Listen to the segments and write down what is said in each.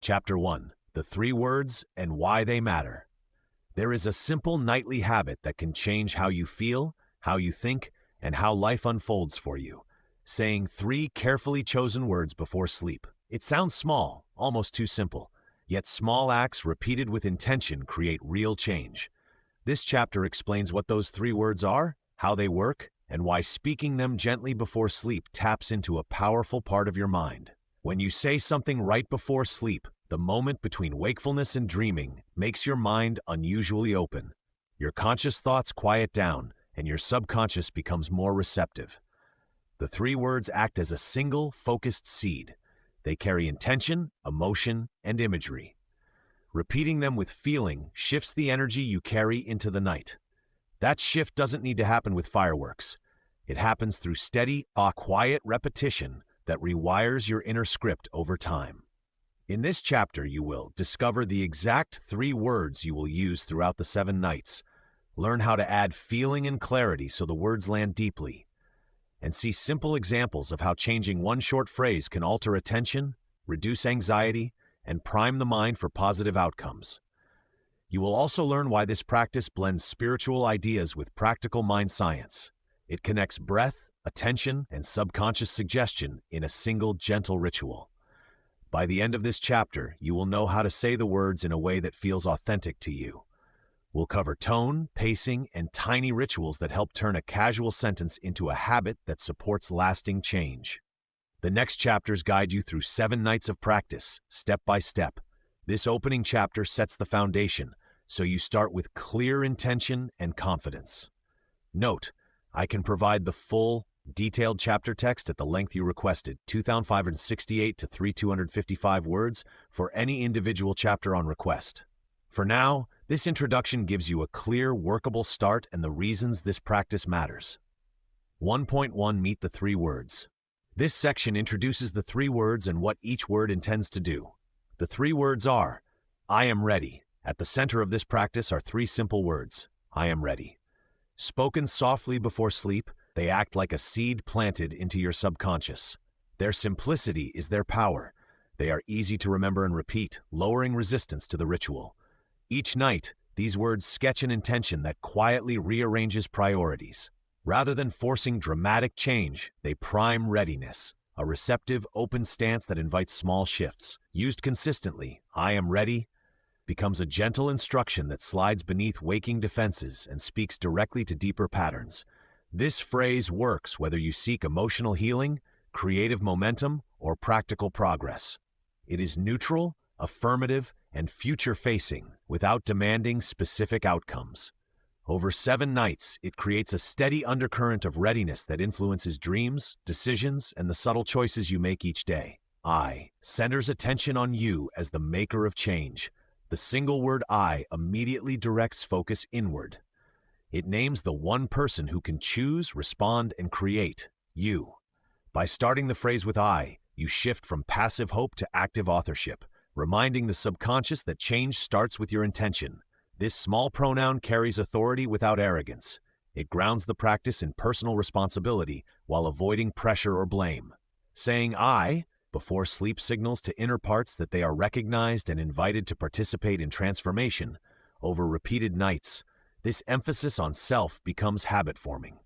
Chapter 1. The 3 words and why they matter. There is a simple nightly habit that can change how you feel, how you think, and how life unfolds for you. Saying 3 carefully chosen words before sleep. It sounds small, almost too simple. Yet small acts repeated with intention create real change. This chapter explains what those 3 words are, how they work, and why speaking them gently before sleep taps into a powerful part of your mind. When you say something right before sleep, the moment between wakefulness and dreaming makes your mind unusually open. Your conscious thoughts quiet down, and your subconscious becomes more receptive. The 3 words act as a single, focused seed. They carry intention, emotion, and imagery. Repeating them with feeling shifts the energy you carry into the night. That shift doesn't need to happen with fireworks. It happens through steady, quiet repetition that rewires your inner script over time. In this chapter, you will discover the exact 3 words you will use throughout the 7 nights, learn how to add feeling and clarity so the words land deeply, and see simple examples of how changing one short phrase can alter attention, reduce anxiety, and prime the mind for positive outcomes. You will also learn why this practice blends spiritual ideas with practical mind science. It connects breath, attention, and subconscious suggestion in a single gentle ritual. By the end of this chapter, you will know how to say the words in a way that feels authentic to you. We'll cover tone, pacing, and tiny rituals that help turn a casual sentence into a habit that supports lasting change. The next chapters guide you through 7 nights of practice, step by step. This opening chapter sets the foundation, so you start with clear intention and confidence. Note, I can provide the full, detailed chapter text at the length you requested, 2,568 to 3,255 words, for any individual chapter on request. For now, this introduction gives you a clear, workable start and the reasons this practice matters. 1.1 Meet the 3 words. This section introduces the 3 words and what each word intends to do. The 3 words are, I am ready. At the center of this practice are 3 simple words, I am ready. Spoken softly before sleep, they act like a seed planted into your subconscious. Their simplicity is their power. They are easy to remember and repeat, lowering resistance to the ritual. Each night, these words sketch an intention that quietly rearranges priorities. Rather than forcing dramatic change, they prime readiness, a receptive, open stance that invites small shifts. Used consistently, I am ready becomes a gentle instruction that slides beneath waking defenses and speaks directly to deeper patterns. This phrase works whether you seek emotional healing, creative momentum, or practical progress. It is neutral, affirmative, and future-facing without demanding specific outcomes. Over 7 nights, it creates a steady undercurrent of readiness that influences dreams, decisions, and the subtle choices you make each day. I centers attention on you as the maker of change. The single word I immediately directs focus inward. It names the one person who can choose, respond, and create, you. By starting the phrase with I, you shift from passive hope to active authorship, reminding the subconscious that change starts with your intention. This small pronoun carries authority without arrogance. It grounds the practice in personal responsibility while avoiding pressure or blame. Saying I before sleep signals to inner parts that they are recognized and invited to participate in transformation. Over repeated nights, this emphasis on self becomes habit-forming.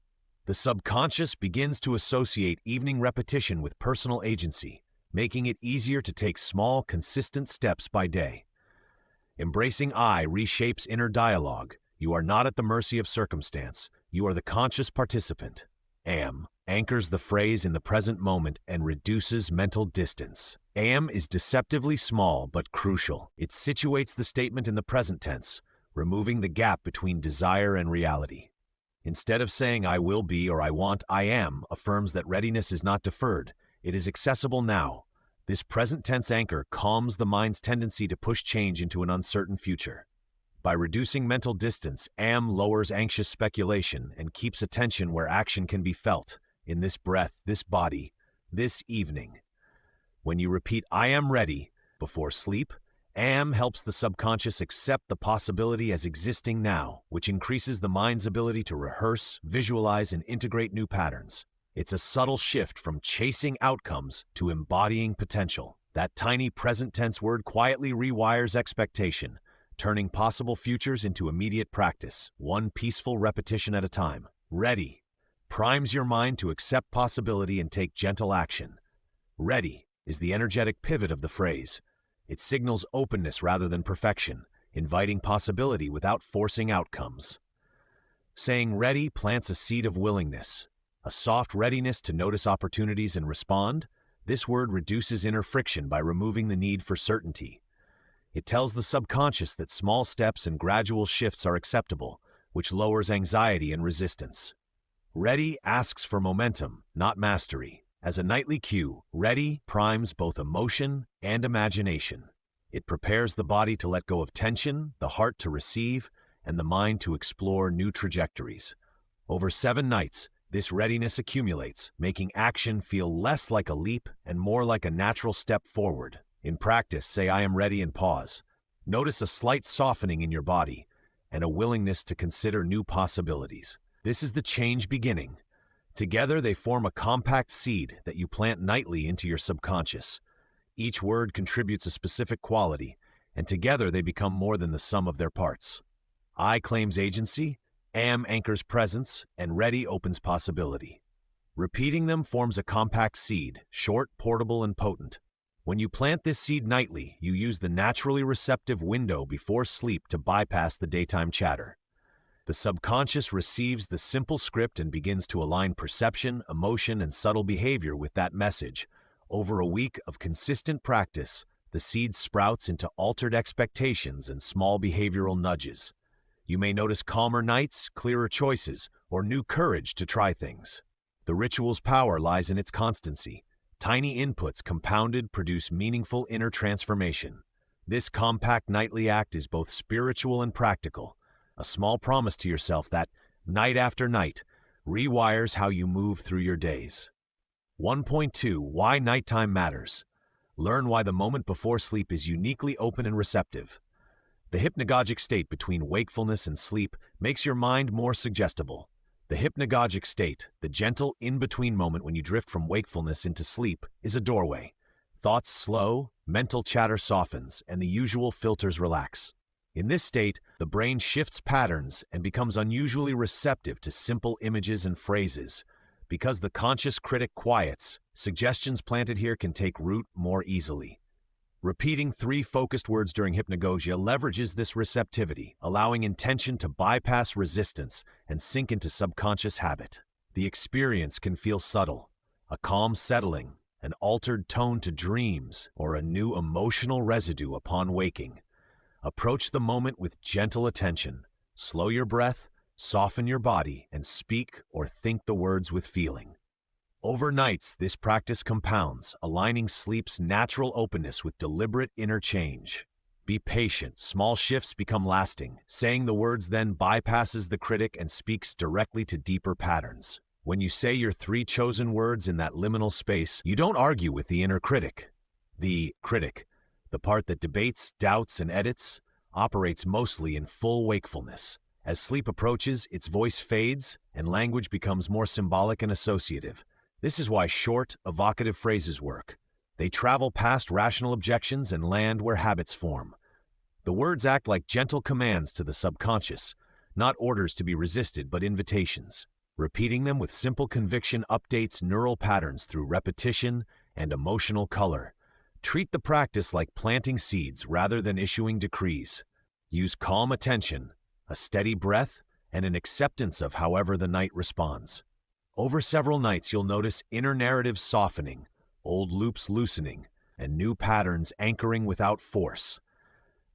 The subconscious begins to associate evening repetition with personal agency, making it easier to take small, consistent steps by day. Embracing I reshapes inner dialogue. You are not at the mercy of circumstance. You are the conscious participant. Am anchors the phrase in the present moment and reduces mental distance. Am is deceptively small but crucial. It situates the statement in the present tense, removing the gap between desire and reality. Instead of saying I will be or I want, I am affirms that readiness is not deferred. It is accessible now. This present tense anchor calms the mind's tendency to push change into an uncertain future. By reducing mental distance, am lowers anxious speculation and keeps attention where action can be felt, in this breath, this body, this evening. When you repeat I am ready before sleep, am helps the subconscious accept the possibility as existing now, which increases the mind's ability to rehearse, visualize, and integrate new patterns. It's a subtle shift from chasing outcomes to embodying potential. That tiny present tense word quietly rewires expectation, turning possible futures into immediate practice, one peaceful repetition at a time. Ready primes your mind to accept possibility and take gentle action. Ready is the energetic pivot of the phrase. It signals openness rather than perfection, inviting possibility without forcing outcomes. Saying ready plants a seed of willingness, a soft readiness to notice opportunities and respond. This word reduces inner friction by removing the need for certainty. It tells the subconscious that small steps and gradual shifts are acceptable, which lowers anxiety and resistance. Ready asks for momentum, not mastery. As a nightly cue, ready primes both emotion and imagination. It prepares the body to let go of tension, the heart to receive, and the mind to explore new trajectories. Over 7 nights, this readiness accumulates, making action feel less like a leap and more like a natural step forward. In practice, say "I am ready" and pause. Notice a slight softening in your body and a willingness to consider new possibilities. This is the change beginning. Together, they form a compact seed that you plant nightly into your subconscious. Each word contributes a specific quality, and together they become more than the sum of their parts. I claims agency, am anchors presence, and ready opens possibility. Repeating them forms a compact seed, short, portable, and potent. When you plant this seed nightly, you use the naturally receptive window before sleep to bypass the daytime chatter. The subconscious receives the simple script and begins to align perception, emotion, and subtle behavior with that message. Over a week of consistent practice, the seed sprouts into altered expectations and small behavioral nudges. You may notice calmer nights, clearer choices, or new courage to try things. The ritual's power lies in its constancy. Tiny inputs compounded produce meaningful inner transformation. This compact nightly act is both spiritual and practical, a small promise to yourself that, night after night, rewires how you move through your days. 1.2 Why Nighttime Matters. Learn why the moment before sleep is uniquely open and receptive. The hypnagogic state between wakefulness and sleep makes your mind more suggestible. The hypnagogic state, the gentle in-between moment when you drift from wakefulness into sleep, is a doorway. Thoughts slow, mental chatter softens, and the usual filters relax. In this state, the brain shifts patterns and becomes unusually receptive to simple images and phrases. Because the conscious critic quiets, suggestions planted here can take root more easily. Repeating 3 focused words during hypnagogia leverages this receptivity, allowing intention to bypass resistance and sink into subconscious habit. The experience can feel subtle, a calm settling, an altered tone to dreams, or a new emotional residue upon waking. Approach the moment with gentle attention. Slow your breath, soften your body, and speak or think the words with feeling. Over nights, this practice compounds, aligning sleep's natural openness with deliberate inner change. Be patient. Small shifts become lasting. Saying the words then bypasses the critic and speaks directly to deeper patterns. When you say your 3 chosen words in that liminal space, you don't argue with the inner critic. The critic, the part that debates, doubts, and edits, operates mostly in full wakefulness. As sleep approaches, its voice fades, and language becomes more symbolic and associative. This is why short, evocative phrases work. They travel past rational objections and land where habits form. The words act like gentle commands to the subconscious, not orders to be resisted but invitations. Repeating them with simple conviction updates neural patterns through repetition and emotional color. Treat the practice like planting seeds rather than issuing decrees. Use calm attention, a steady breath, and an acceptance of however the night responds. Over several nights, you'll notice inner narratives softening, old loops loosening, and new patterns anchoring without force.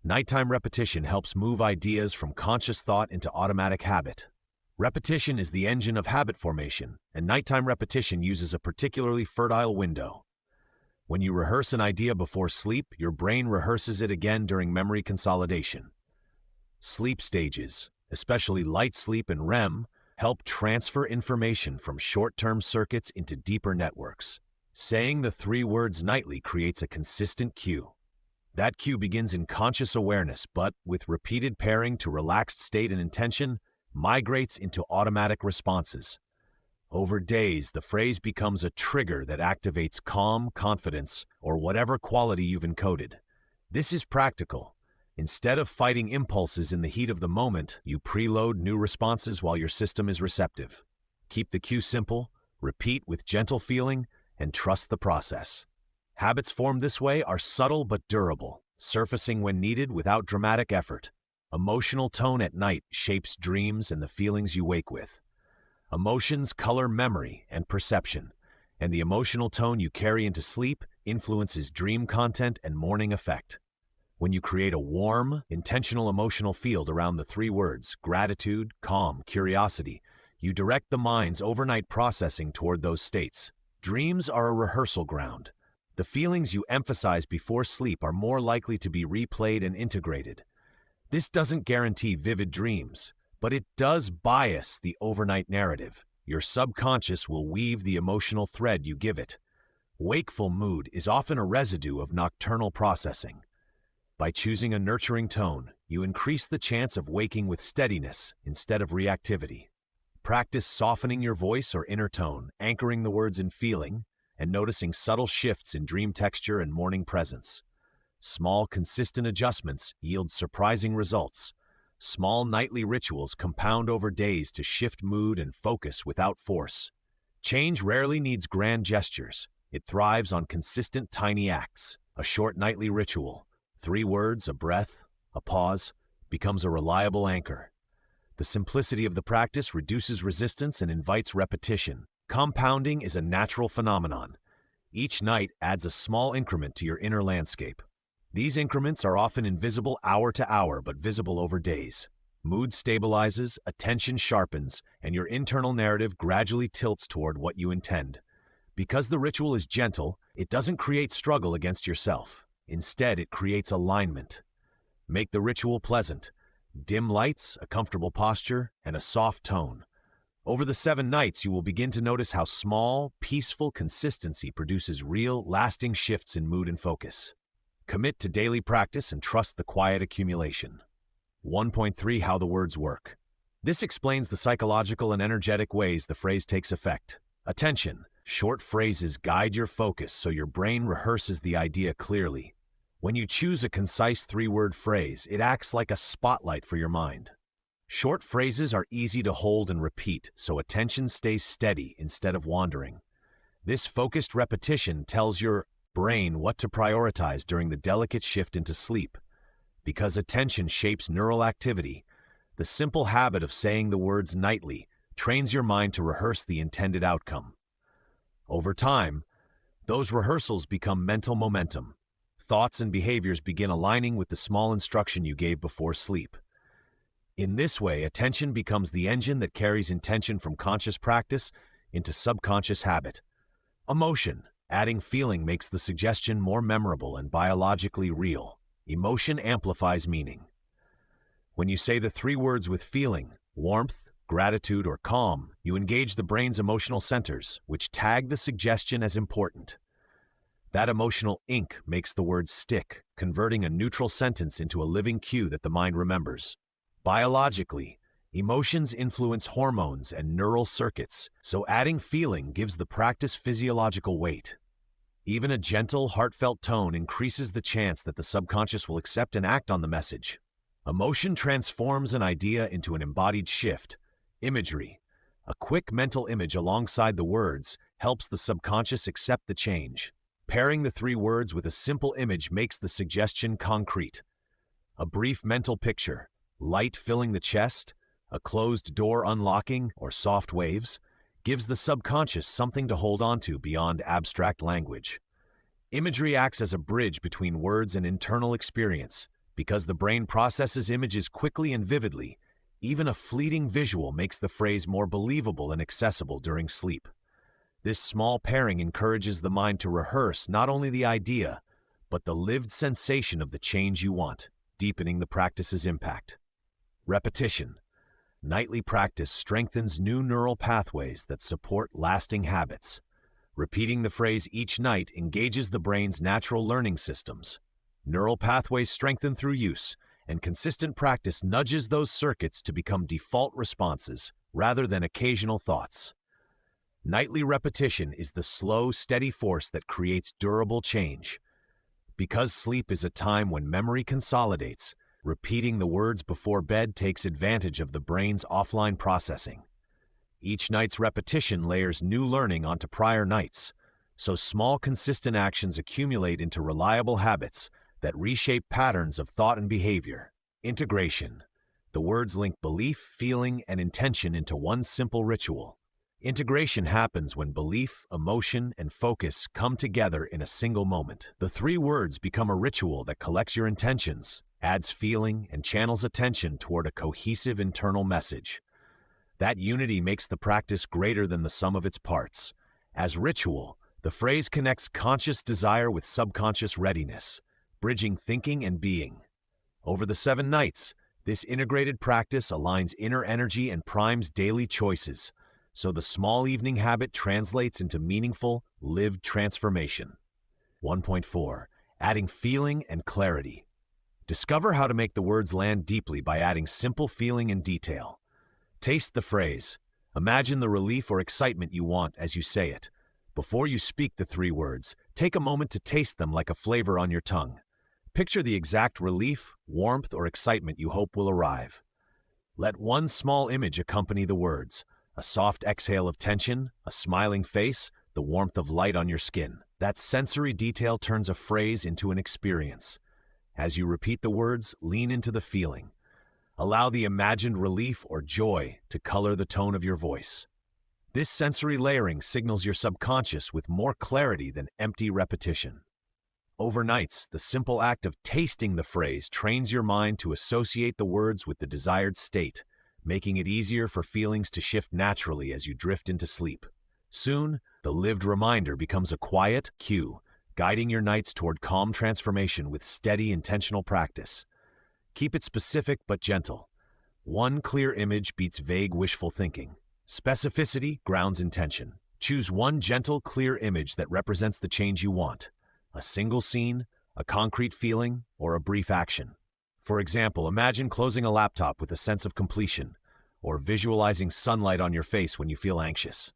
Nighttime repetition helps move ideas from conscious thought into automatic habit. Repetition is the engine of habit formation, and nighttime repetition uses a particularly fertile window. When you rehearse an idea before sleep, your brain rehearses it again during memory consolidation. Sleep stages, especially light sleep and REM, help transfer information from short-term circuits into deeper networks. Saying the 3 words nightly creates a consistent cue. That cue begins in conscious awareness, but, with repeated pairing to relaxed state and intention, migrates into automatic responses. Over days, the phrase becomes a trigger that activates calm, confidence, or whatever quality you've encoded. This is practical. Instead of fighting impulses in the heat of the moment, you preload new responses while your system is receptive. Keep the cue simple, repeat with gentle feeling, and trust the process. Habits formed this way are subtle but durable, surfacing when needed without dramatic effort. Emotional tone at night shapes dreams and the feelings you wake with. Emotions color memory and perception, and the emotional tone you carry into sleep influences dream content and morning effect. When you create a warm, intentional emotional field around the three words, gratitude, calm, curiosity, you direct the mind's overnight processing toward those states. Dreams are a rehearsal ground. The feelings you emphasize before sleep are more likely to be replayed and integrated. This doesn't guarantee vivid dreams, but it does bias the overnight narrative. Your subconscious will weave the emotional thread you give it. Wakeful mood is often a residue of nocturnal processing. By choosing a nurturing tone, you increase the chance of waking with steadiness instead of reactivity. Practice softening your voice or inner tone, anchoring the words in feeling, and noticing subtle shifts in dream texture and morning presence. Small, consistent adjustments yield surprising results. Small nightly rituals compound over days to shift mood and focus without force. Change rarely needs grand gestures. It thrives on consistent tiny acts. A short nightly ritual, 3 words, a breath, a pause, becomes a reliable anchor. The simplicity of the practice reduces resistance and invites repetition. Compounding is a natural phenomenon. Each night adds a small increment to your inner landscape. These increments are often invisible hour to hour, but visible over days. Mood stabilizes, attention sharpens, and your internal narrative gradually tilts toward what you intend. Because the ritual is gentle, it doesn't create struggle against yourself. Instead, it creates alignment. Make the ritual pleasant. Dim lights, a comfortable posture, and a soft tone. Over the 7 nights, you will begin to notice how small, peaceful consistency produces real, lasting shifts in mood and focus. Commit to daily practice and trust the quiet accumulation. 1.3 How the words work. This explains the psychological and energetic ways the phrase takes effect. Attention. Short phrases guide your focus so your brain rehearses the idea clearly. When you choose a concise 3-word phrase, it acts like a spotlight for your mind. Short phrases are easy to hold and repeat, so attention stays steady instead of wandering. This focused repetition tells your brain what to prioritize during the delicate shift into sleep. Because attention shapes neural activity, the simple habit of saying the words nightly trains your mind to rehearse the intended outcome. Over time, those rehearsals become mental momentum. Thoughts and behaviors begin aligning with the small instruction you gave before sleep. In this way, attention becomes the engine that carries intention from conscious practice into subconscious habit. Emotion. Adding feeling makes the suggestion more memorable and biologically real. Emotion amplifies meaning. When you say the 3 words with feeling, warmth, gratitude, or calm, you engage the brain's emotional centers, which tag the suggestion as important. That emotional ink makes the words stick, converting a neutral sentence into a living cue that the mind remembers. Biologically, emotions influence hormones and neural circuits, so adding feeling gives the practice physiological weight. Even a gentle, heartfelt tone increases the chance that the subconscious will accept and act on the message. Emotion transforms an idea into an embodied shift. Imagery. A quick mental image alongside the words helps the subconscious accept the change. Pairing the 3 words with a simple image makes the suggestion concrete. A brief mental picture, light filling the chest, a closed door unlocking, or soft waves, gives the subconscious something to hold on to beyond abstract language. Imagery acts as a bridge between words and internal experience. Because the brain processes images quickly and vividly, even a fleeting visual makes the phrase more believable and accessible during sleep. This small pairing encourages the mind to rehearse not only the idea, but the lived sensation of the change you want, deepening the practice's impact. Repetition. Nightly practice strengthens new neural pathways that support lasting habits. Repeating the phrase each night engages the brain's natural learning systems. Neural pathways strengthen through use, and consistent practice nudges those circuits to become default responses rather than occasional thoughts. Nightly repetition is the slow, steady force that creates durable change. Because sleep is a time when memory consolidates, repeating the words before bed takes advantage of the brain's offline processing. Each night's repetition layers new learning onto prior nights, so small, consistent actions accumulate into reliable habits that reshape patterns of thought and behavior. Integration. The words link belief, feeling, and intention into one simple ritual. Integration happens when belief, emotion, and focus come together in a single moment. The 3 words become a ritual that collects your intentions, adds feeling, and channels attention toward a cohesive internal message. That unity makes the practice greater than the sum of its parts. As ritual, the phrase connects conscious desire with subconscious readiness, bridging thinking and being. Over the 7 nights, this integrated practice aligns inner energy and primes daily choices, so the small evening habit translates into meaningful, lived transformation. 1.4. Adding feeling and clarity. Discover how to make the words land deeply by adding simple feeling and detail. Taste the phrase. Imagine the relief or excitement you want as you say it. Before you speak the 3 words, take a moment to taste them like a flavor on your tongue. Picture the exact relief, warmth, or excitement you hope will arrive. Let one small image accompany the words. A soft exhale of tension, a smiling face, the warmth of light on your skin. That sensory detail turns a phrase into an experience. As you repeat the words, lean into the feeling. Allow the imagined relief or joy to color the tone of your voice. This sensory layering signals your subconscious with more clarity than empty repetition. Overnights, the simple act of tasting the phrase trains your mind to associate the words with the desired state, making it easier for feelings to shift naturally as you drift into sleep. Soon, the lived reminder becomes a quiet cue, guiding your nights toward calm transformation with steady, intentional practice. Keep it specific but gentle. One clear image beats vague wishful thinking. Specificity grounds intention. Choose one gentle, clear image that represents the change you want. A single scene, a concrete feeling, or a brief action. For example, imagine closing a laptop with a sense of completion, or visualizing sunlight on your face when you feel anxious.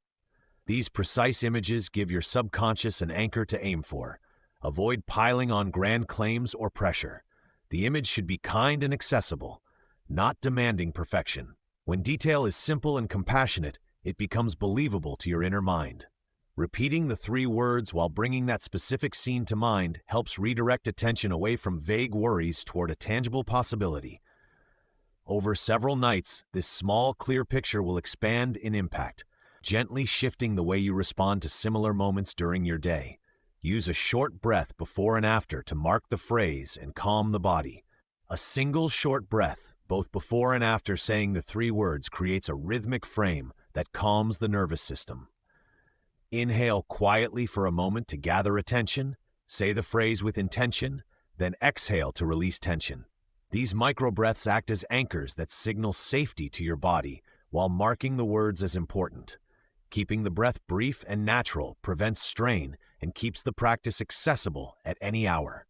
These precise images give your subconscious an anchor to aim for. Avoid piling on grand claims or pressure. The image should be kind and accessible, not demanding perfection. When detail is simple and compassionate, it becomes believable to your inner mind. Repeating the 3 words while bringing that specific scene to mind helps redirect attention away from vague worries toward a tangible possibility. Over several nights, this small, clear picture will expand in impact, gently shifting the way you respond to similar moments during your day. Use a short breath before and after to mark the phrase and calm the body. A single short breath, both before and after saying the 3 words, creates a rhythmic frame that calms the nervous system. Inhale quietly for a moment to gather attention, say the phrase with intention, then exhale to release tension. These micro-breaths act as anchors that signal safety to your body while marking the words as important. Keeping the breath brief and natural prevents strain and keeps the practice accessible at any hour.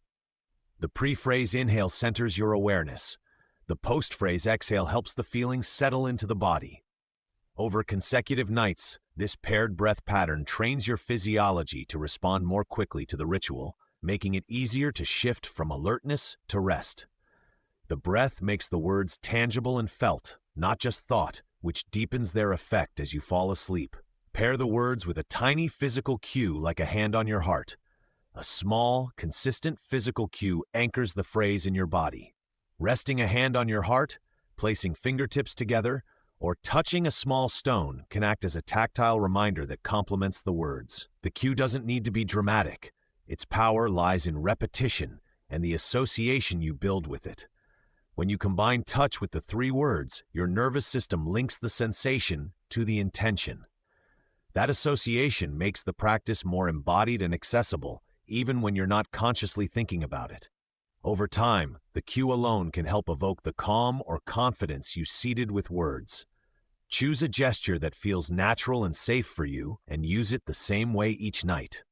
The pre-phrase inhale centers your awareness. The post-phrase exhale helps the feeling settle into the body. Over consecutive nights, this paired breath pattern trains your physiology to respond more quickly to the ritual, making it easier to shift from alertness to rest. The breath makes the words tangible and felt, not just thought, which deepens their effect as you fall asleep. Pair the words with a tiny physical cue like a hand on your heart. A small, consistent physical cue anchors the phrase in your body. Resting a hand on your heart, placing fingertips together, or touching a small stone can act as a tactile reminder that complements the words. The cue doesn't need to be dramatic. Its power lies in repetition and the association you build with it. When you combine touch with the 3 words, your nervous system links the sensation to the intention. That association makes the practice more embodied and accessible, even when you're not consciously thinking about it. Over time, the cue alone can help evoke the calm or confidence you seeded with words. Choose a gesture that feels natural and safe for you and use it the same way each night.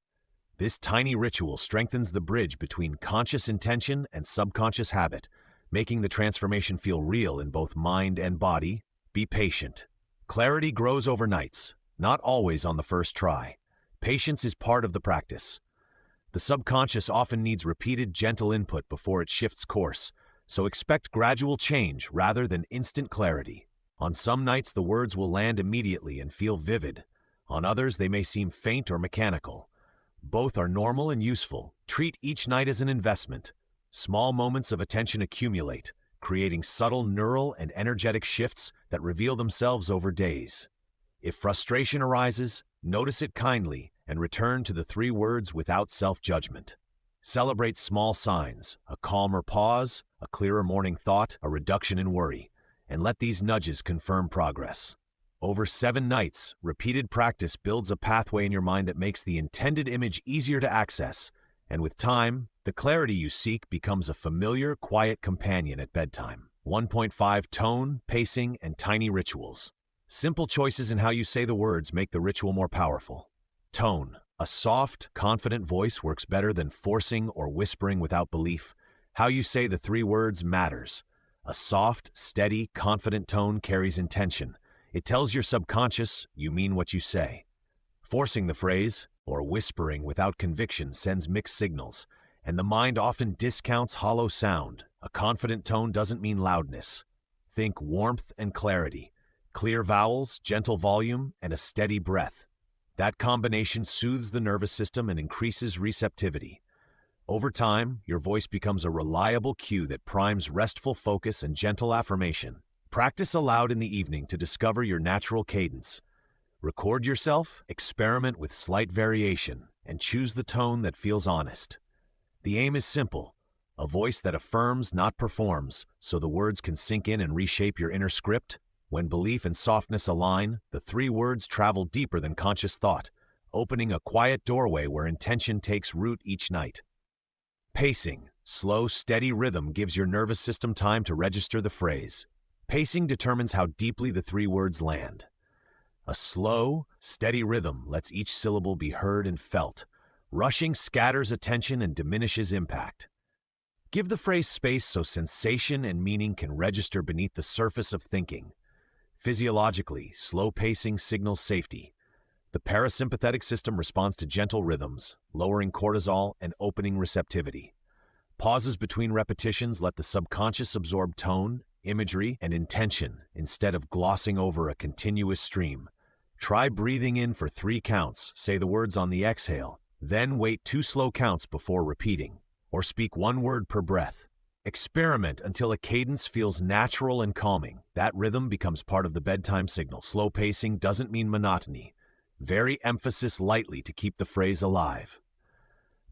This tiny ritual strengthens the bridge between conscious intention and subconscious habit, making the transformation feel real in both mind and body. Be patient. Clarity grows over nights. not always on the first try. Patience is part of the practice. The subconscious often needs repeated gentle input before it shifts course, so expect gradual change rather than instant clarity. On some nights, the words will land immediately and feel vivid. On others, they may seem faint or mechanical. Both are normal and useful. Treat each night as an investment. Small moments of attention accumulate, creating subtle neural and energetic shifts that reveal themselves over days. If frustration arises, notice it kindly and return to the 3 words without self-judgment. Celebrate small signs, a calmer pause, a clearer morning thought, a reduction in worry, and let these nudges confirm progress. Over 7 nights, repeated practice builds a pathway in your mind that makes the intended image easier to access, and with time, the clarity you seek becomes a familiar, quiet companion at bedtime. 1.5 Tone, pacing, and tiny rituals. Simple choices in how you say the words make the ritual more powerful. Tone. A soft, confident voice works better than forcing or whispering without belief. How you say the 3 words matters. A soft, steady, confident tone carries intention. It tells your subconscious you mean what you say. Forcing the phrase, or whispering without conviction, sends mixed signals, and the mind often discounts hollow sound. A confident tone doesn't mean loudness. Think warmth and clarity, clear vowels, gentle volume, and a steady breath. That combination soothes the nervous system and increases receptivity. Over time, your voice becomes a reliable cue that primes restful focus and gentle affirmation. Practice aloud in the evening to discover your natural cadence. Record yourself, experiment with slight variation, and choose the tone that feels honest. The aim is simple, a voice that affirms, not performs, so the words can sink in and reshape your inner script. When belief and softness align, the 3 words travel deeper than conscious thought, opening a quiet doorway where intention takes root each night. Pacing. Slow, steady rhythm gives your nervous system time to register the phrase. Pacing determines how deeply the 3 words land. A slow, steady rhythm lets each syllable be heard and felt. Rushing scatters attention and diminishes impact. Give the phrase space so sensation and meaning can register beneath the surface of thinking. Physiologically, slow pacing signals safety. The parasympathetic system responds to gentle rhythms, lowering cortisol and opening receptivity. Pauses between repetitions let the subconscious absorb tone, imagery, and intention instead of glossing over a continuous stream. Try breathing in for 3 counts, say the words on the exhale, then wait 2 slow counts before repeating, or speak 1 word per breath. Experiment until a cadence feels natural and calming. That rhythm becomes part of the bedtime signal. Slow pacing doesn't mean monotony. Vary emphasis lightly to keep the phrase alive.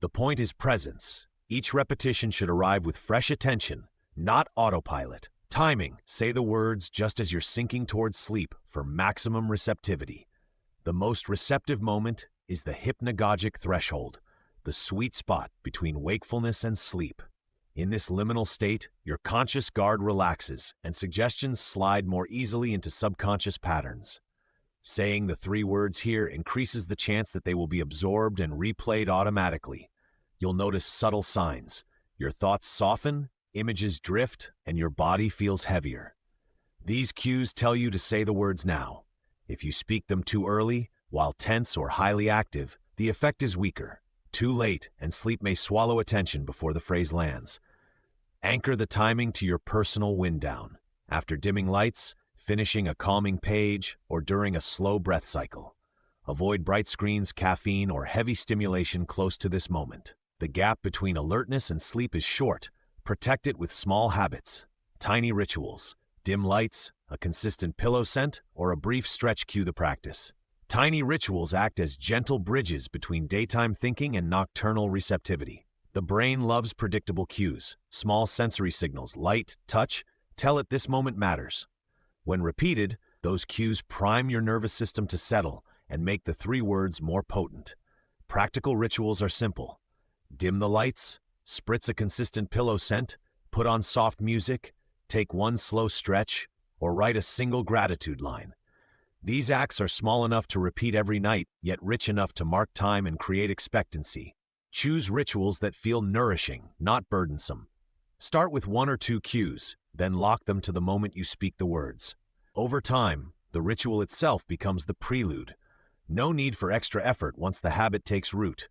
The point is presence. Each repetition should arrive with fresh attention, not autopilot. Timing. Say the words just as you're sinking towards sleep for maximum receptivity. The most receptive moment is the hypnagogic threshold, the sweet spot between wakefulness and sleep. In this liminal state, your conscious guard relaxes and suggestions slide more easily into subconscious patterns. Saying the 3 words here increases the chance that they will be absorbed and replayed automatically. You'll notice subtle signs. Your thoughts soften, images drift, and your body feels heavier. These cues tell you to say the words now. If you speak them too early, while tense or highly active, the effect is weaker. Too late, and sleep may swallow attention before the phrase lands. Anchor the timing to your personal wind down. After dimming lights, finishing a calming page, or during a slow breath cycle. Avoid bright screens, caffeine, or heavy stimulation close to this moment. The gap between alertness and sleep is short. Protect it with small habits. Tiny rituals. Dim lights, a consistent pillow scent, or a brief stretch cue the practice. Tiny rituals act as gentle bridges between daytime thinking and nocturnal receptivity. The brain loves predictable cues. Small sensory signals, light, touch, tell it this moment matters. When repeated, those cues prime your nervous system to settle and make the 3 words more potent. Practical rituals are simple. Dim the lights, spritz a consistent pillow scent, put on soft music, take 1 slow stretch, or write a single gratitude line. These acts are small enough to repeat every night, yet rich enough to mark time and create expectancy. Choose rituals that feel nourishing, not burdensome. Start with 1 or 2 cues, then lock them to the moment you speak the words. Over time, the ritual itself becomes the prelude, No need for extra effort once the habit takes root.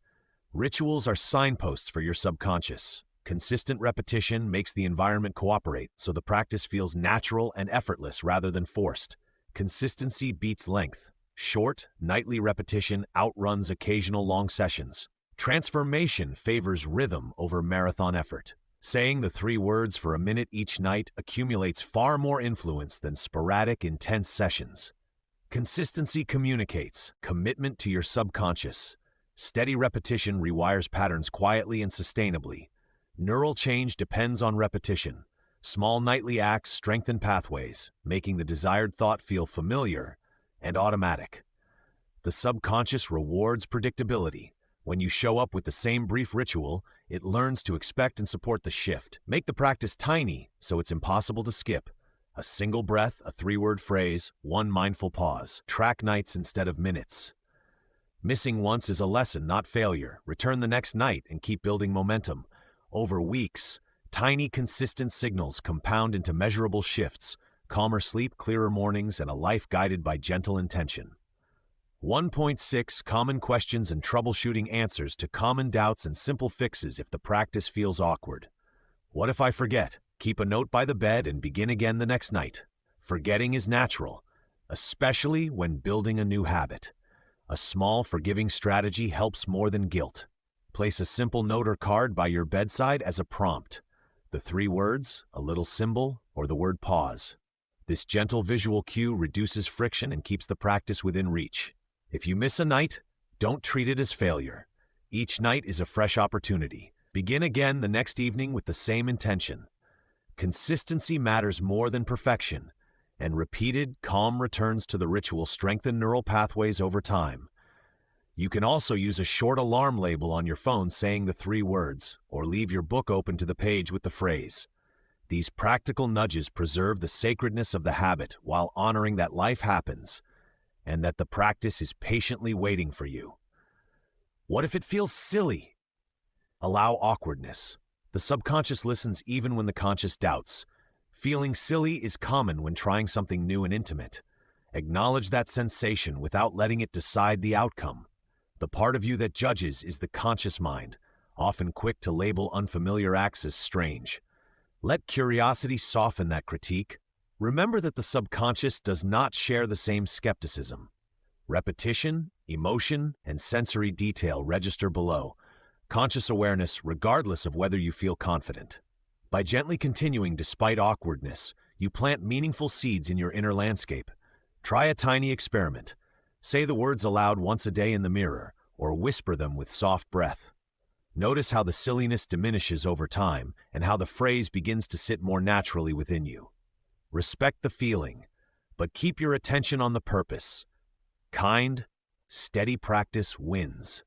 Rituals are signposts for your subconscious. Consistent repetition makes the environment cooperate, so the practice feels natural and effortless rather than forced. Consistency beats length. Short, nightly repetition outruns occasional long sessions. Transformation favors rhythm over marathon effort. Saying the 3 words for a minute each night accumulates far more influence than sporadic, intense sessions. Consistency communicates commitment to your subconscious. Steady repetition rewires patterns quietly and sustainably. Neural change depends on repetition. Small nightly acts strengthen pathways, making the desired thought feel familiar and automatic. The subconscious rewards predictability. When you show up with the same brief ritual, it learns to expect and support the shift. Make the practice tiny so it's impossible to skip. A single breath, a 3-word phrase, 1 mindful pause. Track nights instead of minutes. Missing once is a lesson, not failure. Return the next night and keep building momentum. Over weeks, tiny, consistent signals compound into measurable shifts, calmer sleep, clearer mornings, and a life guided by gentle intention. 1.6 Common questions and troubleshooting answers to common doubts and simple fixes if the practice feels awkward. What if I forget? Keep a note by the bed and begin again the next night. Forgetting is natural, especially when building a new habit. A small, forgiving strategy helps more than guilt. Place a simple note or card by your bedside as a prompt. The 3 words, a little symbol, or the word pause. This gentle visual cue reduces friction and keeps the practice within reach. If you miss a night, don't treat it as failure. Each night is a fresh opportunity. Begin again the next evening with the same intention. Consistency matters more than perfection, and repeated, calm returns to the ritual strengthen neural pathways over time. You can also use a short alarm label on your phone saying the 3 words, or leave your book open to the page with the phrase. These practical nudges preserve the sacredness of the habit while honoring that life happens, and that the practice is patiently waiting for you. What if it feels silly? Allow awkwardness. The subconscious listens even when the conscious doubts. Feeling silly is common when trying something new and intimate. Acknowledge that sensation without letting it decide the outcome. The part of you that judges is the conscious mind, often quick to label unfamiliar acts as strange. Let curiosity soften that critique. Remember that the subconscious does not share the same skepticism. Repetition, emotion, and sensory detail register below. Conscious awareness regardless of whether you feel confident. By gently continuing despite awkwardness, you plant meaningful seeds in your inner landscape. Try a tiny experiment. Say the words aloud once a day in the mirror, or whisper them with soft breath. Notice how the silliness diminishes over time and how the phrase begins to sit more naturally within you. Respect the feeling, but keep your attention on the purpose. Kind, steady practice wins.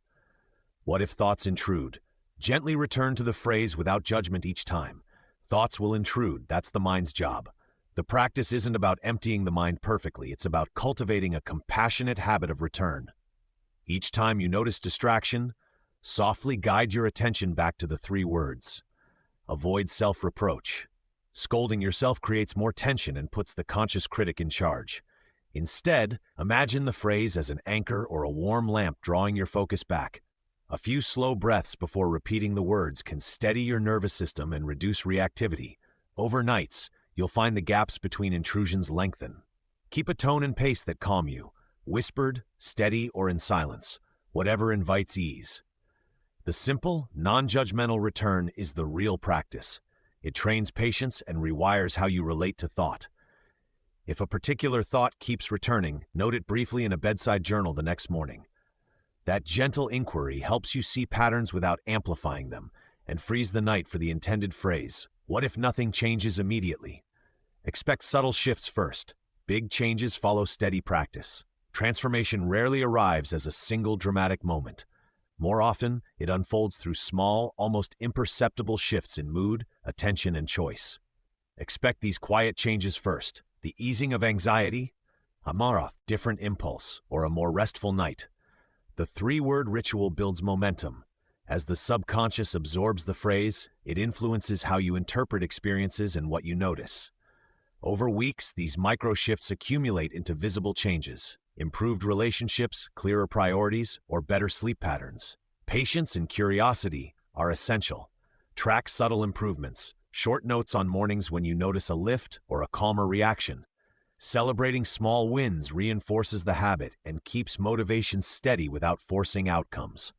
What if thoughts intrude? Gently return to the phrase without judgment each time. Thoughts will intrude, that's the mind's job. The practice isn't about emptying the mind perfectly, it's about cultivating a compassionate habit of return. Each time you notice distraction, softly guide your attention back to the 3 words. Avoid self-reproach. Scolding yourself creates more tension and puts the conscious critic in charge. Instead, imagine the phrase as an anchor or a warm lamp drawing your focus back. A few slow breaths before repeating the words can steady your nervous system and reduce reactivity. Over nights, you'll find the gaps between intrusions lengthen. Keep a tone and pace that calm you, whispered, steady, or in silence, whatever invites ease. The simple, non-judgmental return is the real practice. It trains patience and rewires how you relate to thought. If a particular thought keeps returning, note it briefly in a bedside journal the next morning. That gentle inquiry helps you see patterns without amplifying them and frees the night for the intended phrase. What if nothing changes immediately? Expect subtle shifts first. Big changes follow steady practice. Transformation rarely arrives as a single dramatic moment. More often, it unfolds through small, almost imperceptible shifts in mood, attention, and choice. Expect these quiet changes first. The easing of anxiety, a different impulse, or a more restful night. The 3-word ritual builds momentum. As the subconscious absorbs the phrase, it influences how you interpret experiences and what you notice. Over weeks, these micro-shifts accumulate into visible changes. improved relationships, clearer priorities, or better sleep patterns. Patience and curiosity are essential. Track subtle improvements. Short notes on mornings when you notice a lift or a calmer reaction. Celebrating small wins reinforces the habit and keeps motivation steady without forcing outcomes.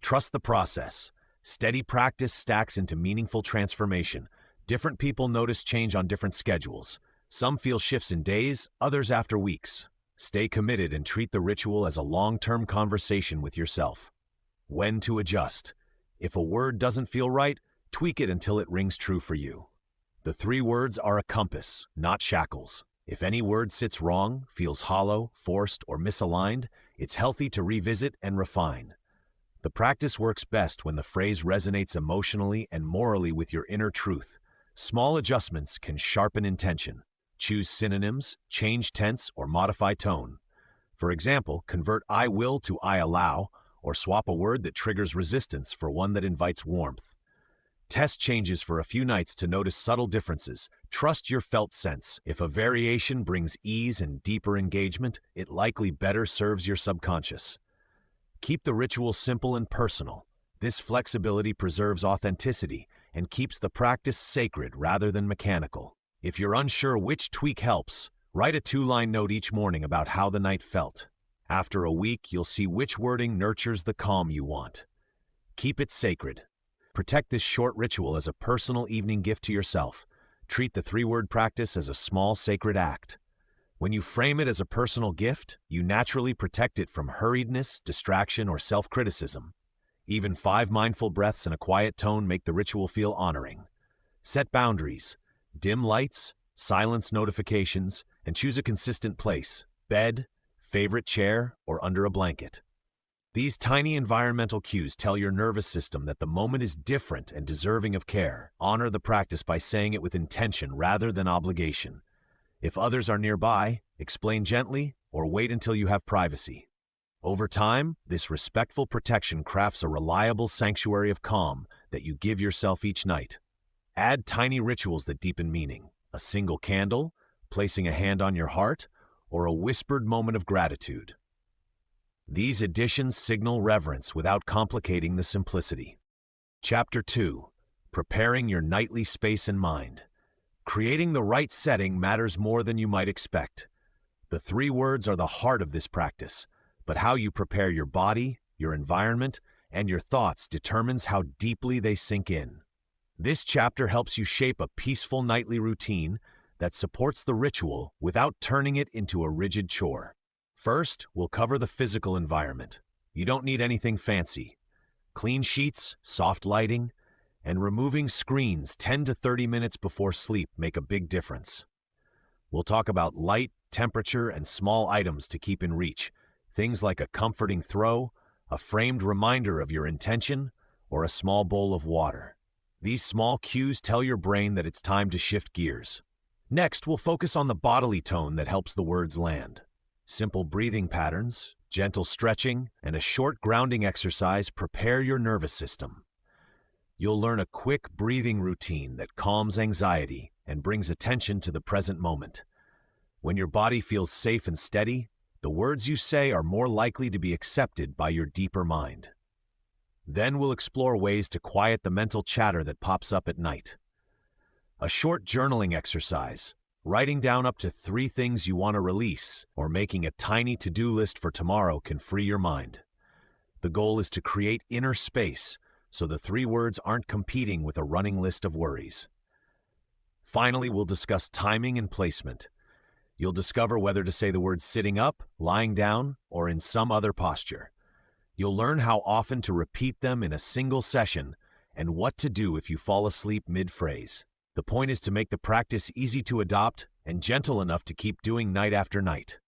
Trust the process. Steady practice stacks into meaningful transformation. Different people notice change on different schedules. Some feel shifts in days, others after weeks. Stay committed and treat the ritual as a long-term conversation with yourself. When to adjust. If a word doesn't feel right, tweak it until it rings true for you. The 3 words are a compass, not shackles. If any word sits wrong, feels hollow, forced, or misaligned, it's healthy to revisit and refine. The practice works best when the phrase resonates emotionally and morally with your inner truth. Small adjustments can sharpen intention. Choose synonyms, change tense, or modify tone. For example, convert "I will" to "I allow," or swap a word that triggers resistance for one that invites warmth. Test changes for a few nights to notice subtle differences. Trust your felt sense. If a variation brings ease and deeper engagement, it likely better serves your subconscious. Keep the ritual simple and personal. This flexibility preserves authenticity and keeps the practice sacred rather than mechanical. If you're unsure which tweak helps, write a 2-line note each morning about how the night felt. After a week, you'll see which wording nurtures the calm you want. Keep it sacred. Protect this short ritual as a personal evening gift to yourself. Treat the 3-word practice as a small sacred act. When you frame it as a personal gift, you naturally protect it from hurriedness, distraction, or self-criticism. Even 5 mindful breaths and a quiet tone make the ritual feel honoring. Set boundaries. Dim lights, silence notifications, and choose a consistent place: bed, favorite chair, or under a blanket. These tiny environmental cues tell your nervous system that the moment is different and deserving of care. Honor the practice by saying it with intention rather than obligation. If others are nearby, explain gently or wait until you have privacy. Over time, this respectful protection crafts a reliable sanctuary of calm that you give yourself each night. Add tiny rituals that deepen meaning: a single candle, placing a hand on your heart, or a whispered moment of gratitude. These additions signal reverence without complicating the simplicity. Chapter 2. Preparing your nightly space and mind. Creating the right setting matters more than you might expect. The 3 words are the heart of this practice, but how you prepare your body, your environment, and your thoughts determines how deeply they sink in. This chapter helps you shape a peaceful nightly routine that supports the ritual without turning it into a rigid chore. First, we'll cover the physical environment. You don't need anything fancy. Clean sheets, soft lighting, and removing screens 10 to 30 minutes before sleep make a big difference. We'll talk about light, temperature, and small items to keep in reach. Things like a comforting throw, a framed reminder of your intention, or a small bowl of water. These small cues tell your brain that it's time to shift gears. Next, we'll focus on the bodily tone that helps the words land. Simple breathing patterns, gentle stretching, and a short grounding exercise prepare your nervous system. You'll learn a quick breathing routine that calms anxiety and brings attention to the present moment. When your body feels safe and steady, the words you say are more likely to be accepted by your deeper mind. Then we'll explore ways to quiet the mental chatter that pops up at night. A short journaling exercise, writing down up to 3 things you want to release, or making a tiny to-do list for tomorrow can free your mind. The goal is to create inner space so the 3 words aren't competing with a running list of worries. Finally, we'll discuss timing and placement. You'll discover whether to say the words sitting up, lying down, or in some other posture. You'll learn how often to repeat them in a single session and what to do if you fall asleep mid-phrase. The point is to make the practice easy to adopt and gentle enough to keep doing night after night.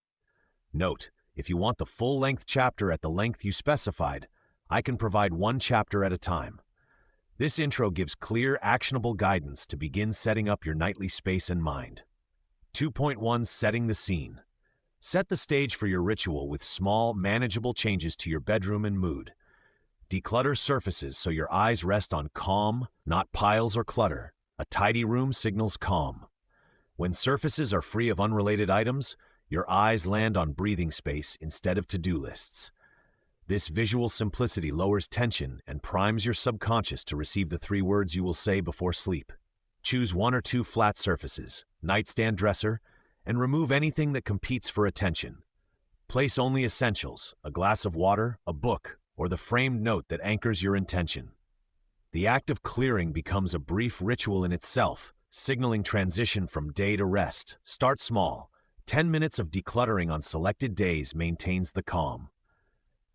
Note, if you want the full-length chapter at the length you specified, I can provide 1 chapter at a time. This intro gives clear, actionable guidance to begin setting up your nightly space and mind. 2.1 Setting the scene. Set the stage for your ritual with small, manageable changes to your bedroom and mood. Declutter surfaces so your eyes rest on calm, not piles or clutter. A tidy room signals calm. When surfaces are free of unrelated items, Your eyes land on breathing space instead of to-do lists. This visual simplicity lowers tension and primes your subconscious to receive the 3 words you will say before sleep. Choose 1 or 2 flat surfaces, nightstand dresser, and remove anything that competes for attention. Place only essentials, a glass of water, a book, or the framed note that anchors your intention. The act of clearing becomes a brief ritual in itself, signaling transition from day to rest. Start small. 10 minutes of decluttering on selected days maintains the calm.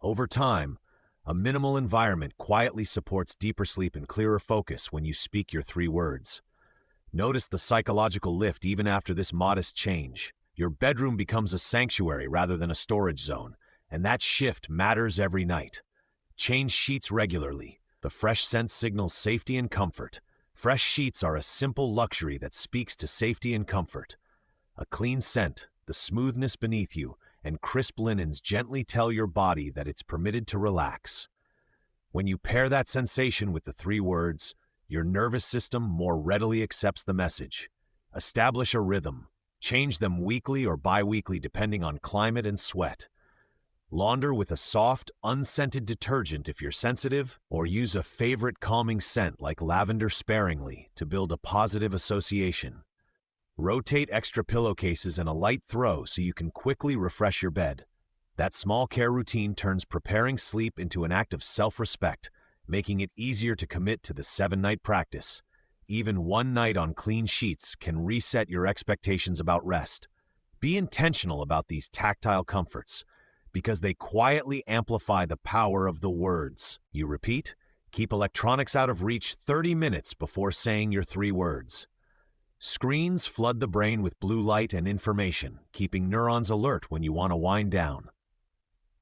Over time, a minimal environment quietly supports deeper sleep and clearer focus when you speak your 3 words. Notice the psychological lift even after this modest change. Your bedroom becomes a sanctuary rather than a storage zone, and that shift matters every night. Change sheets regularly. The fresh scent signals safety and comfort. Fresh sheets are a simple luxury that speaks to safety and comfort. A clean scent, the smoothness beneath you, and crisp linens gently tell your body that it's permitted to relax. When you pair that sensation with the 3 words, your nervous system more readily accepts the message. Establish a rhythm. Change them weekly or bi-weekly depending on climate and sweat. Launder with a soft, unscented detergent if you're sensitive, or use a favorite calming scent like lavender sparingly to build a positive association. Rotate extra pillowcases and a light throw so you can quickly refresh your bed. That small care routine turns preparing sleep into an act of self-respect, making it easier to commit to the 7-night practice. Even 1 night on clean sheets can reset your expectations about rest. Be intentional about these tactile comforts, because they quietly amplify the power of the words you repeat. Keep electronics out of reach 30 minutes before saying your 3 words. Screens flood the brain with blue light and information, keeping neurons alert when you want to wind down.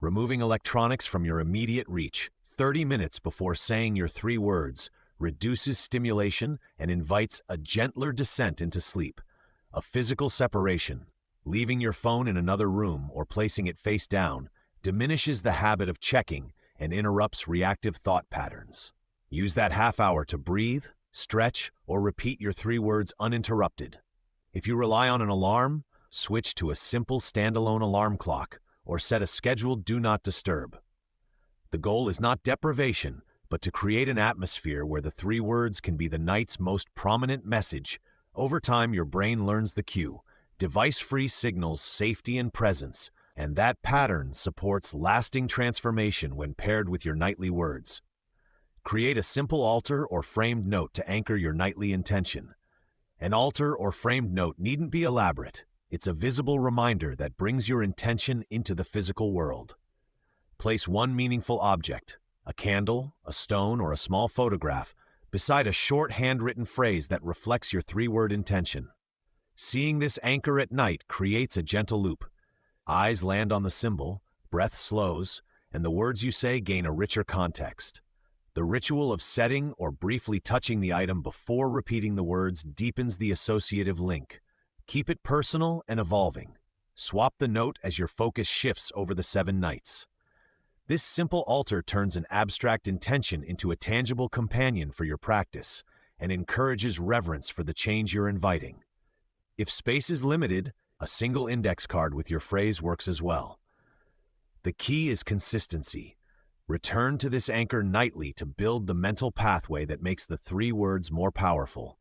Removing electronics from your immediate reach 30 minutes before saying your 3 words reduces stimulation and invites a gentler descent into sleep. A physical separation, leaving your phone in another room or placing it face down, diminishes the habit of checking and interrupts reactive thought patterns. Use that half hour to breathe, stretch, or repeat your 3 words uninterrupted. If you rely on an alarm, switch to a simple standalone alarm clock or set a scheduled do not disturb. The goal is not deprivation, but to create an atmosphere where the 3 words can be the night's most prominent message. Over time, your brain learns the cue. Device-free signals safety and presence, and that pattern supports lasting transformation when paired with your nightly words. Create a simple altar or framed note to anchor your nightly intention. An altar or framed note needn't be elaborate. It's a visible reminder that brings your intention into the physical world. Place 1 meaningful object, a candle, a stone, or a small photograph, beside a short handwritten phrase that reflects your 3-word intention. Seeing this anchor at night creates a gentle loop. Eyes land on the symbol, breath slows, and the words you say gain a richer context. The ritual of setting or briefly touching the item before repeating the words deepens the associative link. Keep it personal and evolving. Swap the note as your focus shifts over the 7 nights. This simple altar turns an abstract intention into a tangible companion for your practice and encourages reverence for the change you're inviting. If space is limited, a single index card with your phrase works as well. The key is consistency. Return to this anchor nightly to build the mental pathway that makes the 3 words more powerful.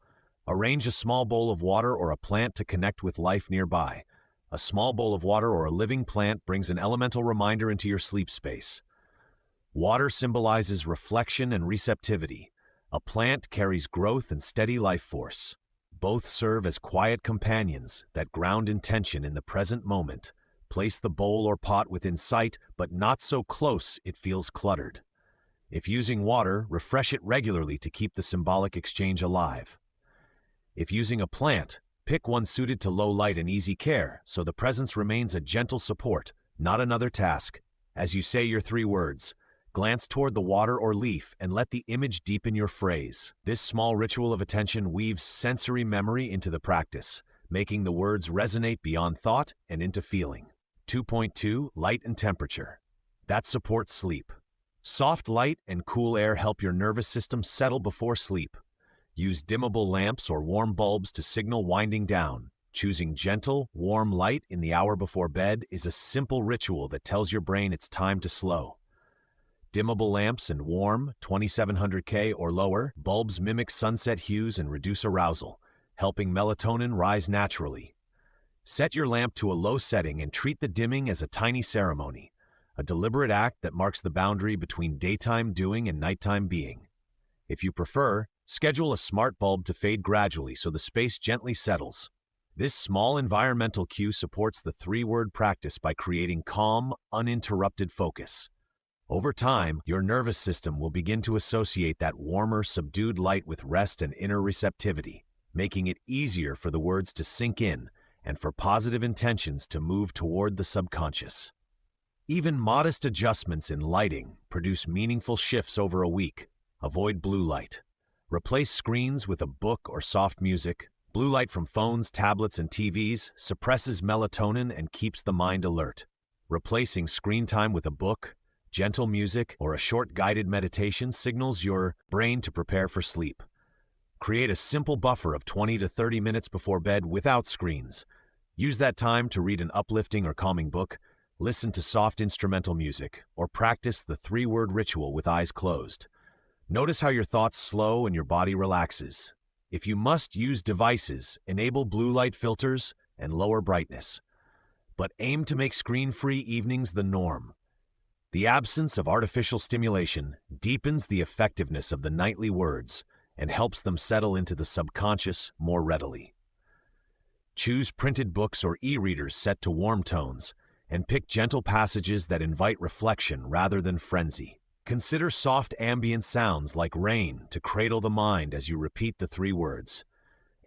Arrange a small bowl of water or a plant to connect with life nearby. A small bowl of water or a living plant brings an elemental reminder into your sleep space. Water symbolizes reflection and receptivity. A plant carries growth and steady life force. Both serve as quiet companions that ground intention in the present moment. Place the bowl or pot within sight, but not so close it feels cluttered. If using water, refresh it regularly to keep the symbolic exchange alive. If using a plant, pick one suited to low light and easy care, so the presence remains a gentle support, not another task. As you say your 3 words, glance toward the water or leaf and let the image deepen your phrase. This small ritual of attention weaves sensory memory into the practice, making the words resonate beyond thought and into feeling. 2.2 Light and temperature. That supports sleep. Soft light and cool air help your nervous system settle before sleep. Use dimmable lamps or warm bulbs to signal winding down. Choosing gentle, warm light in the hour before bed is a simple ritual that tells your brain it's time to slow. Dimmable lamps and warm, 2700K or lower, bulbs mimic sunset hues and reduce arousal, helping melatonin rise naturally. Set your lamp to a low setting and treat the dimming as a tiny ceremony, a deliberate act that marks the boundary between daytime doing and nighttime being. If you prefer, schedule a smart bulb to fade gradually so the space gently settles. This small environmental cue supports the three-word practice by creating calm, uninterrupted focus. Over time, your nervous system will begin to associate that warmer, subdued light with rest and inner receptivity, making it easier for the words to sink in and for positive intentions to move toward the subconscious. Even modest adjustments in lighting produce meaningful shifts over a week. Avoid blue light. Replace screens with a book or soft music. Blue light from phones, tablets, and TVs suppresses melatonin and keeps the mind alert. Replacing screen time with a book, gentle music, or a short guided meditation signals your brain to prepare for sleep. Create a simple buffer of 20 to 30 minutes before bed without screens. Use that time to read an uplifting or calming book, listen to soft instrumental music, or practice the three-word ritual with eyes closed. Notice how your thoughts slow and your body relaxes. If you must use devices, enable blue light filters and lower brightness. But aim to make screen-free evenings the norm. The absence of artificial stimulation deepens the effectiveness of the nightly words and helps them settle into the subconscious more readily. Choose printed books or e-readers set to warm tones, and pick gentle passages that invite reflection rather than frenzy. Consider soft ambient sounds like rain to cradle the mind as you repeat the three words.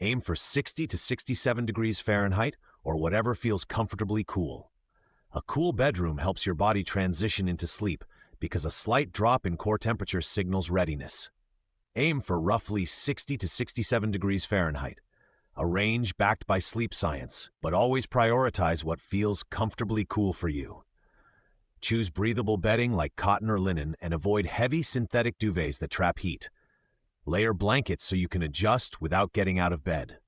Aim for 60 to 67 degrees Fahrenheit or whatever feels comfortably cool. A cool bedroom helps your body transition into sleep because a slight drop in core temperature signals readiness. Aim for roughly 60 to 67 degrees Fahrenheit, a range backed by sleep science, but always prioritize what feels comfortably cool for you. Choose breathable bedding like cotton or linen and avoid heavy synthetic duvets that trap heat. Layer blankets so you can adjust without getting out of bed.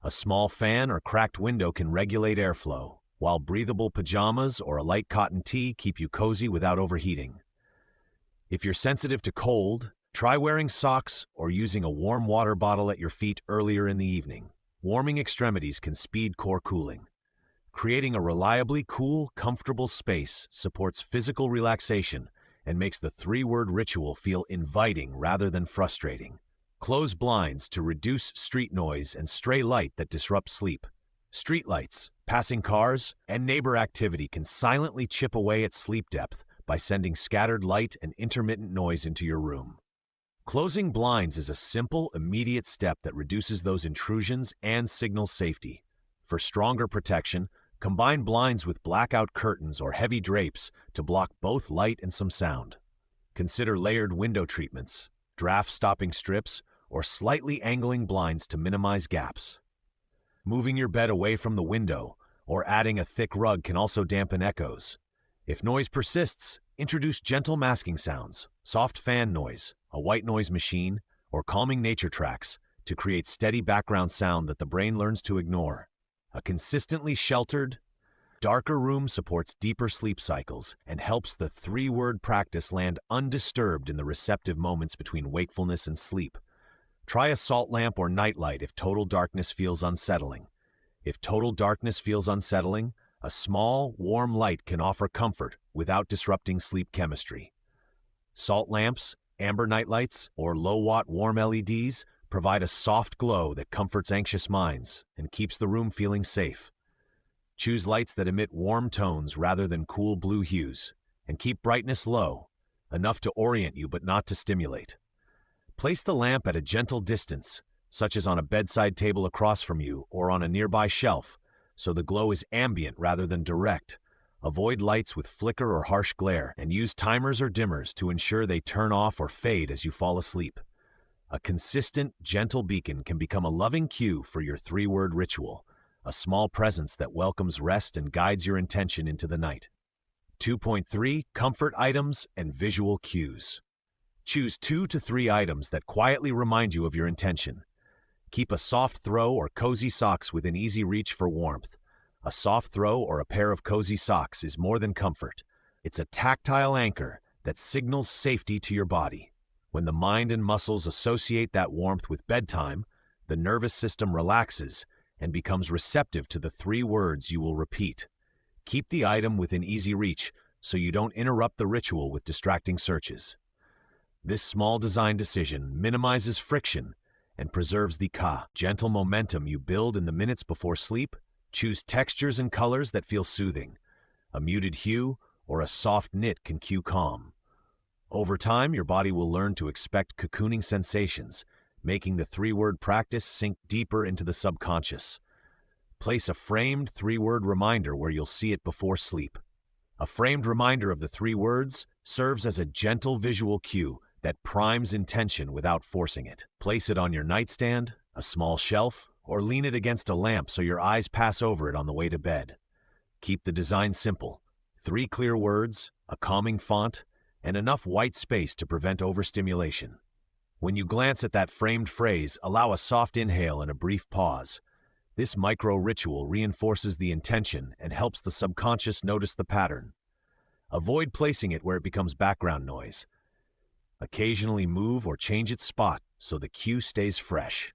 A small fan or cracked window can regulate airflow, while breathable pajamas or a light cotton tee keep you cozy without overheating. If you're sensitive to cold, try wearing socks or using a warm water bottle at your feet earlier in the evening. Warming extremities can speed core cooling. Creating a reliably cool, comfortable space supports physical relaxation and makes the three-word ritual feel inviting rather than frustrating. Close blinds to reduce street noise and stray light that disrupts sleep. Street lights, passing cars, and neighbor activity can silently chip away at sleep depth by sending scattered light and intermittent noise into your room. Closing blinds is a simple, immediate step that reduces those intrusions and signals safety. For stronger protection, combine blinds with blackout curtains or heavy drapes to block both light and some sound. Consider layered window treatments, draft-stopping strips, or slightly angling blinds to minimize gaps. Moving your bed away from the window or adding a thick rug can also dampen echoes. If noise persists, introduce gentle masking sounds, soft fan noise, a white noise machine, or calming nature tracks to create steady background sound that the brain learns to ignore. A consistently sheltered, darker room supports deeper sleep cycles and helps the three-word practice land undisturbed in the receptive moments between wakefulness and sleep. Try a salt lamp or nightlight if total darkness feels unsettling. If total darkness feels unsettling, a small, warm light can offer comfort without disrupting sleep chemistry. Salt lamps, amber nightlights, or low-watt warm LEDs provide a soft glow that comforts anxious minds and keeps the room feeling safe. Choose lights that emit warm tones rather than cool blue hues, and keep brightness low, enough to orient you but not to stimulate. Place the lamp at a gentle distance, such as on a bedside table across from you or on a nearby shelf, so the glow is ambient rather than direct. Avoid lights with flicker or harsh glare, and use timers or dimmers to ensure they turn off or fade as you fall asleep. A consistent, gentle beacon can become a loving cue for your three-word ritual, a small presence that welcomes rest and guides your intention into the night. 2.3. Comfort items and visual cues. Choose 2 to 3 items that quietly remind you of your intention. Keep a soft throw or cozy socks within easy reach for warmth. A soft throw or a pair of cozy socks is more than comfort. It's a tactile anchor that signals safety to your body. When the mind and muscles associate that warmth with bedtime, the nervous system relaxes and becomes receptive to the 3 words you will repeat. Keep the item within easy reach so you don't interrupt the ritual with distracting searches. This small design decision minimizes friction and preserves the gentle momentum you build in the minutes before sleep. Choose textures and colors that feel soothing. A muted hue or a soft knit can cue calm. Over time, your body will learn to expect cocooning sensations, making the 3-word practice sink deeper into the subconscious. Place a framed 3-word reminder where you'll see it before sleep. A framed reminder of the 3 words serves as a gentle visual cue that primes intention without forcing it. Place it on your nightstand, a small shelf, or lean it against a lamp so your eyes pass over it on the way to bed. Keep the design simple. 3 clear words, a calming font, and enough white space to prevent overstimulation. When you glance at that framed phrase, allow a soft inhale and a brief pause. This micro-ritual reinforces the intention and helps the subconscious notice the pattern. Avoid placing it where it becomes background noise. Occasionally move or change its spot so the cue stays fresh.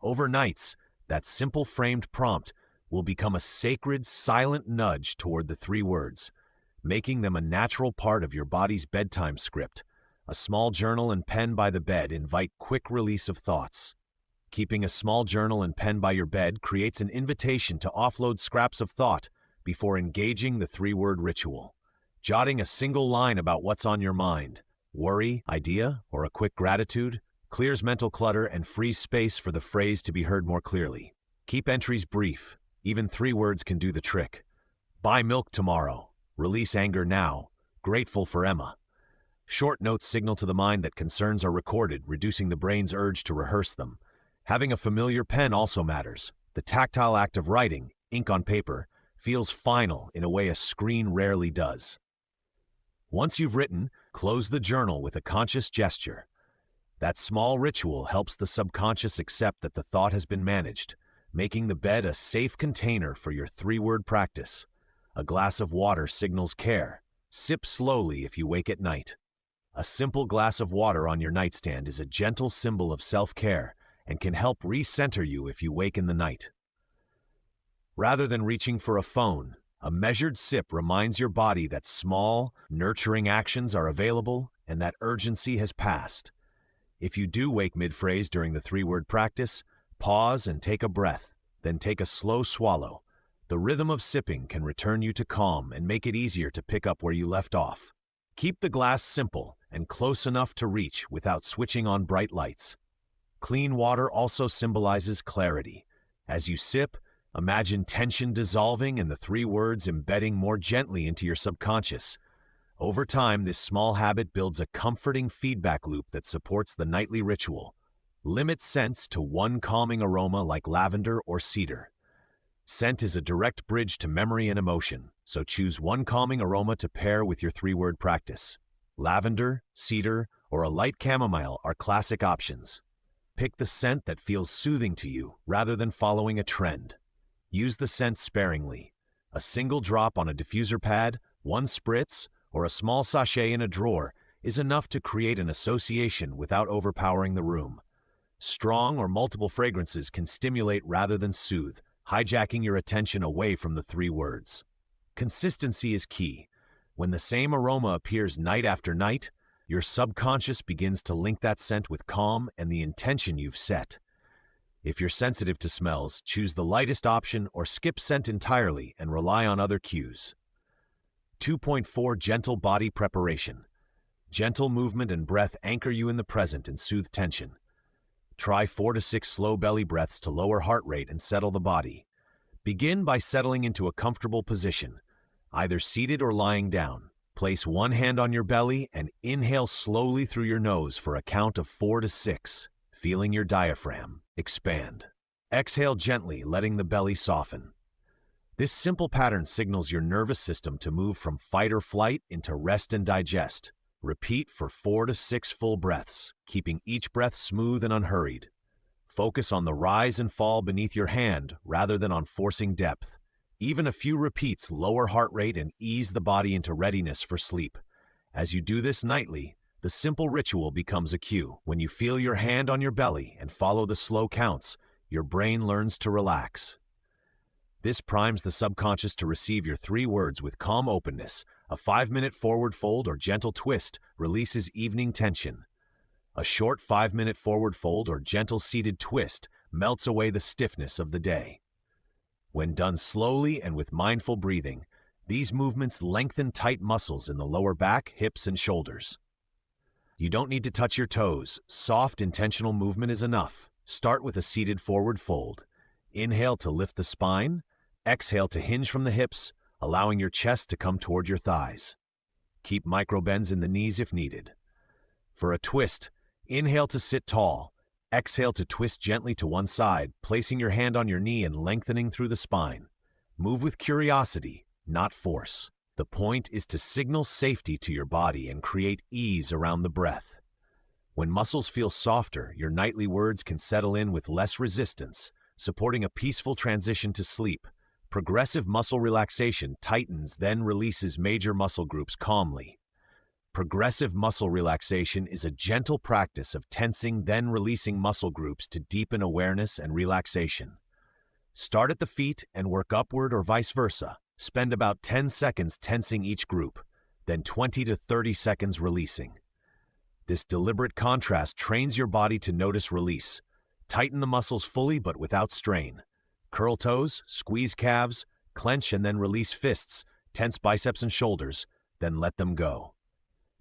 Overnights, that simple framed prompt will become a sacred, silent nudge toward the 3 words, making them a natural part of your body's bedtime script. A small journal and pen by the bed invite quick release of thoughts. Keeping a small journal and pen by your bed creates an invitation to offload scraps of thought before engaging the 3-word ritual. Jotting a single line about what's on your mind, worry, idea, or a quick gratitude clears mental clutter and frees space for the phrase to be heard more clearly. Keep entries brief. Even 3 words can do the trick. Buy milk tomorrow. Release anger now. Grateful for Emma. Short notes signal to the mind that concerns are recorded, reducing the brain's urge to rehearse them. Having a familiar pen also matters. The tactile act of writing, ink on paper, feels final in a way a screen rarely does. Once you've written, close the journal with a conscious gesture. That small ritual helps the subconscious accept that the thought has been managed, making the bed a safe container for your 3-word practice. A glass of water signals care. Sip slowly if you wake at night. A simple glass of water on your nightstand is a gentle symbol of self-care and can help recenter you if you wake in the night. Rather than reaching for a phone, a measured sip reminds your body that small, nurturing actions are available and that urgency has passed. If you do wake mid-phrase during the 3-word practice, pause and take a breath, then take a slow swallow. The rhythm of sipping can return you to calm and make it easier to pick up where you left off. Keep the glass simple and close enough to reach without switching on bright lights. Clean water also symbolizes clarity. As you sip, imagine tension dissolving and the 3 words embedding more gently into your subconscious. Over time, this small habit builds a comforting feedback loop that supports the nightly ritual. Limit scents to 1 calming aroma like lavender or cedar. Scent is a direct bridge to memory and emotion, so choose 1 calming aroma to pair with your 3-word practice. Lavender, cedar, or a light chamomile are classic options. Pick the scent that feels soothing to you rather than following a trend. Use the scent sparingly. A single drop on a diffuser pad, 1 spritz, or a small sachet in a drawer is enough to create an association without overpowering the room. Strong or multiple fragrances can stimulate rather than soothe, hijacking your attention away from the 3 words. Consistency is key. When the same aroma appears night after night, your subconscious begins to link that scent with calm and the intention you've set. If you're sensitive to smells, choose the lightest option or skip scent entirely and rely on other cues. 2.4 Gentle body preparation. Gentle movement and breath anchor you in the present and soothe tension. Try 4 to 6 slow belly breaths to lower heart rate and settle the body. Begin by settling into a comfortable position, either seated or lying down. Place 1 hand on your belly and inhale slowly through your nose for a count of 4 to 6, feeling your diaphragm expand. Exhale gently, letting the belly soften. This simple pattern signals your nervous system to move from fight or flight into rest and digest. Repeat for 4 to 6 full breaths, keeping each breath smooth and unhurried. Focus on the rise and fall beneath your hand rather than on forcing depth. Even a few repeats lower heart rate and ease the body into readiness for sleep. As you do this nightly, the simple ritual becomes a cue. When you feel your hand on your belly and follow the slow counts, your brain learns to relax. This primes the subconscious to receive your 3 words with calm openness. A 5-minute forward fold or gentle twist releases evening tension. A short 5-minute forward fold or gentle seated twist melts away the stiffness of the day. When done slowly and with mindful breathing, these movements lengthen tight muscles in the lower back, hips, and shoulders. You don't need to touch your toes. Soft, intentional movement is enough. Start with a seated forward fold. Inhale to lift the spine. Exhale to hinge from the hips, allowing your chest to come toward your thighs. Keep micro bends in the knees if needed. For a twist, inhale to sit tall. Exhale to twist gently to one side, placing your hand on your knee and lengthening through the spine. Move with curiosity, not force. The point is to signal safety to your body and create ease around the breath. When muscles feel softer, your nightly words can settle in with less resistance, supporting a peaceful transition to sleep. Progressive muscle relaxation tightens, then releases major muscle groups calmly. Progressive muscle relaxation is a gentle practice of tensing, then releasing muscle groups to deepen awareness and relaxation. Start at the feet and work upward or vice versa. Spend about 10 seconds tensing each group, then 20 to 30 seconds releasing. This deliberate contrast trains your body to notice release. Tighten the muscles fully but without strain. Curl toes, squeeze calves, clench and then release fists, tense biceps and shoulders, then let them go.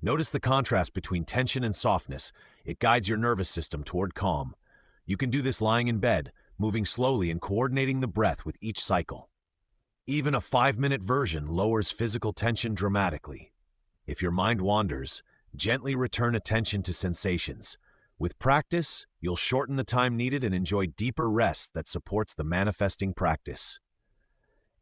Notice the contrast between tension and softness. It guides your nervous system toward calm. You can do this lying in bed, moving slowly and coordinating the breath with each cycle. Even a 5-minute version lowers physical tension dramatically. If your mind wanders, gently return attention to sensations. With practice, you'll shorten the time needed and enjoy deeper rest that supports the manifesting practice.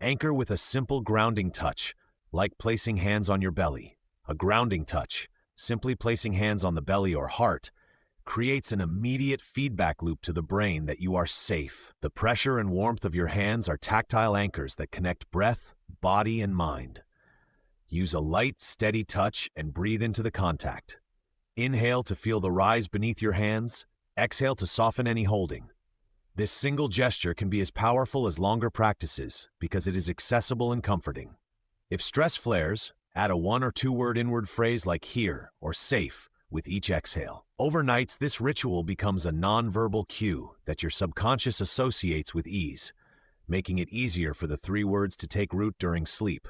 Anchor with a simple grounding touch, like placing hands on your belly. A grounding touch, simply placing hands on the belly or heart, creates an immediate feedback loop to the brain that you are safe. The pressure and warmth of your hands are tactile anchors that connect breath, body, and mind. Use a light, steady touch and breathe into the contact. Inhale to feel the rise beneath your hands. Exhale to soften any holding. This single gesture can be as powerful as longer practices because it is accessible and comforting. If stress flares, add a 1 or 2 word inward phrase like here or safe with each exhale. Overnights, this ritual becomes a non-verbal cue that your subconscious associates with ease, making it easier for the 3 words to take root during sleep.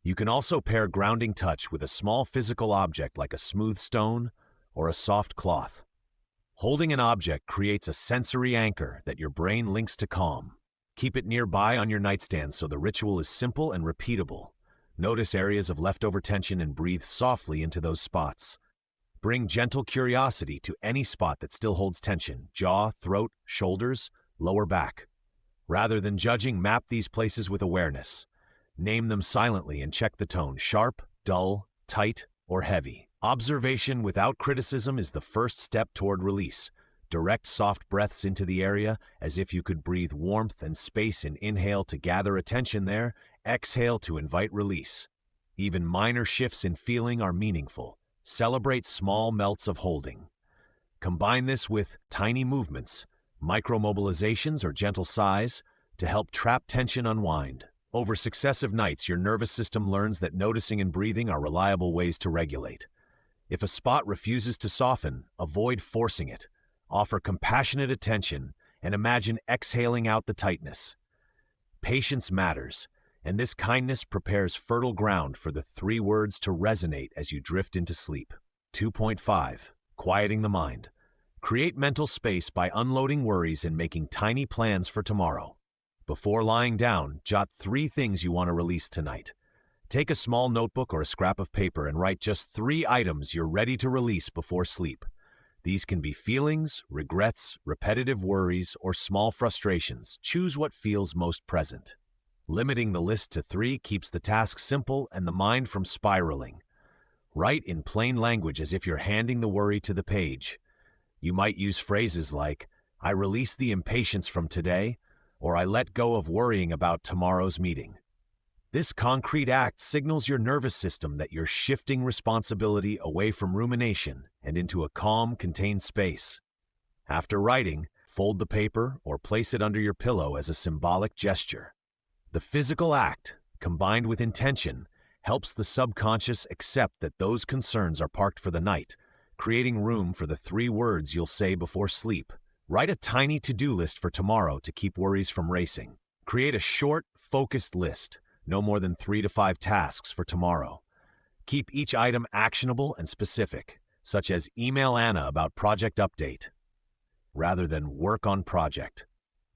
You can also pair grounding touch with a small physical object like a smooth stone or a soft cloth. Holding an object creates a sensory anchor that your brain links to calm. Keep it nearby on your nightstand so the ritual is simple and repeatable. Notice areas of leftover tension and breathe softly into those spots. Bring gentle curiosity to any spot that still holds tension: jaw, throat, shoulders, lower back. Rather than judging, map these places with awareness. Name them silently and check the tone: sharp, dull, tight, or heavy. Observation without criticism is the first step toward release. Direct soft breaths into the area as if you could breathe warmth and space and inhale to gather attention there. Exhale to invite release. Even minor shifts in feeling are meaningful. Celebrate small melts of holding. Combine this with tiny movements, micromobilizations or gentle sighs to help trap tension unwind. Over successive nights, your nervous system learns that noticing and breathing are reliable ways to regulate. If a spot refuses to soften, avoid forcing it. Offer compassionate attention and imagine exhaling out the tightness. Patience matters, and this kindness prepares fertile ground for the 3 words to resonate as you drift into sleep. 2.5. Quieting the mind. Create mental space by unloading worries and making tiny plans for tomorrow. Before lying down, jot 3 things you want to release tonight. Take a small notebook or a scrap of paper and write just 3 items you're ready to release before sleep. These can be feelings, regrets, repetitive worries, or small frustrations. Choose what feels most present. Limiting the list to 3 keeps the task simple and the mind from spiraling. Write in plain language as if you're handing the worry to the page. You might use phrases like, I release the impatience from today, or I let go of worrying about tomorrow's meeting. This concrete act signals your nervous system that you're shifting responsibility away from rumination and into a calm, contained space. After writing, fold the paper or place it under your pillow as a symbolic gesture. The physical act, combined with intention, helps the subconscious accept that those concerns are parked for the night, creating room for the 3 words you'll say before sleep. Write a tiny to-do list for tomorrow to keep worries from racing. Create a short, focused list, no more than 3 to 5 tasks for tomorrow. Keep each item actionable and specific, such as email Anna about project update, rather than work on project.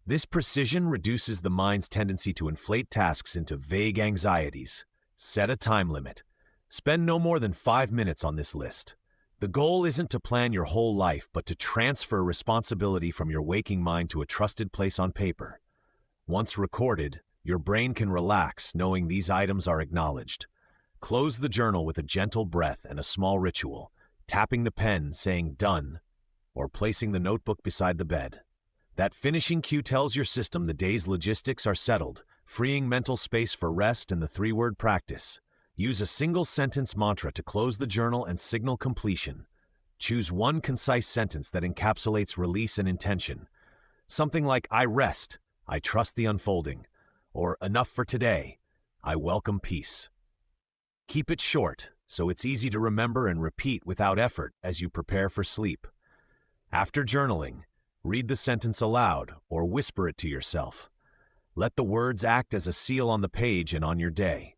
This precision reduces the mind's tendency to inflate tasks into vague anxieties. Set a time limit. Spend no more than 5 minutes on this list. The goal isn't to plan your whole life, but to transfer responsibility from your waking mind to a trusted place on paper. Once recorded, your brain can relax knowing these items are acknowledged. Close the journal with a gentle breath and a small ritual, tapping the pen saying "done," or placing the notebook beside the bed. That finishing cue tells your system the day's logistics are settled, freeing mental space for rest and the 3-word practice. Use a single-sentence mantra to close the journal and signal completion. Choose one concise sentence that encapsulates release and intention. Something like, "I rest, I trust the unfolding," or "enough for today, I welcome peace." Keep it short, so it's easy to remember and repeat without effort as you prepare for sleep. After journaling, read the sentence aloud or whisper it to yourself. Let the words act as a seal on the page and on your day.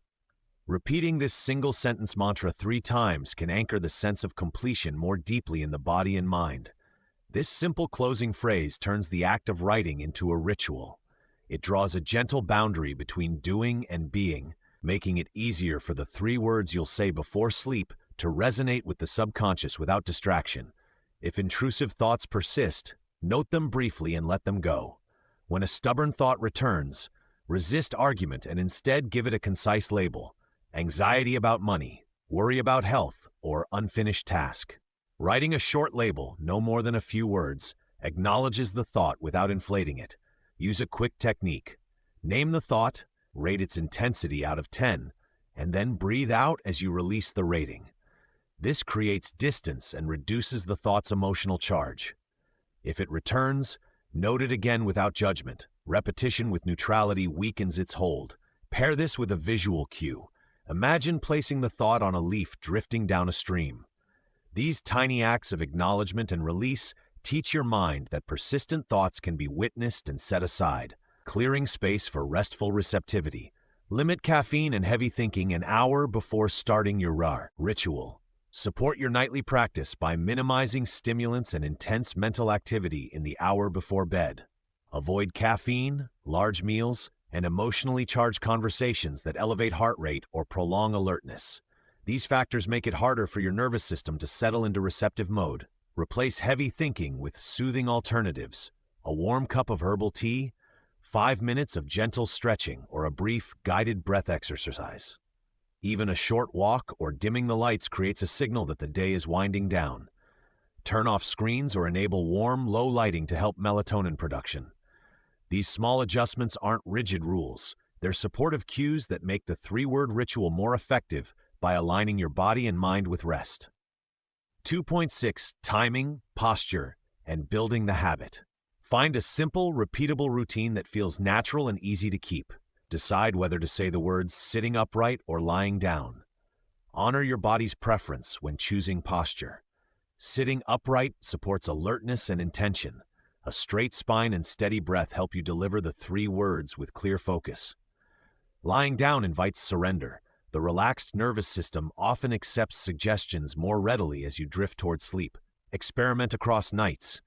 Repeating this single-sentence mantra 3 times can anchor the sense of completion more deeply in the body and mind. This simple closing phrase turns the act of writing into a ritual. It draws a gentle boundary between doing and being, making it easier for the 3 words you'll say before sleep to resonate with the subconscious without distraction. If intrusive thoughts persist, note them briefly and let them go. When a stubborn thought returns, resist argument and instead give it a concise label: anxiety about money, worry about health, or unfinished task. Writing a short label, no more than a few words, acknowledges the thought without inflating it. Use a quick technique. Name the thought, rate its intensity out of 10, and then breathe out as you release the rating. This creates distance and reduces the thought's emotional charge. If it returns, note it again without judgment. Repetition with neutrality weakens its hold. Pair this with a visual cue. Imagine placing the thought on a leaf drifting down a stream. These tiny acts of acknowledgement and release teach your mind that persistent thoughts can be witnessed and set aside, clearing space for restful receptivity. Limit caffeine and heavy thinking an hour before starting your RAR ritual. Support your nightly practice by minimizing stimulants and intense mental activity in the hour before bed. Avoid caffeine, large meals, and emotionally charged conversations that elevate heart rate or prolong alertness. These factors make it harder for your nervous system to settle into receptive mode. Replace heavy thinking with soothing alternatives: a warm cup of herbal tea, 5 minutes of gentle stretching, or a brief guided breath exercise. Even a short walk or dimming the lights creates a signal that the day is winding down. Turn off screens or enable warm, low lighting to help melatonin production. These small adjustments aren't rigid rules. They're supportive cues that make the 3-word ritual more effective by aligning your body and mind with rest. 2.6. Timing, posture, and building the habit. Find a simple, repeatable routine that feels natural and easy to keep. Decide whether to say the words sitting upright or lying down. Honor your body's preference when choosing posture. Sitting upright supports alertness and intention. A straight spine and steady breath help you deliver the 3 words with clear focus. Lying down invites surrender. The relaxed nervous system often accepts suggestions more readily as you drift toward sleep. Experiment across nights.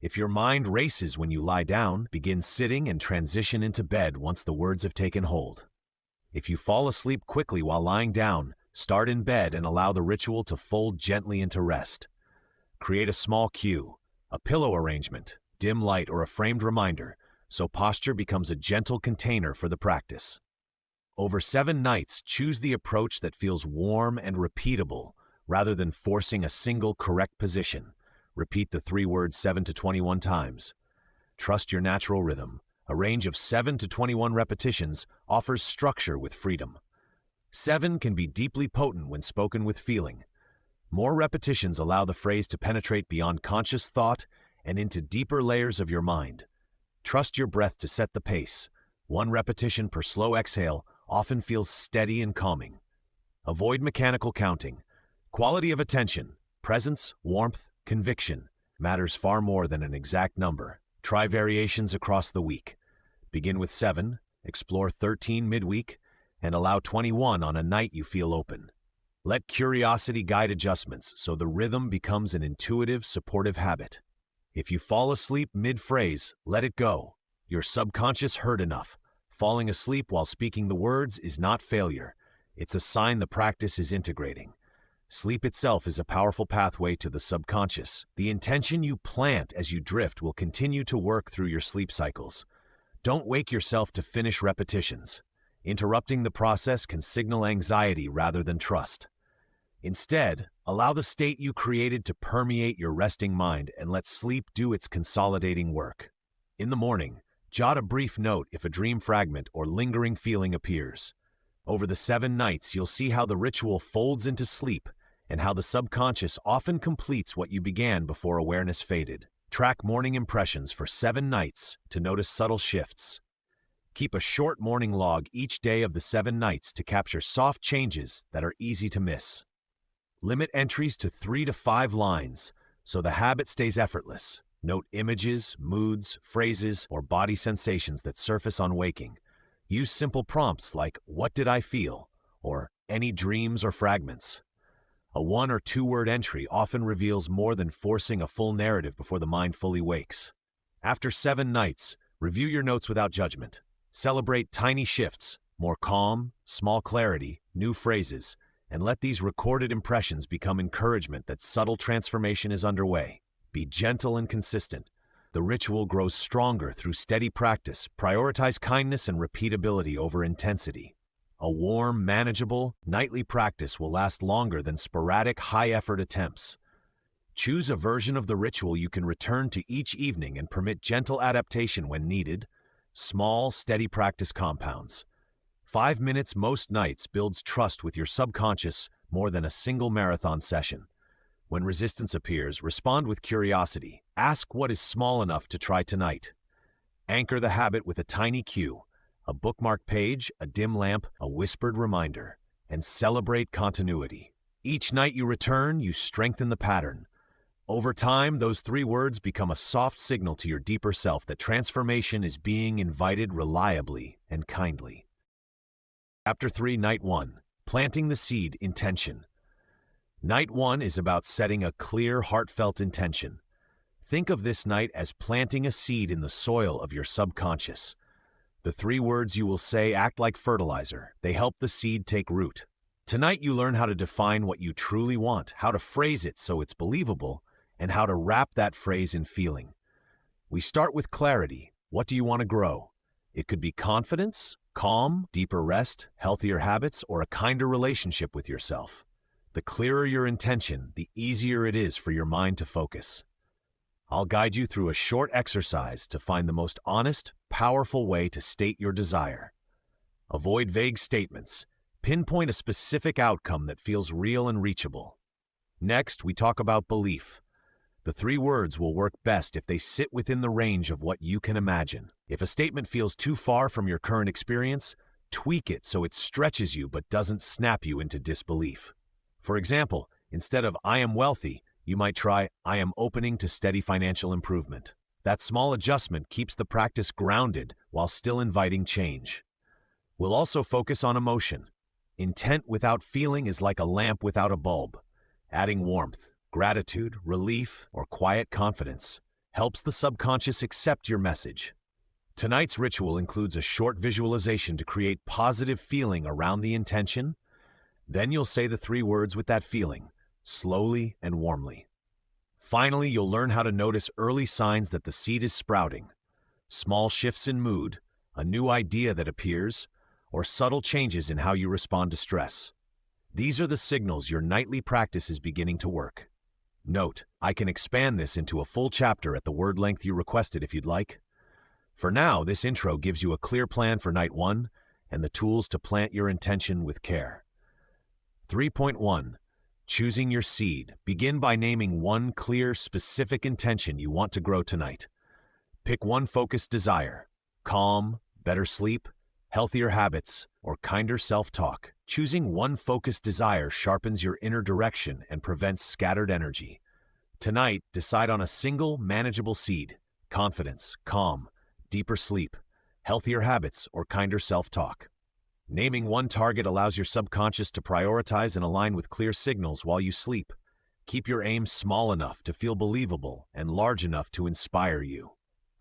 If your mind races when you lie down, begin sitting and transition into bed once the words have taken hold. If you fall asleep quickly while lying down, start in bed and allow the ritual to fold gently into rest. Create a small cue, a pillow arrangement, dim light, or a framed reminder, so posture becomes a gentle container for the practice. Over 7 nights, choose the approach that feels warm and repeatable, rather than forcing a single correct position. Repeat the 3 words 7 to 21 times. Trust your natural rhythm. A range of 7 to 21 repetitions offers structure with freedom. 7 can be deeply potent when spoken with feeling. More repetitions allow the phrase to penetrate beyond conscious thought and into deeper layers of your mind. Trust your breath to set the pace. 1 repetition per slow exhale often feels steady and calming. Avoid mechanical counting. Quality of attention, presence, warmth, conviction matters far more than an exact number. Try variations across the week. Begin with 7, explore 13 midweek, and allow 21 on a night you feel open. Let curiosity guide adjustments so the rhythm becomes an intuitive, supportive habit. If you fall asleep mid-phrase, let it go. Your subconscious heard enough. Falling asleep while speaking the words is not failure. It's a sign the practice is integrating. Sleep itself is a powerful pathway to the subconscious. The intention you plant as you drift will continue to work through your sleep cycles. Don't wake yourself to finish repetitions. Interrupting the process can signal anxiety rather than trust. Instead, allow the state you created to permeate your resting mind and let sleep do its consolidating work. In the morning, jot a brief note if a dream fragment or lingering feeling appears. Over the 7 nights, you'll see how the ritual folds into sleep and how the subconscious often completes what you began before awareness faded. Track morning impressions for 7 nights to notice subtle shifts. Keep a short morning log each day of the 7 nights to capture soft changes that are easy to miss. Limit entries to 3 to 5 lines so the habit stays effortless. Note images, moods, phrases, or body sensations that surface on waking. Use simple prompts like, "What did I feel?" or "Any dreams or fragments?" A 1 or 2 word entry often reveals more than forcing a full narrative before the mind fully wakes. After 7 nights, review your notes without judgment. Celebrate tiny shifts, more calm, small clarity, new phrases, and let these recorded impressions become encouragement that subtle transformation is underway. Be gentle and consistent. The ritual grows stronger through steady practice. Prioritize kindness and repeatability over intensity. A warm, manageable, nightly practice will last longer than sporadic, high-effort attempts. Choose a version of the ritual you can return to each evening and permit gentle adaptation when needed. Small, steady practice compounds. 5 minutes most nights builds trust with your subconscious more than a single marathon session. When resistance appears, respond with curiosity. Ask what is small enough to try tonight. Anchor the habit with a tiny cue, a bookmark page, a dim lamp, a whispered reminder, and celebrate continuity. Each night you return, you strengthen the pattern. Over time, those 3 words become a soft signal to your deeper self that transformation is being invited reliably and kindly. Chapter 3, Night 1. Planting the Seed, Intention. Night 1 is about setting a clear, heartfelt intention. Think of this night as planting a seed in the soil of your subconscious. The 3 words you will say act like fertilizer. They help the seed take root. Tonight you learn how to define what you truly want, how to phrase it so it's believable, and how to wrap that phrase in feeling. We start with clarity. What do you want to grow? It could be confidence, calm, deeper rest, healthier habits, or a kinder relationship with yourself. The clearer your intention, the easier it is for your mind to focus. I'll guide you through a short exercise to find the most honest, powerful way to state your desire. Avoid vague statements. Pinpoint a specific outcome that feels real and reachable. Next, we talk about belief. The 3 words will work best if they sit within the range of what you can imagine. If a statement feels too far from your current experience, tweak it so it stretches you but doesn't snap you into disbelief. For example, instead of "I am wealthy," you might try "I am opening to steady financial improvement." That small adjustment keeps the practice grounded while still inviting change. We'll also focus on emotion. Intent without feeling is like a lamp without a bulb. Adding warmth, gratitude, relief, or quiet confidence helps the subconscious accept your message. Tonight's ritual includes a short visualization to create positive feeling around the intention. Then you'll say the 3 words with that feeling, slowly and warmly. Finally, you'll learn how to notice early signs that the seed is sprouting. Small shifts in mood, a new idea that appears, or subtle changes in how you respond to stress. These are the signals your nightly practice is beginning to work. Note, I can expand this into a full chapter at the word length you requested if you'd like. For now, this intro gives you a clear plan for night 1 and the tools to plant your intention with care. 3.1. Choosing your seed. Begin by naming one clear, specific intention you want to grow tonight. Pick one focused desire: calm, better sleep, healthier habits, or kinder self-talk. Choosing one focused desire sharpens your inner direction and prevents scattered energy. Tonight, decide on a single, manageable seed: confidence, calm, deeper sleep, healthier habits, or kinder self-talk. Naming one target allows your subconscious to prioritize and align with clear signals while you sleep. Keep your aim small enough to feel believable and large enough to inspire you.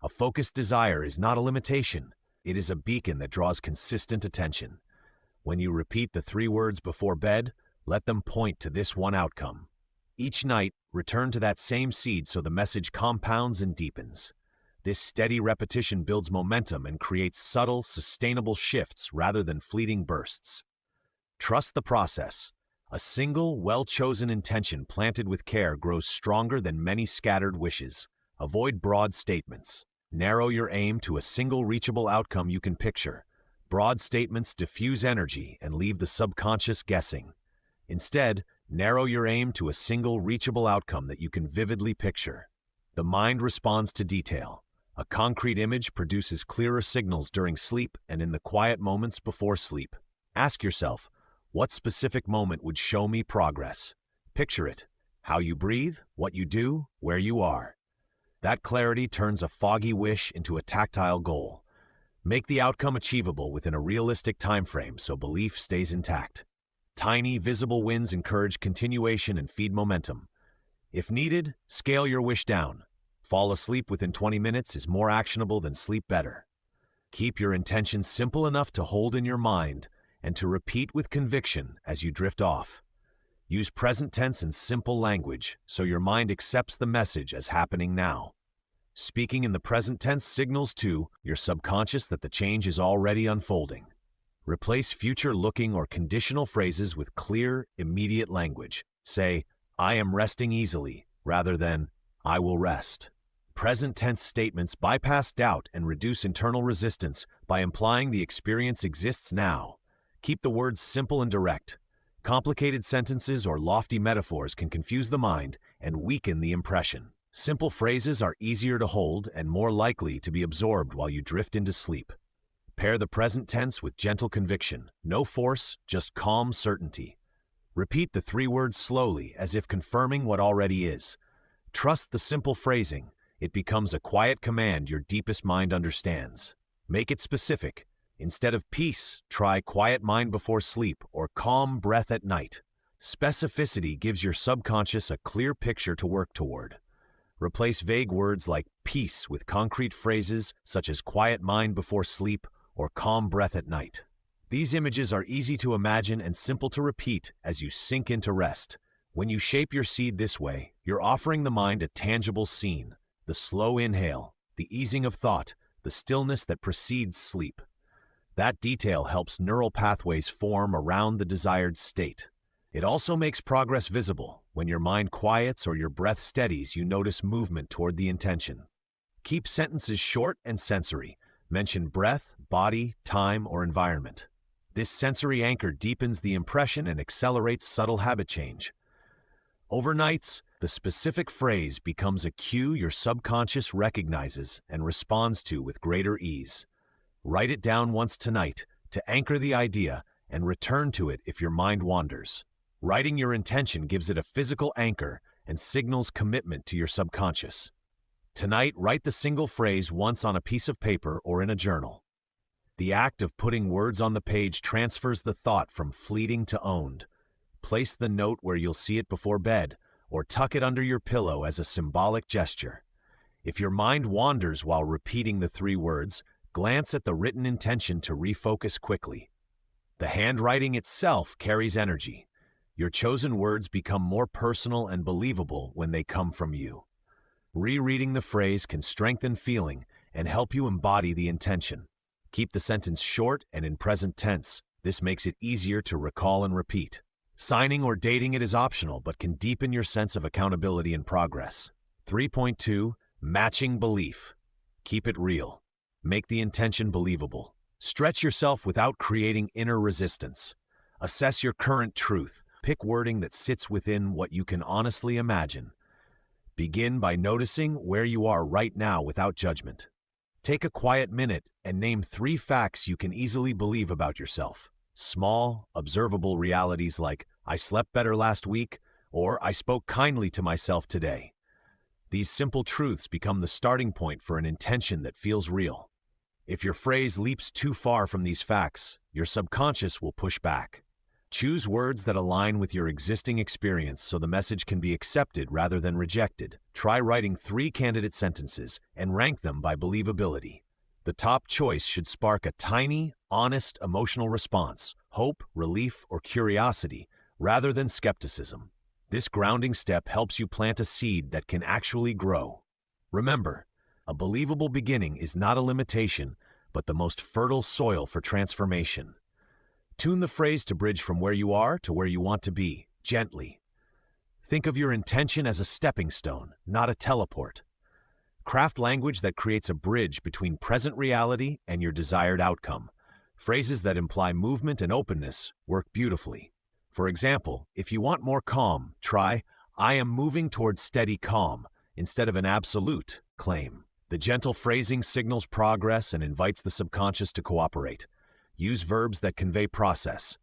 A focused desire is not a limitation. It is a beacon that draws consistent attention. When you repeat the 3 words before bed, let them point to this one outcome. Each night, return to that same seed so the message compounds and deepens. This steady repetition builds momentum and creates subtle, sustainable shifts rather than fleeting bursts. Trust the process. A single, well-chosen intention planted with care grows stronger than many scattered wishes. Avoid broad statements. Narrow your aim to a single reachable outcome you can picture. Broad statements diffuse energy and leave the subconscious guessing. Instead, narrow your aim to a single reachable outcome that you can vividly picture. The mind responds to detail. A concrete image produces clearer signals during sleep and in the quiet moments before sleep. Ask yourself, what specific moment would show me progress? Picture it: how you breathe, what you do, where you are. That clarity turns a foggy wish into a tactile goal. Make the outcome achievable within a realistic time frame so belief stays intact. Tiny, visible wins encourage continuation and feed momentum. If needed, scale your wish down. Fall asleep within 20 minutes is more actionable than sleep better. Keep your intention simple enough to hold in your mind and to repeat with conviction as you drift off. Use present tense and simple language so your mind accepts the message as happening now. Speaking in the present tense signals to your subconscious that the change is already unfolding. Replace future-looking or conditional phrases with clear, immediate language. Say, "I am resting easily," rather than, "I will rest." Present tense statements bypass doubt and reduce internal resistance by implying the experience exists now. Keep the words simple and direct. Complicated sentences or lofty metaphors can confuse the mind and weaken the impression. Simple phrases are easier to hold and more likely to be absorbed while you drift into sleep. Pair the present tense with gentle conviction. No force, just calm certainty. Repeat the 3 words slowly as if confirming what already is. Trust the simple phrasing. It becomes a quiet command your deepest mind understands. Make it specific. Instead of peace, try quiet mind before sleep or calm breath at night. Specificity gives your subconscious a clear picture to work toward. Replace vague words like peace with concrete phrases such as quiet mind before sleep or calm breath at night. These images are easy to imagine and simple to repeat as you sink into rest. When you shape your seed this way, you're offering the mind a tangible scene: the slow inhale, the easing of thought, the stillness that precedes sleep. That detail helps neural pathways form around the desired state. It also makes progress visible. When your mind quiets or your breath steadies, you notice movement toward the intention. Keep sentences short and sensory. Mention breath, body, time, or environment. This sensory anchor deepens the impression and accelerates subtle habit change. Overnights, the specific phrase becomes a cue your subconscious recognizes and responds to with greater ease. Write it down once tonight to anchor the idea and return to it if your mind wanders. Writing your intention gives it a physical anchor and signals commitment to your subconscious. Tonight, write the single phrase once on a piece of paper or in a journal. The act of putting words on the page transfers the thought from fleeting to owned. Place the note where you'll see it before bed, or tuck it under your pillow as a symbolic gesture. If your mind wanders while repeating the 3 words, glance at the written intention to refocus quickly. The handwriting itself carries energy. Your chosen words become more personal and believable when they come from you. Rereading the phrase can strengthen feeling and help you embody the intention. Keep the sentence short and in present tense. This makes it easier to recall and repeat. Signing or dating it is optional but can deepen your sense of accountability and progress. 3.2. Matching belief. Keep it real. Make the intention believable. Stretch yourself without creating inner resistance. Assess your current truth. Pick wording that sits within what you can honestly imagine. Begin by noticing where you are right now without judgment. Take a quiet minute and name 3 facts you can easily believe about yourself. Small, observable realities like, I slept better last week, or I spoke kindly to myself today. These simple truths become the starting point for an intention that feels real. If your phrase leaps too far from these facts, your subconscious will push back. Choose words that align with your existing experience so the message can be accepted rather than rejected. Try writing 3 candidate sentences and rank them by believability. The top choice should spark a tiny, honest, emotional response, hope, relief, or curiosity, rather than skepticism. This grounding step helps you plant a seed that can actually grow. Remember, a believable beginning is not a limitation, but the most fertile soil for transformation. Tune the phrase to bridge from where you are to where you want to be, gently. Think of your intention as a stepping stone, not a teleport. Craft language that creates a bridge between present reality and your desired outcome. Phrases that imply movement and openness work beautifully. For example, if you want more calm, try, I am moving towards steady calm, instead of an absolute claim. The gentle phrasing signals progress and invites the subconscious to cooperate. Use verbs that convey process,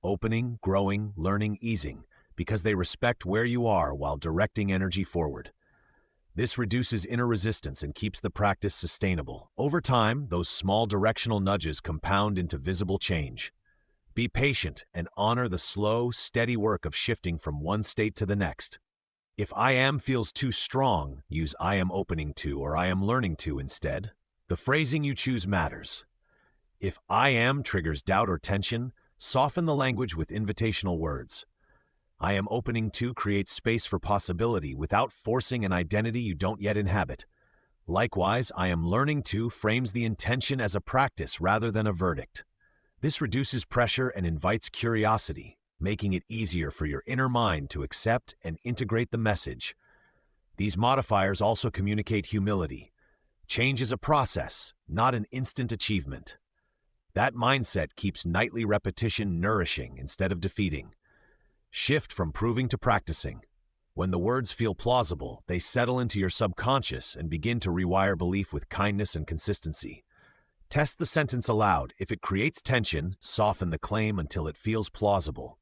opening, growing, learning, easing, because they respect where you are while directing energy forward. This reduces inner resistance and keeps the practice sustainable. Over time, those small directional nudges compound into visible change. Be patient and honor the slow, steady work of shifting from one state to the next. If I am feels too strong, use I am opening to or I am learning to instead. The phrasing you choose matters. If I am triggers doubt or tension, soften the language with invitational words. I am opening to creates space for possibility without forcing an identity you don't yet inhabit. Likewise, I am learning to frames the intention as a practice rather than a verdict. This reduces pressure and invites curiosity, making it easier for your inner mind to accept and integrate the message. These modifiers also communicate humility. Change is a process, not an instant achievement. That mindset keeps nightly repetition nourishing instead of defeating. Shift from proving to practicing. When the words feel plausible, they settle into your subconscious and begin to rewire belief with kindness and consistency. Test the sentence aloud. If it creates tension, soften the claim until it feels plausible.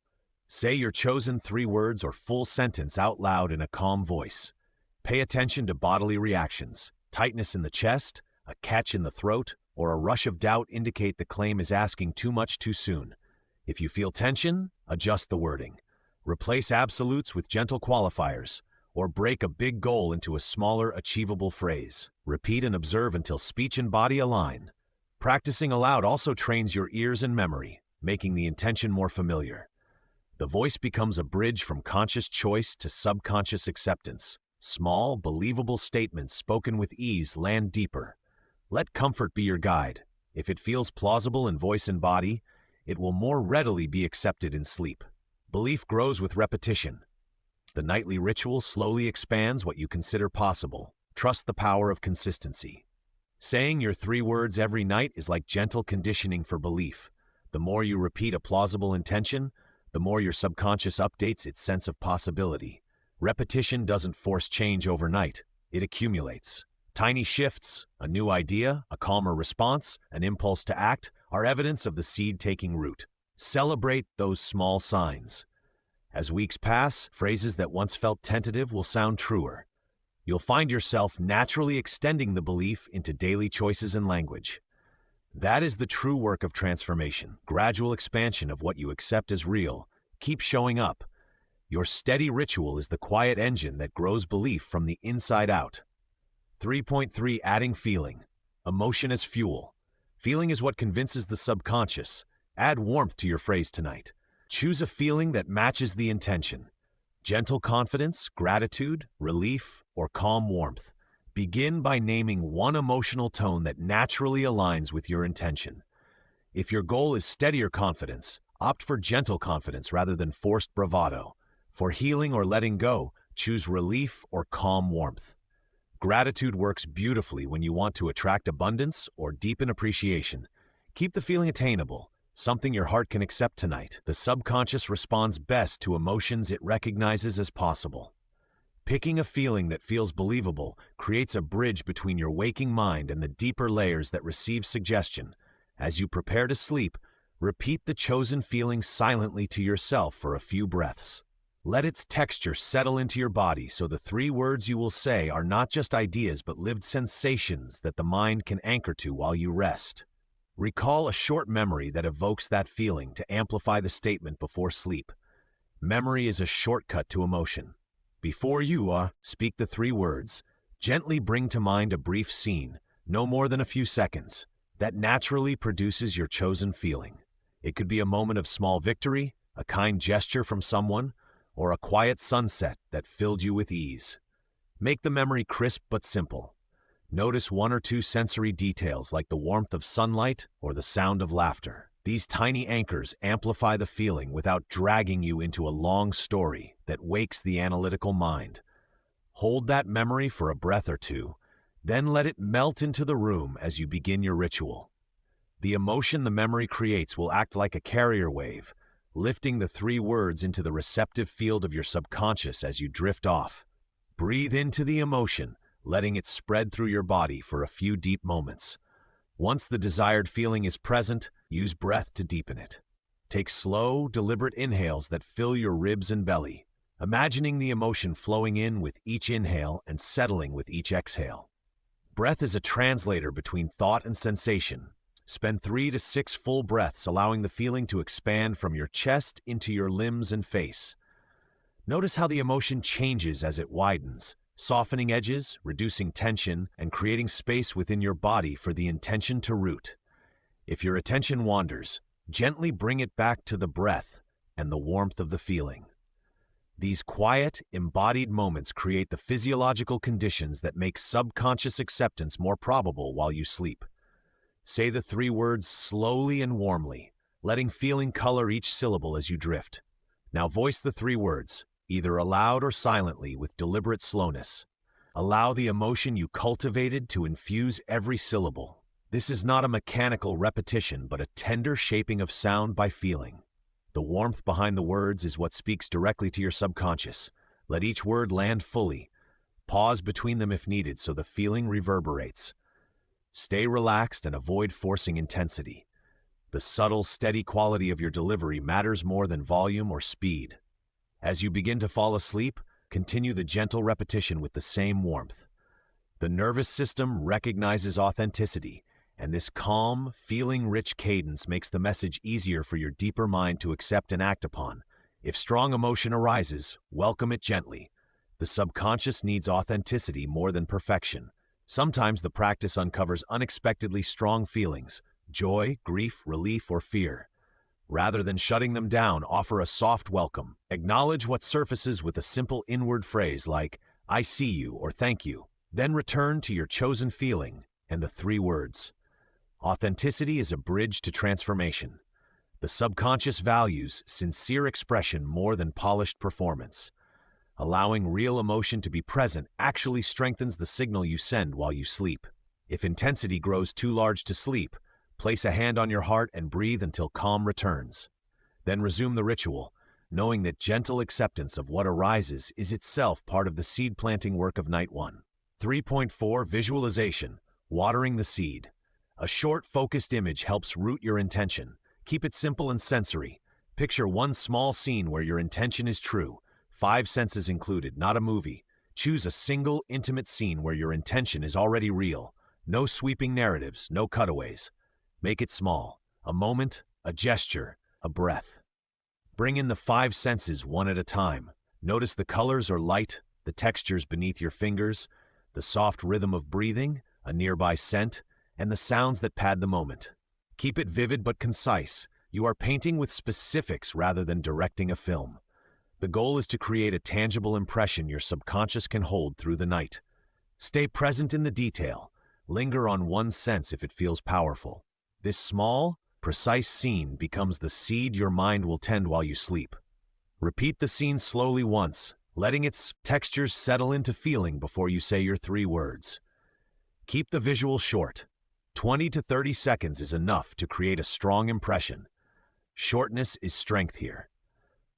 Say your chosen 3 words or full sentence out loud in a calm voice. Pay attention to bodily reactions. Tightness in the chest, a catch in the throat, or a rush of doubt indicate the claim is asking too much too soon. If you feel tension, adjust the wording. Replace absolutes with gentle qualifiers, or break a big goal into a smaller, achievable phrase. Repeat and observe until speech and body align. Practicing aloud also trains your ears and memory, making the intention more familiar. The voice becomes a bridge from conscious choice to subconscious acceptance. Small, believable statements spoken with ease land deeper. Let comfort be your guide. If it feels plausible in voice and body, it will more readily be accepted in sleep. Belief grows with repetition. The nightly ritual slowly expands what you consider possible. Trust the power of consistency. Saying your 3 words every night is like gentle conditioning for belief. The more you repeat a plausible intention, the more your subconscious updates its sense of possibility. Repetition doesn't force change overnight. It accumulates. Tiny shifts, a new idea, a calmer response, an impulse to act, are evidence of the seed taking root. Celebrate those small signs. As weeks pass, phrases that once felt tentative will sound truer. You'll find yourself naturally extending the belief into daily choices and language. That is the true work of transformation, gradual expansion of what you accept as real. Keep showing up. Your steady ritual is the quiet engine that grows belief from the inside out. 3.3 Adding feeling. Emotion as fuel. Feeling is what convinces the subconscious. Add warmth to your phrase tonight. Choose a feeling that matches the intention. Gentle confidence, gratitude, relief, or calm warmth. Begin by naming one emotional tone that naturally aligns with your intention. If your goal is steadier confidence, opt for gentle confidence rather than forced bravado. For healing or letting go, choose relief or calm warmth. Gratitude works beautifully when you want to attract abundance or deepen appreciation. Keep the feeling attainable, something your heart can accept tonight. The subconscious responds best to emotions it recognizes as possible. Picking a feeling that feels believable creates a bridge between your waking mind and the deeper layers that receive suggestion. As you prepare to sleep, repeat the chosen feeling silently to yourself for a few breaths. Let its texture settle into your body so the 3 words you will say are not just ideas but lived sensations that the mind can anchor to while you rest. Recall a short memory that evokes that feeling to amplify the statement before sleep. Memory is a shortcut to emotion. Before you speak the 3 words, gently bring to mind a brief scene, no more than a few seconds, that naturally produces your chosen feeling. It could be a moment of small victory, a kind gesture from someone, or a quiet sunset that filled you with ease. Make the memory crisp but simple. Notice 1 or 2 sensory details like the warmth of sunlight or the sound of laughter. These tiny anchors amplify the feeling without dragging you into a long story that wakes the analytical mind. Hold that memory for a breath or two, then let it melt into the room as you begin your ritual. The emotion the memory creates will act like a carrier wave, lifting the 3 words into the receptive field of your subconscious as you drift off. Breathe into the emotion, letting it spread through your body for a few deep moments. Once the desired feeling is present, use breath to deepen it. Take slow, deliberate inhales that fill your ribs and belly, imagining the emotion flowing in with each inhale and settling with each exhale. Breath is a translator between thought and sensation. Spend 3 to 6 full breaths, allowing the feeling to expand from your chest into your limbs and face. Notice how the emotion changes as it widens, softening edges, reducing tension, and creating space within your body for the intention to root. If your attention wanders, gently bring it back to the breath and the warmth of the feeling. These quiet, embodied moments create the physiological conditions that make subconscious acceptance more probable while you sleep. Say the 3 words slowly and warmly, letting feeling color each syllable as you drift. Now voice the 3 words, either aloud or silently with deliberate slowness. Allow the emotion you cultivated to infuse every syllable. This is not a mechanical repetition, but a tender shaping of sound by feeling. The warmth behind the words is what speaks directly to your subconscious. Let each word land fully. Pause between them if needed so the feeling reverberates. Stay relaxed and avoid forcing intensity. The subtle, steady quality of your delivery matters more than volume or speed. As you begin to fall asleep, continue the gentle repetition with the same warmth. The nervous system recognizes authenticity, and this calm, feeling-rich cadence makes the message easier for your deeper mind to accept and act upon. If strong emotion arises, welcome it gently. The subconscious needs authenticity more than perfection. Sometimes the practice uncovers unexpectedly strong feelings, joy, grief, relief, or fear. Rather than shutting them down, offer a soft welcome. Acknowledge what surfaces with a simple inward phrase like, "I see you," or "thank you." Then return to your chosen feeling and the 3 words. Authenticity is a bridge to transformation. The subconscious values sincere expression more than polished performance. Allowing real emotion to be present actually strengthens the signal you send while you sleep. If intensity grows too large to sleep, place a hand on your heart and breathe until calm returns. Then resume the ritual, knowing that gentle acceptance of what arises is itself part of the seed planting work of Night 1. 3.4 Visualization, watering the seed. A short, focused image helps root your intention. Keep it simple and sensory. Picture one small scene where your intention is true, 5 senses included, not a movie. Choose a single, intimate scene where your intention is already real. No sweeping narratives, no cutaways. Make it small, a moment, a gesture, a breath. Bring in the 5 senses one at a time. Notice the colors or light, the textures beneath your fingers, the soft rhythm of breathing, a nearby scent, and the sounds that pad the moment. Keep it vivid but concise. You are painting with specifics rather than directing a film. The goal is to create a tangible impression your subconscious can hold through the night. Stay present in the detail. Linger on one sense if it feels powerful. This small, precise scene becomes the seed your mind will tend while you sleep. Repeat the scene slowly once, letting its textures settle into feeling before you say your 3 words. Keep the visual short. 20 to 30 seconds is enough to create a strong impression. Shortness is strength here.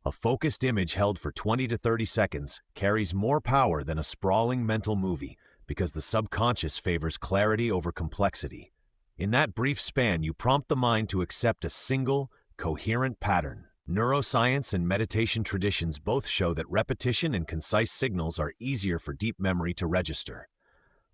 A focused image held for 20 to 30 seconds carries more power than a sprawling mental movie because the subconscious favors clarity over complexity. In that brief span, you prompt the mind to accept a single, coherent pattern. Neuroscience and meditation traditions both show that repetition and concise signals are easier for deep memory to register.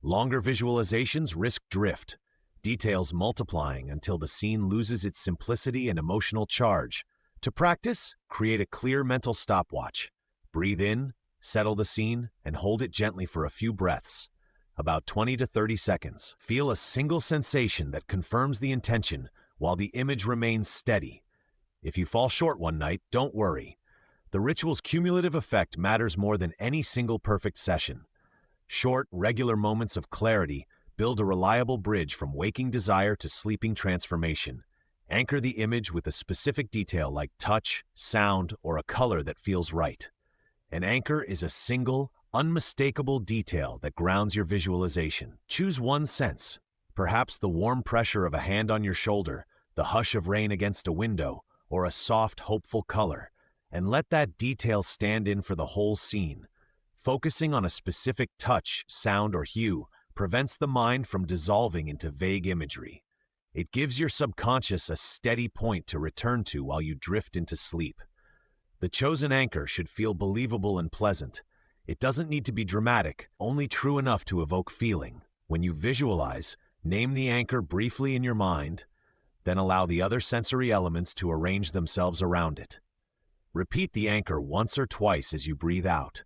Longer visualizations risk drift, details multiplying until the scene loses its simplicity and emotional charge. To practice, create a clear mental stopwatch. Breathe in, settle the scene, and hold it gently for a few breaths. About 20 to 30 seconds. Feel a single sensation that confirms the intention while the image remains steady. If you fall short one night, don't worry. The ritual's cumulative effect matters more than any single perfect session. Short, regular moments of clarity build a reliable bridge from waking desire to sleeping transformation. Anchor the image with a specific detail like touch, sound, or a color that feels right. An anchor is a single, unmistakable detail that grounds your visualization. Choose one sense, perhaps the warm pressure of a hand on your shoulder, the hush of rain against a window, or a soft, hopeful color, and let that detail stand in for the whole scene. Focusing on a specific touch, sound, or hue prevents the mind from dissolving into vague imagery. It gives your subconscious a steady point to return to while you drift into sleep. The chosen anchor should feel believable and pleasant. It doesn't need to be dramatic, only true enough to evoke feeling. When you visualize, name the anchor briefly in your mind, then allow the other sensory elements to arrange themselves around it. Repeat the anchor once or twice as you breathe out.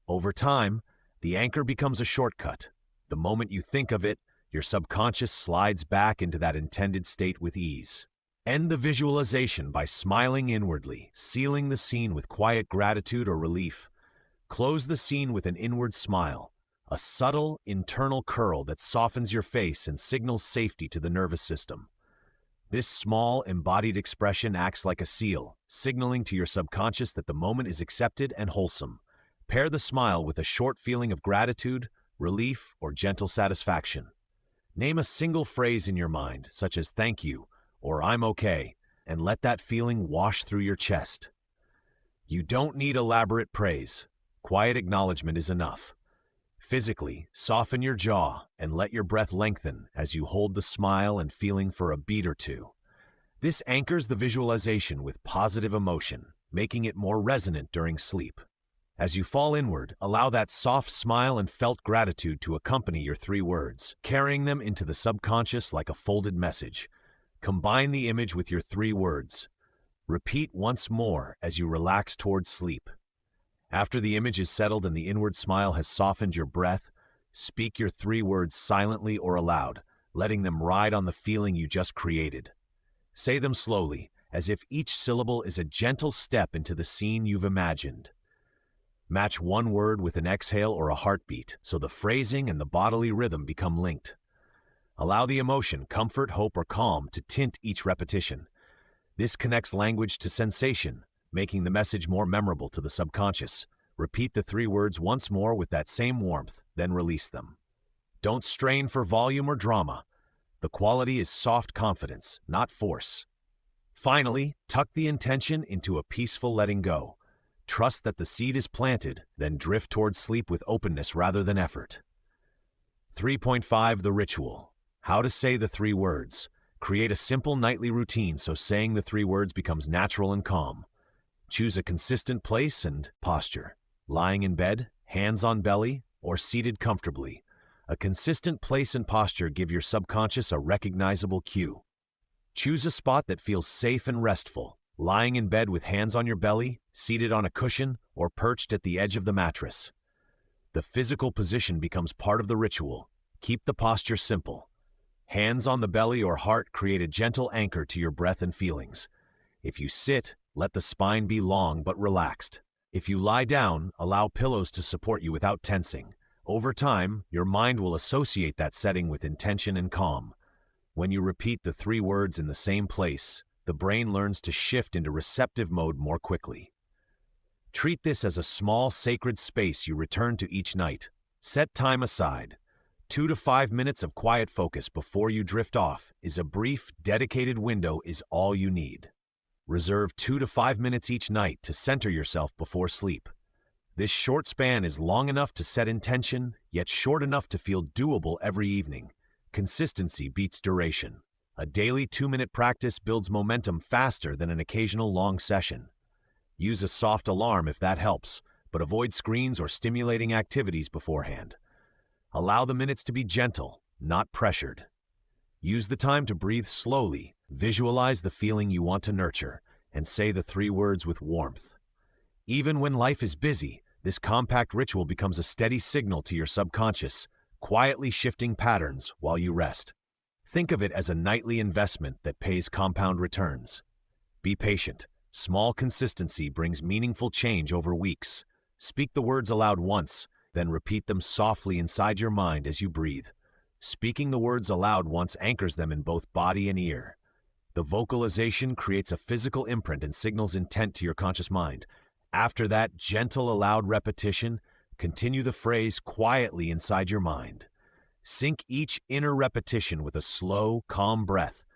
Over time, the anchor becomes a shortcut. The moment you think of it, your subconscious slides back into that intended state with ease. End the visualization by smiling inwardly, sealing the scene with quiet gratitude or relief. Close the scene with an inward smile, a subtle, internal curl that softens your face and signals safety to the nervous system. This small, embodied expression acts like a seal, signaling to your subconscious that the moment is accepted and wholesome. Pair the smile with a short feeling of gratitude, relief, or gentle satisfaction. Name a single phrase in your mind, such as "thank you" or "I'm okay," and let that feeling wash through your chest. You don't need elaborate praise. Quiet acknowledgement is enough. Physically, soften your jaw and let your breath lengthen as you hold the smile and feeling for a beat or two. This anchors the visualization with positive emotion, making it more resonant during sleep. As you fall inward, allow that soft smile and felt gratitude to accompany your 3 words, carrying them into the subconscious like a folded message. Combine the image with your 3 words. Repeat once more as you relax towards sleep. After the image is settled and the inward smile has softened your breath, speak your 3 words silently or aloud, letting them ride on the feeling you just created. Say them slowly, as if each syllable is a gentle step into the scene you've imagined. Match one word with an exhale or a heartbeat, so the phrasing and the bodily rhythm become linked. Allow the emotion, comfort, hope, or calm to tint each repetition. This connects language to sensation, making the message more memorable to the subconscious. Repeat the 3 words once more with that same warmth, then release them. Don't strain for volume or drama. The quality is soft confidence, not force. Finally, tuck the intention into a peaceful letting go. Trust that the seed is planted, then drift towards sleep with openness rather than effort. 3.5 The Ritual. How to say the 3 words. Create a simple nightly routine so saying the 3 words becomes natural and calm. Choose a consistent place and posture. Lying in bed, hands on belly, or seated comfortably. A consistent place and posture give your subconscious a recognizable cue. Choose a spot that feels safe and restful. Lying in bed with hands on your belly, seated on a cushion, or perched at the edge of the mattress. The physical position becomes part of the ritual. Keep the posture simple. Hands on the belly or heart create a gentle anchor to your breath and feelings. If you sit, let the spine be long but relaxed. If you lie down, allow pillows to support you without tensing. Over time, your mind will associate that setting with intention and calm. When you repeat the 3 words in the same place, the brain learns to shift into receptive mode more quickly. Treat this as a small sacred space you return to each night. Set time aside. 2 to 5 minutes of quiet focus before you drift off is a brief, dedicated window is all you need. Reserve 2 to 5 minutes each night to center yourself before sleep. This short span is long enough to set intention, yet short enough to feel doable every evening. Consistency beats duration. A daily 2-minute practice builds momentum faster than an occasional long session. Use a soft alarm if that helps, but avoid screens or stimulating activities beforehand. Allow the minutes to be gentle, not pressured. Use the time to breathe slowly, visualize the feeling you want to nurture, and say the 3 words with warmth. Even when life is busy, this compact ritual becomes a steady signal to your subconscious, quietly shifting patterns while you rest. Think of it as a nightly investment that pays compound returns. Be patient. Small consistency brings meaningful change over weeks. Speak the words aloud once, then repeat them softly inside your mind as you breathe. Speaking the words aloud once anchors them in both body and ear. The vocalization creates a physical imprint and signals intent to your conscious mind. After that gentle, aloud repetition, continue the phrase quietly inside your mind. Sync each inner repetition with a slow, calm breath,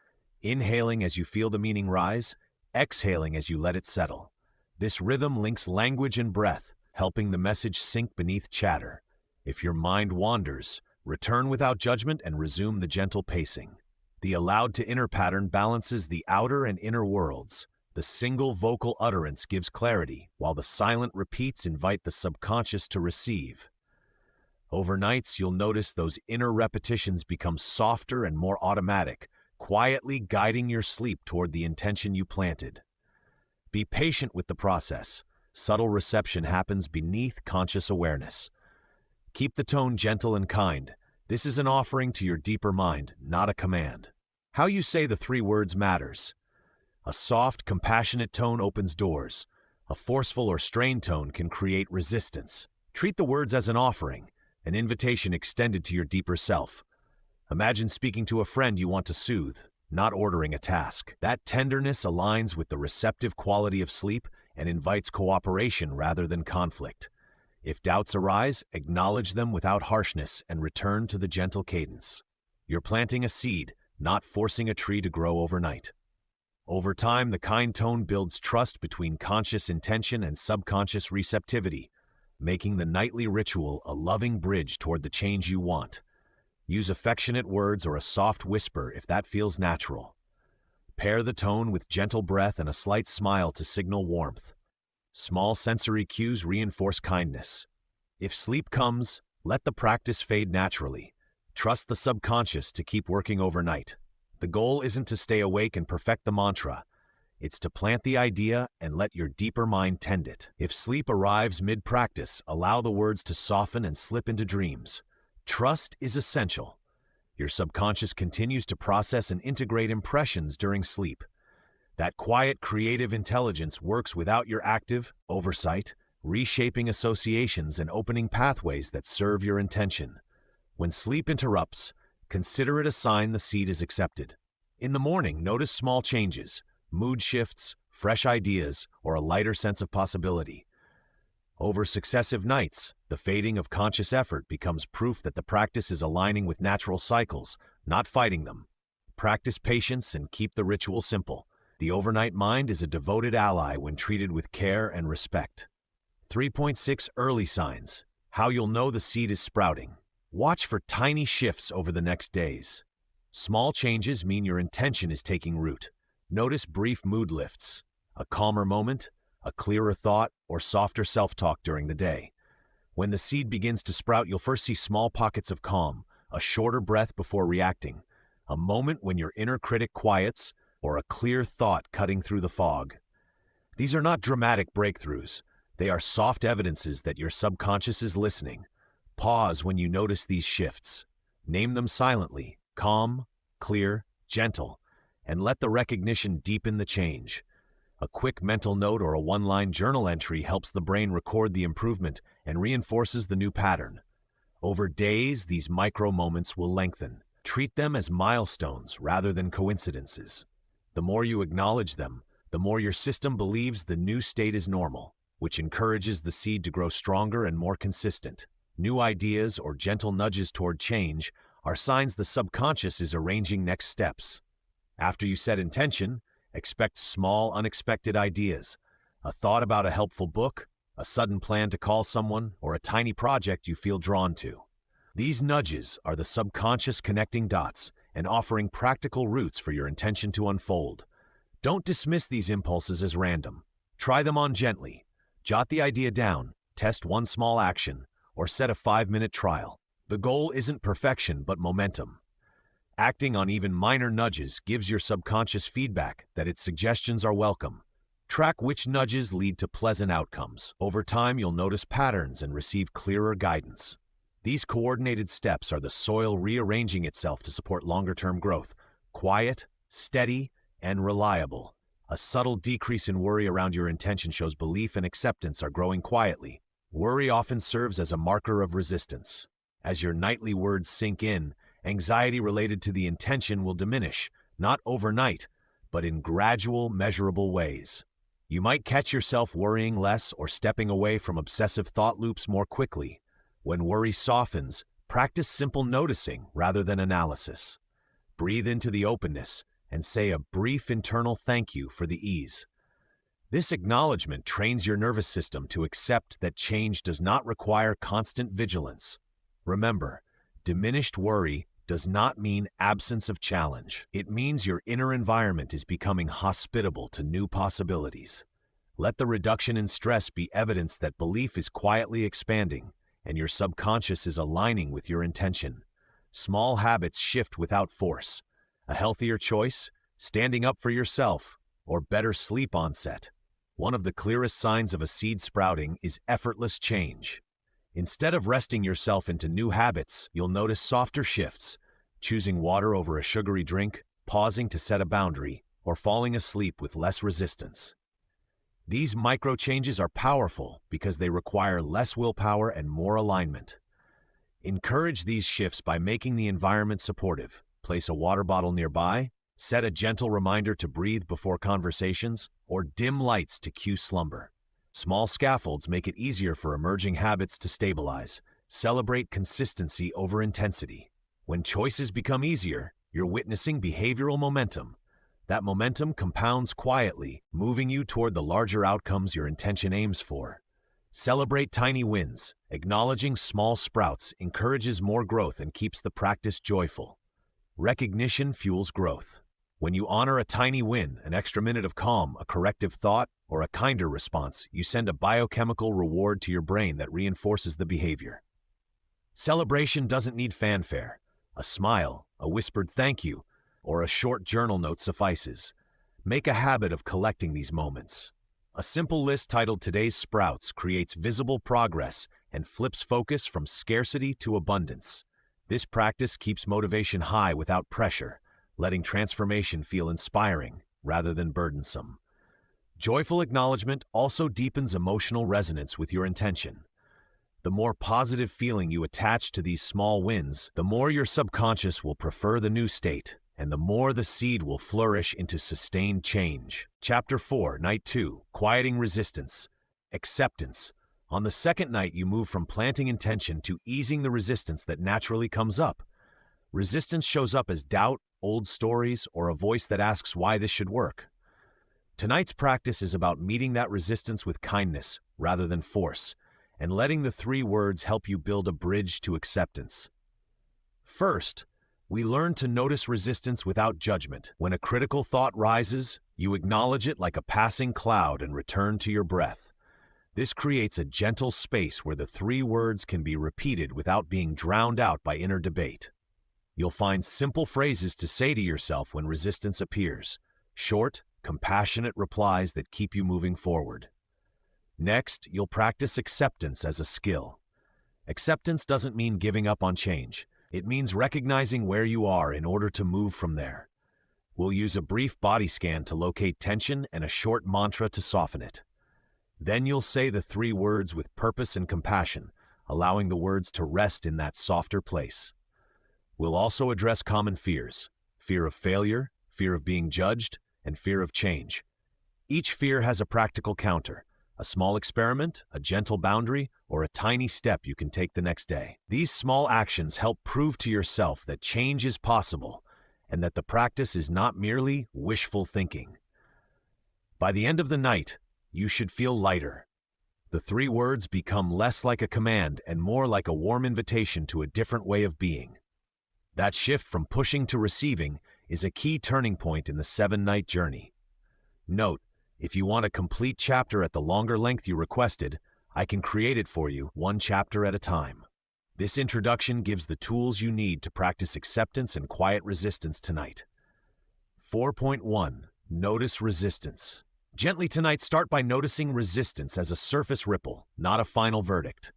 inhaling as you feel the meaning rise, exhaling as you let it settle. This rhythm links language and breath, helping the message sink beneath chatter. If your mind wanders, return without judgment and resume the gentle pacing. The aloud to inner pattern balances the outer and inner worlds. The single vocal utterance gives clarity, while the silent repeats invite the subconscious to receive. Over nights, you'll notice those inner repetitions become softer and more automatic, quietly guiding your sleep toward the intention you planted. Be patient with the process. Subtle reception happens beneath conscious awareness. Keep the tone gentle and kind. This is an offering to your deeper mind, not a command. How you say the 3 words matters. A soft, compassionate tone opens doors. A forceful or strained tone can create resistance. Treat the words as an offering, an invitation extended to your deeper self. Imagine speaking to a friend you want to soothe, not ordering a task. That tenderness aligns with the receptive quality of sleep and invites cooperation rather than conflict. If doubts arise, acknowledge them without harshness and return to the gentle cadence. You're planting a seed, not forcing a tree to grow overnight. Over time, the kind tone builds trust between conscious intention and subconscious receptivity, making the nightly ritual a loving bridge toward the change you want. Use affectionate words or a soft whisper if that feels natural. Pair the tone with gentle breath and a slight smile to signal warmth. Small sensory cues reinforce kindness. If sleep comes, let the practice fade naturally. Trust the subconscious to keep working overnight. The goal isn't to stay awake and perfect the mantra. It's to plant the idea and let your deeper mind tend it. If sleep arrives mid-practice, allow the words to soften and slip into dreams. Trust is essential. Your subconscious continues to process and integrate impressions during sleep. That quiet, creative intelligence works without your active oversight, reshaping associations and opening pathways that serve your intention. When sleep interrupts, consider it a sign the seed is accepted. In the morning, notice small changes, mood shifts, fresh ideas, or a lighter sense of possibility. Over successive nights, the fading of conscious effort becomes proof that the practice is aligning with natural cycles, not fighting them. Practice patience and keep the ritual simple. The overnight mind is a devoted ally when treated with care and respect. 3.6 Early Signs. How you'll know the seed is sprouting. Watch for tiny shifts over the next days. Small changes mean your intention is taking root. Notice brief mood lifts, a calmer moment, a clearer thought, or softer self-talk during the day. When the seed begins to sprout, you'll first see small pockets of calm, a shorter breath before reacting, a moment when your inner critic quiets, or a clear thought cutting through the fog. These are not dramatic breakthroughs. They are soft evidences that your subconscious is listening. Pause when you notice these shifts. Name them silently, calm, clear, gentle, and let the recognition deepen the change. A quick mental note or a one-line journal entry helps the brain record the improvement and reinforces the new pattern. Over days, these micro moments will lengthen. Treat them as milestones rather than coincidences. The more you acknowledge them, the more your system believes the new state is normal. which encourages the seed to grow stronger and more consistent. New ideas or gentle nudges toward change are signs the subconscious is arranging next steps. After you set intention, expect small, unexpected ideas. A thought about a helpful book, a sudden plan to call someone, or a tiny project you feel drawn to. These nudges are the subconscious connecting dots and offering practical routes for your intention to unfold. Don't dismiss these impulses as random. Try them on gently. Jot the idea down, test one small action, or set a 5-minute trial. The goal isn't perfection, but momentum. Acting on even minor nudges gives your subconscious feedback that its suggestions are welcome. Track which nudges lead to pleasant outcomes. Over time, you'll notice patterns and receive clearer guidance. These coordinated steps are the soil rearranging itself to support longer-term growth. Quiet, steady, and reliable. A subtle decrease in worry around your intention shows belief and acceptance are growing quietly. Worry often serves as a marker of resistance. As your nightly words sink in, anxiety related to the intention will diminish, not overnight, but in gradual, measurable ways. You might catch yourself worrying less or stepping away from obsessive thought loops more quickly. When worry softens, practice simple noticing rather than analysis. Breathe into the openness and say a brief internal thank you for the ease. This acknowledgement trains your nervous system to accept that change does not require constant vigilance. Remember, diminished worry does not mean absence of challenge. It means your inner environment is becoming hospitable to new possibilities. Let the reduction in stress be evidence that belief is quietly expanding and your subconscious is aligning with your intention. Small habits shift without force. A healthier choice, standing up for yourself, or better sleep onset. One of the clearest signs of a seed sprouting is effortless change. Instead of resting yourself into new habits, you'll notice softer shifts, choosing water over a sugary drink, pausing to set a boundary, or falling asleep with less resistance. These micro changes are powerful because they require less willpower and more alignment. Encourage these shifts by making the environment supportive. Place a water bottle nearby, set a gentle reminder to breathe before conversations, or dim lights to cue slumber. Small scaffolds make it easier for emerging habits to stabilize. Celebrate consistency over intensity. When choices become easier, you're witnessing behavioral momentum. That momentum compounds quietly, moving you toward the larger outcomes your intention aims for. Celebrate tiny wins. Acknowledging small sprouts encourages more growth and keeps the practice joyful. Recognition fuels growth. When you honor a tiny win, an extra minute of calm, a corrective thought, or a kinder response, you send a biochemical reward to your brain that reinforces the behavior. Celebration doesn't need fanfare. A smile, a whispered thank you, or a short journal note suffices. Make a habit of collecting these moments. A simple list titled Today's Sprouts creates visible progress and flips focus from scarcity to abundance. This practice keeps motivation high without pressure, letting transformation feel inspiring rather than burdensome. Joyful acknowledgement also deepens emotional resonance with your intention. The more positive feeling you attach to these small wins, the more your subconscious will prefer the new state, and the more the seed will flourish into sustained change. Chapter 4, Night 2, Quieting Resistance. Acceptance. On the second night, you move from planting intention to easing the resistance that naturally comes up. Resistance shows up as doubt, old stories, or a voice that asks why this should work. Tonight's practice is about meeting that resistance with kindness rather than force, and letting the 3 words help you build a bridge to acceptance. First, we learn to notice resistance without judgment. When a critical thought rises, you acknowledge it like a passing cloud and return to your breath. This creates a gentle space where the 3 words can be repeated without being drowned out by inner debate. You'll find simple phrases to say to yourself when resistance appears. Short, compassionate replies that keep you moving forward. Next, you'll practice acceptance as a skill. Acceptance doesn't mean giving up on change. It means recognizing where you are in order to move from there. We'll use a brief body scan to locate tension and a short mantra to soften it. Then you'll say the 3 words with purpose and compassion, allowing the words to rest in that softer place. We'll also address common fears: fear of failure, fear of being judged, and fear of change. Each fear has a practical counter, A small experiment, a gentle boundary, or a tiny step you can take the next day. These small actions help prove to yourself that change is possible and that the practice is not merely wishful thinking. By the end of the night, you should feel lighter. The 3 words become less like a command and more like a warm invitation to a different way of being. That shift from pushing to receiving is a key turning point in the 7-night journey. Note, if you want a complete chapter at the longer length you requested, I can create it for you, 1 chapter at a time. This introduction gives the tools you need to practice acceptance and quiet resistance tonight. 4.1. Notice resistance. Gently tonight, start by noticing resistance as a surface ripple, not a final verdict.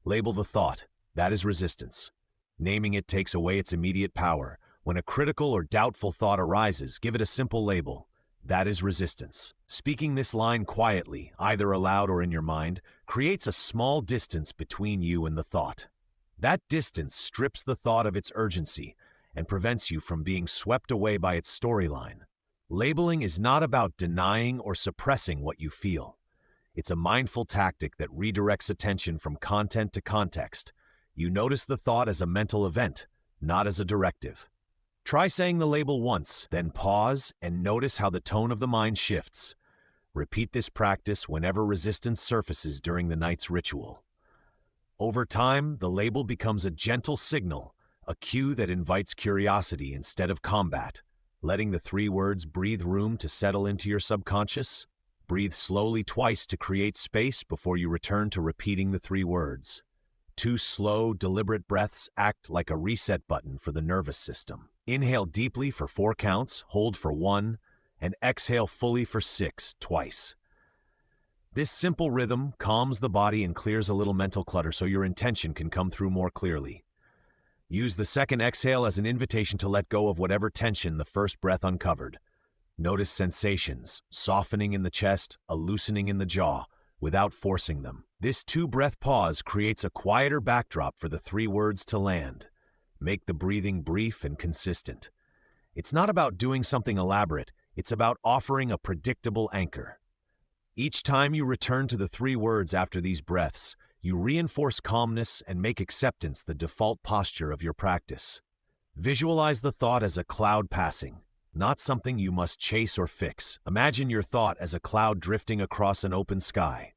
Label the thought. That is resistance. Naming it takes away its immediate power. When a critical or doubtful thought arises, give it a simple label. That is resistance. Speaking this line quietly, either aloud or in your mind, creates a small distance between you and the thought. That distance strips the thought of its urgency and prevents you from being swept away by its storyline. Labeling is not about denying or suppressing what you feel. It's a mindful tactic that redirects attention from content to context. You notice the thought as a mental event, not as a directive. Try saying the label once, then pause and notice how the tone of the mind shifts. Repeat this practice whenever resistance surfaces during the night's ritual. Over time, the label becomes a gentle signal, a cue that invites curiosity instead of combat. Letting the 3 words breathe room to settle into your subconscious. Breathe slowly twice to create space before you return to repeating the 3 words. 2 slow, deliberate breaths act like a reset button for the nervous system. Inhale deeply for 4 counts, hold for 1, and exhale fully for 6, twice. This simple rhythm calms the body and clears a little mental clutter so your intention can come through more clearly. Use the second exhale as an invitation to let go of whatever tension the first breath uncovered. Notice sensations, softening in the chest, a loosening in the jaw, without forcing them. This 2-breath pause creates a quieter backdrop for the 3 words to land. Make the breathing brief and consistent. It's not about doing something elaborate, it's about offering a predictable anchor. Each time you return to the 3 words after these breaths, you reinforce calmness and make acceptance the default posture of your practice. Visualize the thought as a cloud passing, not something you must chase or fix. Imagine your thought as a cloud drifting across an open sky.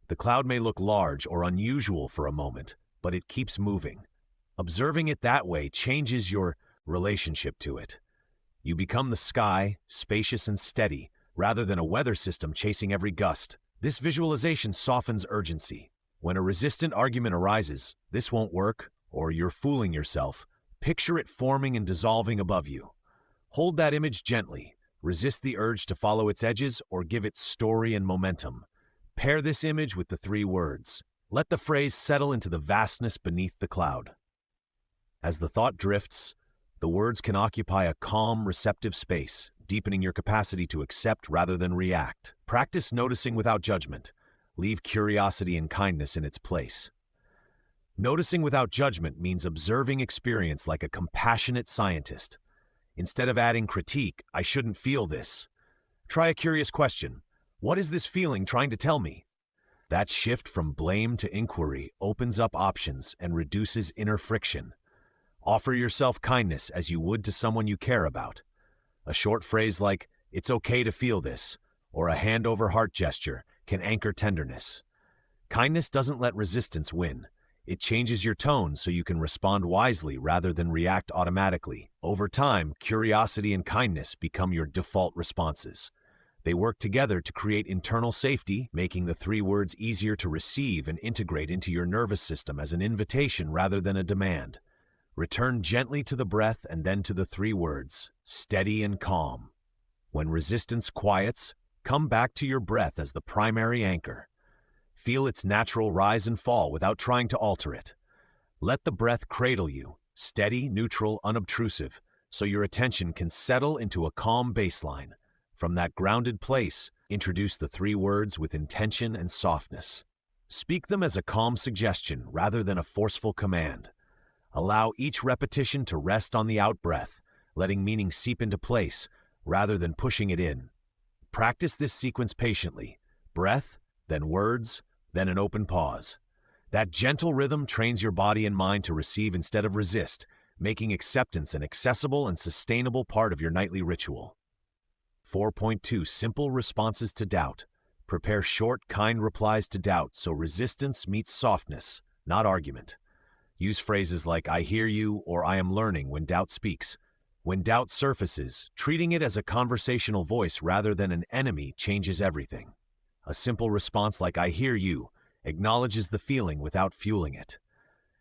The cloud may look large or unusual for a moment, but it keeps moving. Observing it that way changes your relationship to it. You become the sky, spacious and steady, rather than a weather system chasing every gust. This visualization softens urgency. When a resistant argument arises, "This won't work," or "You're fooling yourself," picture it forming and dissolving above you. Hold that image gently. Resist the urge to follow its edges or give it story and momentum. Pair this image with the 3 words. Let the phrase settle into the vastness beneath the cloud. As the thought drifts, the words can occupy a calm, receptive space, deepening your capacity to accept rather than react. Practice noticing without judgment. Leave curiosity and kindness in its place. Noticing without judgment means observing experience like a compassionate scientist. Instead of adding critique, "I shouldn't feel this," try a curious question. What is this feeling trying to tell me? That shift from blame to inquiry opens up options and reduces inner friction. Offer yourself kindness as you would to someone you care about. A short phrase like, "It's okay to feel this," or a hand-over-heart gesture can anchor tenderness. Kindness doesn't let resistance win. It changes your tone so you can respond wisely rather than react automatically. Over time, curiosity and kindness become your default responses. They work together to create internal safety, making the 3 words easier to receive and integrate into your nervous system as an invitation rather than a demand. Return gently to the breath and then to the 3 words, steady and calm. When resistance quiets, come back to your breath as the primary anchor. Feel its natural rise and fall without trying to alter it. Let the breath cradle you, steady, neutral, unobtrusive, so your attention can settle into a calm baseline. From that grounded place, introduce the 3 words with intention and softness. Speak them as a calm suggestion rather than a forceful command. Allow each repetition to rest on the out-breath, letting meaning seep into place rather than pushing it in. Practice this sequence patiently. Breath, then words, then an open pause. That gentle rhythm trains your body and mind to receive instead of resist, making acceptance an accessible and sustainable part of your nightly ritual. 4.2 Simple responses to doubt. Prepare short, kind replies to doubt so resistance meets softness, not argument. Use phrases like "I hear you" or "I am learning" when doubt speaks. When doubt surfaces, treating it as a conversational voice rather than an enemy changes everything. A simple response like "I hear you" acknowledges the feeling without fueling it.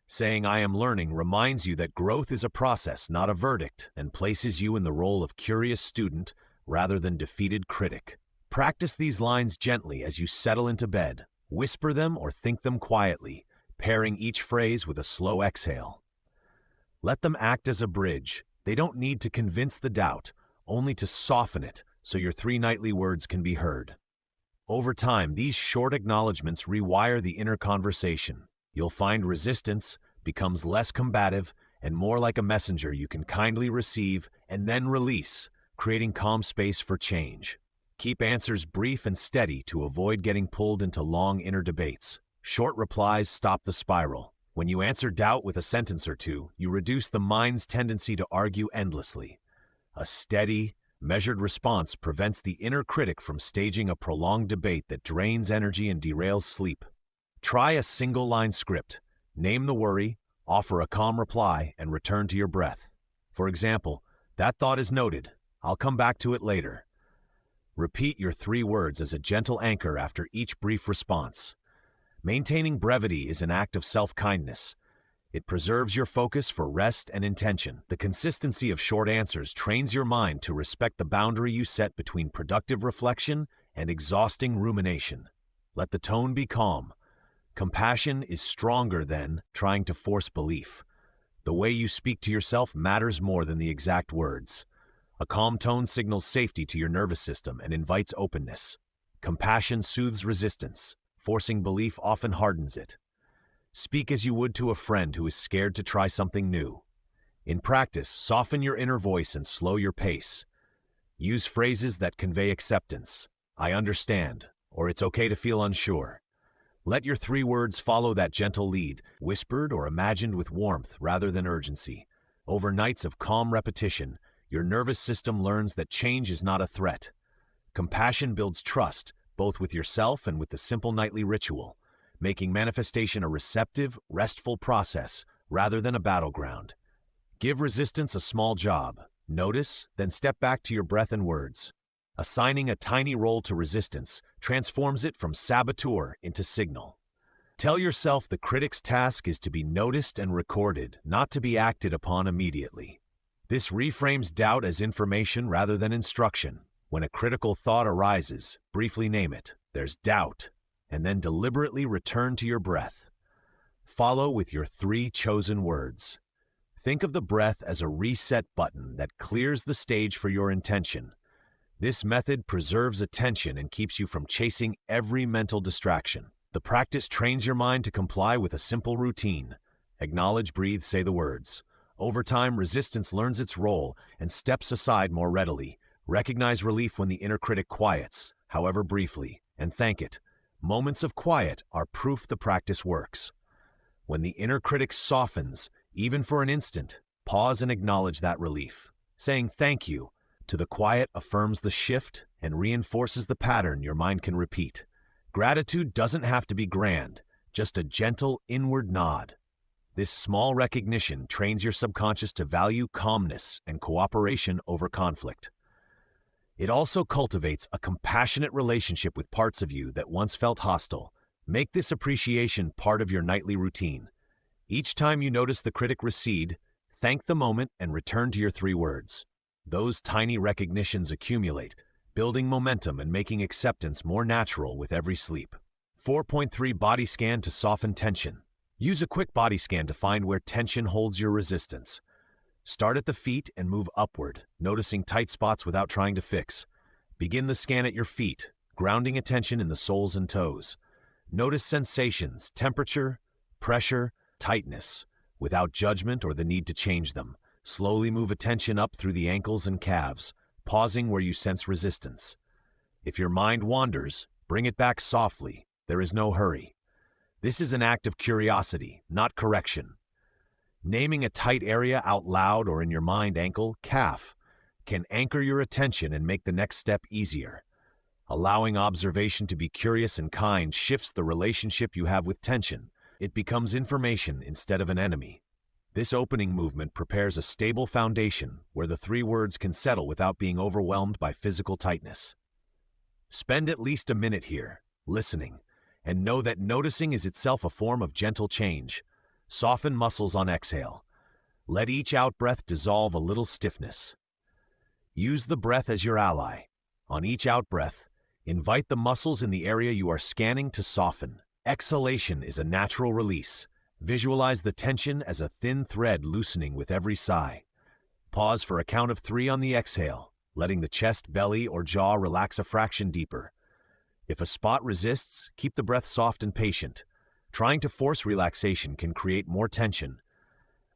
Saying "I am learning" reminds you that growth is a process, not a verdict, and places you in the role of curious student rather than defeated critic. Practice these lines gently as you settle into bed. Whisper them or think them quietly, pairing each phrase with a slow exhale. Let them act as a bridge. They don't need to convince the doubt, only to soften it so your 3 nightly words can be heard. Over time, these short acknowledgments rewire the inner conversation. You'll find resistance becomes less combative and more like a messenger you can kindly receive and then release, creating calm space for change. Keep answers brief and steady to avoid getting pulled into long inner debates. Short replies stop the spiral. When you answer doubt with a sentence or two, you reduce the mind's tendency to argue endlessly. A steady, measured response prevents the inner critic from staging a prolonged debate that drains energy and derails sleep. Try a single-line script. Name the worry, offer a calm reply, and return to your breath. For example, "That thought is noted. I'll come back to it later." Repeat your 3 words as a gentle anchor after each brief response. Maintaining brevity is an act of self-kindness. It preserves your focus for rest and intention. The consistency of short answers trains your mind to respect the boundary you set between productive reflection and exhausting rumination. Let the tone be calm. Compassion is stronger than trying to force belief. The way you speak to yourself matters more than the exact words. A calm tone signals safety to your nervous system and invites openness. Compassion soothes resistance. Forcing belief often hardens it. Speak as you would to a friend who is scared to try something new. In practice, soften your inner voice and slow your pace. Use phrases that convey acceptance. "I understand," or "It's okay to feel unsure." Let your 3 words follow that gentle lead, whispered or imagined with warmth rather than urgency. Over nights of calm repetition, your nervous system learns that change is not a threat. Compassion builds trust, both with yourself and with the simple nightly ritual, making manifestation a receptive, restful process rather than a battleground. Give resistance a small job. Notice, then step back to your breath and words. Assigning a tiny role to resistance transforms it from saboteur into signal. Tell yourself the critic's task is to be noticed and recorded, not to be acted upon immediately. This reframes doubt as information rather than instruction. When a critical thought arises, briefly name it, "There's doubt," and then deliberately return to your breath. Follow with your 3 chosen words. Think of the breath as a reset button that clears the stage for your intention. This method preserves attention and keeps you from chasing every mental distraction. The practice trains your mind to comply with a simple routine. Acknowledge, breathe, say the words. Over time, resistance learns its role and steps aside more readily. Recognize relief when the inner critic quiets, however briefly, and thank it. Moments of quiet are proof the practice works. When the inner critic softens, even for an instant, pause and acknowledge that relief. Saying "thank you" to the quiet affirms the shift and reinforces the pattern your mind can repeat. Gratitude doesn't have to be grand, just a gentle inward nod. This small recognition trains your subconscious to value calmness and cooperation over conflict. It also cultivates a compassionate relationship with parts of you that once felt hostile. Make this appreciation part of your nightly routine. Each time you notice the critic recede, thank the moment and return to your 3 words. Those tiny recognitions accumulate, building momentum and making acceptance more natural with every sleep. 4.3 Body Scan to soften tension. Use a quick body scan to find where tension holds your resistance. Start at the feet and move upward, noticing tight spots without trying to fix. Begin the scan at your feet, grounding attention in the soles and toes. Notice sensations, temperature, pressure, tightness, without judgment or the need to change them. Slowly move attention up through the ankles and calves, pausing where you sense resistance. If your mind wanders, bring it back softly, There is no hurry. This is an act of curiosity, not correction. Naming a tight area out loud or in your mind, ankle, calf, can anchor your attention and make the next step easier. Allowing observation to be curious and kind shifts the relationship you have with tension. It becomes information instead of an enemy. This opening movement prepares a stable foundation where the 3 words can settle without being overwhelmed by physical tightness. Spend at least a minute here, listening, and know that noticing is itself a form of gentle change. Soften muscles on exhale. Let each out-breath dissolve a little stiffness. Use the breath as your ally. On each out-breath, invite the muscles in the area you are scanning to soften. Exhalation is a natural release. Visualize the tension as a thin thread loosening with every sigh. Pause for a count of 3 on the exhale, letting the chest, belly, or jaw relax a fraction deeper. If a spot resists, keep the breath soft and patient. Trying to force relaxation can create more tension.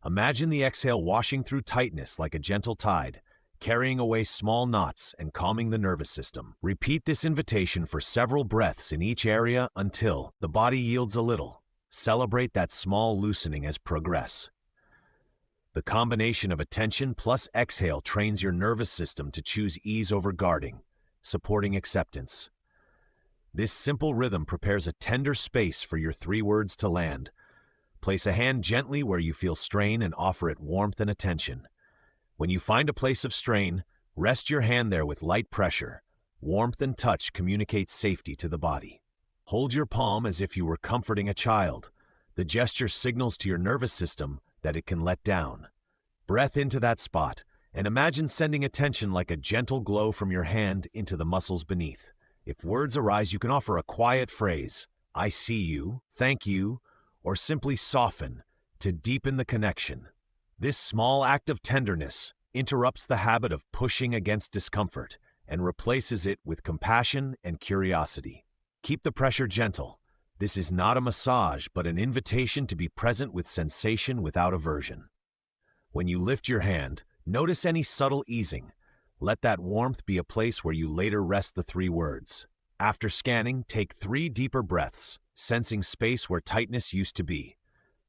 Imagine the exhale washing through tightness like a gentle tide, carrying away small knots and calming the nervous system. Repeat this invitation for several breaths in each area until the body yields a little. Celebrate that small loosening as progress. The combination of attention plus exhale trains your nervous system to choose ease over guarding, supporting acceptance. This simple rhythm prepares a tender space for your 3 words to land. Place a hand gently where you feel strain and offer it warmth and attention. When you find a place of strain, rest your hand there with light pressure. Warmth and touch communicate safety to the body. Hold your palm as if you were comforting a child. The gesture signals to your nervous system that it can let down. Breath into that spot, and imagine sending attention like a gentle glow from your hand into the muscles beneath. If words arise, you can offer a quiet phrase, "I see you," "Thank you," or simply "soften," to deepen the connection. This small act of tenderness interrupts the habit of pushing against discomfort and replaces it with compassion and curiosity. Keep the pressure gentle. This is not a massage, but an invitation to be present with sensation without aversion. When you lift your hand, notice any subtle easing. Let that warmth be a place where you later rest the 3 words. After scanning, take 3 deeper breaths, sensing space where tightness used to be.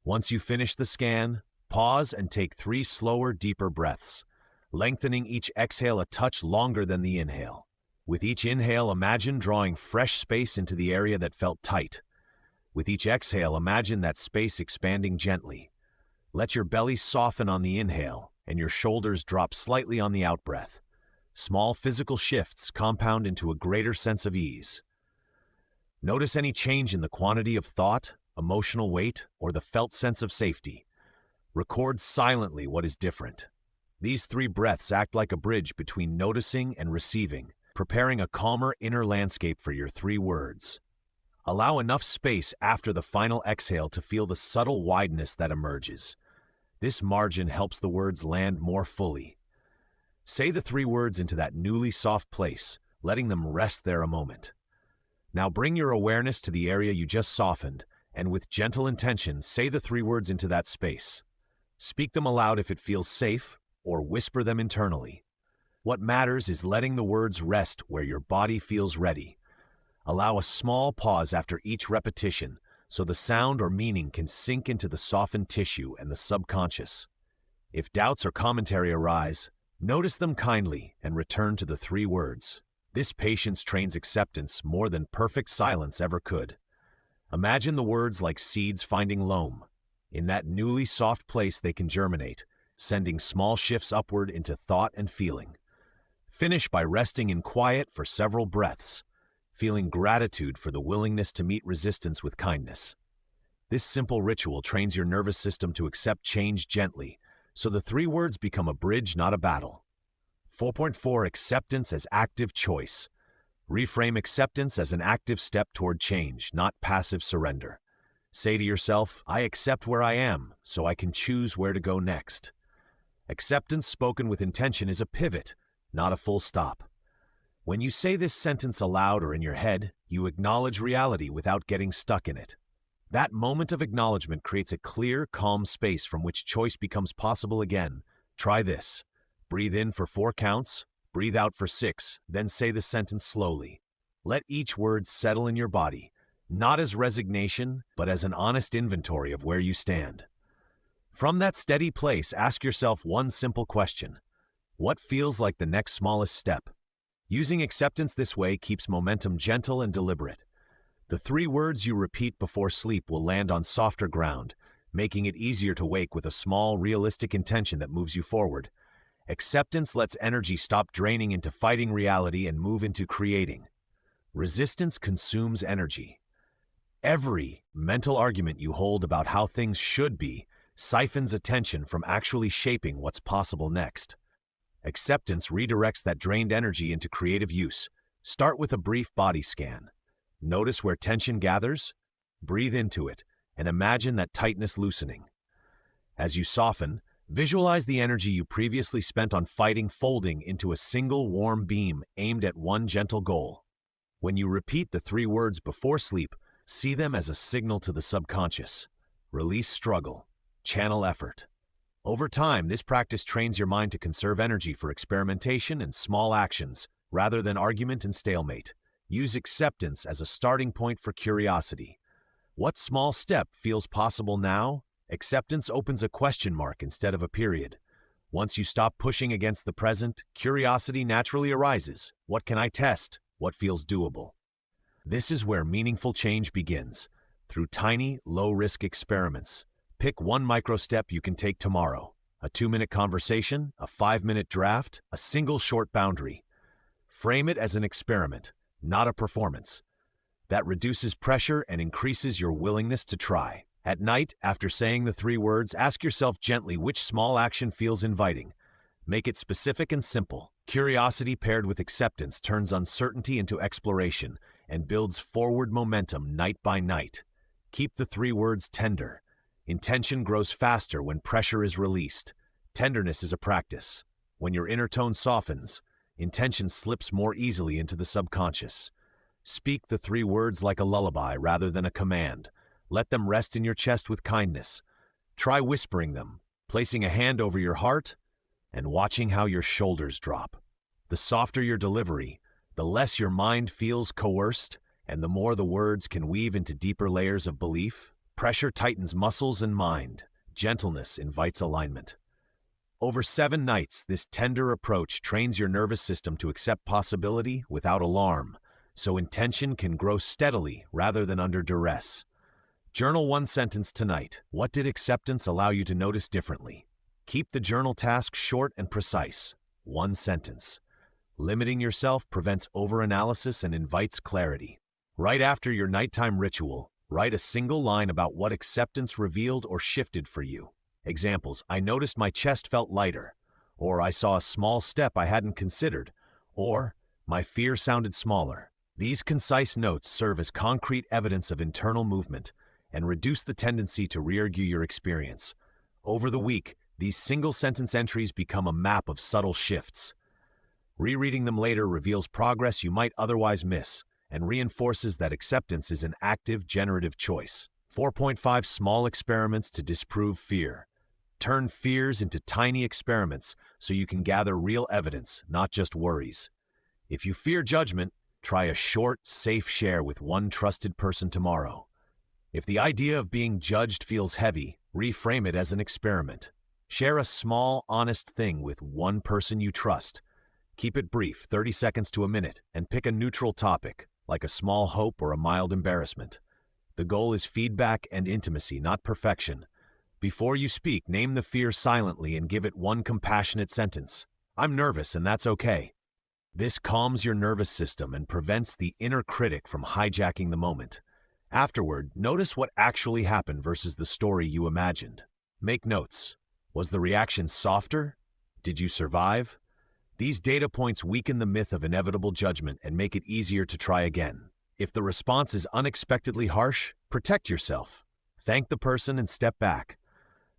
Once you finish the scan, pause and take 3 slower, deeper breaths, lengthening each exhale a touch longer than the inhale. With each inhale, imagine drawing fresh space into the area that felt tight. With each exhale, imagine that space expanding gently. Let your belly soften on the inhale and your shoulders drop slightly on the outbreath. Small physical shifts compound into a greater sense of ease. Notice any change in the quantity of thought, emotional weight, or the felt sense of safety. Record silently what is different. These 3 breaths act like a bridge between noticing and receiving, preparing a calmer inner landscape for your 3 words. Allow enough space after the final exhale to feel the subtle wideness that emerges. This margin helps the words land more fully. Say the 3 words into that newly soft place, letting them rest there a moment. Now bring your awareness to the area you just softened, and with gentle intention, say the 3 words into that space. Speak them aloud if it feels safe, or whisper them internally. What matters is letting the words rest where your body feels ready. Allow a small pause after each repetition, so the sound or meaning can sink into the softened tissue and the subconscious. If doubts or commentary arise, notice them kindly and return to the 3 words. This patience trains acceptance more than perfect silence ever could. Imagine the words like seeds finding loam. In that newly soft place they can germinate, sending small shifts upward into thought and feeling. Finish by resting in quiet for several breaths, feeling gratitude for the willingness to meet resistance with kindness. This simple ritual trains your nervous system to accept change gently, so the 3 words become a bridge, not a battle. 4.4 Acceptance as active choice. Reframe acceptance as an active step toward change, not passive surrender. Say to yourself, "I accept where I am, so I can choose where to go next." Acceptance spoken with intention is a pivot, not a full stop. When you say this sentence aloud or in your head, you acknowledge reality without getting stuck in it. That moment of acknowledgement creates a clear, calm space from which choice becomes possible again. Try this. Breathe in for 4 counts, breathe out for 6, then say the sentence slowly. Let each word settle in your body, not as resignation, but as an honest inventory of where you stand. From that steady place, ask yourself one simple question. What feels like the next smallest step? Using acceptance this way keeps momentum gentle and deliberate. The 3 words you repeat before sleep will land on softer ground, making it easier to wake with a small, realistic intention that moves you forward. Acceptance lets energy stop draining into fighting reality and move into creating. Resistance consumes energy. Every mental argument you hold about how things should be siphons attention from actually shaping what's possible next. Acceptance redirects that drained energy into creative use. Start with a brief body scan. Notice where tension gathers, breathe into it, and imagine that tightness loosening. As you soften, visualize the energy you previously spent on fighting folding into a single warm beam aimed at one gentle goal. When you repeat the 3 words before sleep, see them as a signal to the subconscious. Release struggle, channel effort. Over time, this practice trains your mind to conserve energy for experimentation and small actions, rather than argument and stalemate. Use acceptance as a starting point for curiosity. What small step feels possible now? Acceptance opens a question mark instead of a period. Once you stop pushing against the present, curiosity naturally arises. What can I test? What feels doable? This is where meaningful change begins, through tiny, low-risk experiments. Pick one micro-step you can take tomorrow. A 2-minute conversation, a 5-minute draft, a single short boundary. Frame it as an experiment, not a performance. That reduces pressure and increases your willingness to try. At night, after saying the 3 words, ask yourself gently which small action feels inviting. Make it specific and simple. Curiosity paired with acceptance turns uncertainty into exploration and builds forward momentum night by night. Keep the 3 words tender. Intention grows faster when pressure is released. Tenderness is a practice. When your inner tone softens, intention slips more easily into the subconscious. Speak the 3 words like a lullaby rather than a command. Let them rest in your chest with kindness. Try whispering them, placing a hand over your heart, and watching how your shoulders drop. The softer your delivery, the less your mind feels coerced, and the more the words can weave into deeper layers of belief. Pressure tightens muscles and mind. Gentleness invites alignment. Over 7 nights, this tender approach trains your nervous system to accept possibility without alarm, so intention can grow steadily rather than under duress. Journal one sentence tonight. What did acceptance allow you to notice differently? Keep the journal task short and precise. 1 sentence. Limiting yourself prevents overanalysis and invites clarity. Right after your nighttime ritual, write a single line about what acceptance revealed or shifted for you. Examples: I noticed my chest felt lighter, or I saw a small step I hadn't considered, or my fear sounded smaller. These concise notes serve as concrete evidence of internal movement and reduce the tendency to re-argue your experience. Over the week, these single-sentence entries become a map of subtle shifts. Rereading them later reveals progress you might otherwise miss and reinforces that acceptance is an active, generative choice. 4.5 Small experiments to disprove fear. Turn fears into tiny experiments so you can gather real evidence, not just worries. If you fear judgment, try a short, safe share with one trusted person tomorrow. If the idea of being judged feels heavy, reframe it as an experiment. Share a small, honest thing with one person you trust. Keep it brief, 30 seconds to a minute, and pick a neutral topic, like a small hope or a mild embarrassment. The goal is feedback and intimacy, not perfection. Before you speak, name the fear silently and give it one compassionate sentence. I'm nervous, and that's okay. This calms your nervous system and prevents the inner critic from hijacking the moment. Afterward, notice what actually happened versus the story you imagined. Make notes. Was the reaction softer? Did you survive? These data points weaken the myth of inevitable judgment and make it easier to try again. If the response is unexpectedly harsh, protect yourself. Thank the person and step back.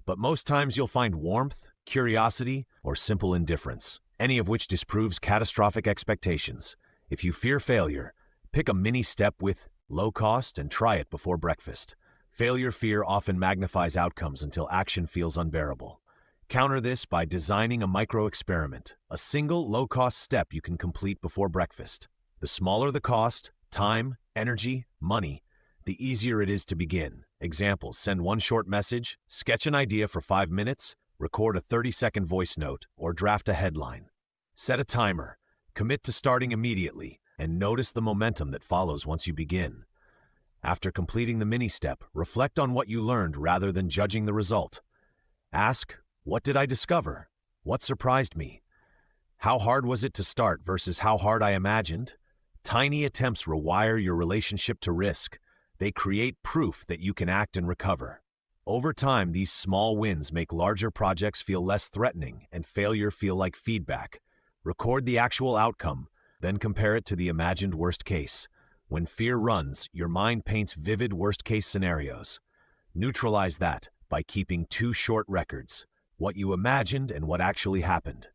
But most times you'll find warmth, curiosity, or simple indifference, any of which disproves catastrophic expectations. If you fear failure, pick a mini step with low cost and try it before breakfast. Failure fear often magnifies outcomes until action feels unbearable. Counter this by designing a micro-experiment, a single low-cost step you can complete before breakfast. The smaller the cost, time, energy, money, the easier it is to begin. Examples: send one short message, sketch an idea for 5 minutes, record a 30-second voice note, or draft a headline. Set a timer, commit to starting immediately, and notice the momentum that follows once you begin. After completing the mini-step, reflect on what you learned rather than judging the result. Ask, what did I discover? What surprised me? How hard was it to start versus how hard I imagined? Tiny attempts rewire your relationship to risk. They create proof that you can act and recover. Over time, these small wins make larger projects feel less threatening and failure feel like feedback. Record the actual outcome, then compare it to the imagined worst case. When fear runs, your mind paints vivid worst-case scenarios. Neutralize that by keeping 2 short records: what you imagined and what actually happened.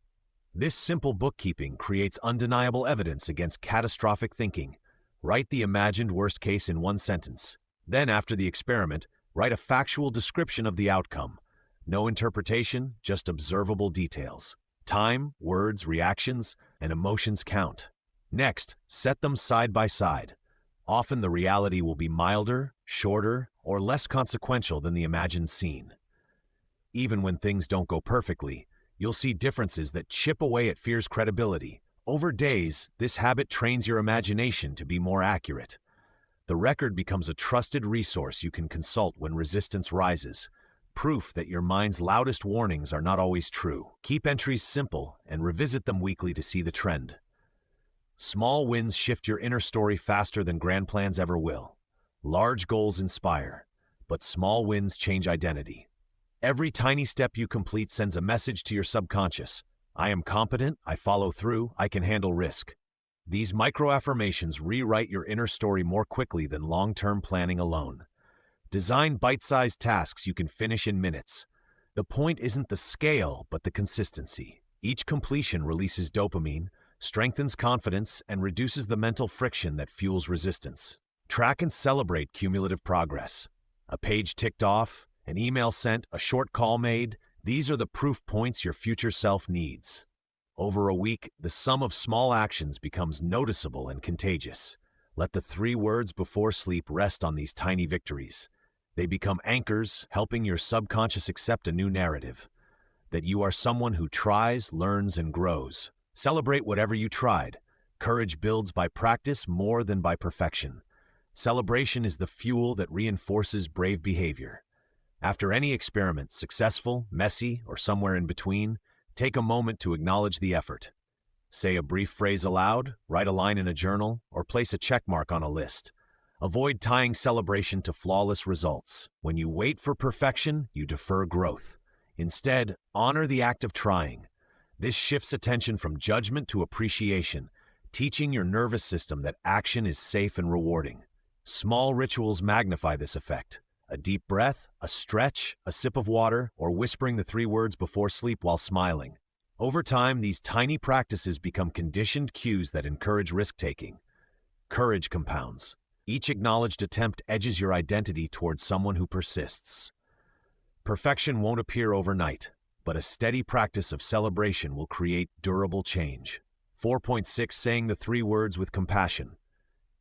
This simple bookkeeping creates undeniable evidence against catastrophic thinking. Write the imagined worst case in 1 sentence. Then, after the experiment, write a factual description of the outcome. No interpretation, just observable details. Time, words, reactions, and emotions count. Next, set them side by side. Often the reality will be milder, shorter, or less consequential than the imagined scene. Even when things don't go perfectly, you'll see differences that chip away at fear's credibility. Over days, this habit trains your imagination to be more accurate. The record becomes a trusted resource you can consult when resistance rises, proof that your mind's loudest warnings are not always true. Keep entries simple and revisit them weekly to see the trend. Small wins shift your inner story faster than grand plans ever will. Large goals inspire, but small wins change identity. Every tiny step you complete sends a message to your subconscious. I am competent, I follow through, I can handle risk. These micro-affirmations rewrite your inner story more quickly than long-term planning alone. Design bite-sized tasks you can finish in minutes. The point isn't the scale, but the consistency. Each completion releases dopamine, strengthens confidence, and reduces the mental friction that fuels resistance. Track and celebrate cumulative progress. A page ticked off, an email sent, a short call made. These are the proof points your future self needs. Over a week, the sum of small actions becomes noticeable and contagious. Let the 3 words before sleep rest on these tiny victories. They become anchors, helping your subconscious accept a new narrative. That you are someone who tries, learns, and grows. Celebrate whatever you tried. Courage builds by practice more than by perfection. Celebration is the fuel that reinforces brave behavior. After any experiment, successful, messy, or somewhere in between, take a moment to acknowledge the effort. Say a brief phrase aloud, write a line in a journal, or place a check mark on a list. Avoid tying celebration to flawless results. When you wait for perfection, you defer growth. Instead, honor the act of trying. This shifts attention from judgment to appreciation, teaching your nervous system that action is safe and rewarding. Small rituals magnify this effect. A deep breath, a stretch, a sip of water, or whispering the 3 words before sleep while smiling. Over time, these tiny practices become conditioned cues that encourage risk-taking. Courage compounds. Each acknowledged attempt edges your identity towards someone who persists. Perfection won't appear overnight, but a steady practice of celebration will create durable change. 4.6 Saying the 3 words with compassion.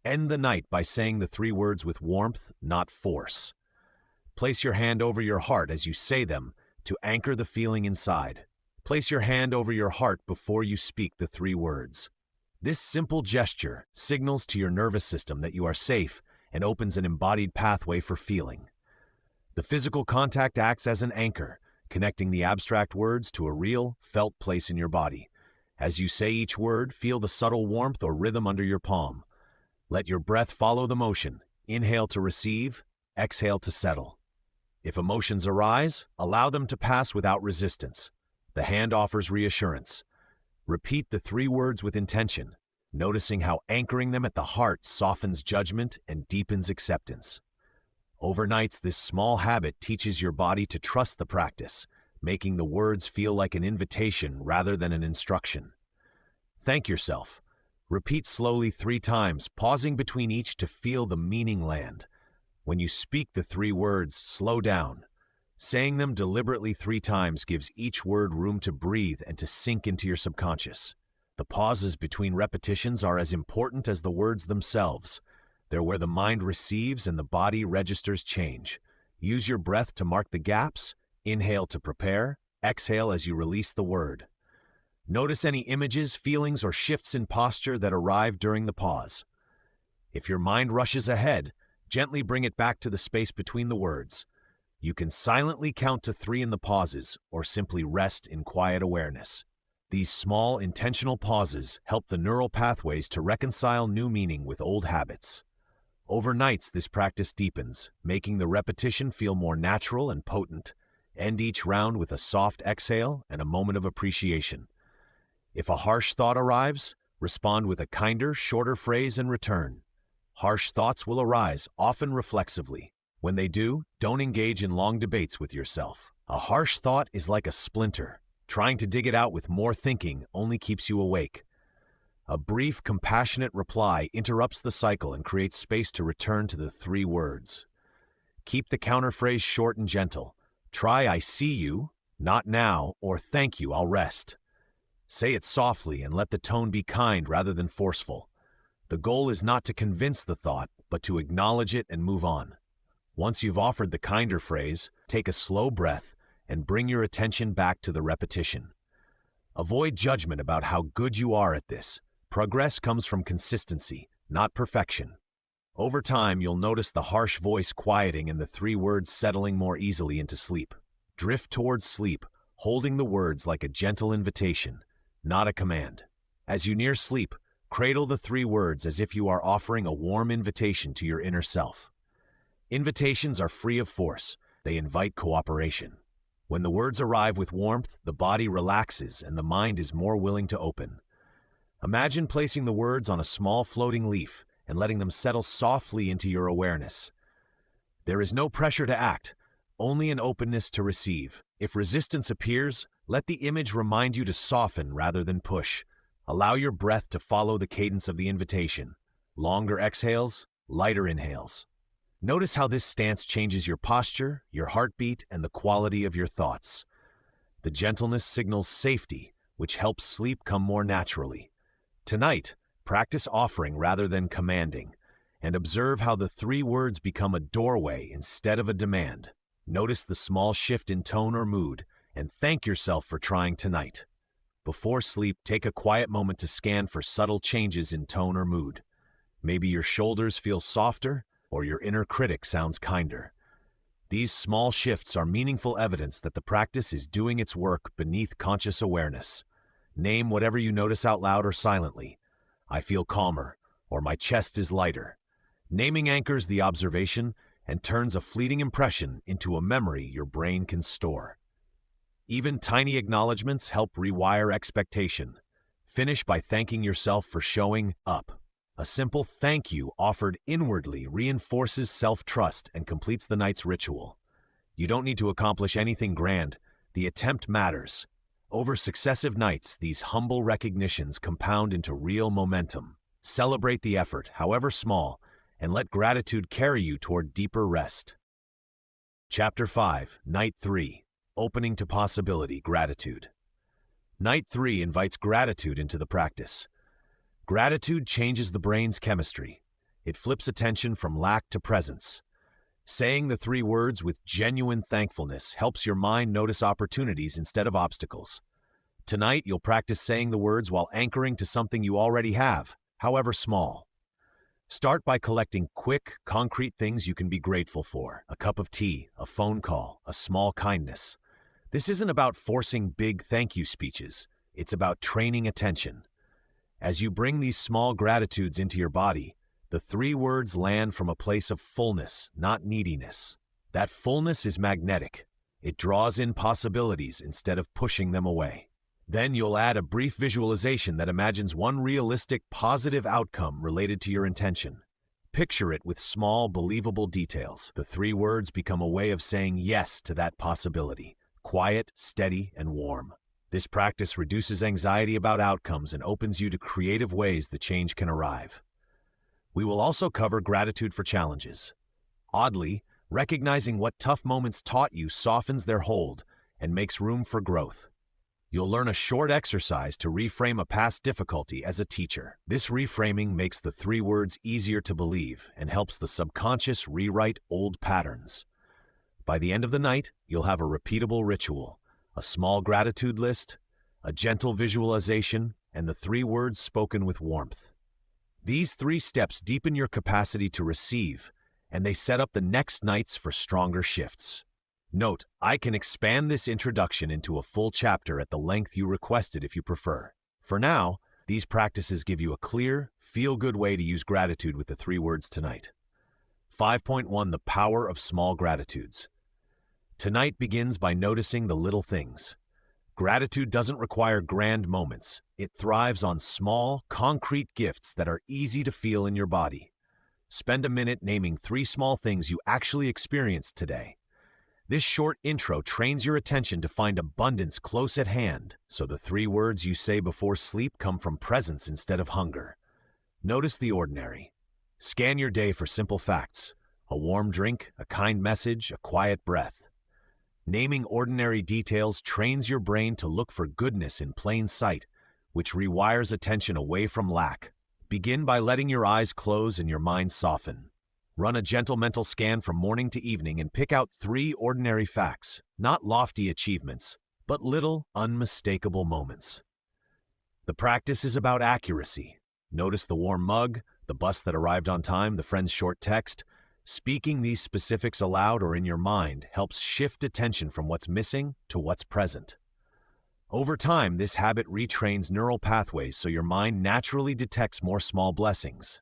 End the night by saying the 3 words with warmth, not force. Place your hand over your heart as you say them to anchor the feeling inside. Place your hand over your heart before you speak the 3 words. This simple gesture signals to your nervous system that you are safe and opens an embodied pathway for feeling. The physical contact acts as an anchor, connecting the abstract words to a real, felt place in your body. As you say each word, feel the subtle warmth or rhythm under your palm. Let your breath follow the motion. Inhale to receive, exhale to settle. If emotions arise, allow them to pass without resistance. The hand offers reassurance. Repeat the 3 words with intention, noticing how anchoring them at the heart softens judgment and deepens acceptance. Overnights, this small habit teaches your body to trust the practice, making the words feel like an invitation rather than an instruction. Thank yourself. Repeat slowly 3 times, pausing between each to feel the meaning land. When you speak the 3 words, slow down. Saying them deliberately 3 times gives each word room to breathe and to sink into your subconscious. The pauses between repetitions are as important as the words themselves. They're where the mind receives and the body registers change. Use your breath to mark the gaps. Inhale to prepare. Exhale as you release the word. Notice any images, feelings, or shifts in posture that arrive during the pause. If your mind rushes ahead, gently bring it back to the space between the words. You can silently count to 3 in the pauses, or simply rest in quiet awareness. These small, intentional pauses help the neural pathways to reconcile new meaning with old habits. Over nights, this practice deepens, making the repetition feel more natural and potent. End each round with a soft exhale and a moment of appreciation. If a harsh thought arrives, respond with a kinder, shorter phrase and return. Harsh thoughts will arise, often reflexively. When they do, don't engage in long debates with yourself. A harsh thought is like a splinter. Trying to dig it out with more thinking only keeps you awake. A brief, compassionate reply interrupts the cycle and creates space to return to the 3 words. Keep the counterphrase short and gentle. Try "I see you," "not now," or "thank you, I'll rest." Say it softly and let the tone be kind rather than forceful. The goal is not to convince the thought, but to acknowledge it and move on. Once you've offered the kinder phrase, take a slow breath and bring your attention back to the repetition. Avoid judgment about how good you are at this. Progress comes from consistency, not perfection. Over time, you'll notice the harsh voice quieting and the 3 words settling more easily into sleep. Drift towards sleep, holding the words like a gentle invitation, not a command. As you near sleep, cradle the 3 words as if you are offering a warm invitation to your inner self. Invitations are free of force. They invite cooperation. When the words arrive with warmth, the body relaxes and the mind is more willing to open. Imagine placing the words on a small floating leaf and letting them settle softly into your awareness. There is no pressure to act, only an openness to receive. If resistance appears, let the image remind you to soften rather than push. Allow your breath to follow the cadence of the invitation. Longer exhales, lighter inhales. Notice how this stance changes your posture, your heartbeat, and the quality of your thoughts. The gentleness signals safety, which helps sleep come more naturally. Tonight, practice offering rather than commanding, and observe how the 3 words become a doorway instead of a demand. Notice the small shift in tone or mood, and thank yourself for trying tonight. Before sleep, take a quiet moment to scan for subtle changes in tone or mood. Maybe your shoulders feel softer, or your inner critic sounds kinder. These small shifts are meaningful evidence that the practice is doing its work beneath conscious awareness. Name whatever you notice out loud or silently. I feel calmer, or my chest is lighter. Naming anchors the observation and turns a fleeting impression into a memory your brain can store. Even tiny acknowledgments help rewire expectation. Finish by thanking yourself for showing up. A simple thank you offered inwardly reinforces self-trust and completes the night's ritual. You don't need to accomplish anything grand. The attempt matters. Over successive nights, these humble recognitions compound into real momentum. Celebrate the effort, however small, and let gratitude carry you toward deeper rest. Chapter 5, Night 3, Opening to Possibility, Gratitude. Night 3 invites gratitude into the practice. Gratitude changes the brain's chemistry. It flips attention from lack to presence. Saying the 3 words with genuine thankfulness helps your mind notice opportunities instead of obstacles. Tonight, you'll practice saying the words while anchoring to something you already have, however small. Start by collecting quick, concrete things you can be grateful for. A cup of tea, a phone call, a small kindness. This isn't about forcing big thank you speeches. It's about training attention. As you bring these small gratitudes into your body, the 3 words land from a place of fullness, not neediness. That fullness is magnetic. It draws in possibilities instead of pushing them away. Then you'll add a brief visualization that imagines one realistic, positive outcome related to your intention. Picture it with small, believable details. The 3 words become a way of saying yes to that possibility. Quiet, steady, and warm. This practice reduces anxiety about outcomes and opens you to creative ways the change can arrive. We will also cover gratitude for challenges. Oddly, recognizing what tough moments taught you softens their hold and makes room for growth. You'll learn a short exercise to reframe a past difficulty as a teacher. This reframing makes the 3 words easier to believe and helps the subconscious rewrite old patterns. By the end of the night, you'll have a repeatable ritual, a small gratitude list, a gentle visualization, and the 3 words spoken with warmth. These 3 steps deepen your capacity to receive, and they set up the next nights for stronger shifts. Note, I can expand this introduction into a full chapter at the length you requested if you prefer. For now, these practices give you a clear, feel-good way to use gratitude with the 3 words tonight. 5.1 The Power of Small Gratitudes. Tonight begins by noticing the little things. Gratitude doesn't require grand moments. It thrives on small, concrete gifts that are easy to feel in your body. Spend a minute naming 3 small things you actually experienced today. This short intro trains your attention to find abundance close at hand, so the 3 words you say before sleep come from presence instead of hunger. Notice the ordinary. Scan your day for simple facts: a warm drink, a kind message, a quiet breath. Naming ordinary details trains your brain to look for goodness in plain sight, which rewires attention away from lack. Begin by letting your eyes close and your mind soften. Run a gentle mental scan from morning to evening and pick out 3 ordinary facts, not lofty achievements, but little, unmistakable moments. The practice is about accuracy. Notice the warm mug, the bus that arrived on time, the friend's short text. Speaking these specifics aloud or in your mind helps shift attention from what's missing to what's present. Over time, this habit retrains neural pathways so your mind naturally detects more small blessings.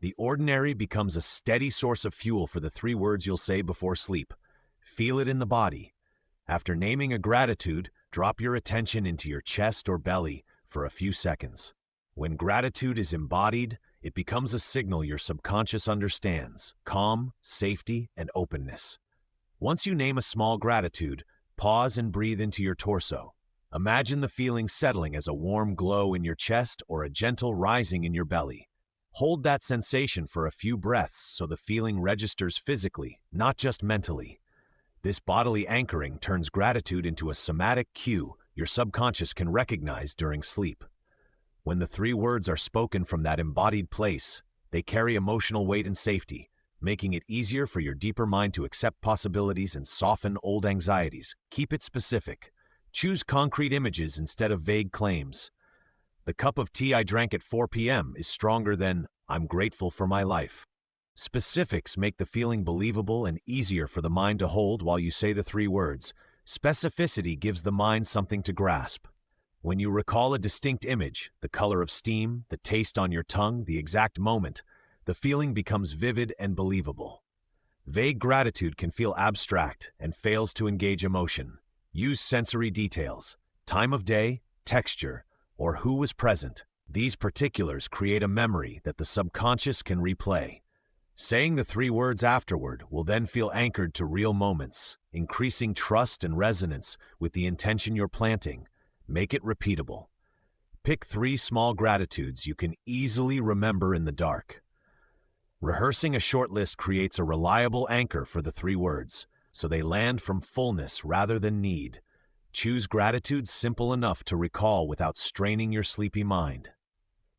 The ordinary becomes a steady source of fuel for the 3 words you'll say before sleep. Feel it in the body. After naming a gratitude, drop your attention into your chest or belly for a few seconds. When gratitude is embodied, it becomes a signal your subconscious understands: calm, safety, and openness. Once you name a small gratitude, pause and breathe into your torso. Imagine the feeling settling as a warm glow in your chest or a gentle rising in your belly. Hold that sensation for a few breaths so the feeling registers physically, not just mentally. This bodily anchoring turns gratitude into a somatic cue your subconscious can recognize during sleep. When the 3 words are spoken from that embodied place, they carry emotional weight and safety, making it easier for your deeper mind to accept possibilities and soften old anxieties. Keep it specific. Choose concrete images instead of vague claims. The cup of tea I drank at 4 p.m. is stronger than "I'm grateful for my life." Specifics make the feeling believable and easier for the mind to hold while you say the 3 words. Specificity gives the mind something to grasp. When you recall a distinct image, the color of steam, the taste on your tongue, the exact moment, the feeling becomes vivid and believable. Vague gratitude can feel abstract and fails to engage emotion. Use sensory details: time of day, texture, or who was present. These particulars create a memory that the subconscious can replay. Saying the 3 words afterward will then feel anchored to real moments, increasing trust and resonance with the intention you're planting. Make it repeatable. Pick 3 small gratitudes you can easily remember in the dark. Rehearsing a short list creates a reliable anchor for the 3 words, so they land from fullness rather than need. Choose gratitudes simple enough to recall without straining your sleepy mind.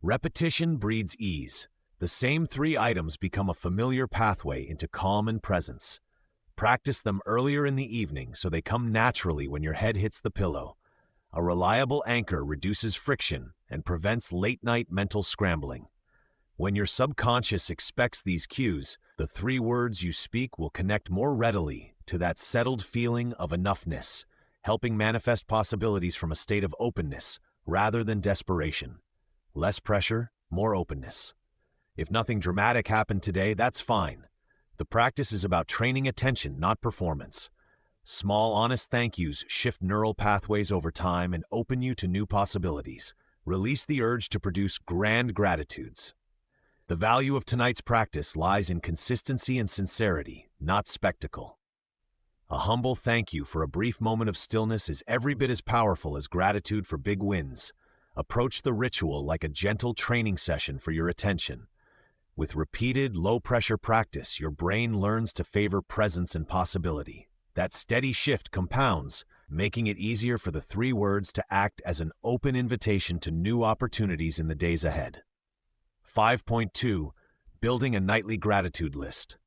Repetition breeds ease. The same 3 items become a familiar pathway into calm and presence. Practice them earlier in the evening so they come naturally when your head hits the pillow. A reliable anchor reduces friction and prevents late-night mental scrambling. When your subconscious expects these cues, the 3 words you speak will connect more readily to that settled feeling of enoughness, helping manifest possibilities from a state of openness rather than desperation. Less pressure, more openness. If nothing dramatic happened today, that's fine. The practice is about training attention, not performance. Small, honest thank yous shift neural pathways over time and open you to new possibilities. Release the urge to produce grand gratitudes. The value of tonight's practice lies in consistency and sincerity, not spectacle. A humble thank you for a brief moment of stillness is every bit as powerful as gratitude for big wins. Approach the ritual like a gentle training session for your attention. With repeated, low-pressure practice, your brain learns to favor presence and possibility. That steady shift compounds, making it easier for the 3 words to act as an open invitation to new opportunities in the days ahead. 5.2. Building a nightly gratitude list.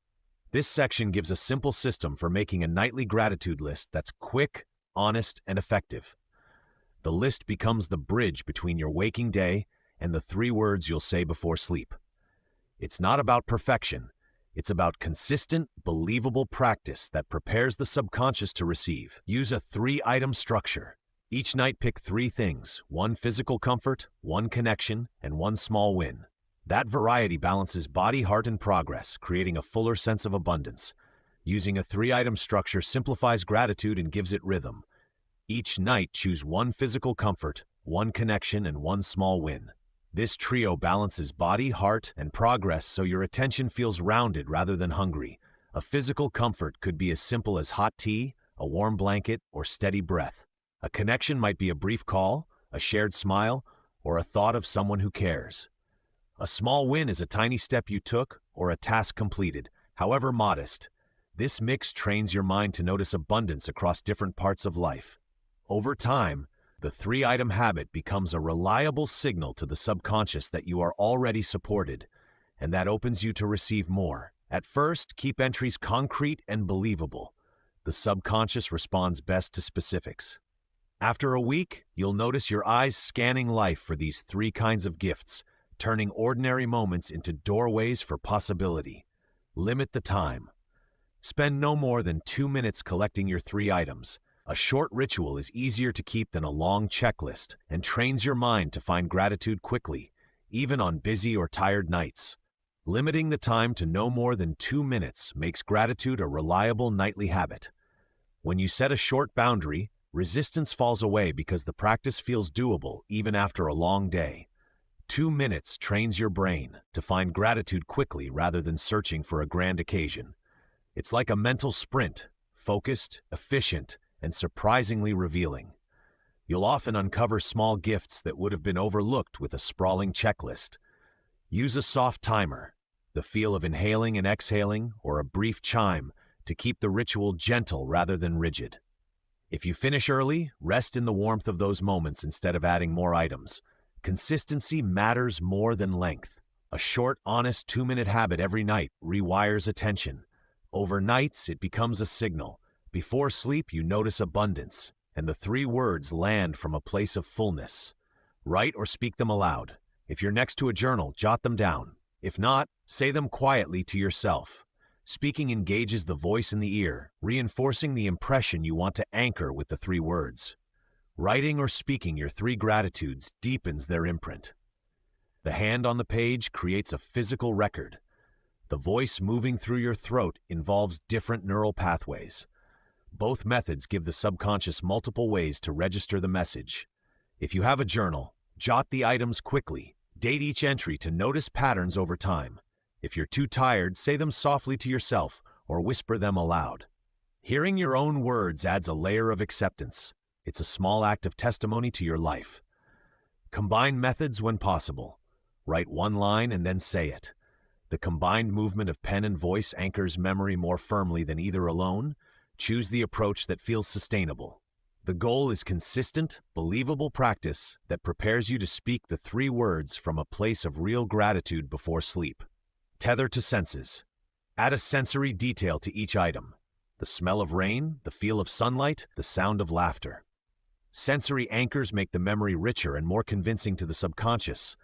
This section gives a simple system for making a nightly gratitude list that's quick, honest, and effective. The list becomes the bridge between your waking day and the 3 words you'll say before sleep. It's not about perfection. It's about consistent, believable practice that prepares the subconscious to receive. Use a 3-item structure. Each night pick 3 things: 1 physical comfort, 1 connection, and 1 small win. That variety balances body, heart, and progress, creating a fuller sense of abundance. Using a 3-item structure simplifies gratitude and gives it rhythm. Each night, choose 1 physical comfort, 1 connection, and 1 small win. This trio balances body, heart, and progress so your attention feels rounded rather than hungry. A physical comfort could be as simple as hot tea, a warm blanket, or steady breath. A connection might be a brief call, a shared smile, or a thought of someone who cares. A small win is a tiny step you took or a task completed, however modest. This mix trains your mind to notice abundance across different parts of life. Over time, the 3-item habit becomes a reliable signal to the subconscious that you are already supported, and that opens you to receive more. At first, keep entries concrete and believable. The subconscious responds best to specifics. After a week, you'll notice your eyes scanning life for these 3 kinds of gifts, turning ordinary moments into doorways for possibility. Limit the time. Spend no more than 2 minutes collecting your 3 items. A short ritual is easier to keep than a long checklist and trains your mind to find gratitude quickly, even on busy or tired nights. Limiting the time to no more than 2 minutes makes gratitude a reliable nightly habit. When you set a short boundary, resistance falls away because the practice feels doable even after a long day. 2 minutes trains your brain to find gratitude quickly rather than searching for a grand occasion. It's like a mental sprint, focused, efficient, and surprisingly revealing. You'll often uncover small gifts that would have been overlooked with a sprawling checklist. Use a soft timer, the feel of inhaling and exhaling, or a brief chime to keep the ritual gentle rather than rigid. If you finish early, rest in the warmth of those moments instead of adding more items. Consistency matters more than length. A short, honest 2-minute habit every night rewires attention. Over nights, it becomes a signal. Before sleep, you notice abundance, and the 3 words land from a place of fullness. Write or speak them aloud. If you're next to a journal, jot them down. If not, say them quietly to yourself. Speaking engages the voice in the ear, reinforcing the impression you want to anchor with the 3 words. Writing or speaking your 3 gratitudes deepens their imprint. The hand on the page creates a physical record. The voice moving through your throat involves different neural pathways. Both methods give the subconscious multiple ways to register the message. If you have a journal, jot the items quickly. Date each entry to notice patterns over time. If you're too tired, say them softly to yourself or whisper them aloud. Hearing your own words adds a layer of acceptance. It's a small act of testimony to your life. Combine methods when possible. Write 1 line and then say it. The combined movement of pen and voice anchors memory more firmly than either alone. Choose the approach that feels sustainable. The goal is consistent, believable practice that prepares you to speak the 3 words from a place of real gratitude before sleep. Tether to senses. Add a sensory detail to each item. The smell of rain, the feel of sunlight, the sound of laughter. Sensory anchors make the memory richer and more convincing to the subconscious.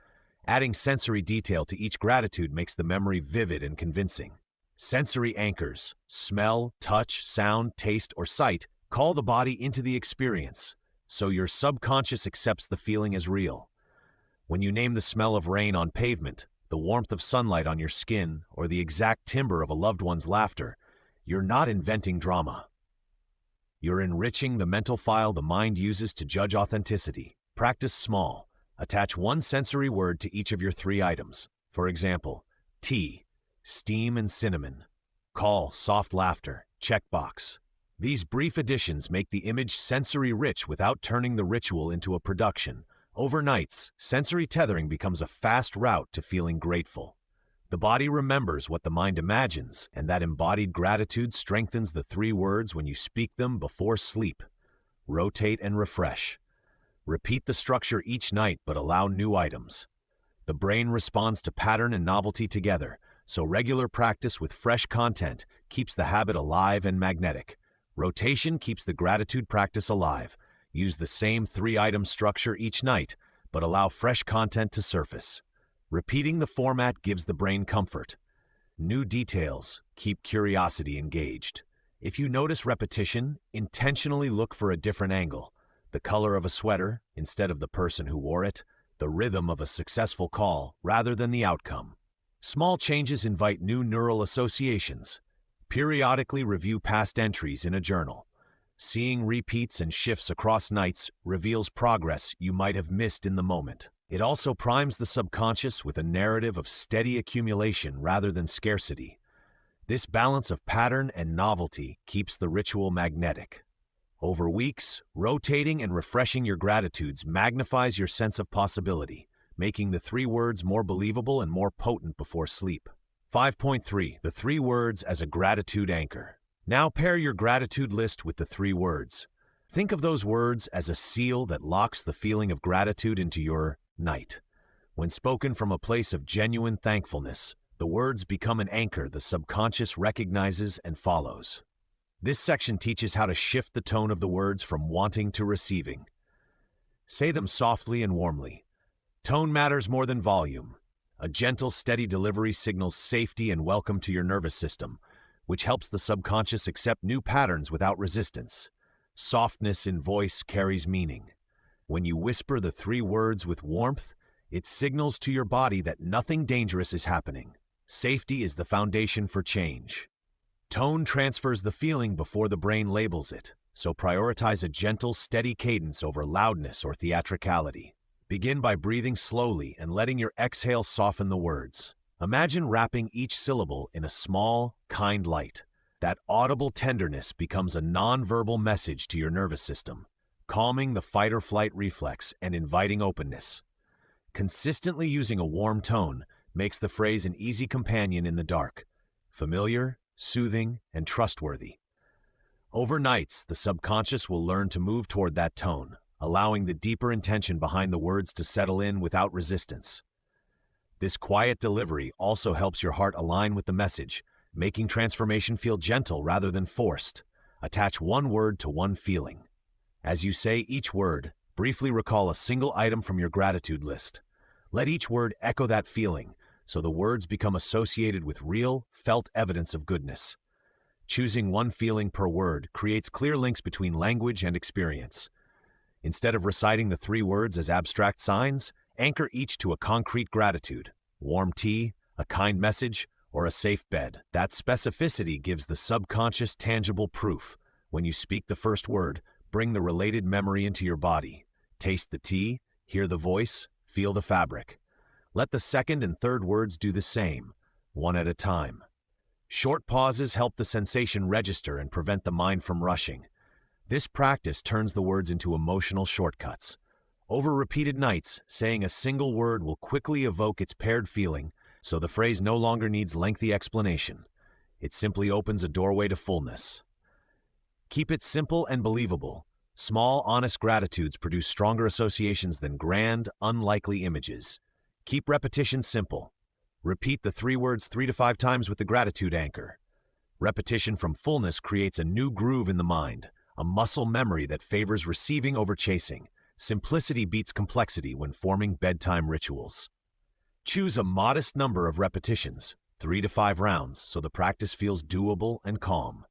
Adding sensory detail to each gratitude makes the memory vivid and convincing. Sensory anchors, smell, touch, sound, taste, or sight, call the body into the experience, so your subconscious accepts the feeling as real. When you name the smell of rain on pavement, the warmth of sunlight on your skin, or the exact timbre of a loved one's laughter, you're not inventing drama. You're enriching the mental file the mind uses to judge authenticity. Practice small. Attach 1 sensory word to each of your 3 items. For example, tea, steam and cinnamon. Call, soft laughter, checkbox. These brief additions make the image sensory rich without turning the ritual into a production. Over nights, sensory tethering becomes a fast route to feeling grateful. The body remembers what the mind imagines, and that embodied gratitude strengthens the 3 words when you speak them before sleep. rotate and refresh. Repeat the structure each night but allow new items. The brain responds to pattern and novelty together, so regular practice with fresh content keeps the habit alive and magnetic. Rotation keeps the gratitude practice alive. Use the same 3-item structure each night, but allow fresh content to surface. Repeating the format gives the brain comfort. New details keep curiosity engaged. If you notice repetition, intentionally look for a different angle. The color of a sweater instead of the person who wore it, the rhythm of a successful call rather than the outcome. Small changes invite new neural associations. Periodically review past entries in a journal. Seeing repeats and shifts across nights reveals progress you might have missed in the moment. It also primes the subconscious with a narrative of steady accumulation rather than scarcity. This balance of pattern and novelty keeps the ritual magnetic. Over weeks, rotating and refreshing your gratitudes magnifies your sense of possibility, making the 3 words more believable and more potent before sleep. 5.3. The 3 words as a gratitude anchor. Now pair your gratitude list with the 3 words. Think of those words as a seal that locks the feeling of gratitude into your night. When spoken from a place of genuine thankfulness, the words become an anchor the subconscious recognizes and follows. This section teaches how to shift the tone of the words from wanting to receiving. Say them softly and warmly. Tone matters more than volume. A gentle, steady delivery signals safety and welcome to your nervous system, which helps the subconscious accept new patterns without resistance. Softness in voice carries meaning. When you whisper the 3 words with warmth, it signals to your body that nothing dangerous is happening. Safety is the foundation for change. Tone transfers the feeling before the brain labels it, so prioritize a gentle, steady cadence over loudness or theatricality. Begin by breathing slowly and letting your exhale soften the words. Imagine wrapping each syllable in a small, kind light. That audible tenderness becomes a non-verbal message to your nervous system, calming the fight-or-flight reflex and inviting openness. Consistently using a warm tone makes the phrase an easy companion in the dark, familiar, soothing, and trustworthy. Over nights, the subconscious will learn to move toward that tone, allowing the deeper intention behind the words to settle in without resistance. This quiet delivery also helps your heart align with the message, making transformation feel gentle rather than forced. Attach one word to one feeling. As you say each word, briefly recall a single item from your gratitude list. Let each word echo that feeling, so the words become associated with real, felt evidence of goodness. Choosing one feeling per word creates clear links between language and experience. Instead of reciting the 3 words as abstract signs, anchor each to a concrete gratitude: warm tea, a kind message, or a safe bed. That specificity gives the subconscious tangible proof. When you speak the first word, bring the related memory into your body. Taste the tea, hear the voice, feel the fabric. Let the second and third words do the same, one at a time. Short pauses help the sensation register and prevent the mind from rushing. This practice turns the words into emotional shortcuts. Over repeated nights, saying a single word will quickly evoke its paired feeling, so the phrase no longer needs lengthy explanation. It simply opens a doorway to fullness. Keep it simple and believable. Small, honest gratitudes produce stronger associations than grand, unlikely images. Keep repetition simple. Repeat the 3 words 3 to 5 times with the gratitude anchor. Repetition from fullness creates a new groove in the mind, a muscle memory that favors receiving over chasing. Simplicity beats complexity when forming bedtime rituals. Choose a modest number of repetitions, 3 to 5 rounds, so the practice feels doable and calm.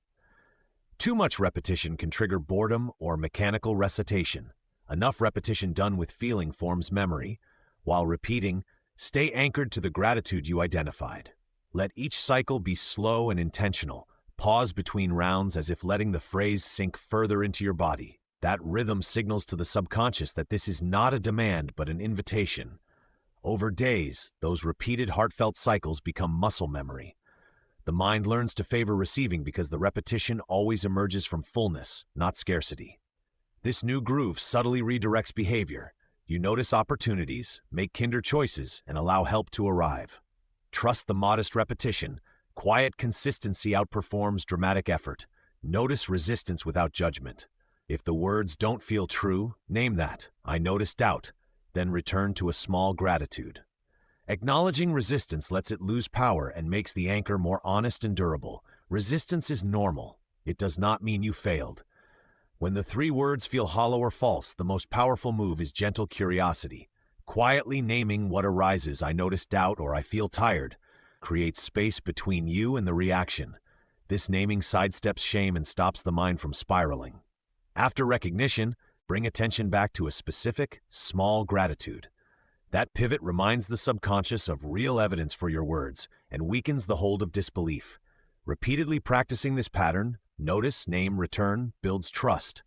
Too much repetition can trigger boredom or mechanical recitation. Enough repetition done with feeling forms memory. While repeating, stay anchored to the gratitude you identified. Let each cycle be slow and intentional. Pause between rounds as if letting the phrase sink further into your body. That rhythm signals to the subconscious that this is not a demand but an invitation. Over days, those repeated heartfelt cycles become muscle memory. The mind learns to favor receiving because the repetition always emerges from fullness, not scarcity. This new groove subtly redirects behavior. You notice opportunities, make kinder choices, and allow help to arrive. Trust the modest repetition. Quiet consistency outperforms dramatic effort. Notice resistance without judgment. If the words don't feel true, name that. I notice doubt, then return to a small gratitude. Acknowledging resistance lets it lose power and makes the anchor more honest and durable. Resistance is normal. It does not mean you failed. When the three words feel hollow or false, the most powerful move is gentle curiosity. Quietly naming what arises, I notice doubt or I feel tired, creates space between you and the reaction. This naming sidesteps shame and stops the mind from spiraling. After recognition, bring attention back to a specific, small gratitude. That pivot reminds the subconscious of real evidence for your words and weakens the hold of disbelief. Repeatedly practicing this pattern, notice, name, return, builds trust.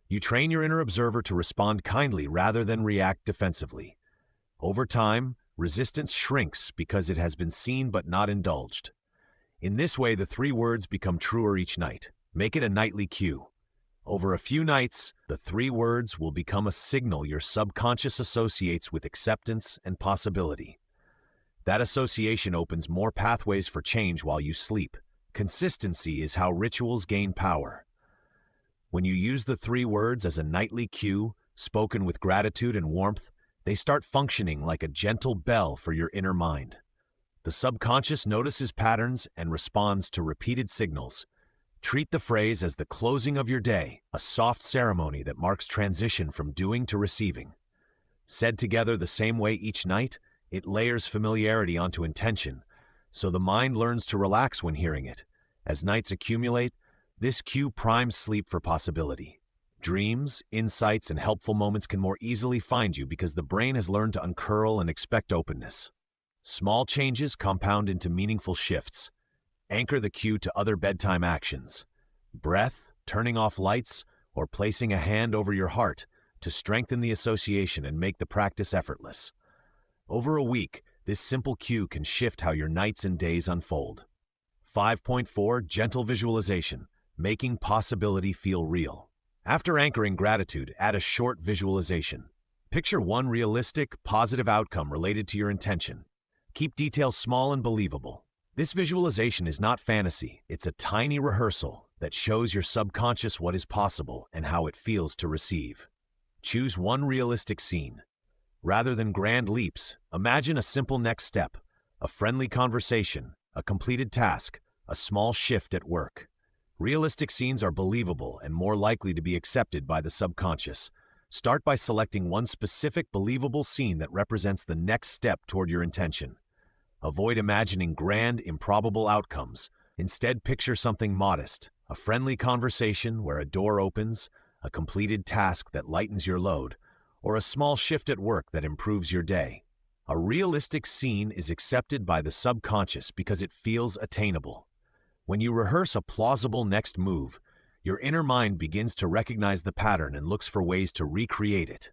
You train your inner observer to respond kindly rather than react defensively. Over time, resistance shrinks because it has been seen but not indulged. In this way, the three words become truer each night. Make it a nightly cue. Over a few nights, the three words will become a signal your subconscious associates with acceptance and possibility. That association opens more pathways for change while you sleep. Consistency is how rituals gain power. When you use the three words as a nightly cue, spoken with gratitude and warmth, they start functioning like a gentle bell for your inner mind. The subconscious notices patterns and responds to repeated signals. Treat the phrase as the closing of your day, a soft ceremony that marks transition from doing to receiving. Said together the same way each night, it layers familiarity onto intention, so the mind learns to relax when hearing it. As nights accumulate, this cue primes sleep for possibility. Dreams, insights, and helpful moments can more easily find you because the brain has learned to uncurl and expect openness. Small changes compound into meaningful shifts. Anchor the cue to other bedtime actions. Breath, turning off lights, or placing a hand over your heart to strengthen the association and make the practice effortless. Over a week, this simple cue can shift how your nights and days unfold. 5.4 Gentle Visualization, making possibility feel real. After anchoring gratitude, add a short visualization. Picture one realistic, positive outcome related to your intention. Keep details small and believable. This visualization is not fantasy, it's a tiny rehearsal that shows your subconscious what is possible and how it feels to receive. Choose one realistic scene. Rather than grand leaps, imagine a simple next step, a friendly conversation, a completed task, a small shift at work. Realistic scenes are believable and more likely to be accepted by the subconscious. Start by selecting one specific believable scene that represents the next step toward your intention. Avoid imagining grand, improbable outcomes. Instead, picture something modest, a friendly conversation where a door opens, a completed task that lightens your load, or a small shift at work that improves your day. A realistic scene is accepted by the subconscious because it feels attainable. When you rehearse a plausible next move, your inner mind begins to recognize the pattern and looks for ways to recreate it.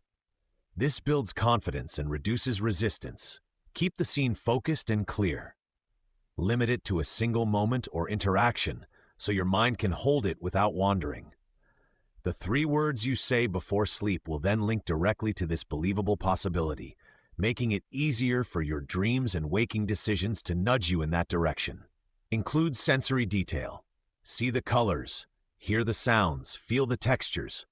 This builds confidence and reduces resistance. Keep the scene focused and clear. Limit it to a single moment or interaction so your mind can hold it without wandering. The three words you say before sleep will then link directly to this believable possibility, making it easier for your dreams and waking decisions to nudge you in that direction. Include sensory detail. See the colors, hear the sounds, feel the textures.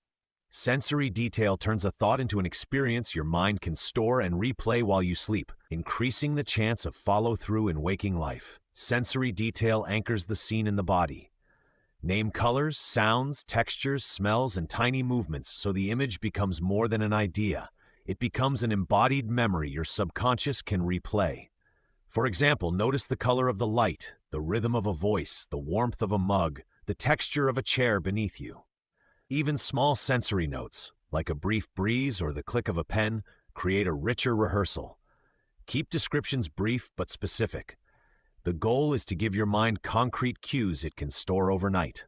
Sensory detail turns a thought into an experience your mind can store and replay while you sleep, increasing the chance of follow-through in waking life. Sensory detail anchors the scene in the body. Name colors, sounds, textures, smells, and tiny movements so the image becomes more than an idea. It becomes an embodied memory your subconscious can replay. For example, notice the color of the light, the rhythm of a voice, the warmth of a mug, the texture of a chair beneath you. Even small sensory notes, like a brief breeze or the click of a pen, create a richer rehearsal. Keep descriptions brief but specific. The goal is to give your mind concrete cues it can store overnight.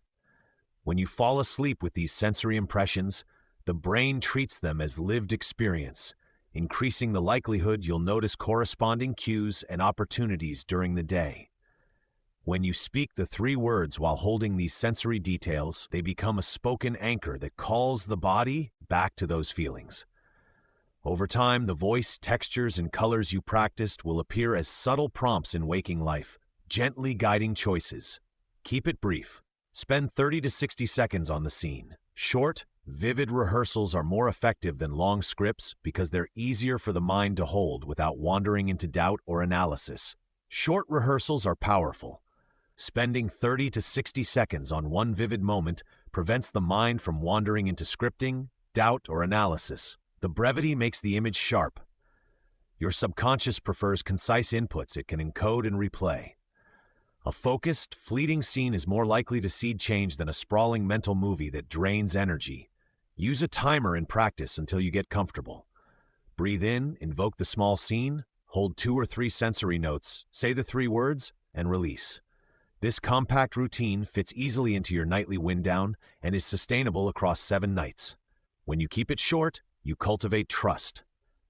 When you fall asleep with these sensory impressions, the brain treats them as lived experience, increasing the likelihood you'll notice corresponding cues and opportunities during the day. When you speak the three words while holding these sensory details, they become a spoken anchor that calls the body back to those feelings. Over time, the voice, textures, and colors you practiced will appear as subtle prompts in waking life, gently guiding choices. Keep it brief. Spend 30 to 60 seconds on the scene. Short, Vivid rehearsals are more effective than long scripts because they're easier for the mind to hold without wandering into doubt or analysis. Short rehearsals are powerful. Spending 30 to 60 seconds on one vivid moment prevents the mind from wandering into scripting, doubt, or analysis. The brevity makes the image sharp. Your subconscious prefers concise inputs it can encode and replay. A focused, fleeting scene is more likely to seed change than a sprawling mental movie that drains energy. Use a timer in practice until you get comfortable. Breathe in, invoke the small scene, hold 2 or 3 sensory notes, say the 3 words, and release. This compact routine fits easily into your nightly wind down and is sustainable across 7 nights. When you keep it short, you cultivate trust.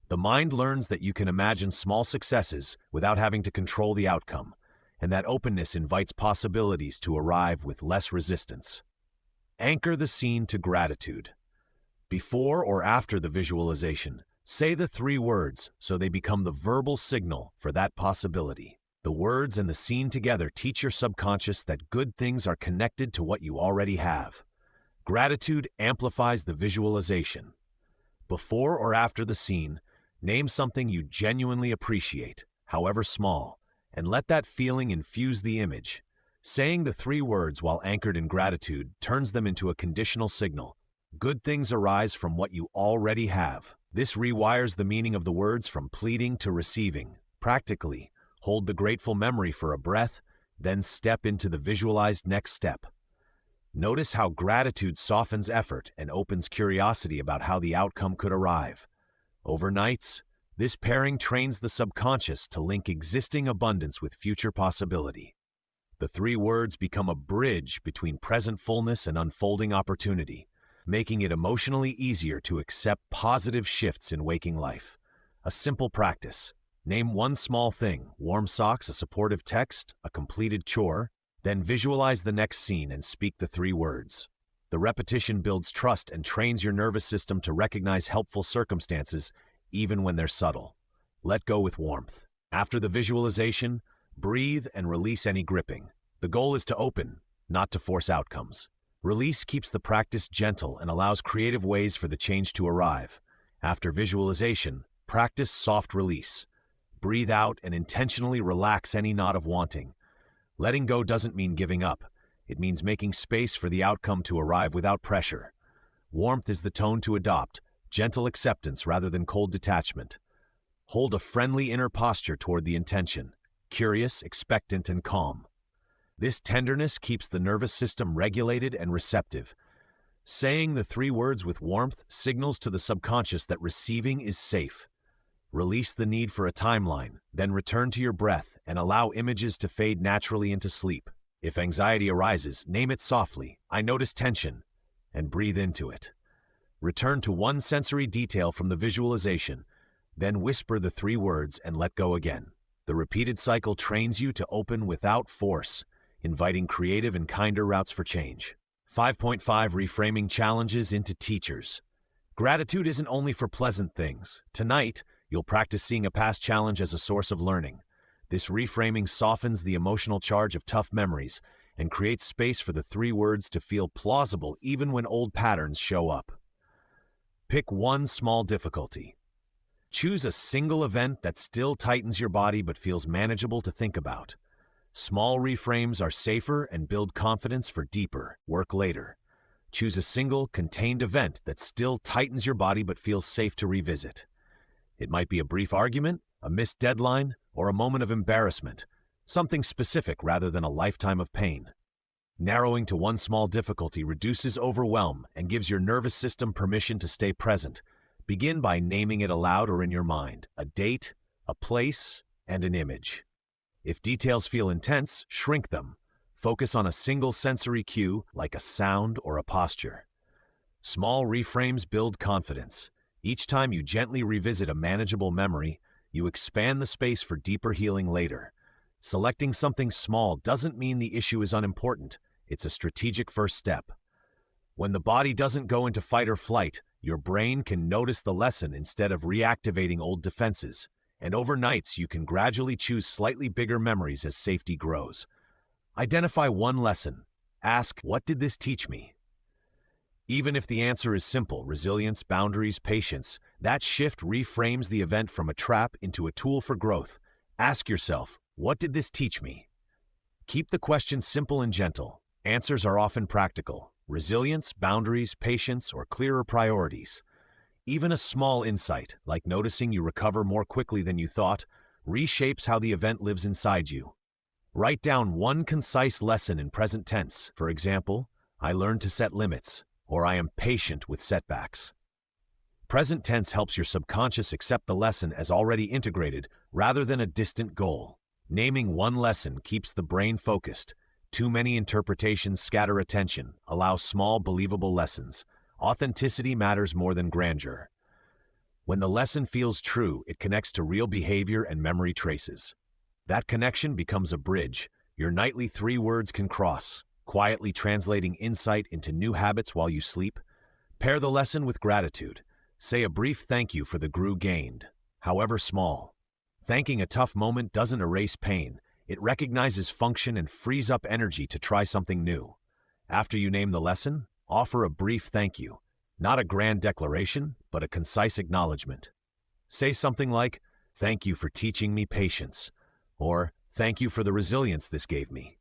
The mind learns that you can imagine small successes without having to control the outcome, and that openness invites possibilities to arrive with less resistance. Anchor the scene to gratitude. Before or after the visualization, say the 3 words so they become the verbal signal for that possibility. The words and the scene together teach your subconscious that good things are connected to what you already have. Gratitude amplifies the visualization. Before or after the scene, name something you genuinely appreciate, however small, and let that feeling infuse the image. Saying the 3 words while anchored in gratitude turns them into a conditional signal. Good things arise from what you already have. This rewires the meaning of the words from pleading to receiving. Practically, hold the grateful memory for a breath, then step into the visualized next step. Notice how gratitude softens effort and opens curiosity about how the outcome could arrive. Over nights, this pairing trains the subconscious to link existing abundance with future possibility. The 3 words become a bridge between present fullness and unfolding opportunity, making it emotionally easier to accept positive shifts in waking life. A simple practice. Name one small thing: warm socks, a supportive text, a completed chore. Then visualize the next scene and speak the 3 words. The repetition builds trust and trains your nervous system to recognize helpful circumstances even when they're subtle. Let go with warmth. After the visualization, breathe and release any gripping. The goal is to open, not to force outcomes. Release keeps the practice gentle and allows creative ways for the change to arrive. After visualization, practice soft release. Breathe out and intentionally relax any knot of wanting. Letting go doesn't mean giving up. It means making space for the outcome to arrive without pressure. Warmth is the tone to adopt, gentle acceptance rather than cold detachment. Hold a friendly inner posture toward the intention, curious, expectant, and calm. This tenderness keeps the nervous system regulated and receptive. Saying the 3 words with warmth signals to the subconscious that receiving is safe. Release the need for a timeline, then return to your breath and allow images to fade naturally into sleep. If anxiety arises, name it softly, "I notice tension," and breathe into it. Return to one sensory detail from the visualization, then whisper the 3 words and let go again. The repeated cycle trains you to open without force, inviting creative and kinder routes for change. 5.5 Reframing challenges into teachers. Gratitude isn't only for pleasant things. Tonight, you'll practice seeing a past challenge as a source of learning. This reframing softens the emotional charge of tough memories and creates space for the 3 words to feel plausible even when old patterns show up. Pick one small difficulty. Choose a single event that still tightens your body but feels manageable to think about. Small reframes are safer and build confidence for deeper work later. Choose a single, contained event that still tightens your body but feels safe to revisit. It might be a brief argument, a missed deadline, or a moment of embarrassment, something specific rather than a lifetime of pain. Narrowing to one small difficulty reduces overwhelm and gives your nervous system permission to stay present. Begin by naming it aloud or in your mind: a date, a place, and an image. If details feel intense, shrink them. Focus on a single sensory cue, like a sound or a posture. Small reframes build confidence. Each time you gently revisit a manageable memory, you expand the space for deeper healing later. Selecting something small doesn't mean the issue is unimportant. It's a strategic first step. When the body doesn't go into fight or flight, your brain can notice the lesson instead of reactivating old defenses. And over nights, you can gradually choose slightly bigger memories as safety grows. Identify one lesson. Ask, "What did this teach me?" Even if the answer is simple, resilience, boundaries, patience, that shift reframes the event from a trap into a tool for growth. Ask yourself, what did this teach me? Keep the question simple and gentle. Answers are often practical. Resilience, boundaries, patience, or clearer priorities. Even a small insight, like noticing you recover more quickly than you thought, reshapes how the event lives inside you. Write down one concise lesson in present tense. For example, I learned to set limits, or I am patient with setbacks. Present tense helps your subconscious accept the lesson as already integrated rather than a distant goal. Naming one lesson keeps the brain focused. Too many interpretations scatter attention. Allow small, believable lessons. Authenticity matters more than grandeur. When the lesson feels true, it connects to real behavior and memory traces. That connection becomes a bridge. Your nightly 3 words can cross, quietly translating insight into new habits while you sleep. Pair the lesson with gratitude. Say a brief thank you for the GRU gained, however small. Thanking a tough moment doesn't erase pain. It recognizes function and frees up energy to try something new. After you name the lesson, offer a brief thank you. Not a grand declaration, but a concise acknowledgement. Say something like, "Thank you for teaching me patience," or "Thank you for the resilience this gave me."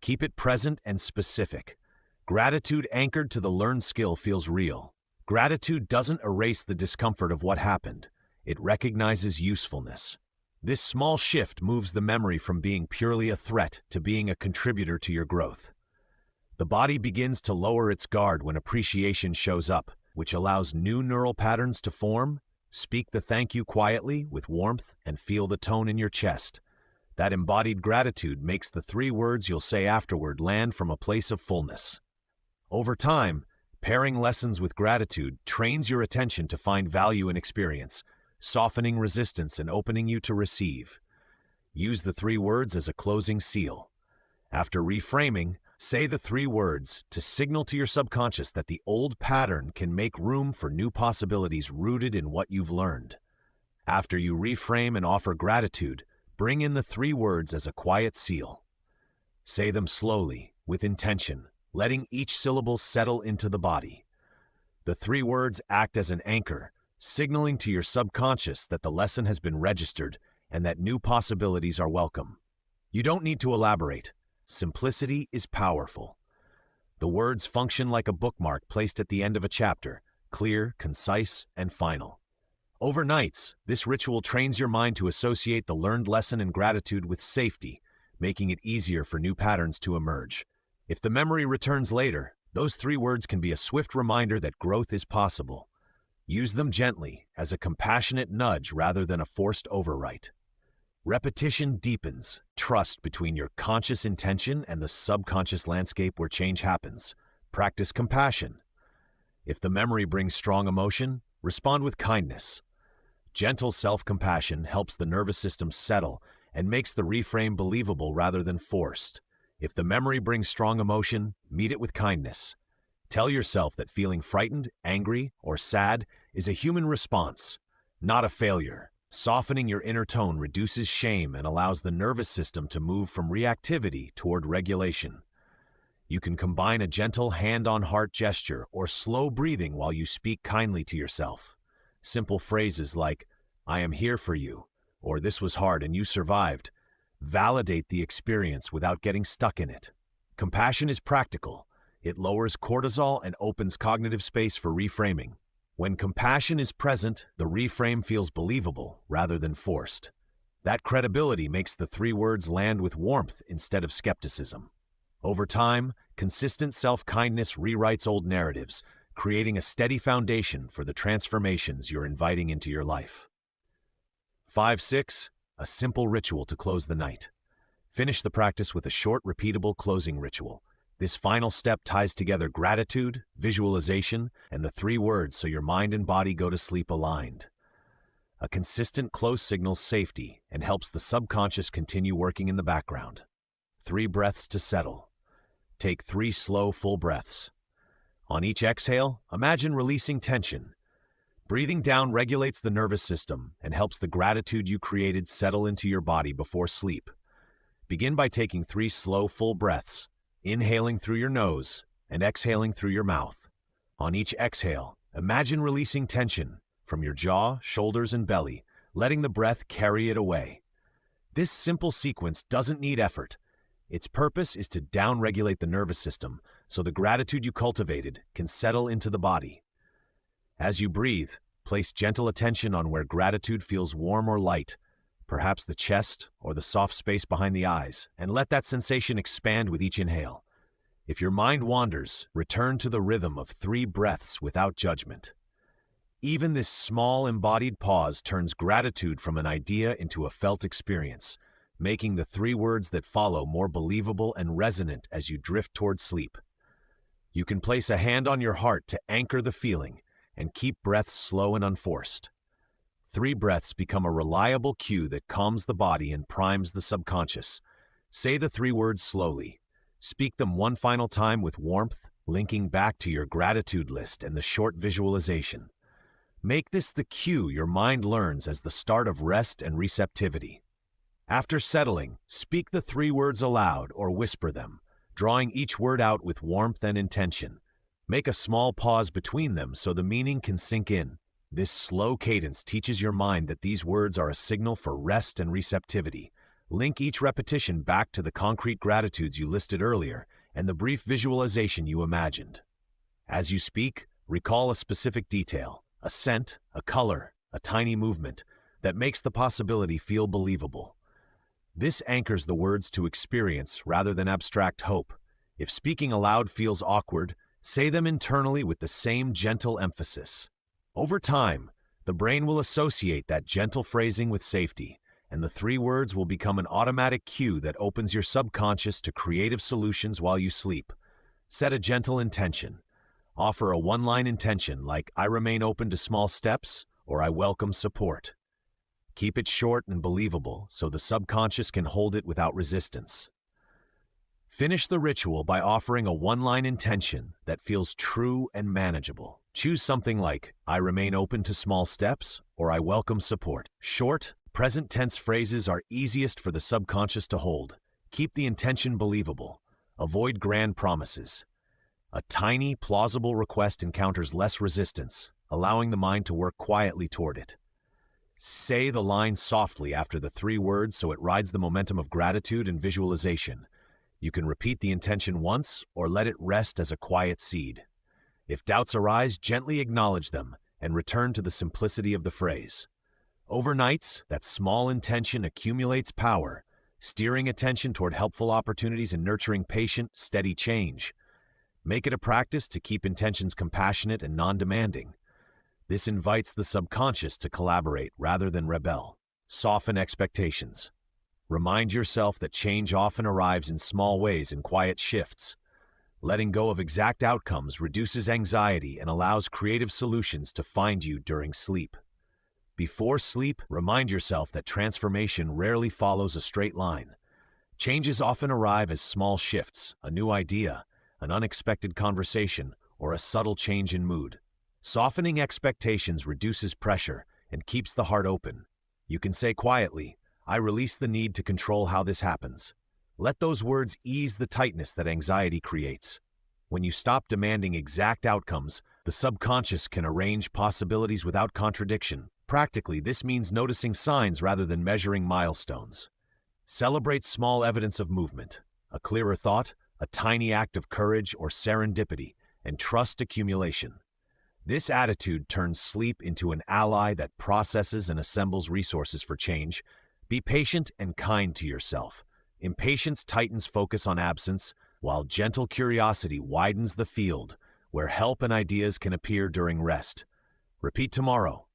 Keep it present and specific. Gratitude anchored to the learned skill feels real. Gratitude doesn't erase the discomfort of what happened. It recognizes usefulness. This small shift moves the memory from being purely a threat to being a contributor to your growth. The body begins to lower its guard when appreciation shows up, which allows new neural patterns to form. Speak the thank you quietly, with warmth, and feel the tone in your chest. That embodied gratitude makes the 3 words you'll say afterward land from a place of fullness. Over time, pairing lessons with gratitude trains your attention to find value in experience, softening resistance and opening you to receive. Use the 3 words as a closing seal. After reframing, say the 3 words to signal to your subconscious that the old pattern can make room for new possibilities rooted in what you've learned. After you reframe and offer gratitude, bring in the 3 words as a quiet seal. Say them slowly, with intention, letting each syllable settle into the body. The 3 words act as an anchor, signaling to your subconscious that the lesson has been registered and that new possibilities are welcome. You don't need to elaborate. Simplicity is powerful. The words function like a bookmark placed at the end of a chapter, clear, concise, and final. Overnights, this ritual trains your mind to associate the learned lesson and gratitude with safety, making it easier for new patterns to emerge. If the memory returns later, those 3 words can be a swift reminder that growth is possible. Use them gently, as a compassionate nudge rather than a forced overwrite. Repetition deepens trust between your conscious intention and the subconscious landscape where change happens. Practice compassion. If the memory brings strong emotion, respond with kindness. Gentle self-compassion helps the nervous system settle and makes the reframe believable rather than forced. If the memory brings strong emotion, meet it with kindness. Tell yourself that feeling frightened, angry, or sad is a human response, not a failure. Softening your inner tone reduces shame and allows the nervous system to move from reactivity toward regulation. You can combine a gentle hand-on-heart gesture or slow breathing while you speak kindly to yourself. Simple phrases like, "I am here for you," or "This was hard and you survived," validate the experience without getting stuck in it. Compassion is practical. It lowers cortisol and opens cognitive space for reframing. When compassion is present, the reframe feels believable rather than forced. That credibility makes the 3 words land with warmth instead of skepticism. Over time, consistent self-kindness rewrites old narratives, creating a steady foundation for the transformations you're inviting into your life. 5-6. A simple ritual to close the night. Finish the practice with a short, repeatable closing ritual. This final step ties together gratitude, visualization, and the 3 words so your mind and body go to sleep aligned. A consistent close signals safety and helps the subconscious continue working in the background. 3 breaths to settle. Take 3 slow, full breaths. On each exhale, imagine releasing tension. Breathing down regulates the nervous system and helps the gratitude you created settle into your body before sleep. Begin by taking 3 slow, full breaths, inhaling through your nose and exhaling through your mouth. On each exhale, imagine releasing tension from your jaw, shoulders, and belly, letting the breath carry it away. This simple sequence doesn't need effort. Its purpose is to downregulate the nervous system so the gratitude you cultivated can settle into the body. As you breathe, place gentle attention on where gratitude feels warm or light, perhaps the chest or the soft space behind the eyes, and let that sensation expand with each inhale. If your mind wanders, return to the rhythm of 3 breaths without judgment. Even this small embodied pause turns gratitude from an idea into a felt experience, making the 3 words that follow more believable and resonant as you drift toward sleep. You can place a hand on your heart to anchor the feeling and keep breaths slow and unforced. 3 breaths become a reliable cue that calms the body and primes the subconscious. Say the 3 words slowly. Speak them one final time with warmth, linking back to your gratitude list and the short visualization. Make this the cue your mind learns as the start of rest and receptivity. After settling, speak the 3 words aloud or whisper them, drawing each word out with warmth and intention. Make a small pause between them so the meaning can sink in. This slow cadence teaches your mind that these words are a signal for rest and receptivity. Link each repetition back to the concrete gratitudes you listed earlier and the brief visualization you imagined. As you speak, recall a specific detail, a scent, a color, a tiny movement that makes the possibility feel believable. This anchors the words to experience rather than abstract hope. If speaking aloud feels awkward, say them internally with the same gentle emphasis. Over time, the brain will associate that gentle phrasing with safety, and the 3 words will become an automatic cue that opens your subconscious to creative solutions while you sleep. Set a gentle intention. Offer a one-line intention like, "I remain open to small steps," or "I welcome support." Keep it short and believable so the subconscious can hold it without resistance. Finish the ritual by offering a one-line intention that feels true and manageable. Choose something like, "I remain open to small steps," or "I welcome support." Short, present tense phrases are easiest for the subconscious to hold. Keep the intention believable. Avoid grand promises. A tiny, plausible request encounters less resistance, allowing the mind to work quietly toward it. Say the line softly after the 3 words so it rides the momentum of gratitude and visualization. You can repeat the intention once or let it rest as a quiet seed. If doubts arise, gently acknowledge them and return to the simplicity of the phrase. Overnights, that small intention accumulates power, steering attention toward helpful opportunities and nurturing patient, steady change. Make it a practice to keep intentions compassionate and non-demanding. This invites the subconscious to collaborate rather than rebel. Soften expectations. Remind yourself that change often arrives in small ways and quiet shifts. Letting go of exact outcomes reduces anxiety and allows creative solutions to find you during sleep. Before sleep, remind yourself that transformation rarely follows a straight line. Changes often arrive as small shifts, a new idea, an unexpected conversation, or a subtle change in mood. Softening expectations reduces pressure and keeps the heart open. You can say quietly, "I release the need to control how this happens." Let those words ease the tightness that anxiety creates. When you stop demanding exact outcomes, the subconscious can arrange possibilities without contradiction. Practically, this means noticing signs rather than measuring milestones. Celebrate small evidence of movement, a clearer thought, a tiny act of courage or serendipity, and trust accumulation. This attitude turns sleep into an ally that processes and assembles resources for change. Be patient and kind to yourself. Impatience tightens focus on absence, while gentle curiosity widens the field where help and ideas can appear during rest. Repeat tomorrow.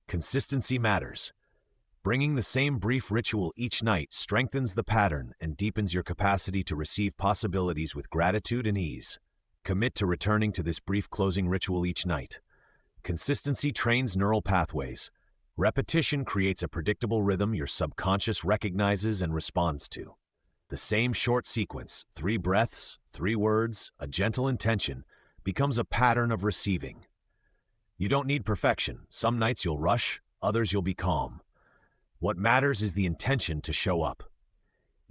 Consistency matters. Bringing the same brief ritual each night strengthens the pattern and deepens your capacity to receive possibilities with gratitude and ease. Commit to returning to this brief closing ritual each night. Consistency trains neural pathways. Repetition creates a predictable rhythm your subconscious recognizes and responds to. The same short sequence, 3 breaths, 3 words, a gentle intention, becomes a pattern of receiving. You don't need perfection. Some nights you'll rush, others you'll be calm. What matters is the intention to show up.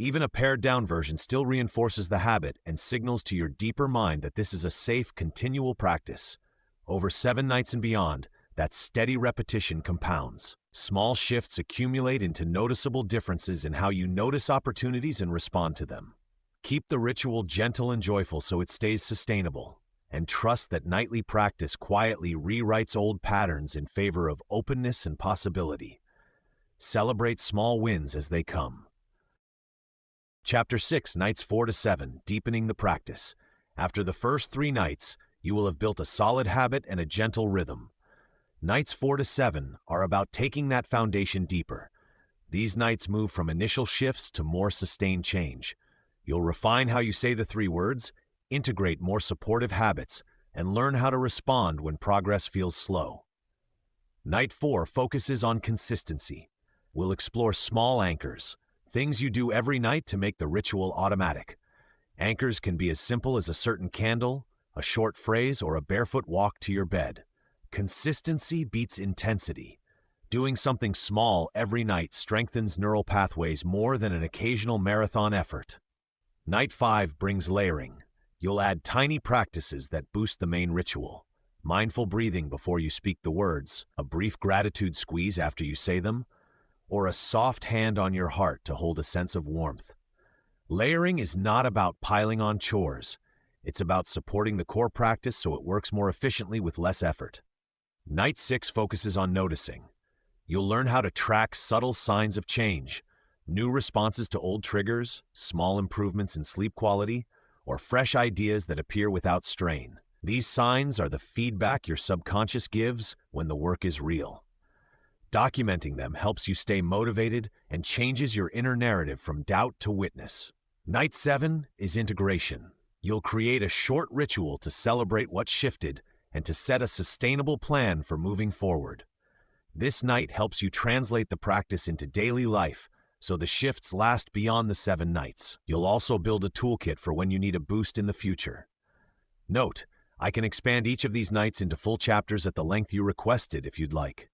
Even a pared-down version still reinforces the habit and signals to your deeper mind that this is a safe, continual practice. Over 7 nights and beyond, that steady repetition compounds. Small shifts accumulate into noticeable differences in how you notice opportunities and respond to them. Keep the ritual gentle and joyful so it stays sustainable, and trust that nightly practice quietly rewrites old patterns in favor of openness and possibility. Celebrate small wins as they come. Chapter 6, Nights 4 to 7, Deepening the Practice. After the first 3 nights, you will have built a solid habit and a gentle rhythm. Nights 4 to 7 are about taking that foundation deeper. These nights move from initial shifts to more sustained change. You'll refine how you say the 3 words, integrate more supportive habits, and learn how to respond when progress feels slow. Night 4 focuses on consistency. We'll explore small anchors, things you do every night to make the ritual automatic. Anchors can be as simple as a certain candle, a short phrase, or a barefoot walk to your bed. Consistency beats intensity. Doing something small every night strengthens neural pathways more than an occasional marathon effort. Night 5 brings layering. You'll add tiny practices that boost the main ritual. Mindful breathing before you speak the words, a brief gratitude squeeze after you say them, or a soft hand on your heart to hold a sense of warmth. Layering is not about piling on chores. It's about supporting the core practice so it works more efficiently with less effort. Night 6 focuses on noticing. You'll learn how to track subtle signs of change, new responses to old triggers, small improvements in sleep quality, or fresh ideas that appear without strain. These signs are the feedback your subconscious gives when the work is real. Documenting them helps you stay motivated and changes your inner narrative from doubt to witness. Night 7 is integration. You'll create a short ritual to celebrate what shifted and to set a sustainable plan for moving forward. This night helps you translate the practice into daily life so the shifts last beyond the 7 nights. You'll also build a toolkit for when you need a boost in the future. Note, I can expand each of these nights into full chapters at the length you requested if you'd like.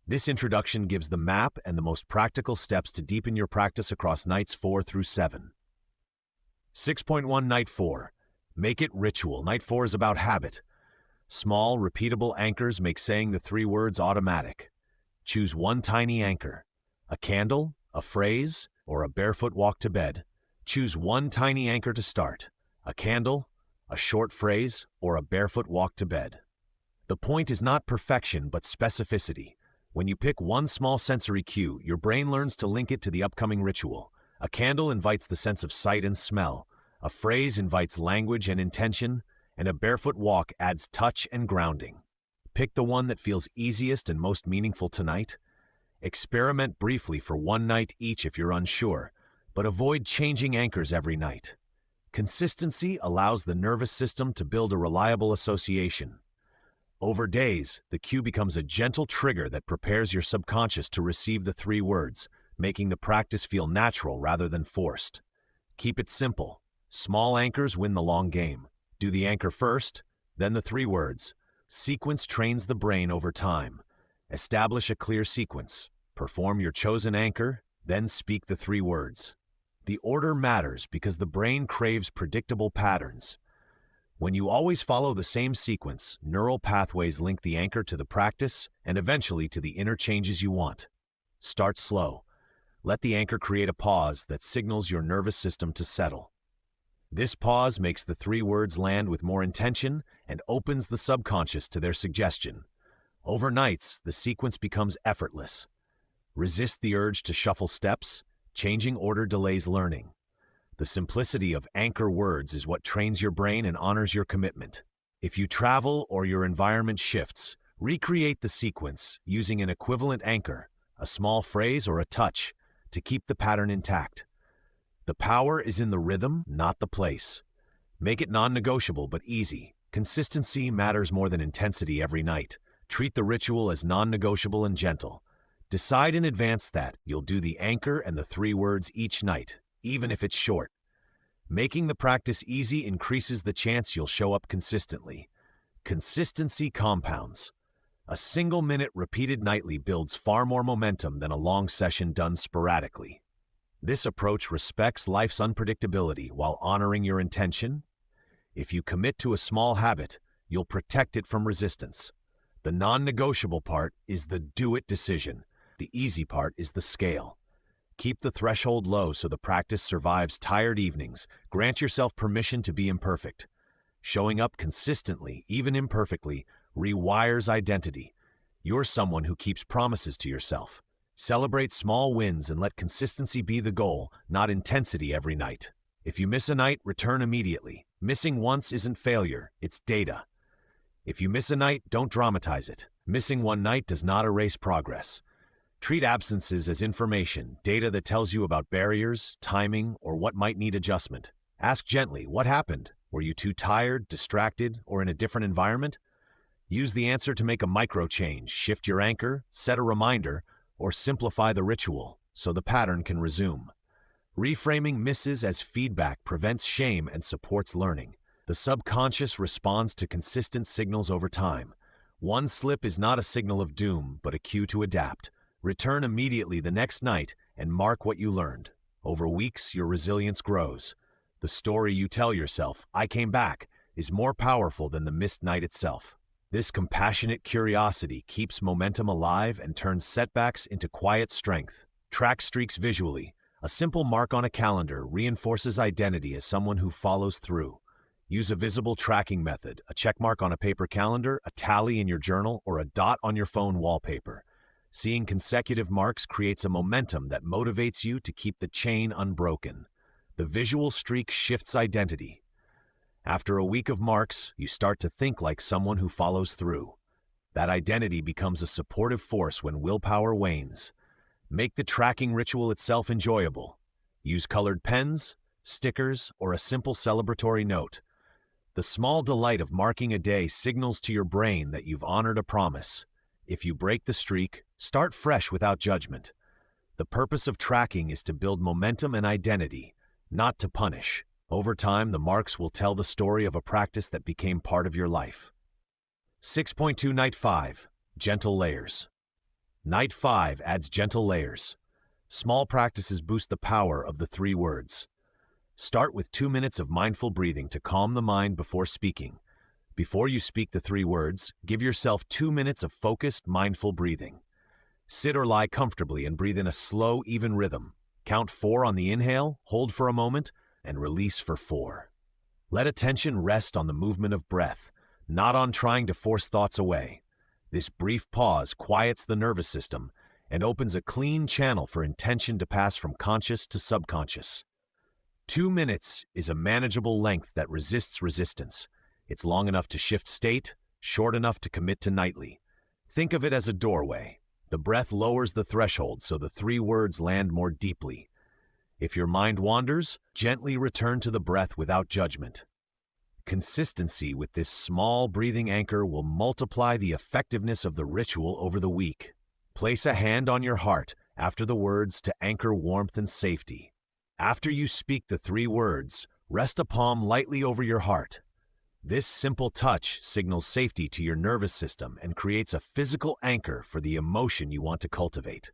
This introduction gives the map and the most practical steps to deepen your practice across nights 4 through 7. 6.1 Night 4. Make it ritual. Night 4 is about habit. Small, repeatable anchors make saying the 3 words automatic. Choose one tiny anchor. A candle, a phrase, or a barefoot walk to bed. Choose one tiny anchor to start. A candle, a short phrase, or a barefoot walk to bed. The point is not perfection, but specificity. When you pick one small sensory cue, your brain learns to link it to the upcoming ritual. A candle invites the sense of sight and smell. A phrase invites language and intention, and a barefoot walk adds touch and grounding. Pick the one that feels easiest and most meaningful tonight. Experiment briefly for 1 night each if you're unsure, but avoid changing anchors every night. Consistency allows the nervous system to build a reliable association. Over days, the cue becomes a gentle trigger that prepares your subconscious to receive the 3 words, making the practice feel natural rather than forced. Keep it simple. Small anchors win the long game. Do the anchor first, then the 3 words. Sequence trains the brain over time. Establish a clear sequence. Perform your chosen anchor, then speak the 3 words. The order matters because the brain craves predictable patterns. When you always follow the same sequence, neural pathways link the anchor to the practice and eventually to the inner changes you want. Start slow. Let the anchor create a pause that signals your nervous system to settle. This pause makes the 3 words land with more intention and opens the subconscious to their suggestion. Over nights, the sequence becomes effortless. Resist the urge to shuffle steps. Changing order delays learning. The simplicity of anchor words is what trains your brain and honors your commitment. If you travel or your environment shifts, recreate the sequence using an equivalent anchor, a small phrase or a touch, to keep the pattern intact. The power is in the rhythm, not the place. Make it non-negotiable but easy. Consistency matters more than intensity every night. Treat the ritual as non-negotiable and gentle. Decide in advance that you'll do the anchor and the 3 words each night, even if it's short. Making the practice easy increases the chance you'll show up consistently. Consistency compounds. A single minute repeated nightly builds far more momentum than a long session done sporadically. This approach respects life's unpredictability while honoring your intention. If you commit to a small habit, you'll protect it from resistance. The non-negotiable part is the do-it decision. The easy part is the scale. Keep the threshold low so the practice survives tired evenings. Grant yourself permission to be imperfect. Showing up consistently, even imperfectly, rewires identity. You're someone who keeps promises to yourself. Celebrate small wins and let consistency be the goal, not intensity every night. If you miss a night, return immediately. Missing once isn't failure, it's data. If you miss a night, don't dramatize it. Missing one night does not erase progress. Treat absences as information, data that tells you about barriers, timing, or what might need adjustment. Ask gently, what happened? Were you too tired, distracted, or in a different environment? Use the answer to make a micro change, shift your anchor, set a reminder, or simplify the ritual so the pattern can resume. Reframing misses as feedback prevents shame and supports learning. The subconscious responds to consistent signals over time. One slip is not a signal of doom, but a cue to adapt. Return immediately the next night and mark what you learned. Over weeks, your resilience grows. The story you tell yourself, "I came back," is more powerful than the missed night itself. This compassionate curiosity keeps momentum alive and turns setbacks into quiet strength. Track streaks visually. A simple mark on a calendar reinforces identity as someone who follows through. Use a visible tracking method, a checkmark on a paper calendar, a tally in your journal, or a dot on your phone wallpaper. Seeing consecutive marks creates a momentum that motivates you to keep the chain unbroken. The visual streak shifts identity. After a week of marks, you start to think like someone who follows through. That identity becomes a supportive force when willpower wanes. Make the tracking ritual itself enjoyable. Use colored pens, stickers, or a simple celebratory note. The small delight of marking a day signals to your brain that you've honored a promise. If you break the streak, start fresh without judgment. The purpose of tracking is to build momentum and identity, not to punish. Over time, the marks will tell the story of a practice that became part of your life. 6.2 Night 5. Gentle Layers. Night 5 adds gentle layers. Small practices boost the power of the 3 words. Start with 2 minutes of mindful breathing to calm the mind before speaking. Before you speak the 3 words, give yourself 2 minutes of focused, mindful breathing. Sit or lie comfortably and breathe in a slow, even rhythm. Count 4 on the inhale, hold for a moment, and release for 4. Let attention rest on the movement of breath, not on trying to force thoughts away. This brief pause quiets the nervous system and opens a clean channel for intention to pass from conscious to subconscious. 2 minutes is a manageable length that resists resistance. It's long enough to shift state, short enough to commit to nightly. Think of it as a doorway. The breath lowers the threshold so the 3 words land more deeply. If your mind wanders, gently return to the breath without judgment. Consistency with this small breathing anchor will multiply the effectiveness of the ritual over the week. Place a hand on your heart after the words to anchor warmth and safety. After you speak the 3 words, rest a palm lightly over your heart. This simple touch signals safety to your nervous system and creates a physical anchor for the emotion you want to cultivate.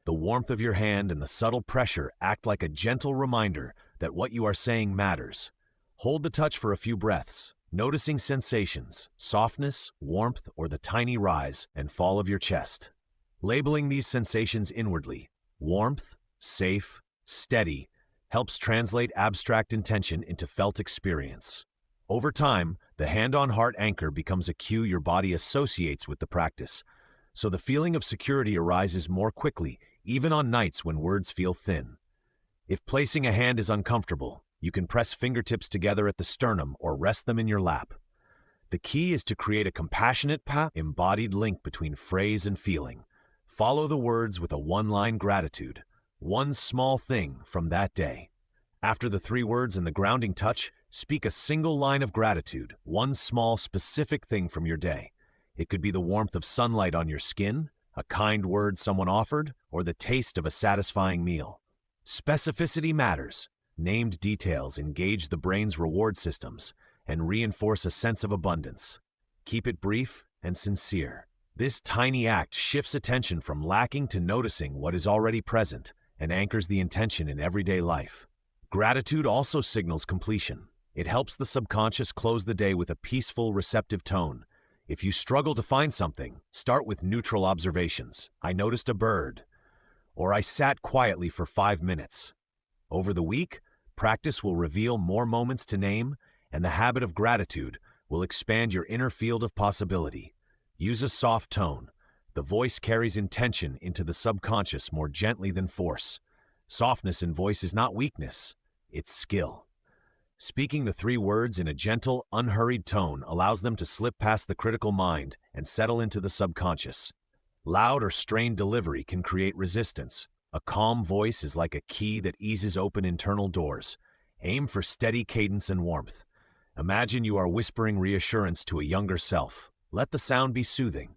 The warmth of your hand and the subtle pressure act like a gentle reminder that what you are saying matters. Hold the touch for a few breaths, noticing sensations, softness, warmth, or the tiny rise and fall of your chest. Labeling these sensations inwardly, warmth, safe, steady, helps translate abstract intention into felt experience. Over time, the hand-on-heart anchor becomes a cue your body associates with the practice, so the feeling of security arises more quickly, even on nights when words feel thin. If placing a hand is uncomfortable, you can press fingertips together at the sternum or rest them in your lap. The key is to create a compassionate, embodied link between phrase and feeling. Follow the words with a one-line gratitude, one small thing from that day. After the 3 words and the grounding touch, speak a single line of gratitude, one small specific thing from your day. It could be the warmth of sunlight on your skin, a kind word someone offered, or the taste of a satisfying meal. Specificity matters. Named details engage the brain's reward systems and reinforce a sense of abundance. Keep it brief and sincere. This tiny act shifts attention from lacking to noticing what is already present and anchors the intention in everyday life. Gratitude also signals completion. It helps the subconscious close the day with a peaceful, receptive tone. If you struggle to find something, start with neutral observations. I noticed a bird, or I sat quietly for 5 minutes. Over the week, practice will reveal more moments to name, and the habit of gratitude will expand your inner field of possibility. Use a soft tone. The voice carries intention into the subconscious more gently than force. Softness in voice is not weakness, it's skill. Speaking the 3 words in a gentle, unhurried tone allows them to slip past the critical mind and settle into the subconscious. Loud or strained delivery can create resistance. A calm voice is like a key that eases open internal doors. Aim for steady cadence and warmth. Imagine you are whispering reassurance to a younger self. Let the sound be soothing.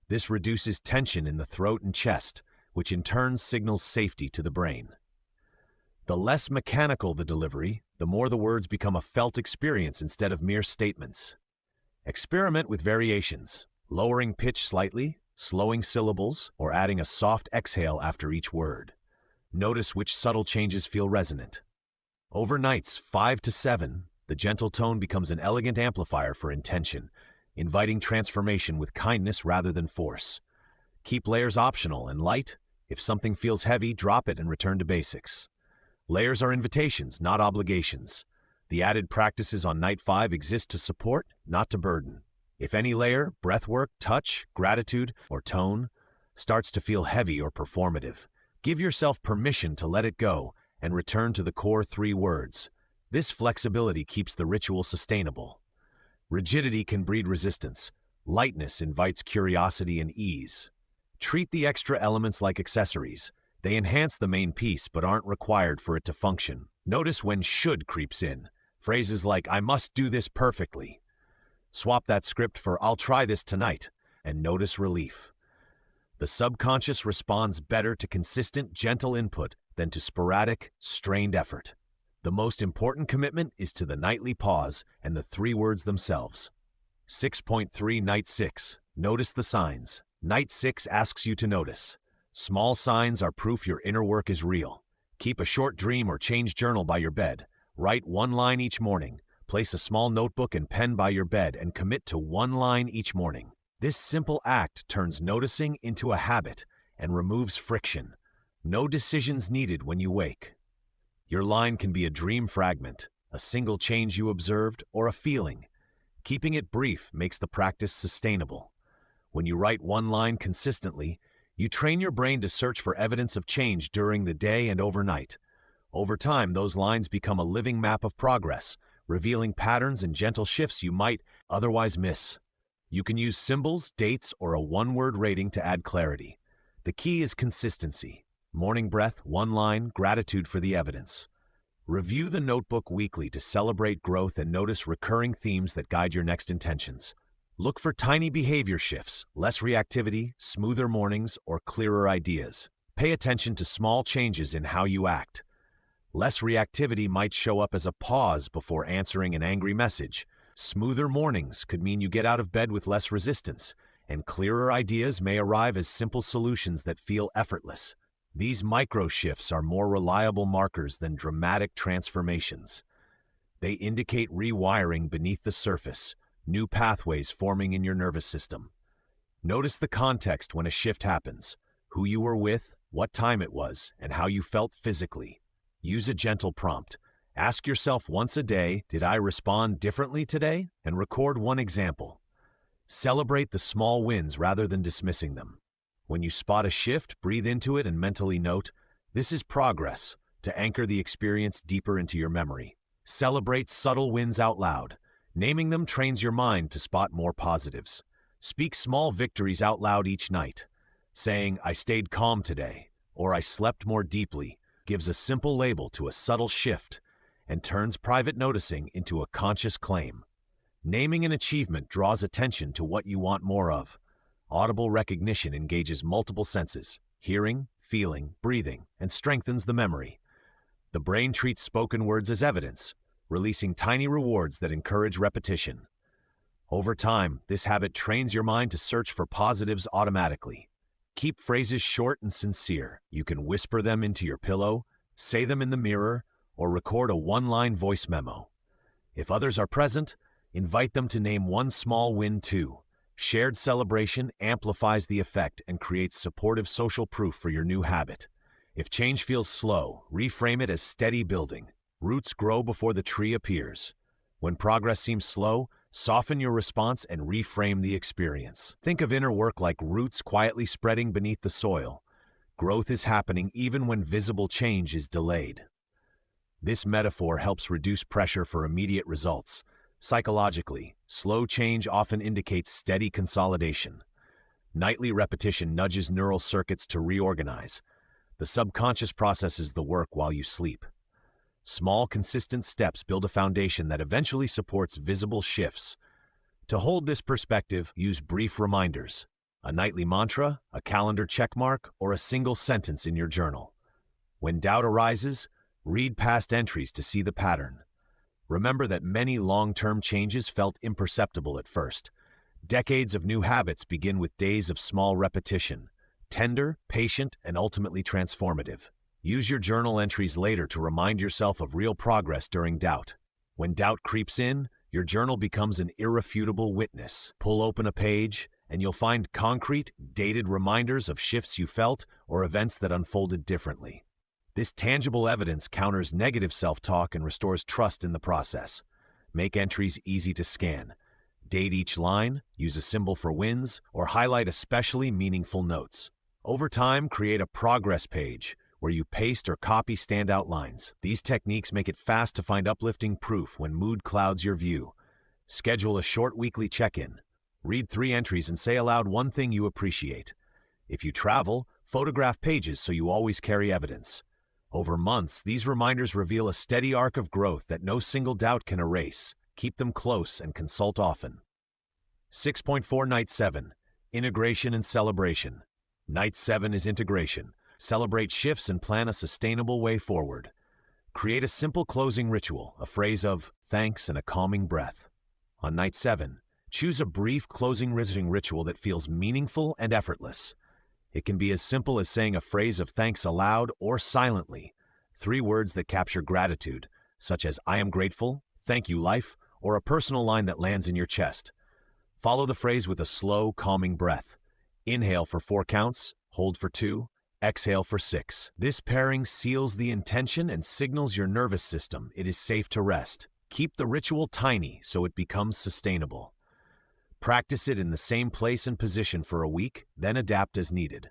This reduces tension in the throat and chest, which in turn signals safety to the brain. The less mechanical the delivery, the more the words become a felt experience instead of mere statements. Experiment with variations, lowering pitch slightly, slowing syllables, or adding a soft exhale after each word. Notice which subtle changes feel resonant. Over nights 5 to 7, the gentle tone becomes an elegant amplifier for intention, inviting transformation with kindness rather than force. Keep layers optional and light. If something feels heavy, drop it and return to basics. Layers are invitations, not obligations. The added practices on night 5 exist to support, not to burden. If any layer, breathwork, touch, gratitude, or tone, starts to feel heavy or performative, give yourself permission to let it go and return to the core 3 words. This flexibility keeps the ritual sustainable. Rigidity can breed resistance. Lightness invites curiosity and ease. Treat the extra elements like accessories. They enhance the main piece but aren't required for it to function. Notice when should creeps in. Phrases like, I must do this perfectly. Swap that script for, I'll try this tonight, and notice relief. The subconscious responds better to consistent, gentle input than to sporadic, strained effort. The most important commitment is to the nightly pause and the 3 words themselves. 6.3 Night 6. Notice the signs. Night 6 asks you to notice. Small signs are proof your inner work is real. Keep a short dream or change journal by your bed. Write 1 line each morning. Place a small notebook and pen by your bed and commit to 1 line each morning. This simple act turns noticing into a habit and removes friction. No decisions needed when you wake. Your line can be a dream fragment, a single change you observed, or a feeling. Keeping it brief makes the practice sustainable. When you write 1 line consistently, you train your brain to search for evidence of change during the day and overnight. Over time, those lines become a living map of progress, revealing patterns and gentle shifts you might otherwise miss. You can use symbols, dates, or a 1-word rating to add clarity. The key is consistency. Morning breath, 1 line, gratitude for the evidence. Review the notebook weekly to celebrate growth and notice recurring themes that guide your next intentions. Look for tiny behavior shifts, less reactivity, smoother mornings, or clearer ideas. Pay attention to small changes in how you act. Less reactivity might show up as a pause before answering an angry message. Smoother mornings could mean you get out of bed with less resistance, and clearer ideas may arrive as simple solutions that feel effortless. These micro shifts are more reliable markers than dramatic transformations. They indicate rewiring beneath the surface, new pathways forming in your nervous system. Notice the context when a shift happens, who you were with, what time it was, and how you felt physically. Use a gentle prompt. Ask yourself once a day, did I respond differently today? And record 1 example. Celebrate the small wins rather than dismissing them. When you spot a shift, breathe into it and mentally note, this is progress, to anchor the experience deeper into your memory. Celebrate subtle wins out loud. Naming them trains your mind to spot more positives. Speak small victories out loud each night. Saying, I stayed calm today, or I slept more deeply, gives a simple label to a subtle shift and turns private noticing into a conscious claim. Naming an achievement draws attention to what you want more of. Audible recognition engages multiple senses, hearing, feeling, breathing, and strengthens the memory. The brain treats spoken words as evidence, releasing tiny rewards that encourage repetition. Over time, this habit trains your mind to search for positives automatically. Keep phrases short and sincere. You can whisper them into your pillow, say them in the mirror, or record a one-line voice memo. If others are present, invite them to name one small win too. Shared celebration amplifies the effect and creates supportive social proof for your new habit. If change feels slow, reframe it as steady building. Roots grow before the tree appears. When progress seems slow, soften your response and reframe the experience. Think of inner work like roots quietly spreading beneath the soil. Growth is happening even when visible change is delayed. This metaphor helps reduce pressure for immediate results. Psychologically, slow change often indicates steady consolidation. Nightly repetition nudges neural circuits to reorganize. The subconscious processes the work while you sleep. Small, consistent steps build a foundation that eventually supports visible shifts. To hold this perspective, use brief reminders, a nightly mantra, a calendar checkmark, or a single sentence in your journal. When doubt arises, read past entries to see the pattern. Remember that many long-term changes felt imperceptible at first. Decades of new habits begin with days of small repetition, tender, patient, and ultimately transformative. Use your journal entries later to remind yourself of real progress during doubt. When doubt creeps in, your journal becomes an irrefutable witness. Pull open a page, and you'll find concrete, dated reminders of shifts you felt or events that unfolded differently. This tangible evidence counters negative self-talk and restores trust in the process. Make entries easy to scan. Date each line, use a symbol for wins, or highlight especially meaningful notes. Over time, create a progress page where you paste or copy standout lines. These techniques make it fast to find uplifting proof when mood clouds your view. Schedule a short weekly check-in. Read 3 entries and say aloud one thing you appreciate. If you travel, photograph pages so you always carry evidence. Over months, these reminders reveal a steady arc of growth that no single doubt can erase. Keep them close and consult often. 6.4 Night 7. Integration and Celebration. Night 7 is integration. Celebrate shifts and plan a sustainable way forward. Create a simple closing ritual, a phrase of thanks and a calming breath. On Night 7, choose a brief closing ritual that feels meaningful and effortless. It can be as simple as saying a phrase of thanks aloud or silently, 3 words that capture gratitude, such as I am grateful, thank you life, or a personal line that lands in your chest. Follow the phrase with a slow, calming breath. Inhale for 4 counts, hold for 2, exhale for 6. This pairing seals the intention and signals your nervous system it is safe to rest. Keep the ritual tiny so it becomes sustainable. Practice it in the same place and position for a week, then adapt as needed.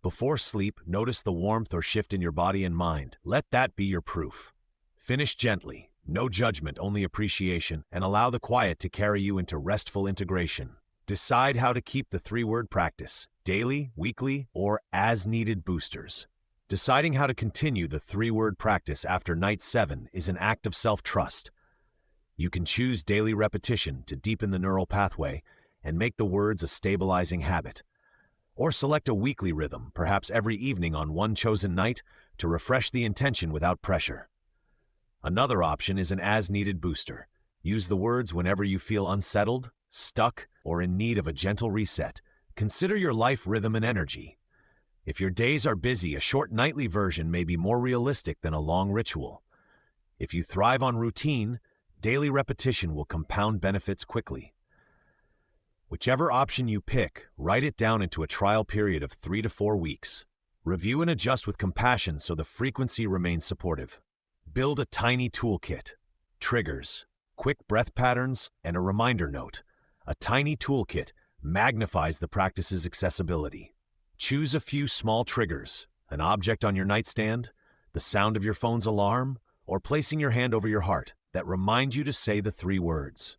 Before sleep, notice the warmth or shift in your body and mind. Let that be your proof. Finish gently, no judgment, only appreciation, and allow the quiet to carry you into restful integration. Decide how to keep the 3-word practice, daily, weekly, or as-needed boosters. Deciding how to continue the 3-word practice after Night 7 is an act of self-trust. You can choose daily repetition to deepen the neural pathway and make the words a stabilizing habit. Or select a weekly rhythm, perhaps every evening on one chosen night, to refresh the intention without pressure. Another option is an as-needed booster. Use the words whenever you feel unsettled, stuck, or in need of a gentle reset. Consider your life rhythm and energy. If your days are busy, a short nightly version may be more realistic than a long ritual. If you thrive on routine, daily repetition will compound benefits quickly. Whichever option you pick, write it down into a trial period of 3 to 4 weeks. Review and adjust with compassion so the frequency remains supportive. Build a tiny toolkit. Triggers, quick breath patterns, and a reminder note. A tiny toolkit magnifies the practice's accessibility. Choose a few small triggers, an object on your nightstand, the sound of your phone's alarm, or placing your hand over your heart that remind you to say the 3 words.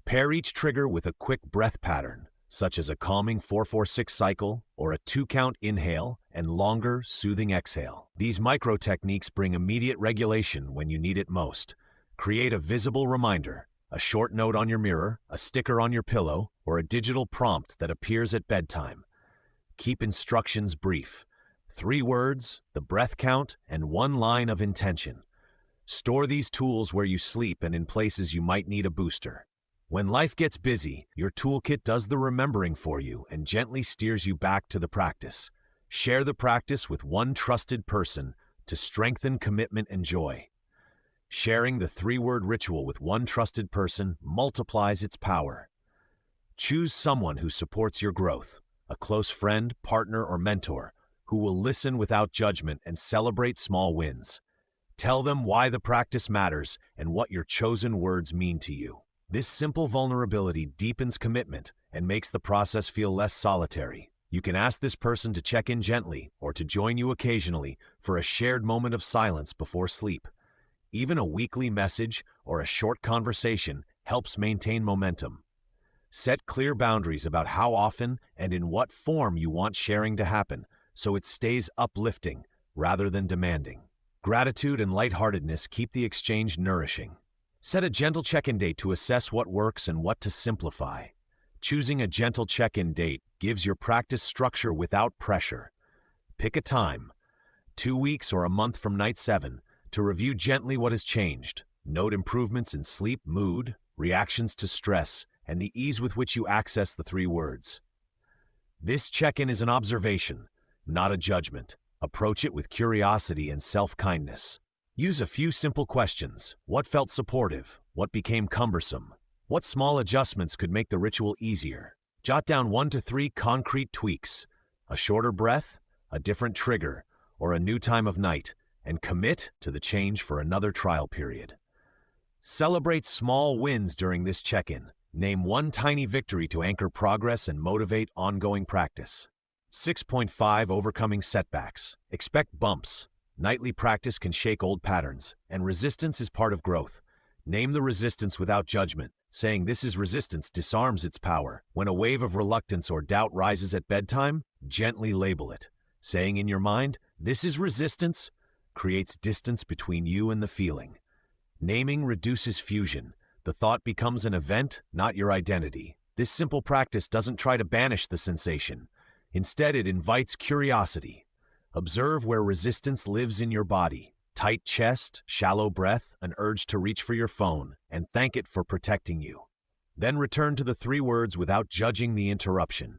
Pair each trigger with a quick breath pattern, such as a calming 4-4-6 cycle or a 2-count inhale and longer, soothing exhale. These micro techniques bring immediate regulation when you need it most. Create a visible reminder, a short note on your mirror, a sticker on your pillow, or a digital prompt that appears at bedtime. Keep instructions brief. 3 words, the breath count, and 1 line of intention. Store these tools where you sleep and in places you might need a booster. When life gets busy, your toolkit does the remembering for you and gently steers you back to the practice. Share the practice with one trusted person to strengthen commitment and joy. Sharing the three-word ritual with one trusted person multiplies its power. Choose someone who supports your growth, a close friend, partner, or mentor, who will listen without judgment and celebrate small wins. Tell them why the practice matters and what your chosen words mean to you. This simple vulnerability deepens commitment and makes the process feel less solitary. You can ask this person to check in gently or to join you occasionally for a shared moment of silence before sleep. Even a weekly message or a short conversation helps maintain momentum. Set clear boundaries about how often and in what form you want sharing to happen, so it stays uplifting rather than demanding. Gratitude and lightheartedness keep the exchange nourishing. Set a gentle check-in date to assess what works and what to simplify. Choosing a gentle check-in date gives your practice structure without pressure. Pick a time, 2 weeks or a month from night 7, to review gently what has changed. Note improvements in sleep, mood, reactions to stress, and the ease with which you access the three words. This check-in is an observation, not a judgment. Approach it with curiosity and self-kindness. Use a few simple questions. What felt supportive? What became cumbersome? What small adjustments could make the ritual easier? Jot down 1 to 3 concrete tweaks, a shorter breath, a different trigger, or a new time of night, and commit to the change for another trial period. Celebrate small wins during this check-in. Name one tiny victory to anchor progress and motivate ongoing practice. 6.5 Overcoming setbacks. Expect bumps. Nightly practice can shake old patterns, and resistance is part of growth. Name the resistance without judgment. Saying this is resistance disarms its power. When a wave of reluctance or doubt rises at bedtime, gently label it. Saying in your mind, this is resistance, creates distance between you and the feeling. Naming reduces fusion. The thought becomes an event, not your identity. This simple practice doesn't try to banish the sensation. Instead, it invites curiosity. Observe where resistance lives in your body. Tight chest, shallow breath, an urge to reach for your phone, and thank it for protecting you. Then return to the three words without judging the interruption.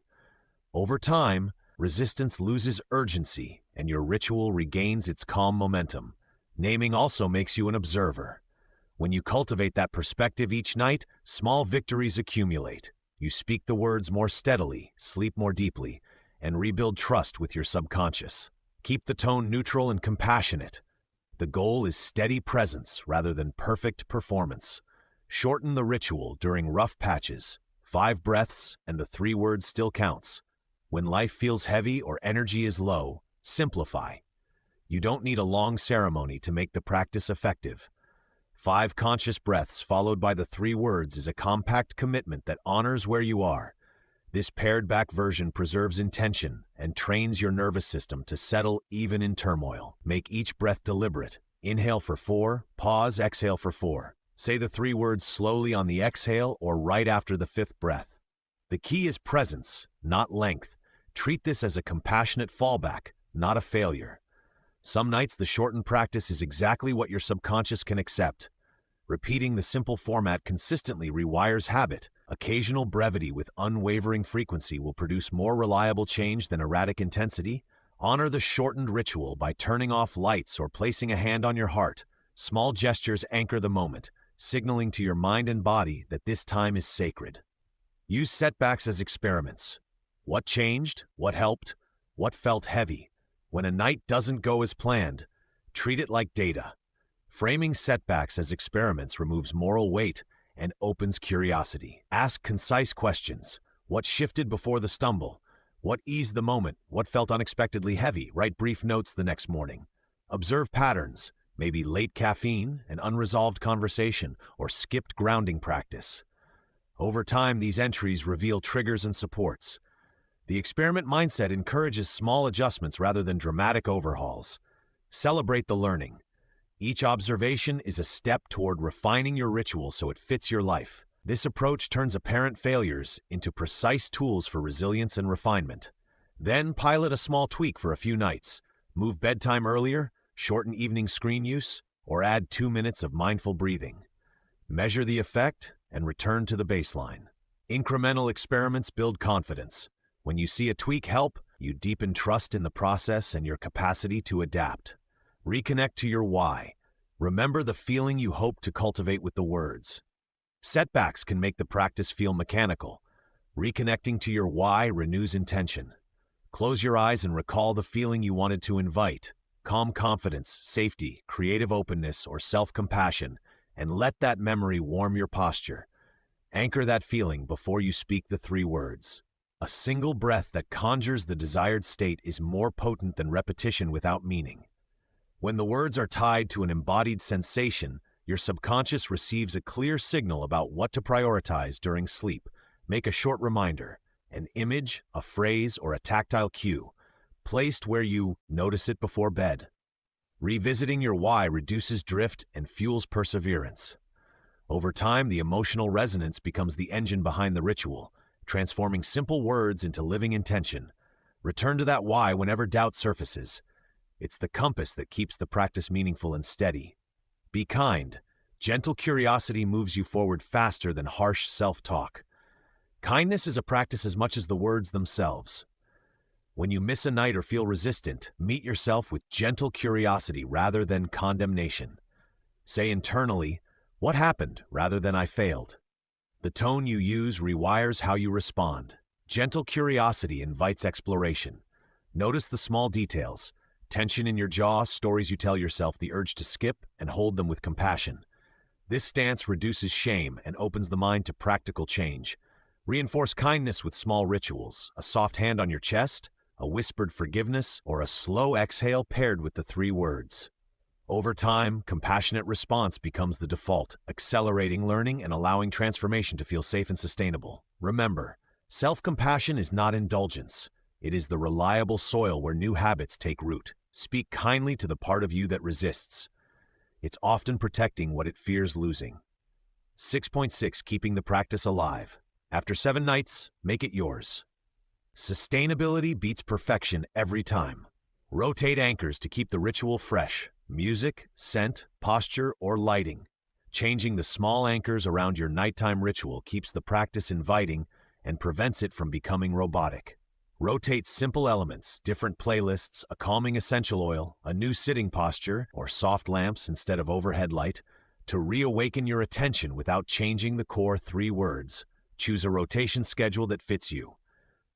Over time, resistance loses urgency, and your ritual regains its calm momentum. Naming also makes you an observer. When you cultivate that perspective each night, small victories accumulate. You speak the words more steadily, sleep more deeply, and rebuild trust with your subconscious. Keep the tone neutral and compassionate. The goal is steady presence rather than perfect performance. Shorten the ritual during rough patches. 5 breaths and the 3 words still counts. When life feels heavy or energy is low, simplify. You don't need a long ceremony to make the practice effective. 5 conscious breaths followed by the 3 words is a compact commitment that honors where you are. This pared-back version preserves intention and trains your nervous system to settle even in turmoil. Make each breath deliberate. Inhale for 4, pause, exhale for 4. Say the 3 words slowly on the exhale or right after the 5th breath. The key is presence, not length. Treat this as a compassionate fallback, not a failure. Some nights the shortened practice is exactly what your subconscious can accept. Repeating the simple format consistently rewires habit. Occasional brevity with unwavering frequency will produce more reliable change than erratic intensity. Honor the shortened ritual by turning off lights or placing a hand on your heart. Small gestures anchor the moment, signaling to your mind and body that this time is sacred. Use setbacks as experiments. What changed? What helped? What felt heavy? When a night doesn't go as planned, treat it like data. Framing setbacks as experiments removes moral weight and opens curiosity. Ask concise questions. What shifted before the stumble? What eased the moment? What felt unexpectedly heavy? Write brief notes the next morning. Observe patterns, maybe late caffeine, an unresolved conversation, or skipped grounding practice. Over time, these entries reveal triggers and supports. The experiment mindset encourages small adjustments rather than dramatic overhauls. Celebrate the learning. Each observation is a step toward refining your ritual so it fits your life. This approach turns apparent failures into precise tools for resilience and refinement. Then pilot a small tweak for a few nights. Move bedtime earlier, shorten evening screen use, or add 2 minutes of mindful breathing. Measure the effect and return to the baseline. Incremental experiments build confidence. When you see a tweak help, you deepen trust in the process and your capacity to adapt. Reconnect to your why. Remember the feeling you hope to cultivate with the words. Setbacks can make the practice feel mechanical. Reconnecting to your why renews intention. Close your eyes and recall the feeling you wanted to invite. Calm confidence, safety, creative openness, or self-compassion, and let that memory warm your posture. Anchor that feeling before you speak the 3 words. A single breath that conjures the desired state is more potent than repetition without meaning. When the words are tied to an embodied sensation, your subconscious receives a clear signal about what to prioritize during sleep. Make a short reminder, an image, a phrase, or a tactile cue, placed where you notice it before bed. Revisiting your why reduces drift and fuels perseverance. Over time, the emotional resonance becomes the engine behind the ritual, transforming simple words into living intention. Return to that why whenever doubt surfaces. It's the compass that keeps the practice meaningful and steady. Be kind. Gentle curiosity moves you forward faster than harsh self-talk. Kindness is a practice as much as the words themselves. When you miss a night or feel resistant, meet yourself with gentle curiosity rather than condemnation. Say internally, "What happened?" rather than "I failed." The tone you use rewires how you respond. Gentle curiosity invites exploration. Notice the small details: tension in your jaw, stories you tell yourself, the urge to skip, and hold them with compassion. This stance reduces shame and opens the mind to practical change. Reinforce kindness with small rituals: a soft hand on your chest, a whispered forgiveness, or a slow exhale paired with the 3 words. Over time, compassionate response becomes the default, accelerating learning and allowing transformation to feel safe and sustainable. Remember, self-compassion is not indulgence. It is the reliable soil where new habits take root. Speak kindly to the part of you that resists. It's often protecting what it fears losing. 6.6. Keeping the practice alive. After 7 nights, make it yours. Sustainability beats perfection every time. Rotate anchors to keep the ritual fresh: music, scent, posture, or lighting. Changing the small anchors around your nighttime ritual keeps the practice inviting and prevents it from becoming robotic. Rotate simple elements, different playlists, a calming essential oil, a new sitting posture, or soft lamps instead of overhead light, to reawaken your attention without changing the core 3 words. Choose a rotation schedule that fits you: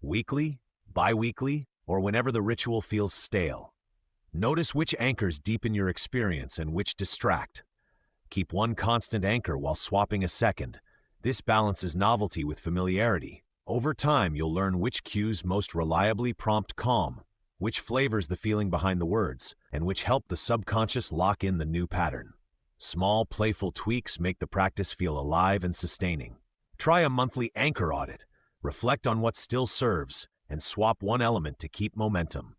weekly, bi-weekly, or whenever the ritual feels stale. Notice which anchors deepen your experience and which distract. Keep one constant anchor while swapping a second. This balances novelty with familiarity. Over time, you'll learn which cues most reliably prompt calm, which flavors the feeling behind the words, and which help the subconscious lock in the new pattern. Small, playful tweaks make the practice feel alive and sustaining. Try a monthly anchor audit. Reflect on what still serves, and swap one element to keep momentum.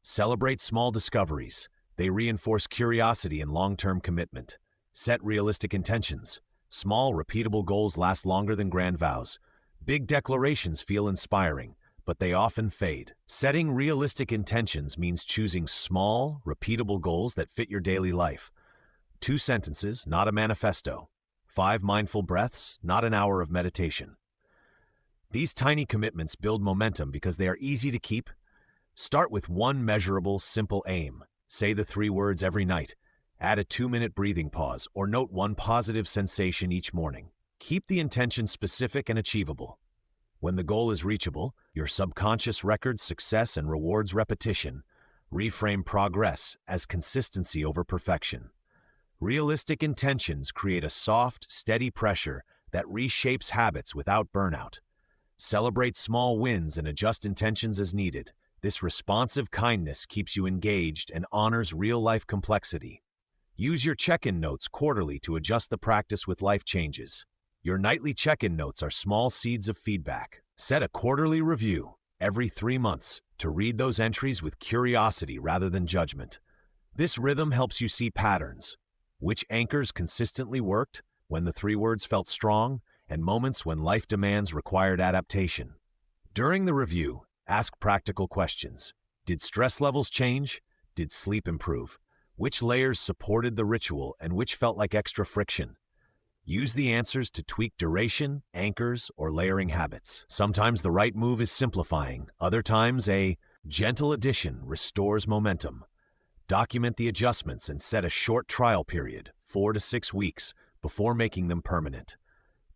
Celebrate small discoveries. They reinforce curiosity and long-term commitment. Set realistic intentions. Small, repeatable goals last longer than grand vows. Big declarations feel inspiring, but they often fade. Setting realistic intentions means choosing small, repeatable goals that fit your daily life. 2 sentences, not a manifesto. 5 mindful breaths, not an hour of meditation. These tiny commitments build momentum because they are easy to keep. Start with one measurable, simple aim. Say the 3 words every night. Add a 2-minute breathing pause, or note one positive sensation each morning. Keep the intention specific and achievable. When the goal is reachable, your subconscious records success and rewards repetition. Reframe progress as consistency over perfection. Realistic intentions create a soft, steady pressure that reshapes habits without burnout. Celebrate small wins and adjust intentions as needed. This responsive kindness keeps you engaged and honors real-life complexity. Use your check-in notes quarterly to adjust the practice with life changes. Your nightly check-in notes are small seeds of feedback. Set a quarterly review every 3 months to read those entries with curiosity rather than judgment. This rhythm helps you see patterns: which anchors consistently worked, when the 3 words felt strong, and moments when life demands required adaptation. During the review, ask practical questions. Did stress levels change? Did sleep improve? Which layers supported the ritual and which felt like extra friction? Use the answers to tweak duration, anchors, or layering habits. Sometimes the right move is simplifying. Other times, a gentle addition restores momentum. Document the adjustments and set a short trial period, 4 to 6 weeks, before making them permanent.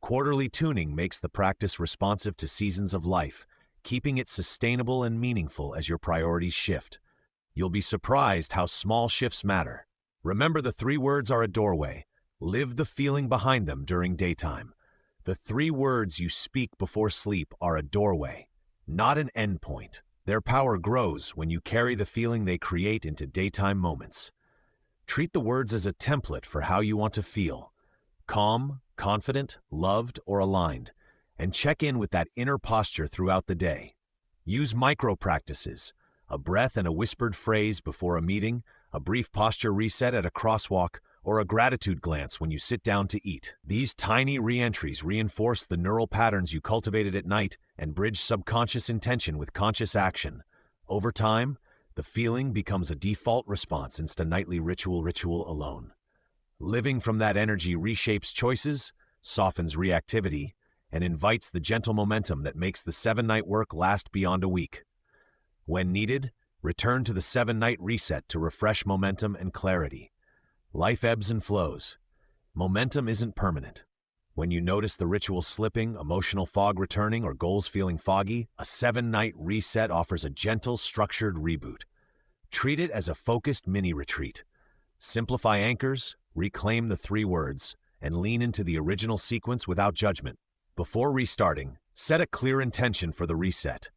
Quarterly tuning makes the practice responsive to seasons of life, keeping it sustainable and meaningful as your priorities shift. You'll be surprised how small shifts matter. Remember, the 3 words are a doorway. Live the feeling behind them during daytime. The 3 words you speak before sleep are a doorway, not an endpoint. Their power grows when you carry the feeling they create into daytime moments. Treat the words as a template for how you want to feel: calm, confident, loved, or aligned, and check in with that inner posture throughout the day. Use micro practices: a breath and a whispered phrase before a meeting, a brief posture reset at a crosswalk, or a gratitude glance when you sit down to eat. These tiny re-entries reinforce the neural patterns you cultivated at night and bridge subconscious intention with conscious action. Over time, the feeling becomes a default response instead of nightly ritual alone. Living from that energy reshapes choices, softens reactivity, and invites the gentle momentum that makes the 7-night work last beyond a week. When needed, return to the 7-night reset to refresh momentum and clarity. Life ebbs and flows. Momentum isn't permanent. When you notice the ritual slipping, emotional fog returning, or goals feeling foggy, a 7-night reset offers a gentle, structured reboot. Treat it as a focused mini-retreat. Simplify anchors, reclaim the 3 words, and lean into the original sequence without judgment. Before restarting, set a clear intention for the reset: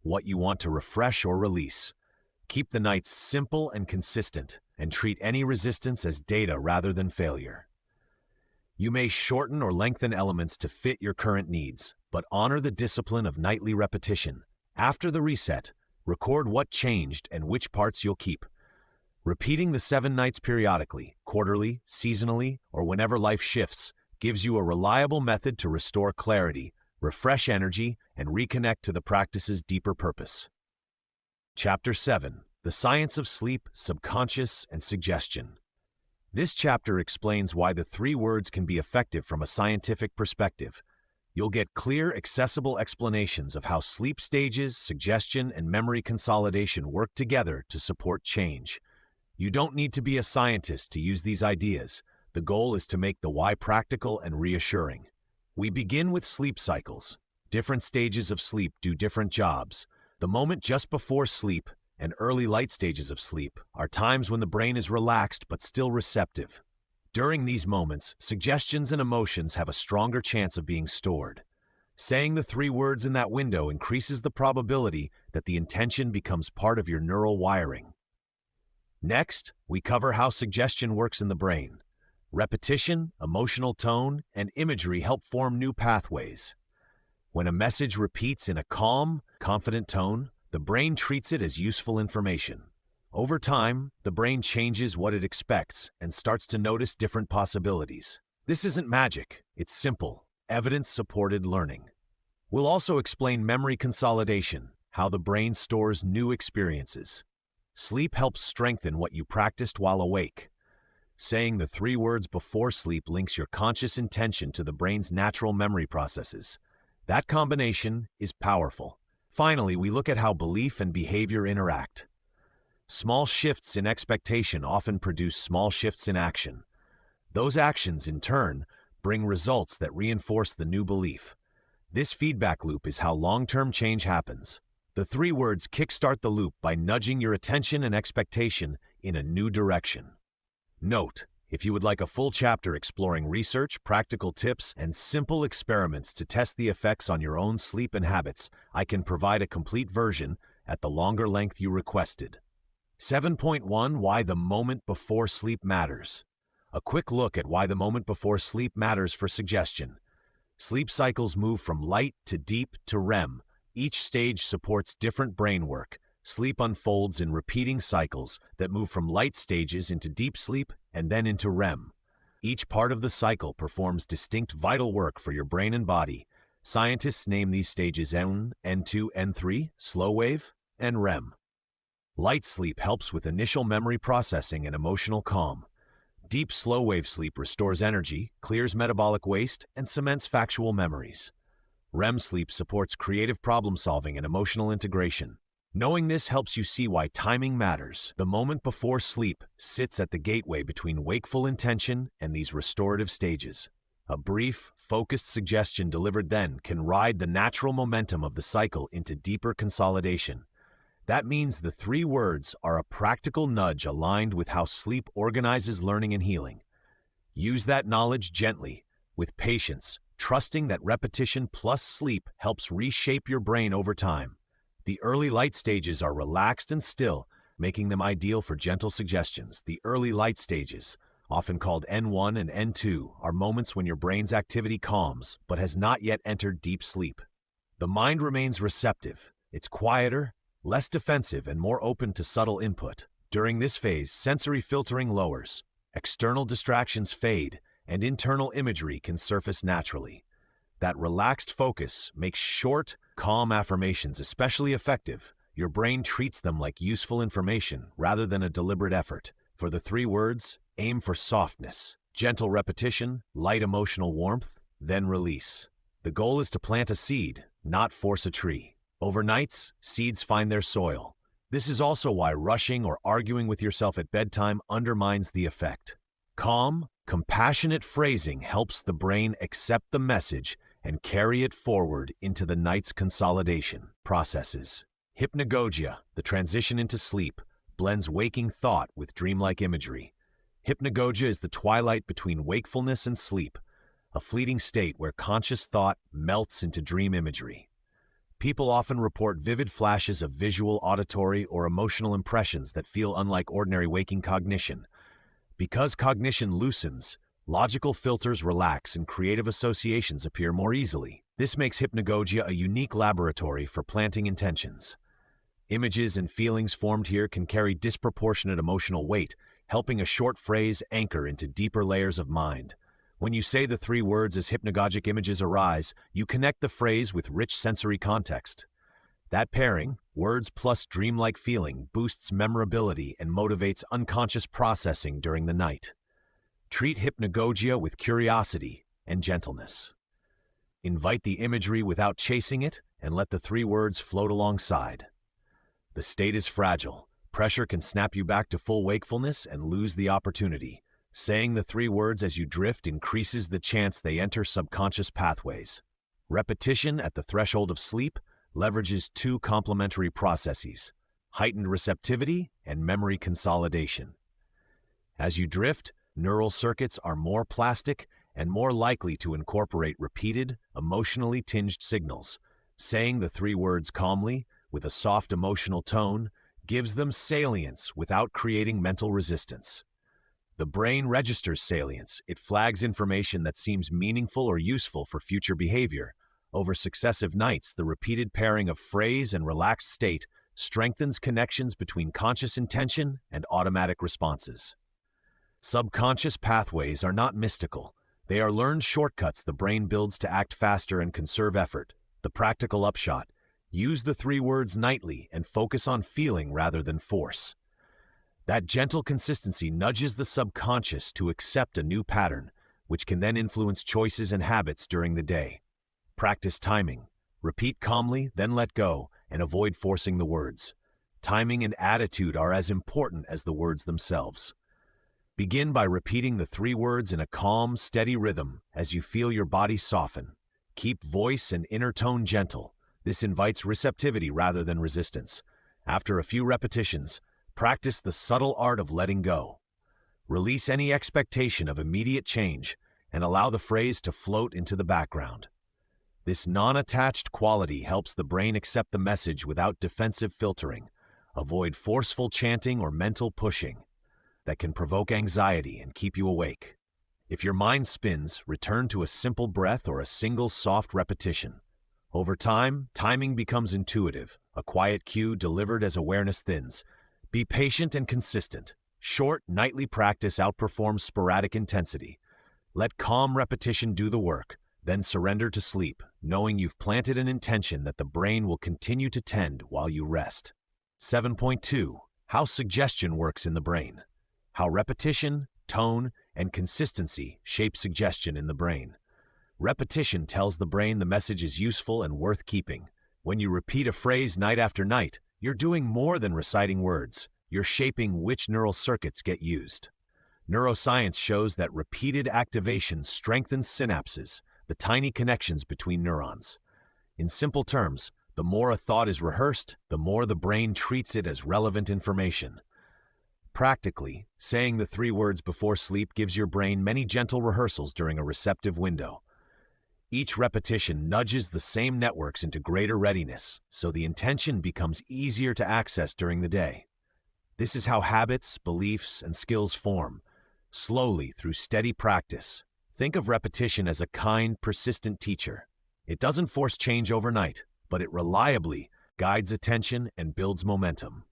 what you want to refresh or release. Keep the nights simple and consistent, and treat any resistance as data rather than failure. You may shorten or lengthen elements to fit your current needs, but honor the discipline of nightly repetition. After the reset, record what changed and which parts you'll keep. Repeating the 7 nights periodically, quarterly, seasonally, or whenever life shifts, gives you a reliable method to restore clarity, refresh energy, and reconnect to the practice's deeper purpose. Chapter 7. The Science of Sleep, Subconscious, and Suggestion. This chapter explains why the 3 words can be effective from a scientific perspective. You'll get clear, accessible explanations of how sleep stages, suggestion, and memory consolidation work together to support change. You don't need to be a scientist to use these ideas. The goal is to make the why practical and reassuring. We begin with sleep cycles. Different stages of sleep do different jobs. The moment just before sleep and early light stages of sleep are times when the brain is relaxed but still receptive. During these moments, suggestions and emotions have a stronger chance of being stored. Saying the 3 words in that window increases the probability that the intention becomes part of your neural wiring. Next, we cover how suggestion works in the brain. Repetition, emotional tone, and imagery help form new pathways. When a message repeats in a calm, confident tone, the brain treats it as useful information. Over time, the brain changes what it expects and starts to notice different possibilities. This isn't magic, it's simple, evidence-supported learning. We'll also explain memory consolidation, how the brain stores new experiences. Sleep helps strengthen what you practiced while awake. Saying the 3 words before sleep links your conscious intention to the brain's natural memory processes. That combination is powerful. Finally, we look at how belief and behavior interact. Small shifts in expectation often produce small shifts in action. Those actions, in turn, bring results that reinforce the new belief. This feedback loop is how long-term change happens. The 3 words kickstart the loop by nudging your attention and expectation in a new direction. Note: if you would like a full chapter exploring research, practical tips, and simple experiments to test the effects on your own sleep and habits, I can provide a complete version at the longer length you requested. 7.1 Why the Moment Before Sleep Matters. A quick look at why the moment before sleep matters for suggestion. Sleep cycles move from light to deep to REM. Each stage supports different brain work. Sleep unfolds in repeating cycles that move from light stages into deep sleep and then into REM. Each part of the cycle performs distinct vital work for your brain and body. Scientists name these stages N, N2, N3, slow wave, and REM. Light sleep helps with initial memory processing and emotional calm. Deep, slow-wave sleep restores energy, clears metabolic waste, and cements factual memories. REM sleep supports creative problem-solving and emotional integration. Knowing this helps you see why timing matters. The moment before sleep sits at the gateway between wakeful intention and these restorative stages. A brief, focused suggestion delivered then can ride the natural momentum of the cycle into deeper consolidation. That means the 3 words are a practical nudge aligned with how sleep organizes learning and healing. Use that knowledge gently, with patience, trusting that repetition plus sleep helps reshape your brain over time. The early light stages are relaxed and still, making them ideal for gentle suggestions. The early light stages, often called N1 and N2, are moments when your brain's activity calms but has not yet entered deep sleep. The mind remains receptive. It's quieter, less defensive, and more open to subtle input. During this phase, sensory filtering lowers, external distractions fade, and internal imagery can surface naturally. That relaxed focus makes short, calm affirmations especially effective. Your brain treats them like useful information rather than a deliberate effort. For the 3 words, aim for softness, gentle repetition, light emotional warmth, then release. The goal is to plant a seed, not force a tree. Overnights, seeds find their soil. This is also why rushing or arguing with yourself at bedtime undermines the effect. Calm, compassionate phrasing helps the brain accept the message and carry it forward into the night's consolidation processes. Hypnagogia, the transition into sleep, blends waking thought with dreamlike imagery. Hypnagogia is the twilight between wakefulness and sleep, a fleeting state where conscious thought melts into dream imagery. People often report vivid flashes of visual, auditory, or emotional impressions that feel unlike ordinary waking cognition. Because cognition loosens, logical filters relax and creative associations appear more easily. This makes hypnagogia a unique laboratory for planting intentions. Images and feelings formed here can carry disproportionate emotional weight, helping a short phrase anchor into deeper layers of mind. When you say the 3 words as hypnagogic images arise, you connect the phrase with rich sensory context. That pairing, words plus dreamlike feeling, boosts memorability and motivates unconscious processing during the night. Treat hypnagogia with curiosity and gentleness. Invite the imagery without chasing it, and let the 3 words float alongside. The state is fragile. Pressure can snap you back to full wakefulness and lose the opportunity. Saying the 3 words as you drift increases the chance they enter subconscious pathways. Repetition at the threshold of sleep leverages 2 complementary processes: heightened receptivity and memory consolidation. As you drift, neural circuits are more plastic and more likely to incorporate repeated, emotionally tinged signals. Saying the 3 words calmly, with a soft emotional tone, gives them salience without creating mental resistance. The brain registers salience. It flags information that seems meaningful or useful for future behavior. Over successive nights, the repeated pairing of phrase and relaxed state strengthens connections between conscious intention and automatic responses. Subconscious pathways are not mystical. They are learned shortcuts the brain builds to act faster and conserve effort. The practical upshot: use the 3 words nightly and focus on feeling rather than force. That gentle consistency nudges the subconscious to accept a new pattern, which can then influence choices and habits during the day. Practice timing. Repeat calmly, then let go, and avoid forcing the words. Timing and attitude are as important as the words themselves. Begin by repeating the 3 words in a calm, steady rhythm as you feel your body soften. Keep voice and inner tone gentle. This invites receptivity rather than resistance. After a few repetitions, practice the subtle art of letting go. Release any expectation of immediate change and allow the phrase to float into the background. This non-attached quality helps the brain accept the message without defensive filtering. Avoid forceful chanting or mental pushing that can provoke anxiety and keep you awake. If your mind spins, return to a simple breath or a single soft repetition. Over time, timing becomes intuitive, a quiet cue delivered as awareness thins. Be patient and consistent. Short, nightly practice outperforms sporadic intensity. Let calm repetition do the work, then surrender to sleep, knowing you've planted an intention that the brain will continue to tend while you rest. 7.2. How suggestion works in the brain. How repetition, tone, and consistency shape suggestion in the brain. Repetition tells the brain the message is useful and worth keeping. When you repeat a phrase night after night, you're doing more than reciting words. You're shaping which neural circuits get used. Neuroscience shows that repeated activation strengthens synapses, the tiny connections between neurons. In simple terms, the more a thought is rehearsed, the more the brain treats it as relevant information. Practically, saying the 3 words before sleep gives your brain many gentle rehearsals during a receptive window. Each repetition nudges the same networks into greater readiness, so the intention becomes easier to access during the day. This is how habits, beliefs, and skills form, slowly through steady practice. Think of repetition as a kind, persistent teacher. It doesn't force change overnight, but it reliably guides attention and builds momentum.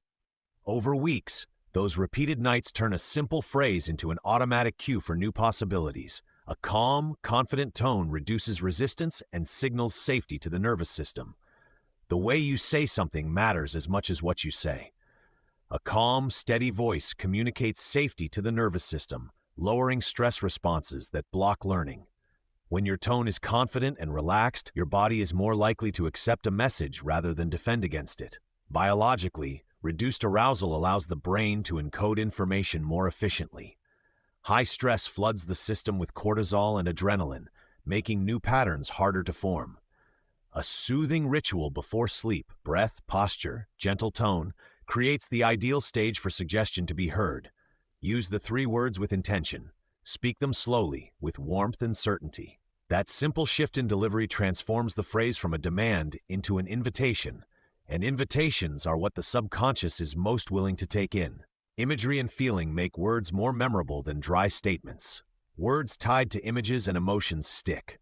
Over weeks, those repeated nights turn a simple phrase into an automatic cue for new possibilities. A calm, confident tone reduces resistance and signals safety to the nervous system. The way you say something matters as much as what you say. A calm, steady voice communicates safety to the nervous system, lowering stress responses that block learning. When your tone is confident and relaxed, your body is more likely to accept a message rather than defend against it. Biologically, reduced arousal allows the brain to encode information more efficiently. High stress floods the system with cortisol and adrenaline, making new patterns harder to form. A soothing ritual before sleep, breath, posture, gentle tone, creates the ideal stage for suggestion to be heard. Use the 3 words with intention. Speak them slowly, with warmth and certainty. That simple shift in delivery transforms the phrase from a demand into an invitation, and invitations are what the subconscious is most willing to take in. Imagery and feeling make words more memorable than dry statements. Words tied to images and emotions stick.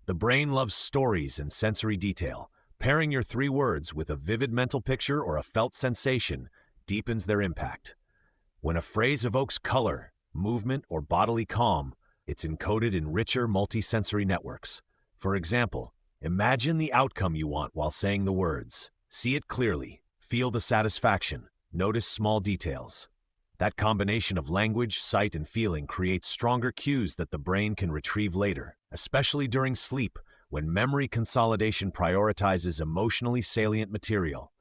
The brain loves stories and sensory detail. Pairing your 3 words with a vivid mental picture or a felt sensation deepens their impact. When a phrase evokes color, movement, or bodily calm, it's encoded in richer multisensory networks. For example, imagine the outcome you want while saying the words. See it clearly, feel the satisfaction, notice small details. That combination of language, sight, and feeling creates stronger cues that the brain can retrieve later, especially during sleep, when memory consolidation prioritizes emotionally salient material.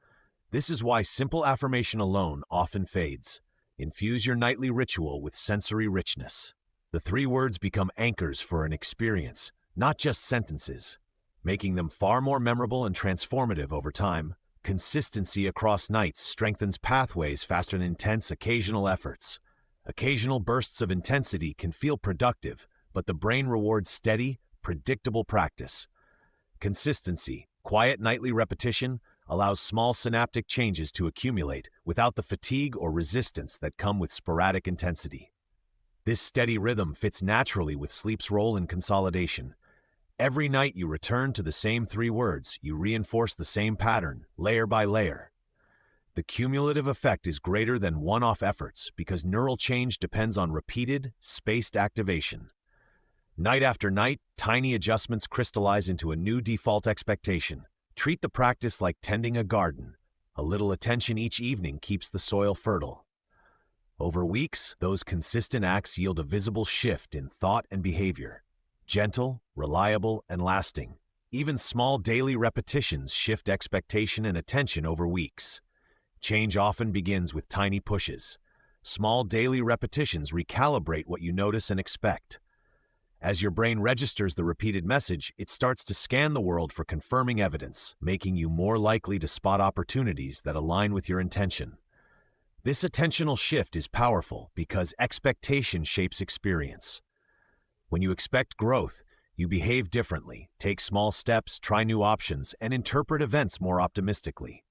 This is why simple affirmation alone often fades. Infuse your nightly ritual with sensory richness. The 3 words become anchors for an experience, not just sentences, making them far more memorable and transformative over time. Consistency across nights strengthens pathways faster than intense occasional efforts. Occasional bursts of intensity can feel productive, but the brain rewards steady, predictable practice. Consistency, quiet nightly repetition, allows small synaptic changes to accumulate without the fatigue or resistance that come with sporadic intensity. This steady rhythm fits naturally with sleep's role in consolidation. Every night you return to the same 3 words, you reinforce the same pattern, layer by layer. The cumulative effect is greater than one-off efforts because neural change depends on repeated, spaced activation. Night after night, tiny adjustments crystallize into a new default expectation. Treat the practice like tending a garden. A little attention each evening keeps the soil fertile. Over weeks, those consistent acts yield a visible shift in thought and behavior. Gentle, reliable, and lasting. Even small daily repetitions shift expectation and attention over weeks. Change often begins with tiny pushes. Small daily repetitions recalibrate what you notice and expect. As your brain registers the repeated message, it starts to scan the world for confirming evidence, making you more likely to spot opportunities that align with your intention. This attentional shift is powerful because expectation shapes experience. When you expect growth, you behave differently, take small steps, try new options, and interpret events more optimistically.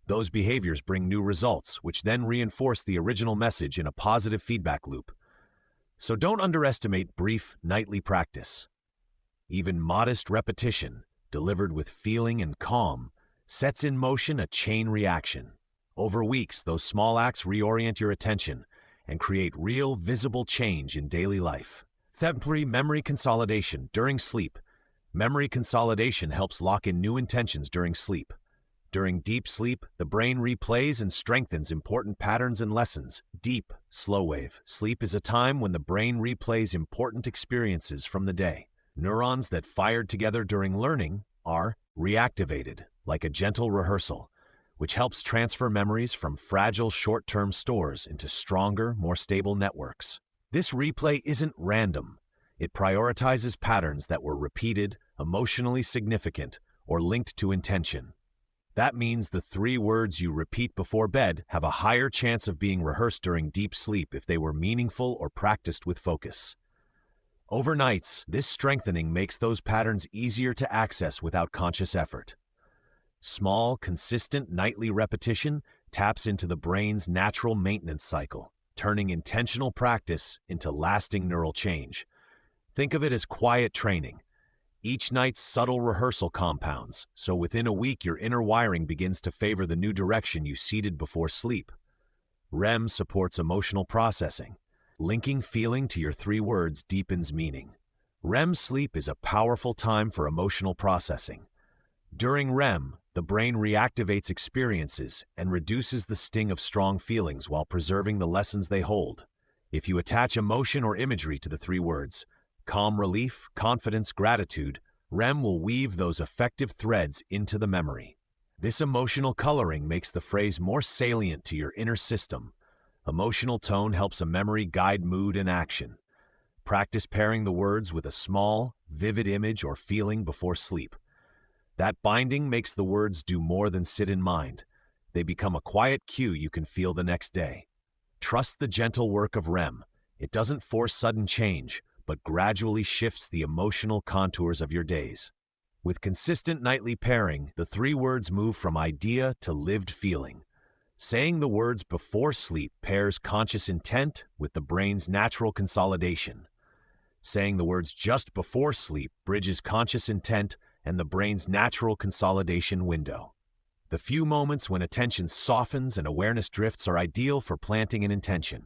Those behaviors bring new results, which then reinforce the original message in a positive feedback loop. So don't underestimate brief, nightly practice. Even modest repetition, delivered with feeling and calm, sets in motion a chain reaction. Over weeks, those small acts reorient your attention and create real, visible change in daily life. Temporary memory consolidation during sleep. Memory consolidation helps lock in new intentions during sleep. During deep sleep, the brain replays and strengthens important patterns and lessons. Deep, slow wave sleep is a time when the brain replays important experiences from the day. Neurons that fired together during learning are reactivated, like a gentle rehearsal, which helps transfer memories from fragile short-term stores into stronger, more stable networks. This replay isn't random. It prioritizes patterns that were repeated, emotionally significant, or linked to intention. That means the 3 words you repeat before bed have a higher chance of being rehearsed during deep sleep if they were meaningful or practiced with focus. Overnights, this strengthening makes those patterns easier to access without conscious effort. Small, consistent nightly repetition taps into the brain's natural maintenance cycle, turning intentional practice into lasting neural change. Think of it as quiet training. Each night's subtle rehearsal compounds, so within a week your inner wiring begins to favor the new direction you seeded before sleep. REM supports emotional processing. Linking feeling to your 3 words deepens meaning. REM sleep is a powerful time for emotional processing. During REM, the brain reactivates experiences and reduces the sting of strong feelings while preserving the lessons they hold. If you attach emotion or imagery to the 3 words, calm relief, confidence, gratitude, REM will weave those effective threads into the memory. This emotional coloring makes the phrase more salient to your inner system. Emotional tone helps a memory guide mood and action. Practice pairing the words with a small, vivid image or feeling before sleep. That binding makes the words do more than sit in mind. They become a quiet cue you can feel the next day. Trust the gentle work of REM. It doesn't force sudden change, but gradually shifts the emotional contours of your days. With consistent nightly pairing, the 3 words move from idea to lived feeling. Saying the words before sleep pairs conscious intent with the brain's natural consolidation. Saying the words just before sleep bridges conscious intent and the brain's natural consolidation window. The few moments when attention softens and awareness drifts are ideal for planting an intention.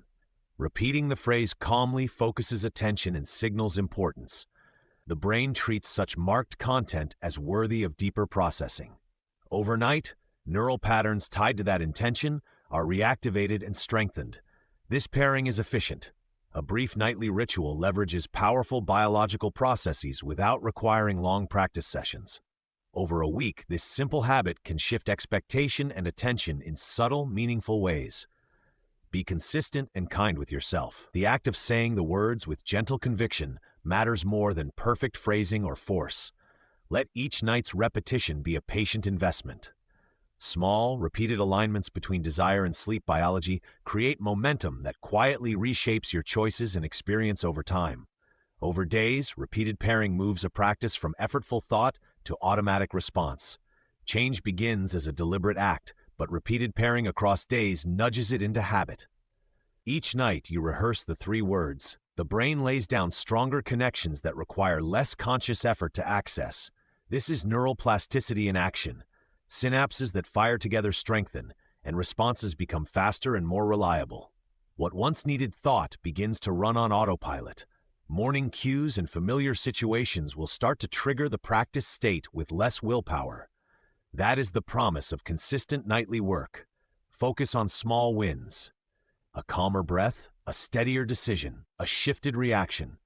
Repeating the phrase calmly focuses attention and signals importance. The brain treats such marked content as worthy of deeper processing. Overnight, neural patterns tied to that intention are reactivated and strengthened. This pairing is efficient. A brief nightly ritual leverages powerful biological processes without requiring long practice sessions. Over a week, this simple habit can shift expectation and attention in subtle, meaningful ways. Be consistent and kind with yourself. The act of saying the words with gentle conviction matters more than perfect phrasing or force. Let each night's repetition be a patient investment. Small, repeated alignments between desire and sleep biology create momentum that quietly reshapes your choices and experience over time. Over days, repeated pairing moves a practice from effortful thought to automatic response. Change begins as a deliberate act, but repeated pairing across days nudges it into habit. Each night you rehearse the 3 words. The brain lays down stronger connections that require less conscious effort to access. This is neural plasticity in action. Synapses that fire together strengthen, and responses become faster and more reliable. What once needed thought begins to run on autopilot. Morning cues and familiar situations will start to trigger the practice state with less willpower. That is the promise of consistent nightly work. Focus on small wins. A calmer breath, a steadier decision, a shifted reaction.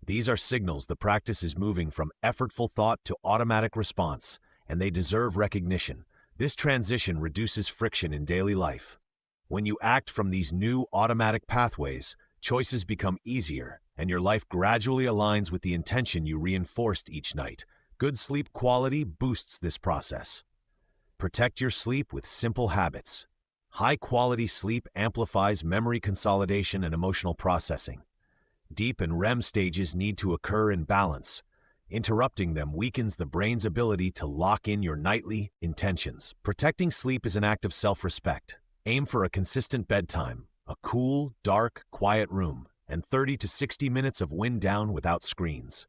These are signals the practice is moving from effortful thought to automatic response, and they deserve recognition. This transition reduces friction in daily life. When you act from these new automatic pathways, choices become easier, and your life gradually aligns with the intention you reinforced each night. Good sleep quality boosts this process. Protect your sleep with simple habits. High-quality sleep amplifies memory consolidation and emotional processing. Deep and REM stages need to occur in balance. Interrupting them weakens the brain's ability to lock in your nightly intentions. Protecting sleep is an act of self-respect. Aim for a consistent bedtime, a cool, dark, quiet room, and 30 to 60 minutes of wind down without screens.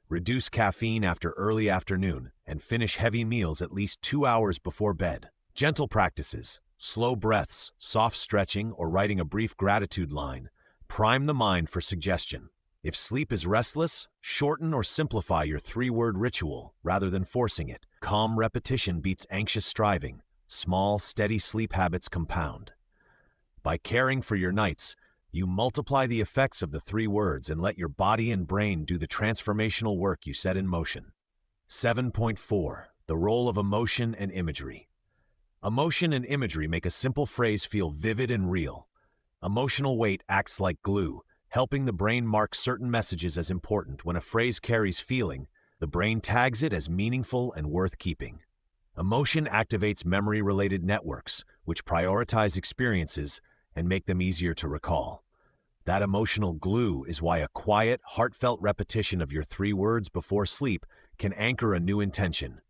Reduce caffeine after early afternoon, and finish heavy meals at least 2 hours before bed. Gentle practices, slow breaths, soft stretching, or writing a brief gratitude line prime the mind for suggestion. If sleep is restless, shorten or simplify your three-word ritual rather than forcing it. Calm repetition beats anxious striving. Small, steady sleep habits compound. By caring for your nights, you multiply the effects of the three words and let your body and brain do the transformational work you set in motion. 7.4. The role of emotion and imagery. Emotion and imagery make a simple phrase feel vivid and real. Emotional weight acts like glue, helping the brain mark certain messages as important. When a phrase carries feeling, the brain tags it as meaningful and worth keeping. Emotion activates memory-related networks, which prioritize experiences and make them easier to recall. That emotional glue is why a quiet, heartfelt repetition of your three words before sleep can anchor a new intention.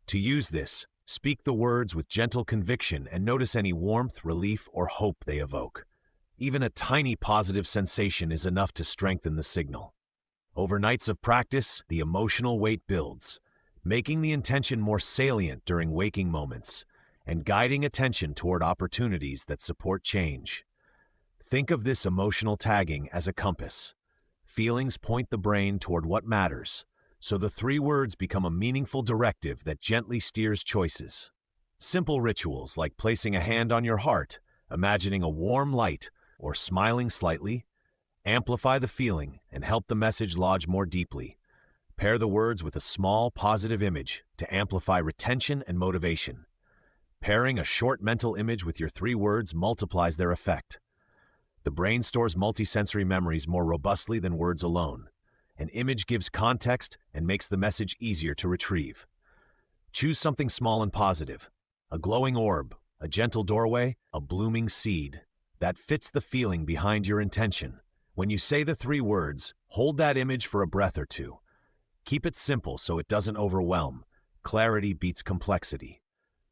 To use this, speak the words with gentle conviction and notice any warmth, relief, or hope they evoke. Even a tiny positive sensation is enough to strengthen the signal. Over nights of practice, the emotional weight builds, making the intention more salient during waking moments and guiding attention toward opportunities that support change. Think of this emotional tagging as a compass. Feelings point the brain toward what matters, so the three words become a meaningful directive that gently steers choices. Simple rituals like placing a hand on your heart, imagining a warm light, or smiling slightly amplify the feeling and help the message lodge more deeply. Pair the words with a small, positive image to amplify retention and motivation. Pairing a short mental image with your three words multiplies their effect. The brain stores multisensory memories more robustly than words alone. An image gives context and makes the message easier to retrieve. Choose something small and positive. A glowing orb, a gentle doorway, a blooming seed. That fits the feeling behind your intention. When you say the three words, hold that image for a breath or two. Keep it simple so it doesn't overwhelm. Clarity beats complexity.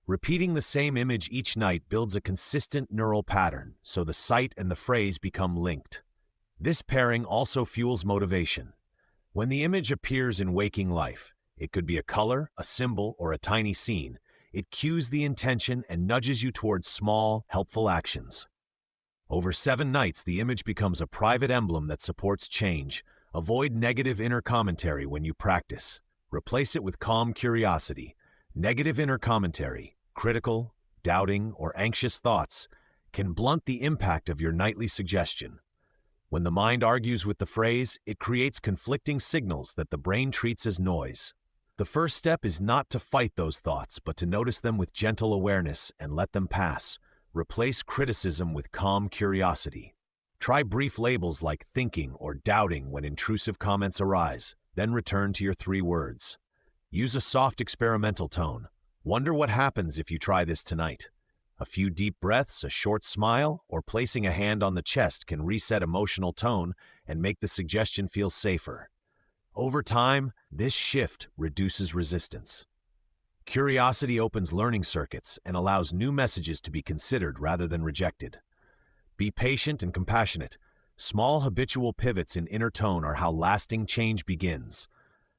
Repeating the same image each night builds a consistent neural pattern, so the sight and the phrase become linked. This pairing also fuels motivation. When the image appears in waking life, it could be a color, a symbol, or a tiny scene. It cues the intention and nudges you towards small, helpful actions. Over 7 nights, the image becomes a private emblem that supports change. Avoid negative inner commentary when you practice. Replace it with calm curiosity. Negative inner commentary, critical, doubting, or anxious thoughts, can blunt the impact of your nightly suggestion. When the mind argues with the phrase, it creates conflicting signals that the brain treats as noise. The first step is not to fight those thoughts, but to notice them with gentle awareness and let them pass. Replace criticism with calm curiosity. Try brief labels like thinking or doubting when intrusive comments arise, then return to your three words. Use a soft experimental tone. Wonder what happens if you try this tonight. A few deep breaths, a short smile, or placing a hand on the chest can reset emotional tone and make the suggestion feel safer. Over time, this shift reduces resistance. Curiosity opens learning circuits and allows new messages to be considered rather than rejected. Be patient and compassionate. Small habitual pivots in inner tone are how lasting change begins.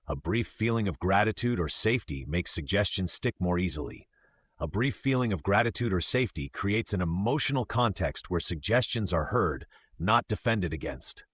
A brief feeling of gratitude or safety makes suggestions stick more easily. A brief feeling of gratitude or safety creates an emotional context where suggestions are heard, not defended against.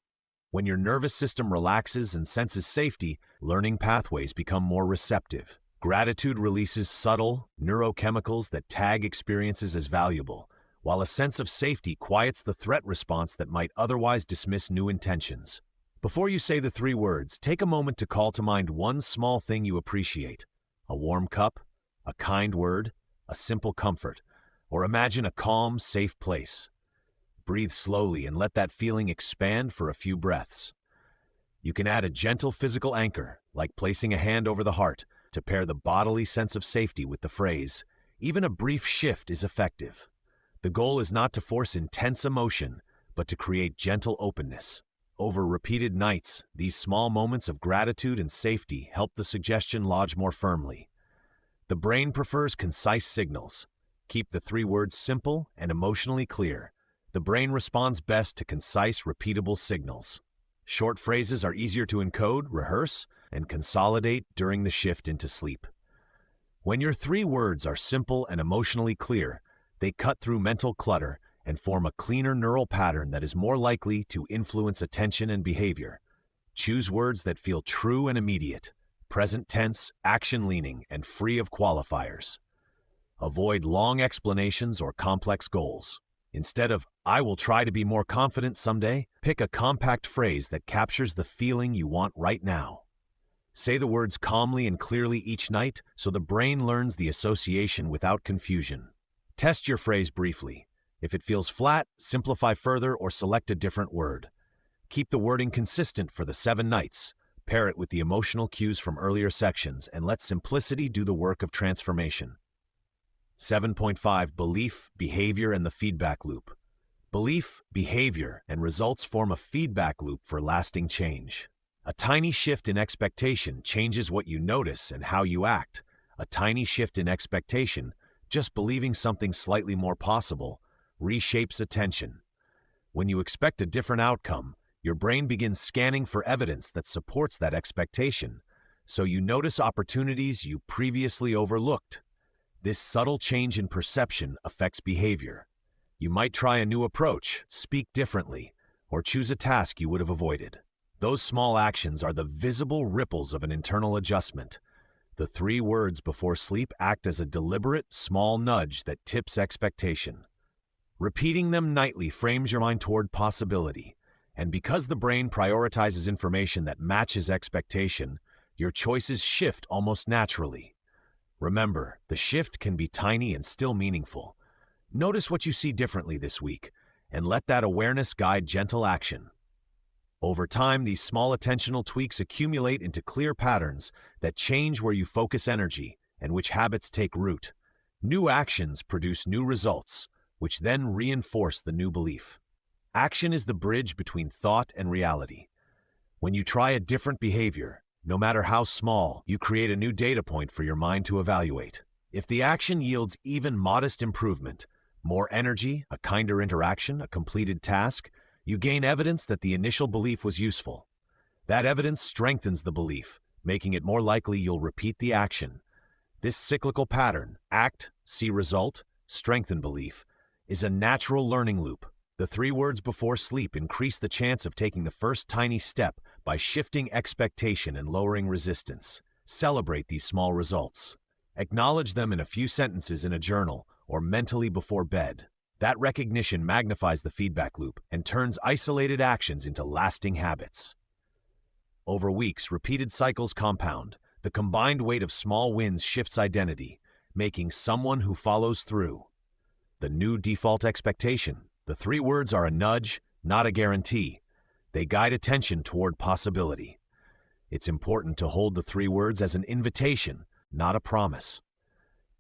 When your nervous system relaxes and senses safety, learning pathways become more receptive. Gratitude releases subtle neurochemicals that tag experiences as valuable, while a sense of safety quiets the threat response that might otherwise dismiss new intentions. Before you say the three words, take a moment to call to mind one small thing you appreciate. A warm cup, a kind word, a simple comfort, or imagine a calm, safe place. Breathe slowly and let that feeling expand for a few breaths. You can add a gentle physical anchor, like placing a hand over the heart, to pair the bodily sense of safety with the phrase. Even a brief shift is effective. The goal is not to force intense emotion, but to create gentle openness. Over repeated nights, these small moments of gratitude and safety help the suggestion lodge more firmly. The brain prefers concise signals. Keep the three words simple and emotionally clear. The brain responds best to concise, repeatable signals. Short phrases are easier to encode, rehearse, and consolidate during the shift into sleep. When your three words are simple and emotionally clear, they cut through mental clutter and form a cleaner neural pattern that is more likely to influence attention and behavior. Choose words that feel true and immediate, present tense, action-leaning, and free of qualifiers. Avoid long explanations or complex goals. Instead of, "I will try to be more confident someday," pick a compact phrase that captures the feeling you want right now. Say the words calmly and clearly each night so the brain learns the association without confusion. Test your phrase briefly. If it feels flat, simplify further or select a different word. Keep the wording consistent for the 7 nights. Pair it with the emotional cues from earlier sections and let simplicity do the work of transformation. 7.5 Belief, Behavior, and the Feedback Loop. Belief, behavior, and results form a feedback loop for lasting change. A tiny shift in expectation changes what you notice and how you act. A tiny shift in expectation, just believing something slightly more possible, reshapes attention. When you expect a different outcome, your brain begins scanning for evidence that supports that expectation, so you notice opportunities you previously overlooked. This subtle change in perception affects behavior. You might try a new approach, speak differently, or choose a task you would have avoided. Those small actions are the visible ripples of an internal adjustment. The 3 words before sleep act as a deliberate, small nudge that tips expectation. Repeating them nightly frames your mind toward possibility, and because the brain prioritizes information that matches expectation, your choices shift almost naturally. Remember, the shift can be tiny and still meaningful. Notice what you see differently this week, and let that awareness guide gentle action. Over time, these small attentional tweaks accumulate into clear patterns that change where you focus energy and which habits take root. New actions produce new results, which then reinforce the new belief. Action is the bridge between thought and reality. When you try a different behavior, no matter how small, you create a new data point for your mind to evaluate. If the action yields even modest improvement, more energy, a kinder interaction, a completed task, you gain evidence that the initial belief was useful. That evidence strengthens the belief, making it more likely you'll repeat the action. This cyclical pattern, act, see result, strengthen belief, is a natural learning loop. The 3 words before sleep increase the chance of taking the first tiny step by shifting expectation and lowering resistance. Celebrate these small results. Acknowledge them in a few sentences in a journal or mentally before bed. That recognition magnifies the feedback loop and turns isolated actions into lasting habits. Over weeks, repeated cycles compound. The combined weight of small wins shifts identity, making someone who follows through. The new default expectation. The 3 words are a nudge, not a guarantee. They guide attention toward possibility. It's important to hold the 3 words as an invitation, not a promise.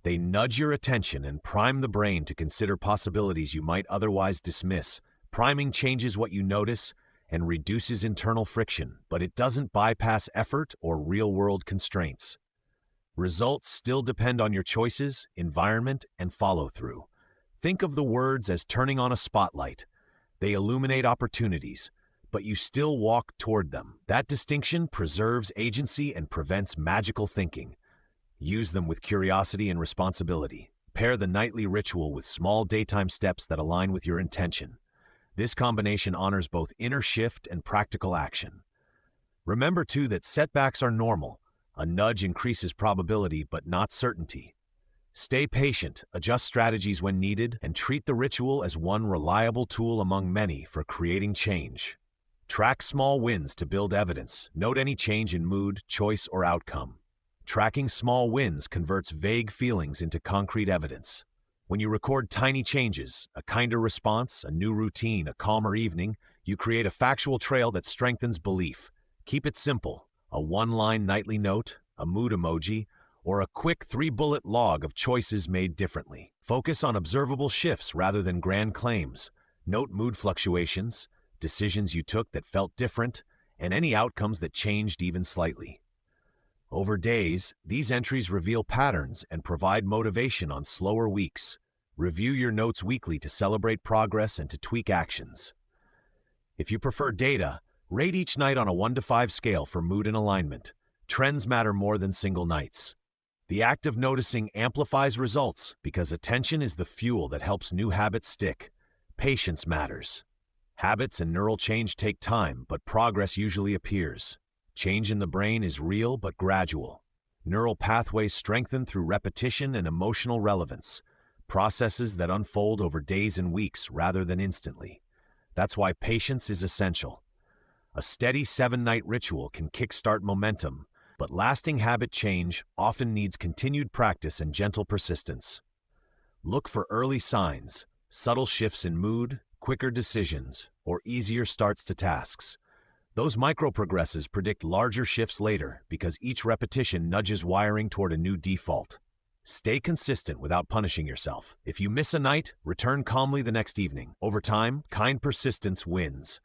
They nudge your attention and prime the brain to consider possibilities you might otherwise dismiss. Priming changes what you notice and reduces internal friction, but it doesn't bypass effort or real-world constraints. Results still depend on your choices, environment, and follow-through. Think of the words as turning on a spotlight. They illuminate opportunities, but you still walk toward them. That distinction preserves agency and prevents magical thinking. Use them with curiosity and responsibility. Pair the nightly ritual with small daytime steps that align with your intention. This combination honors both inner shift and practical action. Remember, too, that setbacks are normal. A nudge increases probability, but not certainty. Stay patient, adjust strategies when needed, and treat the ritual as one reliable tool among many for creating change. Track small wins to build evidence. Note any change in mood, choice, or outcome. Tracking small wins converts vague feelings into concrete evidence. When you record tiny changes, a kinder response, a new routine, a calmer evening, you create a factual trail that strengthens belief. Keep it simple: a 1-line nightly note, a mood emoji, or a quick 3-bullet log of choices made differently. Focus on observable shifts rather than grand claims. Note mood fluctuations, decisions you took that felt different, and any outcomes that changed even slightly. Over days, these entries reveal patterns and provide motivation on slower weeks. Review your notes weekly to celebrate progress and to tweak actions. If you prefer data, rate each night on a 1 to 5 scale for mood and alignment. Trends matter more than single nights. The act of noticing amplifies results because attention is the fuel that helps new habits stick. Patience matters. Habits and neural change take time, but progress usually appears. Change in the brain is real but gradual. Neural pathways strengthen through repetition and emotional relevance, processes that unfold over days and weeks rather than instantly. That's why patience is essential. A steady 7-night ritual can kickstart momentum, but lasting habit change often needs continued practice and gentle persistence. Look for early signs, subtle shifts in mood, quicker decisions, or easier starts to tasks. Those micro-progresses predict larger shifts later because each repetition nudges wiring toward a new default. Stay consistent without punishing yourself. If you miss a night, return calmly the next evening. Over time, kind persistence wins.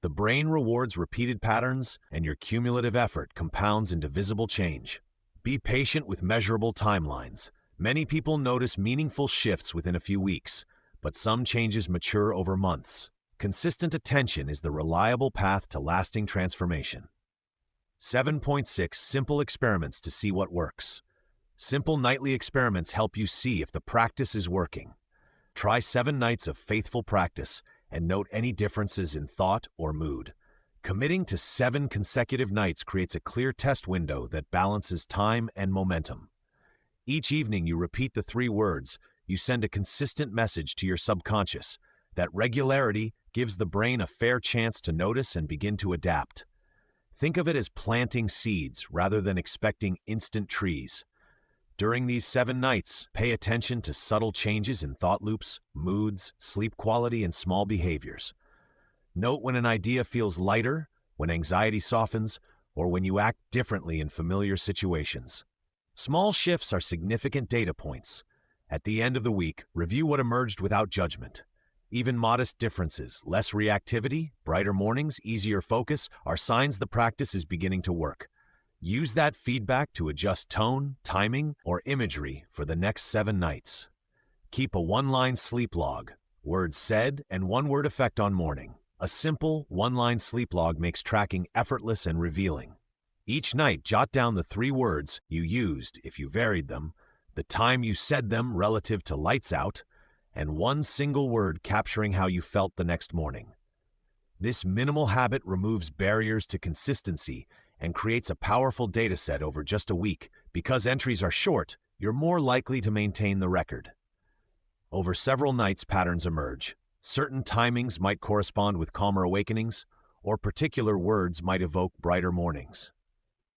The brain rewards repeated patterns, and your cumulative effort compounds into visible change. Be patient with measurable timelines. Many people notice meaningful shifts within a few weeks, but some changes mature over months. Consistent attention is the reliable path to lasting transformation. 7.6 Simple experiments to see what works. Simple nightly experiments help you see if the practice is working. Try 7 nights of faithful practice and note any differences in thought or mood. Committing to 7 consecutive nights creates a clear test window that balances time and momentum. Each evening you repeat the 3 words, you send a consistent message to your subconscious. That regularity gives the brain a fair chance to notice and begin to adapt. Think of it as planting seeds rather than expecting instant trees. During these 7 nights, pay attention to subtle changes in thought loops, moods, sleep quality, and small behaviors. Note when an idea feels lighter, when anxiety softens, or when you act differently in familiar situations. Small shifts are significant data points. At the end of the week, review what emerged without judgment. Even modest differences, less reactivity, brighter mornings, easier focus, are signs the practice is beginning to work. Use that feedback to adjust tone, timing, or imagery for the next 7 nights. Keep a 1-line sleep log, words said and 1-word effect on morning. A simple 1-line sleep log makes tracking effortless and revealing. Each night, jot down the 3 words you used if you varied them, the time you said them relative to lights out, and 1 single word capturing how you felt the next morning. This minimal habit removes barriers to consistency and creates a powerful dataset over just a week. Because entries are short, you're more likely to maintain the record. Over several nights, patterns emerge. Certain timings might correspond with calmer awakenings, or particular words might evoke brighter mornings.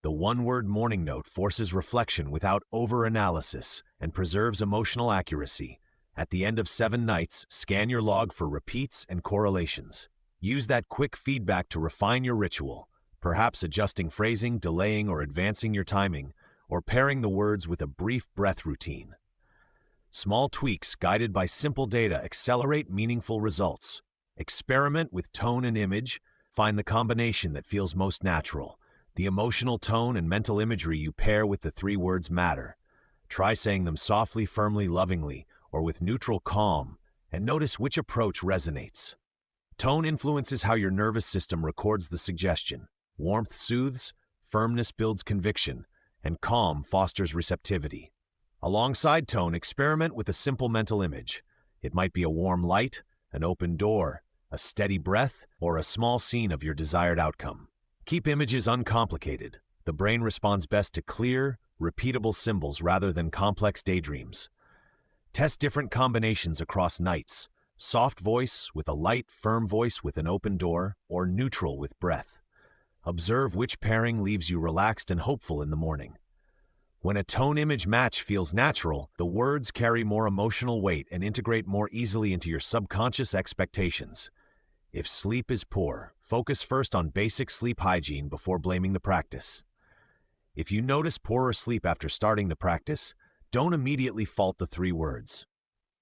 The 1-word morning note forces reflection without over-analysis and preserves emotional accuracy. At the end of 7 nights, scan your log for repeats and correlations. Use that quick feedback to refine your ritual, perhaps adjusting phrasing, delaying or advancing your timing, or pairing the words with a brief breath routine. Small tweaks guided by simple data accelerate meaningful results. Experiment with tone and image. Find the combination that feels most natural. The emotional tone and mental imagery you pair with the 3 words matter. Try saying them softly, firmly, lovingly, or with neutral calm, and notice which approach resonates. Tone influences how your nervous system records the suggestion. Warmth soothes, firmness builds conviction, and calm fosters receptivity. Alongside tone, experiment with a simple mental image. It might be a warm light, an open door, a steady breath, or a small scene of your desired outcome. Keep images uncomplicated. The brain responds best to clear, repeatable symbols rather than complex daydreams. Test different combinations across nights. Soft voice with a light, firm voice with an open door, or neutral with breath. Observe which pairing leaves you relaxed and hopeful in the morning. When a tone-image match feels natural, the words carry more emotional weight and integrate more easily into your subconscious expectations. If sleep is poor, focus first on basic sleep hygiene before blaming the practice. If you notice poorer sleep after starting the practice, don't immediately fault the 3 words.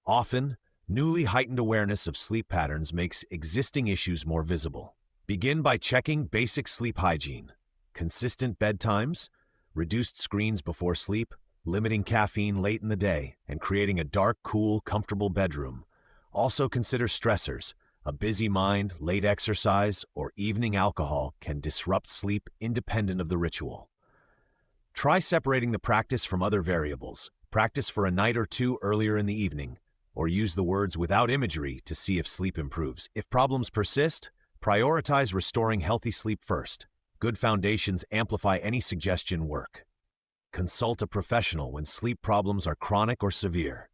Often, newly heightened awareness of sleep patterns makes existing issues more visible. Begin by checking basic sleep hygiene. Consistent bedtimes, reduced screens before sleep, limiting caffeine late in the day, and creating a dark, cool, comfortable bedroom. Also consider stressors. A busy mind, late exercise, or evening alcohol can disrupt sleep independent of the ritual. Try separating the practice from other variables. Practice for a night or 2 earlier in the evening, or use the words without imagery to see if sleep improves. If problems persist, prioritize restoring healthy sleep first. Good foundations amplify any suggestion work. Consult a professional when sleep problems are chronic or severe.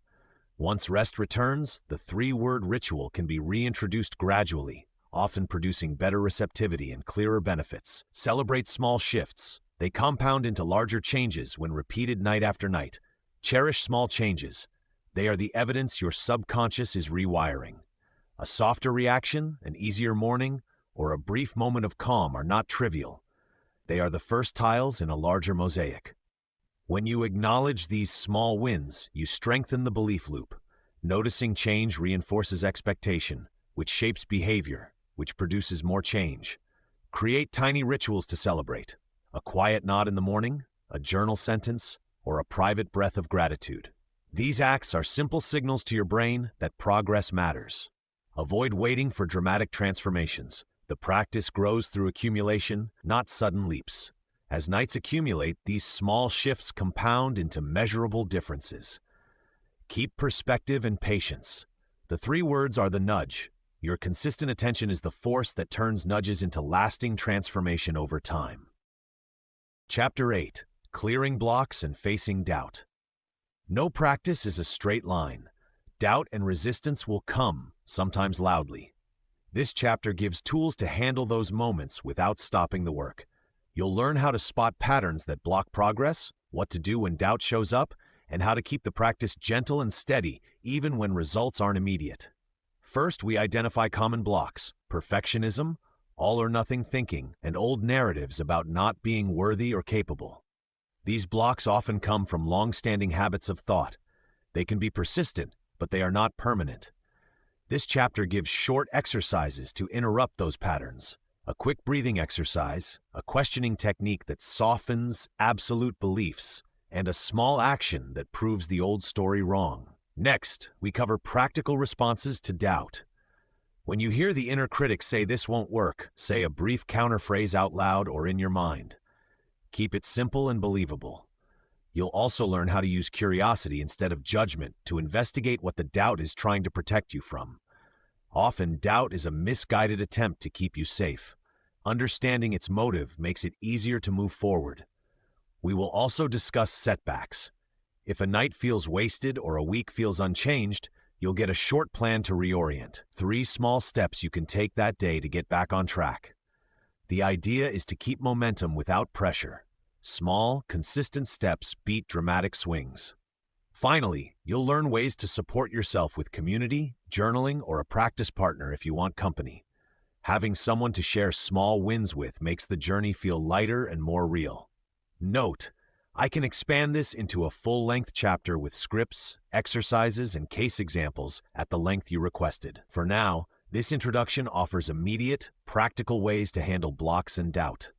Once rest returns, the three-word ritual can be reintroduced gradually, often producing better receptivity and clearer benefits. Celebrate small shifts. They compound into larger changes when repeated night after night. Cherish small changes. They are the evidence your subconscious is rewiring. A softer reaction, an easier morning, or a brief moment of calm are not trivial. They are the first tiles in a larger mosaic. When you acknowledge these small wins, you strengthen the belief loop. Noticing change reinforces expectation, which shapes behavior, which produces more change. Create tiny rituals to celebrate. A quiet nod in the morning, a journal sentence, or a private breath of gratitude. These acts are simple signals to your brain that progress matters. Avoid waiting for dramatic transformations. The practice grows through accumulation, not sudden leaps. As nights accumulate, these small shifts compound into measurable differences. Keep perspective and patience. The three words are the nudge. Your consistent attention is the force that turns nudges into lasting transformation over time. Chapter 8. Clearing blocks and facing doubt. No practice is a straight line. Doubt and resistance will come, sometimes loudly. This chapter gives tools to handle those moments without stopping the work. You'll learn how to spot patterns that block progress, what to do when doubt shows up, and how to keep the practice gentle and steady even when results aren't immediate. First, we identify common blocks: perfectionism, all-or-nothing thinking, and old narratives about not being worthy or capable. These blocks often come from long-standing habits of thought. They can be persistent, but they are not permanent. This chapter gives short exercises to interrupt those patterns. A quick breathing exercise, a questioning technique that softens absolute beliefs, and a small action that proves the old story wrong. Next, we cover practical responses to doubt. When you hear the inner critic say this won't work, say a brief counterphrase out loud or in your mind. Keep it simple and believable. You'll also learn how to use curiosity instead of judgment to investigate what the doubt is trying to protect you from. Often, doubt is a misguided attempt to keep you safe. Understanding its motive makes it easier to move forward. We will also discuss setbacks. If a night feels wasted or a week feels unchanged, you'll get a short plan to reorient. 3 small steps you can take that day to get back on track. The idea is to keep momentum without pressure. Small, consistent steps beat dramatic swings. Finally, you'll learn ways to support yourself with community, journaling, or a practice partner if you want company. Having someone to share small wins with makes the journey feel lighter and more real. Note, I can expand this into a full-length chapter with scripts, exercises, and case examples at the length you requested. For now, this introduction offers immediate, practical ways to handle blocks and doubt.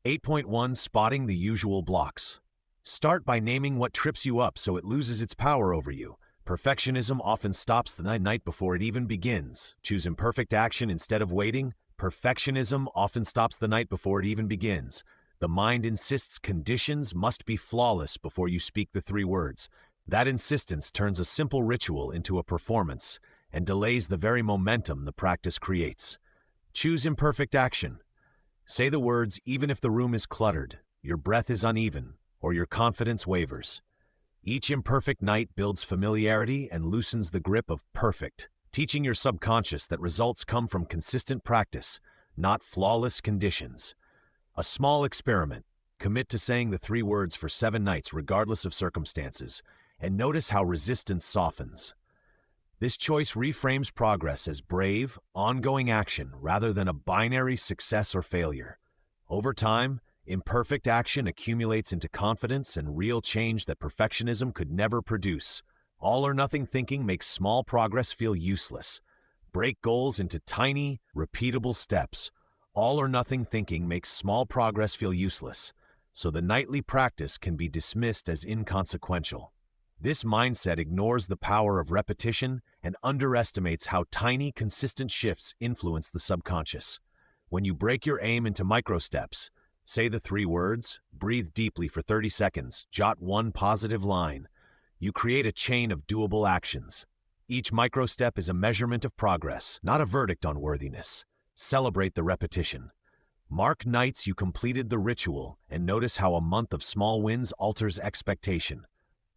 8.1 Spotting the usual blocks. Start by naming what trips you up so it loses its power over you. Perfectionism often stops the night before it even begins. Choose imperfect action instead of waiting. Perfectionism often stops the night before it even begins. The mind insists conditions must be flawless before you speak the 3 words. That insistence turns a simple ritual into a performance and delays the very momentum the practice creates. Choose imperfect action. Say the words even if the room is cluttered, your breath is uneven, or your confidence wavers. Each imperfect night builds familiarity and loosens the grip of perfect, teaching your subconscious that results come from consistent practice, not flawless conditions. A small experiment. Commit to saying the 3 words for 7 nights regardless of circumstances, and notice how resistance softens. This choice reframes progress as brave, ongoing action rather than a binary success or failure. Over time, imperfect action accumulates into confidence and real change that perfectionism could never produce. All-or-nothing thinking makes small progress feel useless. Break goals into tiny, repeatable steps. All-or-nothing thinking makes small progress feel useless, so the nightly practice can be dismissed as inconsequential. This mindset ignores the power of repetition and underestimates how tiny, consistent shifts influence the subconscious. When you break your aim into micro-steps, say the 3 words, breathe deeply for 30 seconds, jot 1 positive line, you create a chain of doable actions. Each micro-step is a measurement of progress, not a verdict on worthiness. Celebrate the repetition. Mark nights you completed the ritual and notice how a month of small wins alters expectation.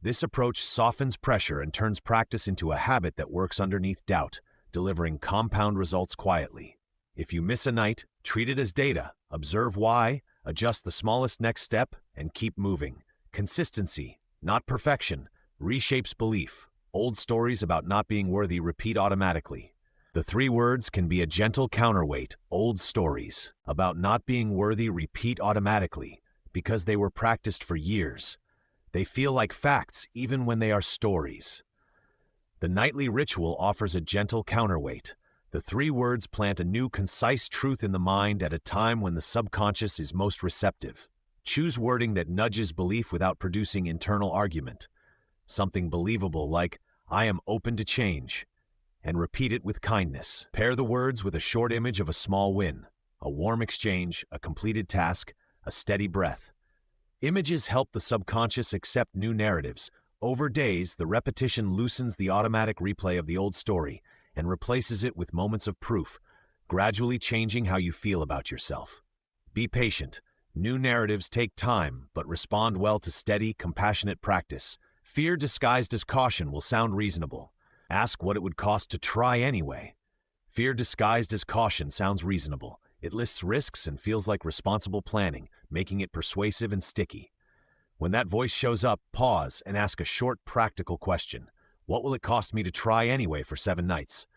This approach softens pressure and turns practice into a habit that works underneath doubt, delivering compound results quietly. If you miss a night, treat it as data, observe why, adjust the smallest next step, and keep moving. Consistency, not perfection, reshapes belief. Old stories about not being worthy repeat automatically. The 3 words can be a gentle counterweight. Old stories about not being worthy repeat automatically because they were practiced for years. They feel like facts even when they are stories. The nightly ritual offers a gentle counterweight. The 3 words plant a new, concise truth in the mind at a time when the subconscious is most receptive. Choose wording that nudges belief without producing internal argument. Something believable like, "I am open to change," and repeat it with kindness. Pair the words with a short image of a small win, a warm exchange, a completed task, a steady breath. Images help the subconscious accept new narratives. Over days, the repetition loosens the automatic replay of the old story and replaces it with moments of proof, gradually changing how you feel about yourself. Be patient. New narratives take time, but respond well to steady, compassionate practice. Fear disguised as caution will sound reasonable. Ask what it would cost to try anyway. Fear disguised as caution sounds reasonable. It lists risks and feels like responsible planning, making it persuasive and sticky. When that voice shows up, pause and ask a short, practical question. What will it cost me to try anyway for 7 nights?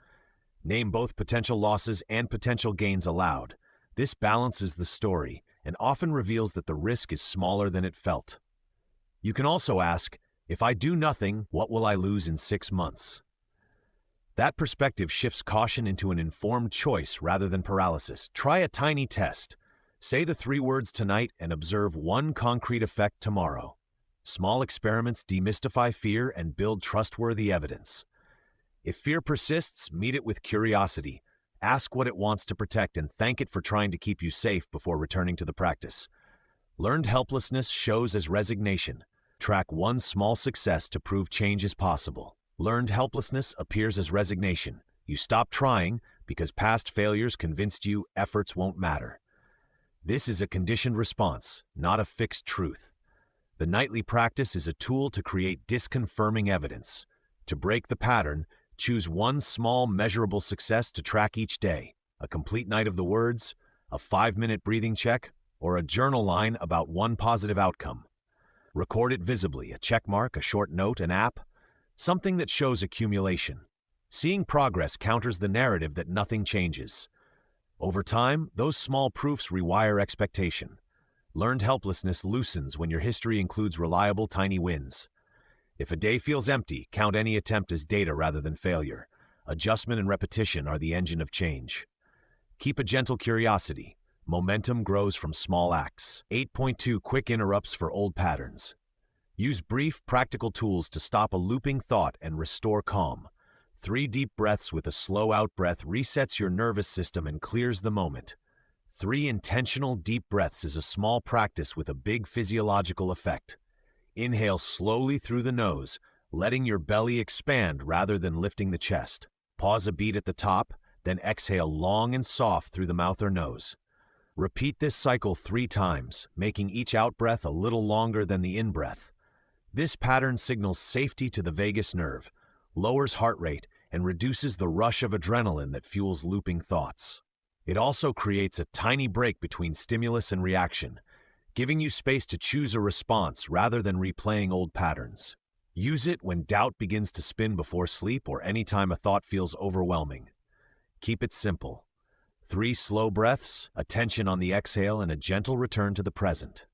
Name both potential losses and potential gains aloud. This balances the story and often reveals that the risk is smaller than it felt. You can also ask, if I do nothing, what will I lose in 6 months? That perspective shifts caution into an informed choice rather than paralysis. Try a tiny test. Say the 3 words tonight and observe one concrete effect tomorrow. Small experiments demystify fear and build trustworthy evidence. If fear persists, meet it with curiosity. Ask what it wants to protect and thank it for trying to keep you safe before returning to the practice. Learned helplessness shows as resignation. Track one small success to prove change is possible. Learned helplessness appears as resignation. You stop trying because past failures convinced you efforts won't matter. This is a conditioned response, not a fixed truth. The nightly practice is a tool to create disconfirming evidence. To break the pattern, choose one small, measurable success to track each day. A complete night of the words, a 5-minute breathing check, or a journal line about one positive outcome. Record it visibly, a check mark, a short note, an app, something that shows accumulation. Seeing progress counters the narrative that nothing changes. Over time, those small proofs rewire expectation. Learned helplessness loosens when your history includes reliable, tiny wins. If a day feels empty, count any attempt as data rather than failure. Adjustment and repetition are the engine of change. Keep a gentle curiosity. Momentum grows from small acts. 8.2 Quick interrupts for old patterns. Use brief, practical tools to stop a looping thought and restore calm. 3 deep breaths with a slow out breath resets your nervous system and clears the moment. 3 intentional deep breaths is a small practice with a big physiological effect. Inhale slowly through the nose, letting your belly expand rather than lifting the chest. Pause a beat at the top, then exhale long and soft through the mouth or nose. Repeat this cycle 3 times, making each out-breath a little longer than the in-breath. This pattern signals safety to the vagus nerve, lowers heart rate, and reduces the rush of adrenaline that fuels looping thoughts. It also creates a tiny break between stimulus and reaction, giving you space to choose a response rather than replaying old patterns. Use it when doubt begins to spin before sleep or anytime a thought feels overwhelming. Keep it simple. 3 slow breaths, attention on the exhale, and a gentle return to the present.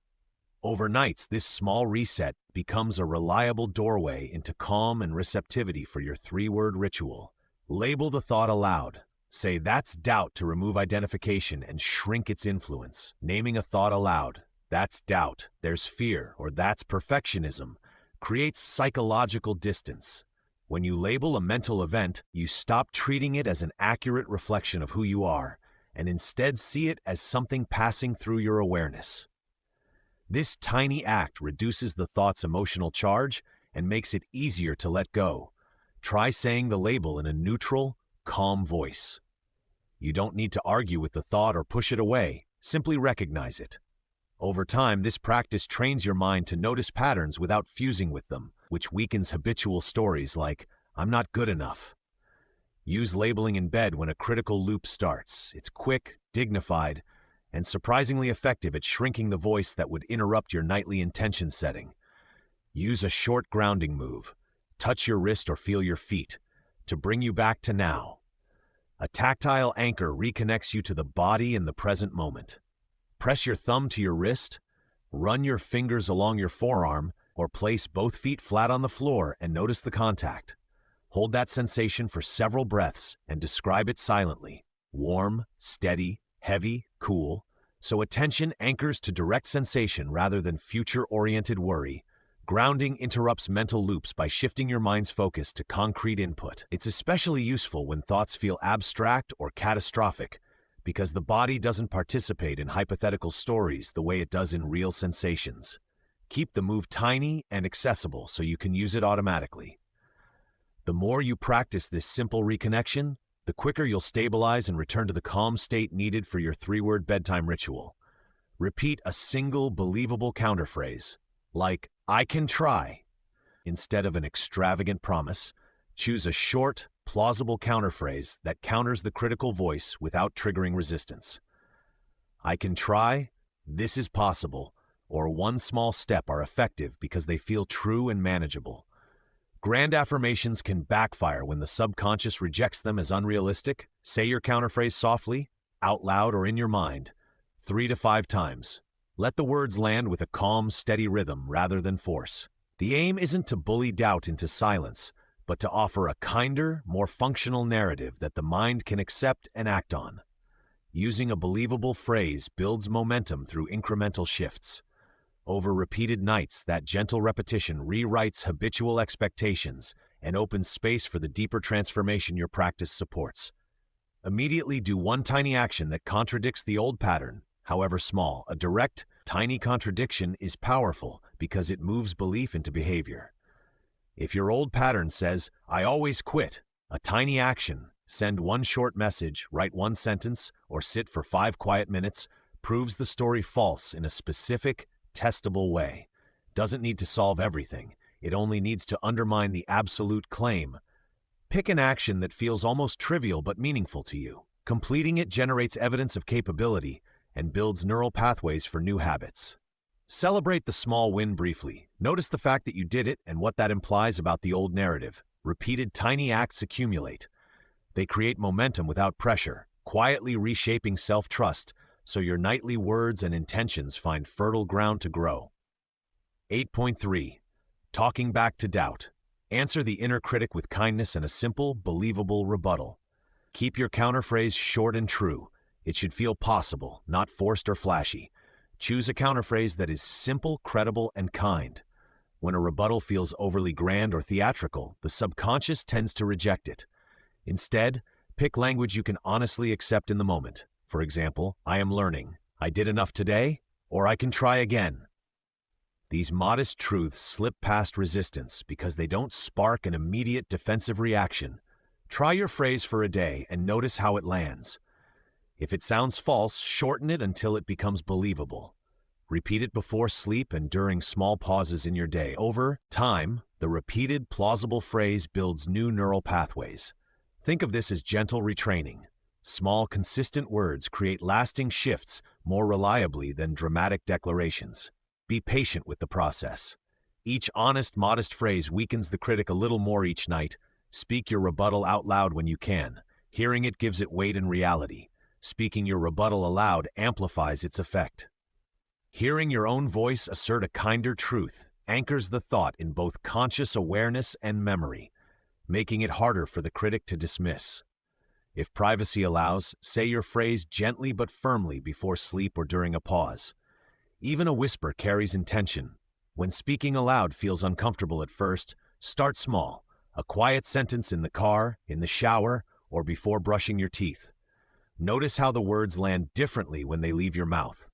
Overnights, this small reset becomes a reliable doorway into calm and receptivity for your 3-word ritual. Label the thought aloud. Say, "That's doubt," to remove identification and shrink its influence. Naming a thought aloud, "That's doubt," "There's fear," or "That's perfectionism," creates psychological distance. When you label a mental event, you stop treating it as an accurate reflection of who you are, and instead see it as something passing through your awareness. This tiny act reduces the thought's emotional charge and makes it easier to let go. Try saying the label in a neutral, calm voice. You don't need to argue with the thought or push it away, simply recognize it. Over time, this practice trains your mind to notice patterns without fusing with them, which weakens habitual stories like, "I'm not good enough." Use labeling in bed when a critical loop starts. It's quick, dignified, and surprisingly effective at shrinking the voice that would interrupt your nightly intention setting. Use a short grounding move. Touch your wrist or feel your feet to bring you back to now. A tactile anchor reconnects you to the body in the present moment. Press your thumb to your wrist, run your fingers along your forearm, or place both feet flat on the floor and notice the contact. Hold that sensation for several breaths and describe it silently. Warm, steady, heavy, cool. So attention anchors to direct sensation rather than future-oriented worry. Grounding interrupts mental loops by shifting your mind's focus to concrete input. It's especially useful when thoughts feel abstract or catastrophic, because the body doesn't participate in hypothetical stories the way it does in real sensations. Keep the move tiny and accessible so you can use it automatically. The more you practice this simple reconnection, the quicker you'll stabilize and return to the calm state needed for your 3-word bedtime ritual. Repeat a single, believable counterphrase, like, "I can try." Instead of an extravagant promise, choose a short, plausible counterphrase that counters the critical voice without triggering resistance. "I can try," "This is possible," or "One small step" are effective because they feel true and manageable. Grand affirmations can backfire when the subconscious rejects them as unrealistic. Say your counterphrase softly, out loud or in your mind, 3 to 5 times. Let the words land with a calm, steady rhythm rather than force. The aim isn't to bully doubt into silence, but to offer a kinder, more functional narrative that the mind can accept and act on. Using a believable phrase builds momentum through incremental shifts. Over repeated nights, that gentle repetition rewrites habitual expectations and opens space for the deeper transformation your practice supports. Immediately do one tiny action that contradicts the old pattern, however small. A direct, tiny contradiction is powerful because it moves belief into behavior. If your old pattern says, "I always quit," a tiny action, send one short message, write one sentence, or sit for 5 quiet minutes, proves the story false in a specific, testable way. Doesn't need to solve everything. It only needs to undermine the absolute claim. Pick an action that feels almost trivial but meaningful to you. Completing it generates evidence of capability and builds neural pathways for new habits. Celebrate the small win briefly. Notice the fact that you did it and what that implies about the old narrative. Repeated tiny acts accumulate. They create momentum without pressure, quietly reshaping self-trust so your nightly words and intentions find fertile ground to grow. 8.3. Talking back to doubt. Answer the inner critic with kindness and a simple, believable rebuttal. Keep your counterphrase short and true. It should feel possible, not forced or flashy. Choose a counterphrase that is simple, credible, and kind. When a rebuttal feels overly grand or theatrical, the subconscious tends to reject it. Instead, pick language you can honestly accept in the moment. For example, "I am learning," "I did enough today," or "I can try again." These modest truths slip past resistance because they don't spark an immediate defensive reaction. Try your phrase for a day and notice how it lands. If it sounds false, shorten it until it becomes believable. Repeat it before sleep and during small pauses in your day. Over time, the repeated, plausible phrase builds new neural pathways. Think of this as gentle retraining. Small, consistent words create lasting shifts more reliably than dramatic declarations. Be patient with the process. Each honest, modest phrase weakens the critic a little more each night. Speak your rebuttal out loud when you can. Hearing it gives it weight and reality. Speaking your rebuttal aloud amplifies its effect. Hearing your own voice assert a kinder truth anchors the thought in both conscious awareness and memory, making it harder for the critic to dismiss. If privacy allows, say your phrase gently but firmly before sleep or during a pause. Even a whisper carries intention. When speaking aloud feels uncomfortable at first, start small. A quiet sentence in the car, in the shower, or before brushing your teeth. Notice how the words land differently when they leave your mouth.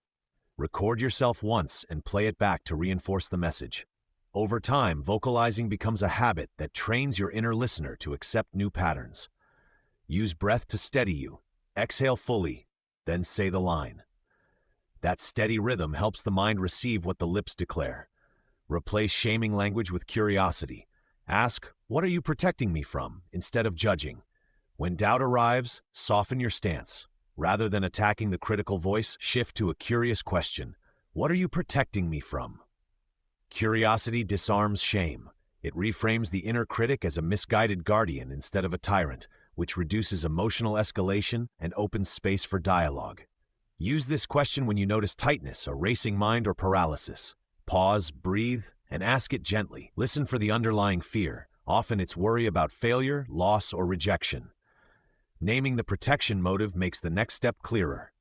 Record yourself once and play it back to reinforce the message. Over time, vocalizing becomes a habit that trains your inner listener to accept new patterns. Use breath to steady you. Exhale fully, then say the line. That steady rhythm helps the mind receive what the lips declare. Replace shaming language with curiosity. Ask, "What are you protecting me from?" instead of judging. When doubt arrives, soften your stance. Rather than attacking the critical voice, shift to a curious question. What are you protecting me from? Curiosity disarms shame. It reframes the inner critic as a misguided guardian instead of a tyrant, which reduces emotional escalation and opens space for dialogue. Use this question when you notice tightness, a racing mind, or paralysis. Pause, breathe, and ask it gently. Listen for the underlying fear. Often it's worry about failure, loss, or rejection. Naming the protection motive makes the next step clearer.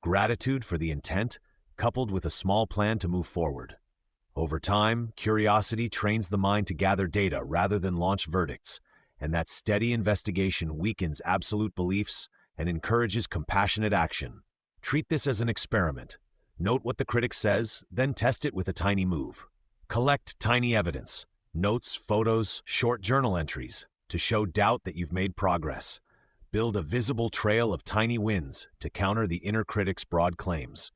Gratitude for the intent, coupled with a small plan to move forward. Over time, curiosity trains the mind to gather data rather than launch verdicts, and that steady investigation weakens absolute beliefs and encourages compassionate action. Treat this as an experiment. Note what the critic says, then test it with a tiny move. Collect tiny evidence, notes, photos, short journal entries, to show doubt that you've made progress. Build a visible trail of tiny wins to counter the inner critic's broad claims.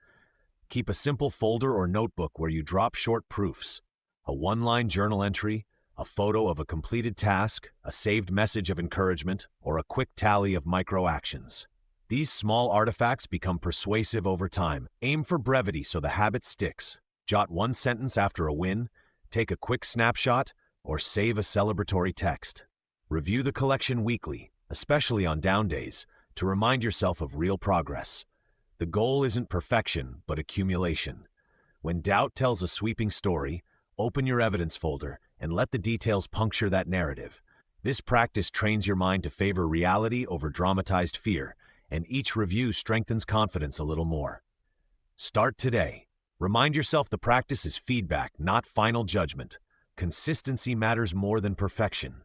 Keep a simple folder or notebook where you drop short proofs, a one-line journal entry, a photo of a completed task, a saved message of encouragement, or a quick tally of micro-actions. These small artifacts become persuasive over time. Aim for brevity so the habit sticks. Jot one sentence after a win, take a quick snapshot, or save a celebratory text. Review the collection weekly, especially on down days, to remind yourself of real progress. The goal isn't perfection, but accumulation. When doubt tells a sweeping story, open your evidence folder and let the details puncture that narrative. This practice trains your mind to favor reality over dramatized fear, and each review strengthens confidence a little more. Start today. Remind yourself the practice is feedback, not final judgment. Consistency matters more than perfection.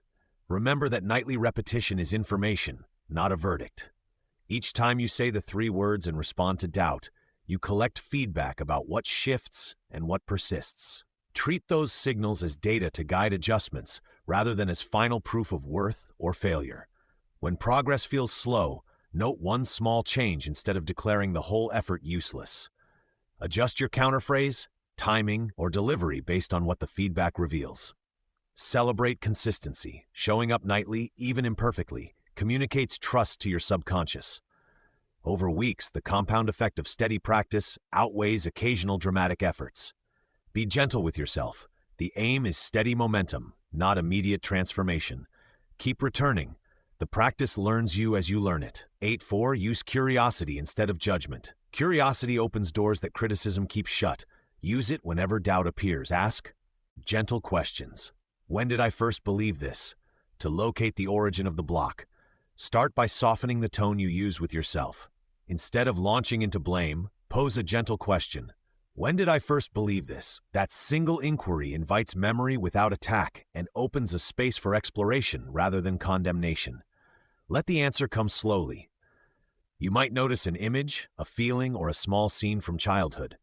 Remember that nightly repetition is information, not a verdict. Each time you say the 3 words and respond to doubt, you collect feedback about what shifts and what persists. Treat those signals as data to guide adjustments, rather than as final proof of worth or failure. When progress feels slow, note one small change instead of declaring the whole effort useless. Adjust your counterphrase, timing, or delivery based on what the feedback reveals. Celebrate consistency. Showing up nightly, even imperfectly, communicates trust to your subconscious. Over weeks, the compound effect of steady practice outweighs occasional dramatic efforts. Be gentle with yourself. The aim is steady momentum, not immediate transformation. Keep returning. The practice learns you as you learn it. 8.4. Use curiosity instead of judgment. Curiosity opens doors that criticism keeps shut. Use it whenever doubt appears. Ask gentle questions. When did I first believe this? To locate the origin of the block, start by softening the tone you use with yourself. Instead of launching into blame, pose a gentle question. When did I first believe this? That single inquiry invites memory without attack and opens a space for exploration rather than condemnation. Let the answer come slowly. You might notice an image, a feeling, or a small scene from childhood.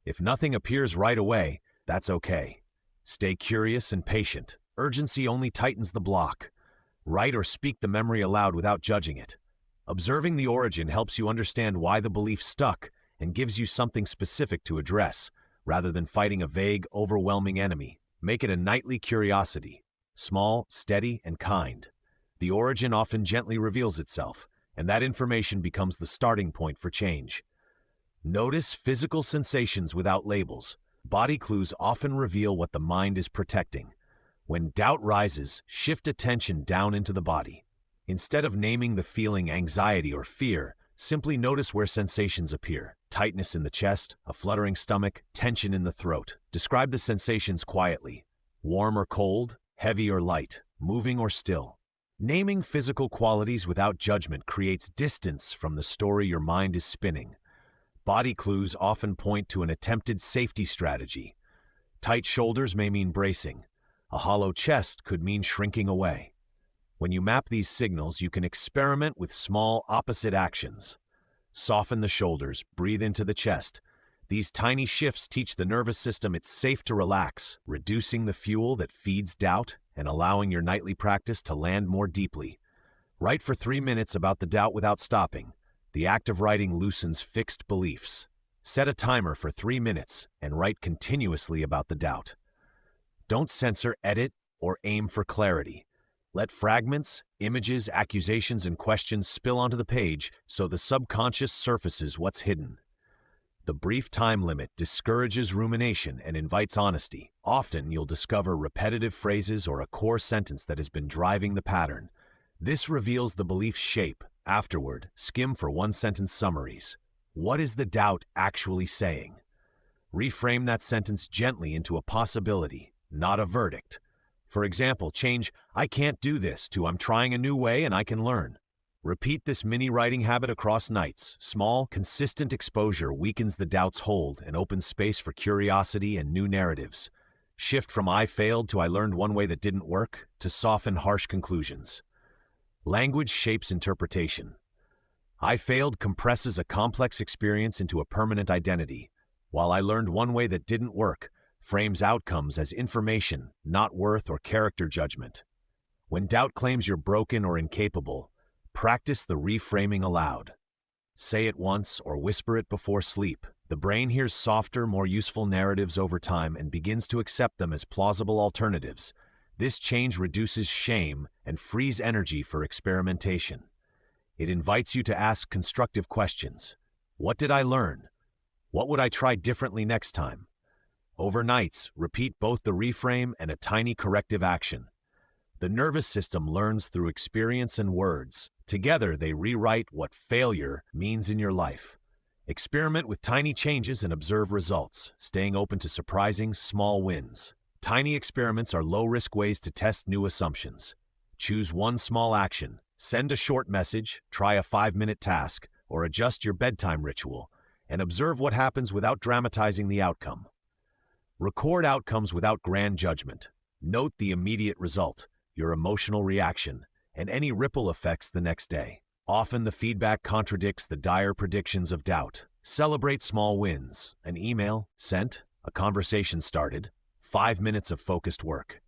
If nothing appears right away, that's okay. Stay curious and patient. Urgency only tightens the block. Write or speak the memory aloud without judging it. Observing the origin helps you understand why the belief stuck and gives you something specific to address, rather than fighting a vague, overwhelming enemy. Make it a nightly curiosity. Small, steady, and kind. The origin often gently reveals itself, and that information becomes the starting point for change. Notice physical sensations without labels. Body clues often reveal what the mind is protecting. When doubt rises, shift attention down into the body. Instead of naming the feeling anxiety or fear, simply notice where sensations appear. Tightness in the chest, a fluttering stomach, tension in the throat. Describe the sensations quietly. Warm or cold, heavy or light, moving or still. Naming physical qualities without judgment creates distance from the story your mind is spinning. Body clues often point to an attempted safety strategy. Tight shoulders may mean bracing. A hollow chest could mean shrinking away. When you map these signals, you can experiment with small opposite actions. Soften the shoulders, breathe into the chest. These tiny shifts teach the nervous system it's safe to relax, reducing the fuel that feeds doubt and allowing your nightly practice to land more deeply. Write for 3 minutes about the doubt without stopping. The act of writing loosens fixed beliefs. Set a timer for 3 minutes and write continuously about the doubt. Don't censor, edit, or aim for clarity. Let fragments, images, accusations, and questions spill onto the page so the subconscious surfaces what's hidden. The brief time limit discourages rumination and invites honesty. Often you'll discover repetitive phrases or a core sentence that has been driving the pattern. This reveals the belief's shape. Afterward, skim for one-sentence summaries. What is the doubt actually saying? Reframe that sentence gently into a possibility, not a verdict. For example, change "I can't do this" to "I'm trying a new way and I can learn." Repeat this mini writing habit across nights. Small, consistent exposure weakens the doubt's hold and opens space for curiosity and new narratives. Shift from "I failed" to "I learned one way that didn't work" to soften harsh conclusions. Language shapes interpretation. "I failed" compresses a complex experience into a permanent identity, while "I learned one way that didn't work" frames outcomes as information, not worth or character judgment. When doubt claims you're broken or incapable, practice the reframing aloud. Say it once or whisper it before sleep. The brain hears softer, more useful narratives over time and begins to accept them as plausible alternatives. This change reduces shame and frees energy for experimentation. It invites you to ask constructive questions. What did I learn? What would I try differently next time? Over nights, repeat both the reframe and a tiny corrective action. The nervous system learns through experience and words. Together, they rewrite what failure means in your life. Experiment with tiny changes and observe results, staying open to surprising, small wins. Tiny experiments are low-risk ways to test new assumptions. Choose one small action. Send a short message, try a 5-minute task, or adjust your bedtime ritual, and observe what happens without dramatizing the outcome. Record outcomes without grand judgment. Note the immediate result, your emotional reaction, and any ripple effects the next day. Often the feedback contradicts the dire predictions of doubt. Celebrate small wins. An email sent, a conversation started, 5 minutes of focused work.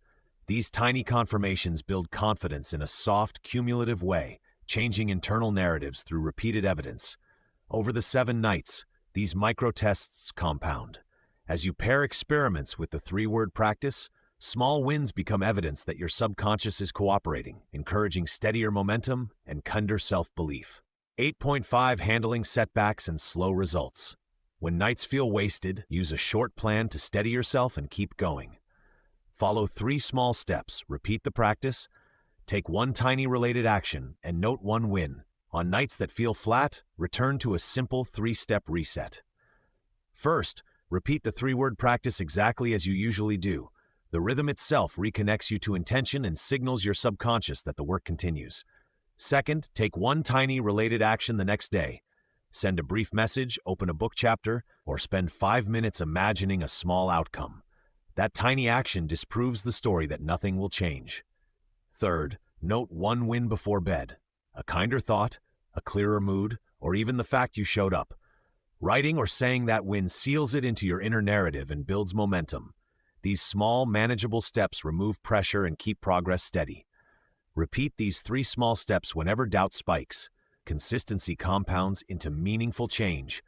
These tiny confirmations build confidence in a soft, cumulative way, changing internal narratives through repeated evidence. Over the 7 nights, these micro-tests compound. As you pair experiments with the 3-word practice, small wins become evidence that your subconscious is cooperating, encouraging steadier momentum and kinder self-belief. 8.5 Handling setbacks and slow results. When nights feel wasted, use a short plan to steady yourself and keep going. Follow 3 small steps, repeat the practice, take one tiny related action, and note one win. On nights that feel flat, return to a simple 3-step reset. First, repeat the 3-word practice exactly as you usually do. The rhythm itself reconnects you to intention and signals your subconscious that the work continues. Second, take one tiny related action the next day. Send a brief message, open a book chapter, or spend 5 minutes imagining a small outcome. That tiny action disproves the story that nothing will change. Third, note one win before bed. A kinder thought, a clearer mood, or even the fact you showed up. Writing or saying that win seals it into your inner narrative and builds momentum. These small, manageable steps remove pressure and keep progress steady. Repeat these 3 small steps whenever doubt spikes. Consistency compounds into meaningful change.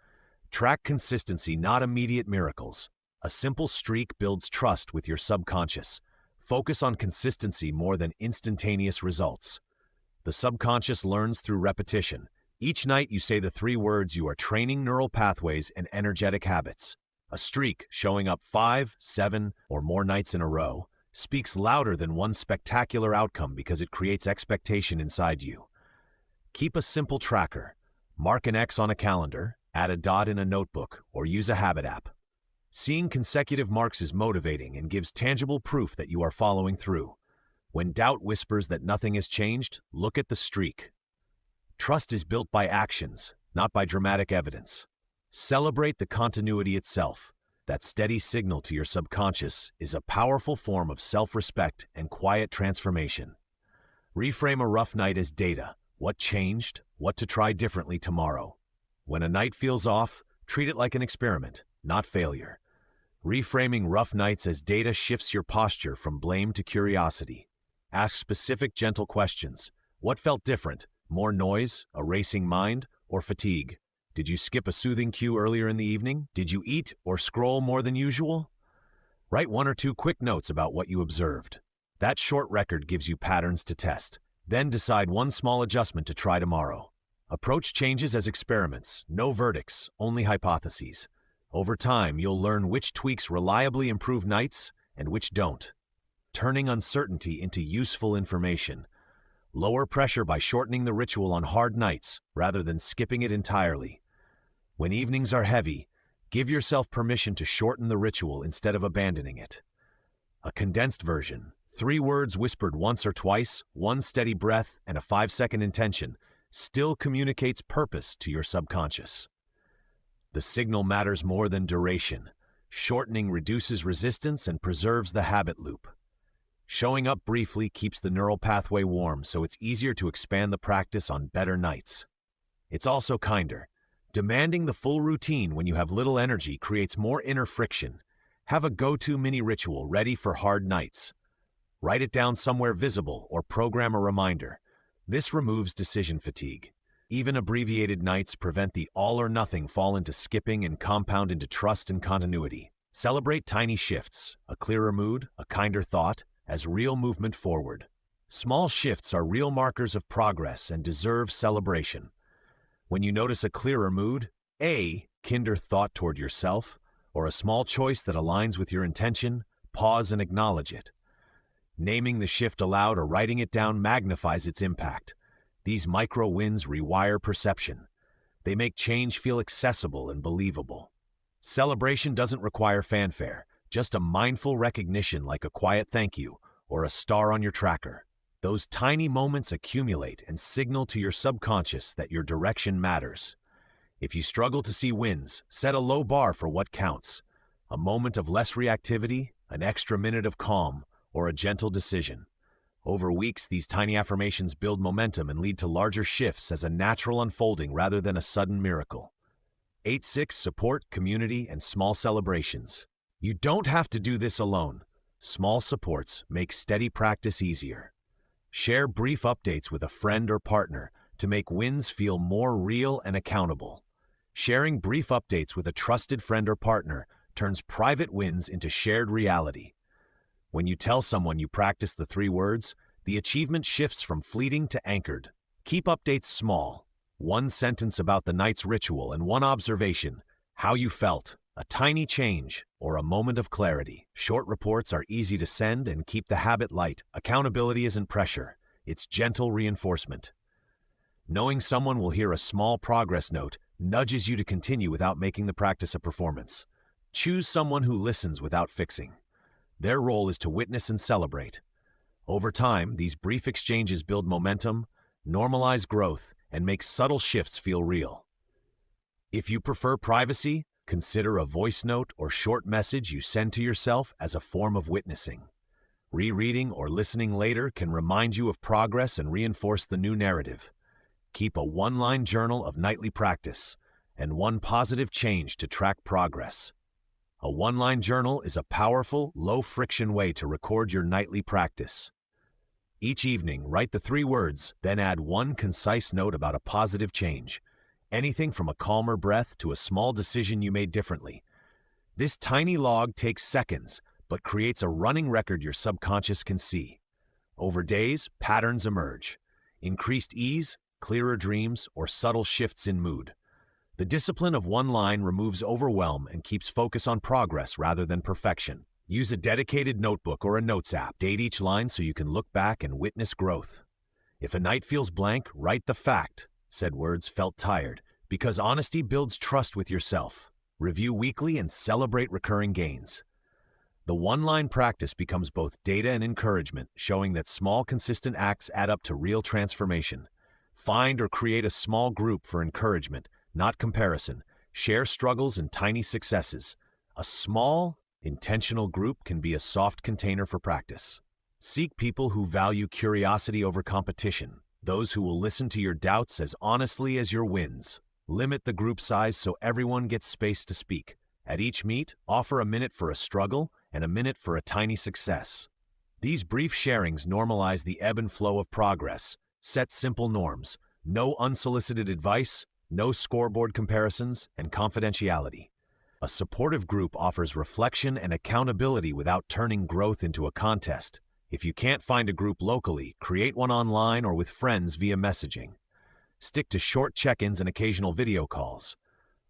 Track consistency, not immediate miracles. A simple streak builds trust with your subconscious. Focus on consistency more than instantaneous results. The subconscious learns through repetition. Each night you say the 3 words, you are training neural pathways and energetic habits. A streak, showing up 5, 7, or more nights in a row, speaks louder than one spectacular outcome because it creates expectation inside you. Keep a simple tracker. Mark an X on a calendar, add a dot in a notebook, or use a habit app. Seeing consecutive marks is motivating and gives tangible proof that you are following through. When doubt whispers that nothing has changed, look at the streak. Trust is built by actions, not by dramatic evidence. Celebrate the continuity itself. That steady signal to your subconscious is a powerful form of self-respect and quiet transformation. Reframe a rough night as data. What changed? What to try differently tomorrow? When a night feels off, treat it like an experiment. not failure. Reframing rough nights as data shifts your posture from blame to curiosity. Ask specific, gentle questions. What felt different? More noise, a racing mind, or fatigue? Did you skip a soothing cue earlier in the evening? Did you eat or scroll more than usual? Write 1 or 2 quick notes about what you observed. That short record gives you patterns to test. Then decide one small adjustment to try tomorrow. Approach changes as experiments, no verdicts, only hypotheses. Over time, you'll learn which tweaks reliably improve nights and which don't. Turning uncertainty into useful information. Lower pressure by shortening the ritual on hard nights rather than skipping it entirely. When evenings are heavy, give yourself permission to shorten the ritual instead of abandoning it. A condensed version, 3 words whispered once or twice, 1 steady breath, and a 5-second intention, still communicates purpose to your subconscious. The signal matters more than duration. Shortening reduces resistance and preserves the habit loop. Showing up briefly keeps the neural pathway warm, so it's easier to expand the practice on better nights. It's also kinder. Demanding the full routine when you have little energy creates more inner friction. Have a go-to mini ritual ready for hard nights. Write it down somewhere visible or program a reminder. This removes decision fatigue. Even abbreviated nights prevent the all-or-nothing fall into skipping and compound into trust and continuity. Celebrate tiny shifts, a clearer mood, a kinder thought, as real movement forward. Small shifts are real markers of progress and deserve celebration. When you notice a clearer mood, a kinder thought toward yourself, or a small choice that aligns with your intention, pause and acknowledge it. Naming the shift aloud or writing it down magnifies its impact. These micro wins rewire perception. They make change feel accessible and believable. Celebration doesn't require fanfare, just a mindful recognition like a quiet thank you or a star on your tracker. Those tiny moments accumulate and signal to your subconscious that your direction matters. If you struggle to see wins, set a low bar for what counts. A moment of less reactivity, an extra minute of calm, or a gentle decision. Over weeks, these tiny affirmations build momentum and lead to larger shifts as a natural unfolding rather than a sudden miracle. 8-6 Support, community, and small celebrations. You don't have to do this alone. Small supports make steady practice easier. Share brief updates with a friend or partner to make wins feel more real and accountable. Sharing brief updates with a trusted friend or partner turns private wins into shared reality. When you tell someone you practice the 3 words, the achievement shifts from fleeting to anchored. Keep updates small. 1 sentence about the night's ritual and 1 observation, how you felt, a tiny change, or a moment of clarity. Short reports are easy to send and keep the habit light. Accountability isn't pressure, it's gentle reinforcement. Knowing someone will hear a small progress note nudges you to continue without making the practice a performance. Choose someone who listens without fixing. Their role is to witness and celebrate. Over time, these brief exchanges build momentum, normalize growth, and make subtle shifts feel real. If you prefer privacy, consider a voice note or short message you send to yourself as a form of witnessing. Rereading or listening later can remind you of progress and reinforce the new narrative. Keep a 1-line journal of nightly practice and 1 positive change to track progress. A 1-line journal is a powerful, low-friction way to record your nightly practice. Each evening, write the 3 words, then add 1 concise note about a positive change. Anything from a calmer breath to a small decision you made differently. This tiny log takes seconds, but creates a running record your subconscious can see. Over days, patterns emerge. Increased ease, clearer dreams, or subtle shifts in mood. The discipline of 1 line removes overwhelm and keeps focus on progress rather than perfection. Use a dedicated notebook or a notes app. Date each line so you can look back and witness growth. If a night feels blank, write the fact, said words felt tired, because honesty builds trust with yourself. Review weekly and celebrate recurring gains. The 1-line practice becomes both data and encouragement, showing that small, consistent acts add up to real transformation. Find or create a small group for encouragement, not comparison. Share struggles and tiny successes. A small, intentional group can be a soft container for practice. Seek people who value curiosity over competition, those who will listen to your doubts as honestly as your wins. Limit the group size so everyone gets space to speak, At each meet, offer a minute for a struggle and a minute for a tiny success. These brief sharings normalize the ebb and flow of progress, set simple norms, no unsolicited advice, no scoreboard comparisons, and confidentiality. A supportive group offers reflection and accountability without turning growth into a contest. If you can't find a group locally, create one online or with friends via messaging. Stick to short check-ins and occasional video calls.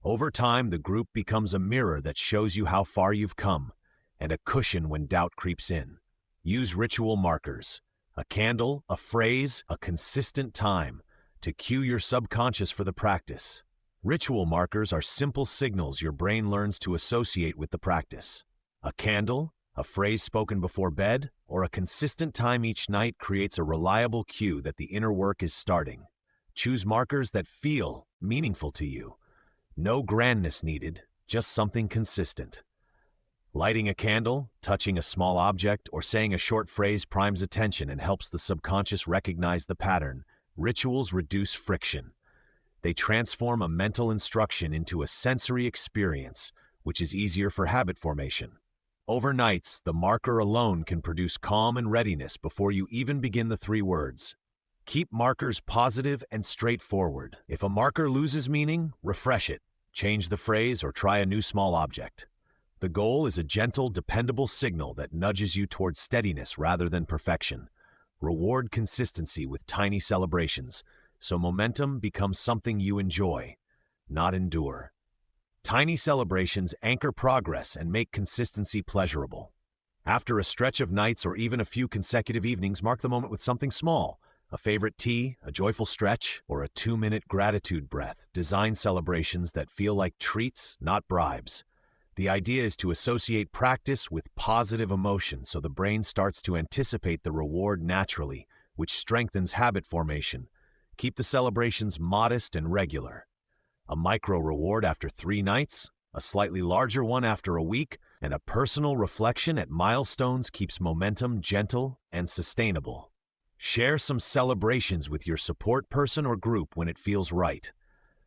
Over time, the group becomes a mirror that shows you how far you've come, and a cushion when doubt creeps in. Use ritual markers, a candle, a phrase, a consistent time, to cue your subconscious for the practice. Ritual markers are simple signals your brain learns to associate with the practice. A candle, a phrase spoken before bed, or a consistent time each night creates a reliable cue that the inner work is starting. Choose markers that feel meaningful to you. No grandness needed, just something consistent. Lighting a candle, touching a small object, or saying a short phrase primes attention and helps the subconscious recognize the pattern. Rituals reduce friction. They transform a mental instruction into a sensory experience, which is easier for habit formation. Overnights, the marker alone can produce calm and readiness before you even begin the 3 words. Keep markers positive and straightforward. If a marker loses meaning, refresh it, change the phrase, or try a new small object. The goal is a gentle, dependable signal that nudges you towards steadiness rather than perfection. Reward consistency with tiny celebrations, so momentum becomes something you enjoy, not endure. Tiny celebrations anchor progress and make consistency pleasurable. After a stretch of nights or even a few consecutive evenings, mark the moment with something small. A favorite tea, a joyful stretch, or a 2-minute gratitude breath. Design celebrations that feel like treats, not bribes. The idea is to associate practice with positive emotion so the brain starts to anticipate the reward naturally, which strengthens habit formation. Keep the celebrations modest and regular. A micro reward after 3 nights, a slightly larger one after a week, and a personal reflection at milestones keeps momentum gentle and sustainable. Share some celebrations with your support person or group when it feels right.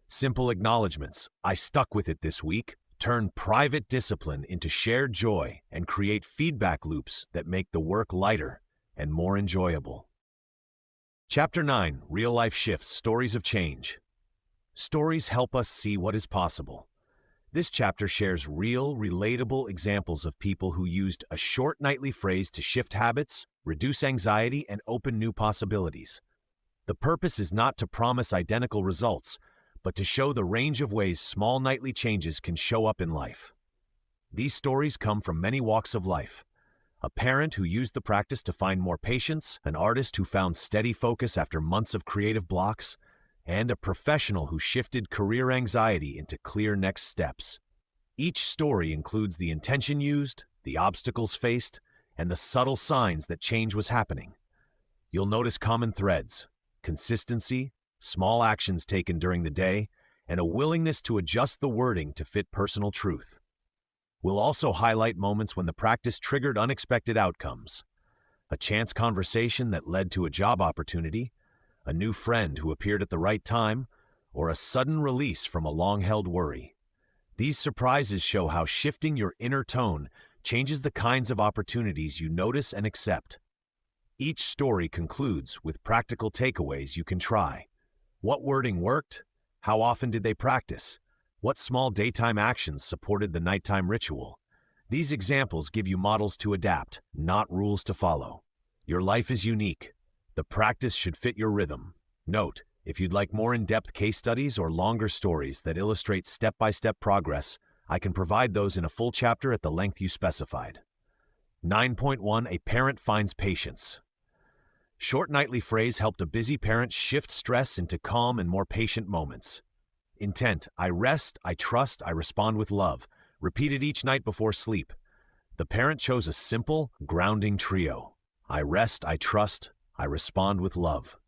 Simple acknowledgements, "I stuck with it this week," turn private discipline into shared joy and create feedback loops that make the work lighter and more enjoyable. Chapter 9, Real-Life Shifts, Stories of Change. Stories help us see what is possible. This chapter shares real, relatable examples of people who used a short nightly phrase to shift habits, reduce anxiety, and open new possibilities. The purpose is not to promise identical results, but to show the range of ways small nightly changes can show up in life. These stories come from many walks of life. A parent who used the practice to find more patience, an artist who found steady focus after months of creative blocks, and a professional who shifted career anxiety into clear next steps. Each story includes the intention used, the obstacles faced, and the subtle signs that change was happening. You'll notice common threads: consistency, small actions taken during the day, and a willingness to adjust the wording to fit personal truth. We'll also highlight moments when the practice triggered unexpected outcomes: a chance conversation that led to a job opportunity, a new friend who appeared at the right time, or a sudden release from a long-held worry. These surprises show how shifting your inner tone changes the kinds of opportunities you notice and accept. Each story concludes with practical takeaways you can try. What wording worked? How often did they practice? What small daytime actions supported the nighttime ritual? These examples give you models to adapt, not rules to follow. Your life is unique. The practice should fit your rhythm. Note, if you'd like more in-depth case studies or longer stories that illustrate step-by-step progress, I can provide those in a full chapter at the length you specified. 9.1 A Parent Finds Patience. Short nightly phrase helped a busy parent shift stress into calm and more patient moments. Intent: I rest, I trust, I respond with love. Repeated each night before sleep. The parent chose a simple, grounding trio: I rest, I trust, I respond with love.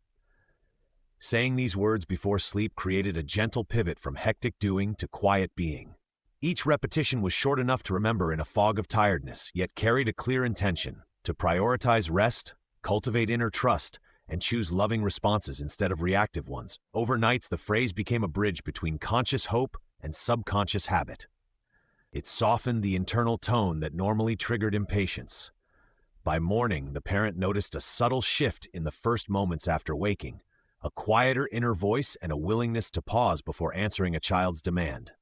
Saying these words before sleep created a gentle pivot from hectic doing to quiet being. Each repetition was short enough to remember in a fog of tiredness, yet carried a clear intention: to prioritize rest, cultivate inner trust, and choose loving responses instead of reactive ones. Overnights, the phrase became a bridge between conscious hope and subconscious habit. It softened the internal tone that normally triggered impatience. By morning, the parent noticed a subtle shift in the first moments after waking, a quieter inner voice and a willingness to pause before answering a child's demand.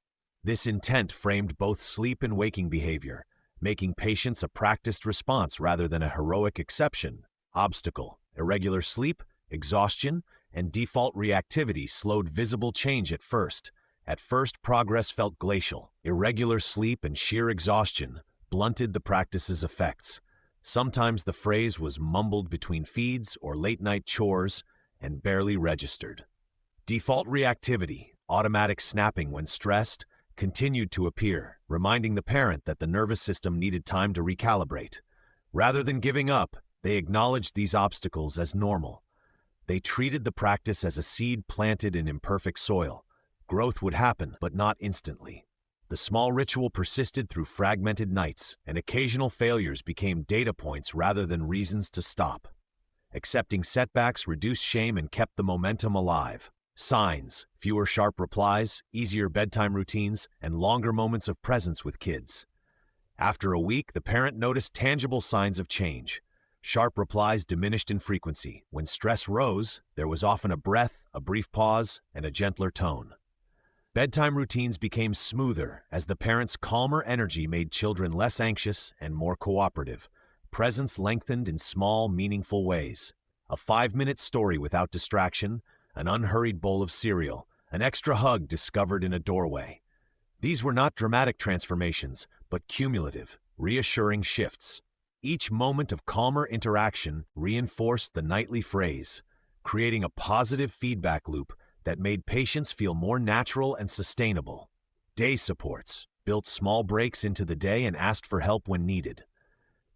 This intent framed both sleep and waking behavior, making patience a practiced response rather than a heroic exception. Obstacle: irregular sleep, exhaustion, and default reactivity slowed visible change at first. At first, progress felt glacial. Irregular sleep and sheer exhaustion blunted the practice's effects. Sometimes the phrase was mumbled between feeds or late-night chores and barely registered. Default reactivity, automatic snapping when stressed, continued to appear, reminding the parent that the nervous system needed time to recalibrate. Rather than giving up, they acknowledged these obstacles as normal. They treated the practice as a seed planted in imperfect soil. Growth would happen, but not instantly. The small ritual persisted through fragmented nights, and occasional failures became data points rather than reasons to stop. Accepting setbacks reduced shame and kept the momentum alive. Signs: fewer sharp replies, easier bedtime routines, and longer moments of presence with kids. After a week, the parent noticed tangible signs of change. Sharp replies diminished in frequency. When stress rose, there was often a breath, a brief pause, and a gentler tone. Bedtime routines became smoother as the parent's calmer energy made children less anxious and more cooperative. Presence lengthened in small, meaningful ways. A 5-minute story without distraction, an unhurried bowl of cereal, an extra hug discovered in a doorway. These were not dramatic transformations, but cumulative, reassuring shifts. Each moment of calmer interaction reinforced the nightly phrase, creating a positive feedback loop that made patients feel more natural and sustainable. Day supports built small breaks into the day and asked for help when needed.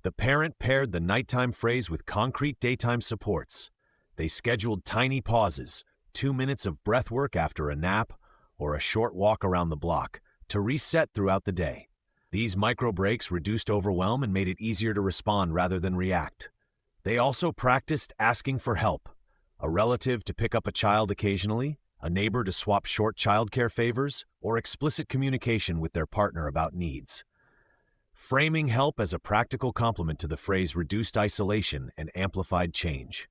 The parent paired the nighttime phrase with concrete daytime supports. They scheduled tiny pauses, 2 minutes of breath work after a nap, or a short walk around the block, to reset throughout the day. These micro breaks reduced overwhelm and made it easier to respond rather than react. They also practiced asking for help. A relative to pick up a child occasionally, a neighbor to swap short childcare favors, or explicit communication with their partner about needs. Framing help as a practical complement to the phrase reduced isolation and amplified change.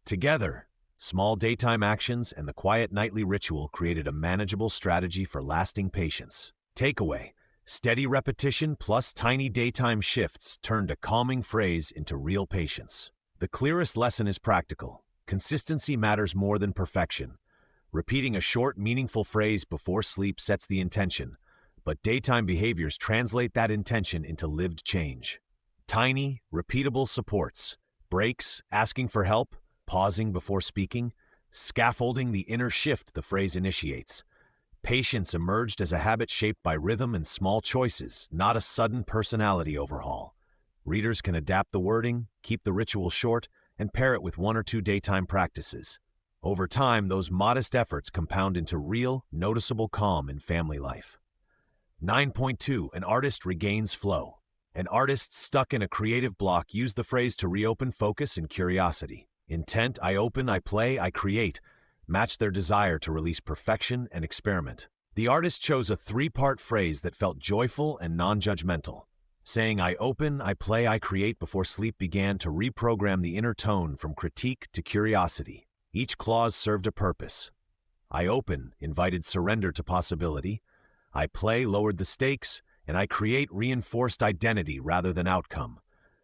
Together, small daytime actions and the quiet nightly ritual created a manageable strategy for lasting patience. Takeaway: steady repetition plus tiny daytime shifts turned a calming phrase into real patience. The clearest lesson is practical. Consistency matters more than perfection. Repeating a short, meaningful phrase before sleep sets the intention, but daytime behaviors translate that intention into lived change. Tiny, repeatable supports, breaks, asking for help, pausing before speaking, scaffolding the inner shift the phrase initiates. Patience emerged as a habit shaped by rhythm and small choices, not a sudden personality overhaul. Readers can adapt the wording, keep the ritual short, and pair it with 1 or 2 daytime practices. Over time, those modest efforts compound into real, noticeable calm in family life. 9.2. An artist regains flow. An artist stuck in a creative block used the phrase to reopen focus and curiosity. Intent: I open, I play, I create, matched their desire to release perfection and experiment. The artist chose a 3-part phrase that felt joyful and non-judgmental. Saying I open, I play, I create before sleep began to reprogram the inner tone from critique to curiosity. Each clause served a purpose. I open invited surrender to possibility. I play lowered the stakes, and I create reinforced identity rather than outcome.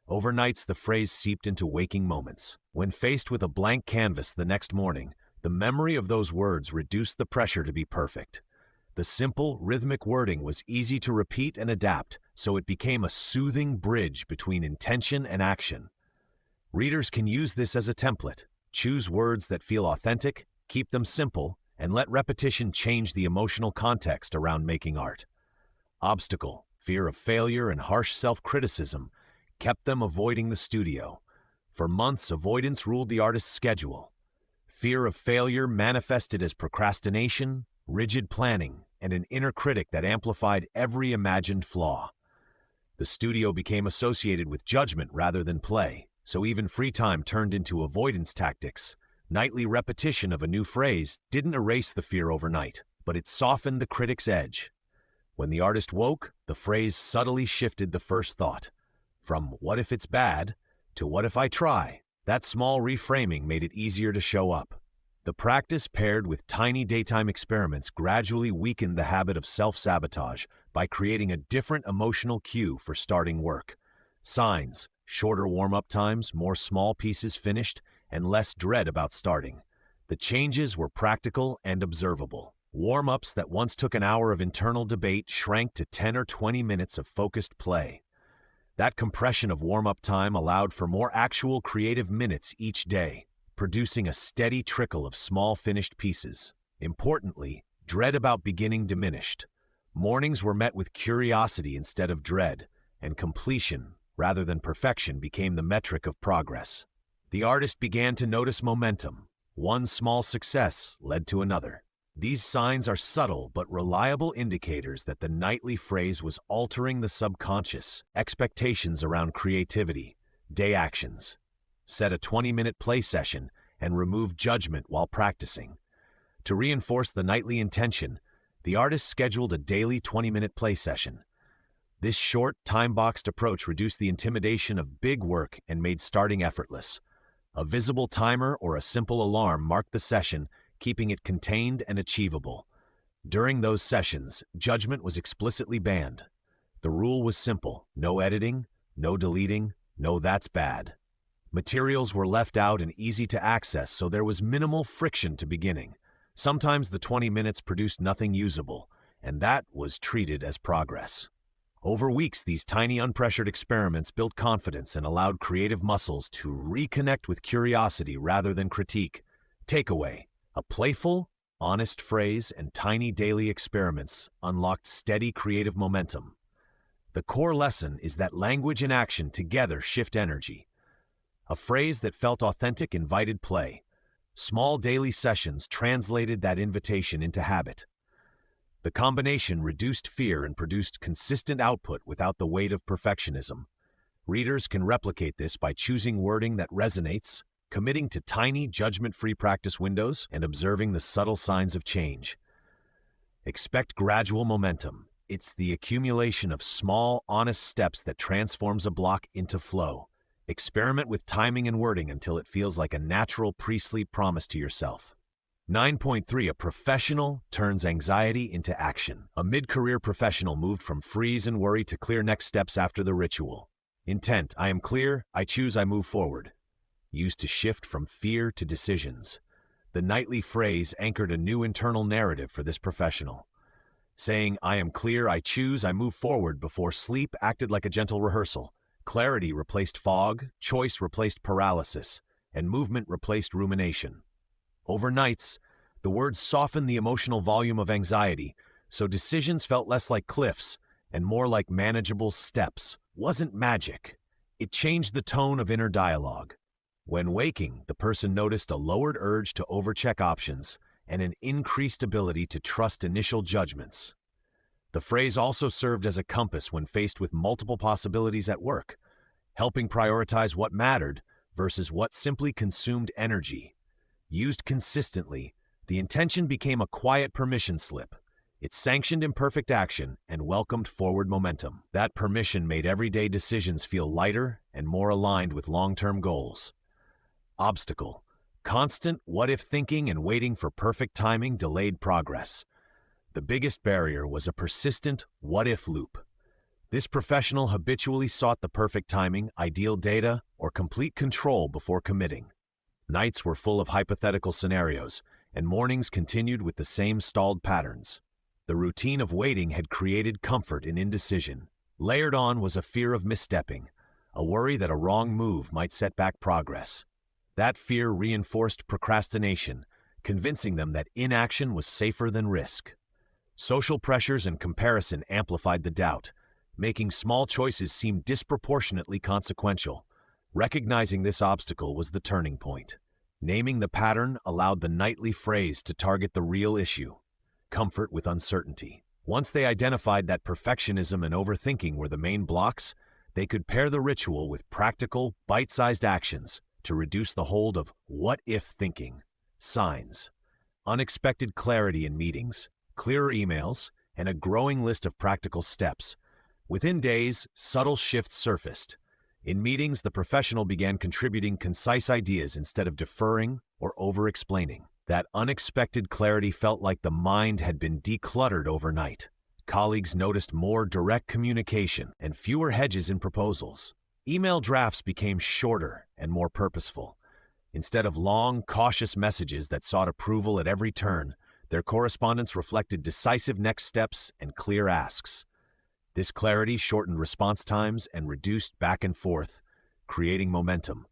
Overnights, the phrase seeped into waking moments. When faced with a blank canvas the next morning, the memory of those words reduced the pressure to be perfect. The simple, rhythmic wording was easy to repeat and adapt, so it became a soothing bridge between intention and action. Readers can use this as a template. Choose words that feel authentic, keep them simple, and let repetition change the emotional context around making art. Obstacle: fear of failure and harsh self-criticism kept them avoiding the studio. For months, avoidance ruled the artist's schedule. Fear of failure manifested as procrastination, rigid planning, and an inner critic that amplified every imagined flaw. The studio became associated with judgment rather than play, so even free time turned into avoidance tactics. Nightly repetition of a new phrase didn't erase the fear overnight, but it softened the critic's edge. When the artist woke, the The phrase subtly shifted the first thought, from "what if it's bad" to "what if I try?" That small reframing made it easier to show up. The practice, paired with tiny daytime experiments, gradually weakened the habit of self-sabotage by creating a different emotional cue for starting work. Signs: shorter warm-up times, more small pieces finished, and less dread about starting. The changes were practical and observable. Warm-ups that once took an hour of internal debate shrank to 10 or 20 minutes of focused play. That compression of warm-up time allowed for more actual creative minutes each day, producing a steady trickle of small finished pieces. Importantly, dread about beginning diminished. Mornings were met with curiosity instead of dread, and completion, rather than perfection, became the metric of progress. The artist began to notice momentum. One small success led to another. These signs are subtle but reliable indicators that the nightly phrase was altering the subconscious expectations around creativity. Day actions: set a 20-minute play session and remove judgment while practicing. To reinforce the nightly intention, the artist scheduled a daily 20-minute play session. This short, time-boxed approach reduced the intimidation of big work and made starting effortless. A visible timer or a simple alarm marked the session, keeping it contained and achievable. During those sessions, judgment was explicitly banned. The rule was simple: no editing, no deleting, no "that's bad." Materials were left out and easy to access, so there was minimal friction to beginning. Sometimes the 20 minutes produced nothing usable, and that was treated as progress. Over weeks, these tiny, unpressured experiments built confidence and allowed creative muscles to reconnect with curiosity rather than critique. Takeaway: a playful, honest phrase and tiny daily experiments unlocked steady creative momentum. The core lesson is that language and action together shift energy. A phrase that felt authentic invited play. Small daily sessions translated that invitation into habit. The combination reduced fear and produced consistent output without the weight of perfectionism. Readers can replicate this by choosing wording that resonates, committing to tiny, judgment-free practice windows, and observing the subtle signs of change. Expect gradual momentum. It's the accumulation of small, honest steps that transforms a block into flow. Experiment with timing and wording until it feels like a natural pre-sleep promise to yourself. 9.3. A professional turns anxiety into action. A mid-career professional moved from freeze and worry to clear next steps after the ritual. Intent: I am clear, I choose, I move forward. Used to shift from fear to decisions. The nightly phrase anchored a new internal narrative for this professional. Saying "I am clear, I choose, I move forward" before sleep acted like a gentle rehearsal. Clarity replaced fog, choice replaced paralysis, and movement replaced rumination. Over nights, the words softened the emotional volume of anxiety, so decisions felt less like cliffs and more like manageable steps. Wasn't magic. It changed the tone of inner dialogue. When waking, the person noticed a lowered urge to overcheck options and an increased ability to trust initial judgments. The phrase also served as a compass when faced with multiple possibilities at work, helping prioritize what mattered versus what simply consumed energy. Used consistently, the intention became a quiet permission slip. It sanctioned imperfect action and welcomed forward momentum. That permission made everyday decisions feel lighter and more aligned with long-term goals. Obstacle: constant what-if thinking and waiting for perfect timing delayed progress. The biggest barrier was a persistent what-if loop. This professional habitually sought the perfect timing, ideal data, or complete control before committing. Nights were full of hypothetical scenarios, and mornings continued with the same stalled patterns. The routine of waiting had created comfort in indecision. Layered on was a fear of misstepping, a worry that a wrong move might set back progress. That fear reinforced procrastination, convincing them that inaction was safer than risk. Social pressures and comparison amplified the doubt, making small choices seem disproportionately consequential. Recognizing this obstacle was the turning point. Naming the pattern allowed the nightly phrase to target the real issue: comfort with uncertainty. Once they identified that perfectionism and overthinking were the main blocks, they could pair the ritual with practical, bite-sized actions to reduce the hold of what-if thinking. Signs: unexpected clarity in meetings, clearer emails, and a growing list of practical steps. Within days, subtle shifts surfaced. In meetings, the professional began contributing concise ideas instead of deferring or over-explaining. That unexpected clarity felt like the mind had been decluttered overnight. Colleagues noticed more direct communication and fewer hedges in proposals. Email drafts became shorter and more purposeful. Instead of long, cautious messages that sought approval at every turn, their correspondence reflected decisive next steps and clear asks. This clarity shortened response times and reduced back and forth, creating momentum.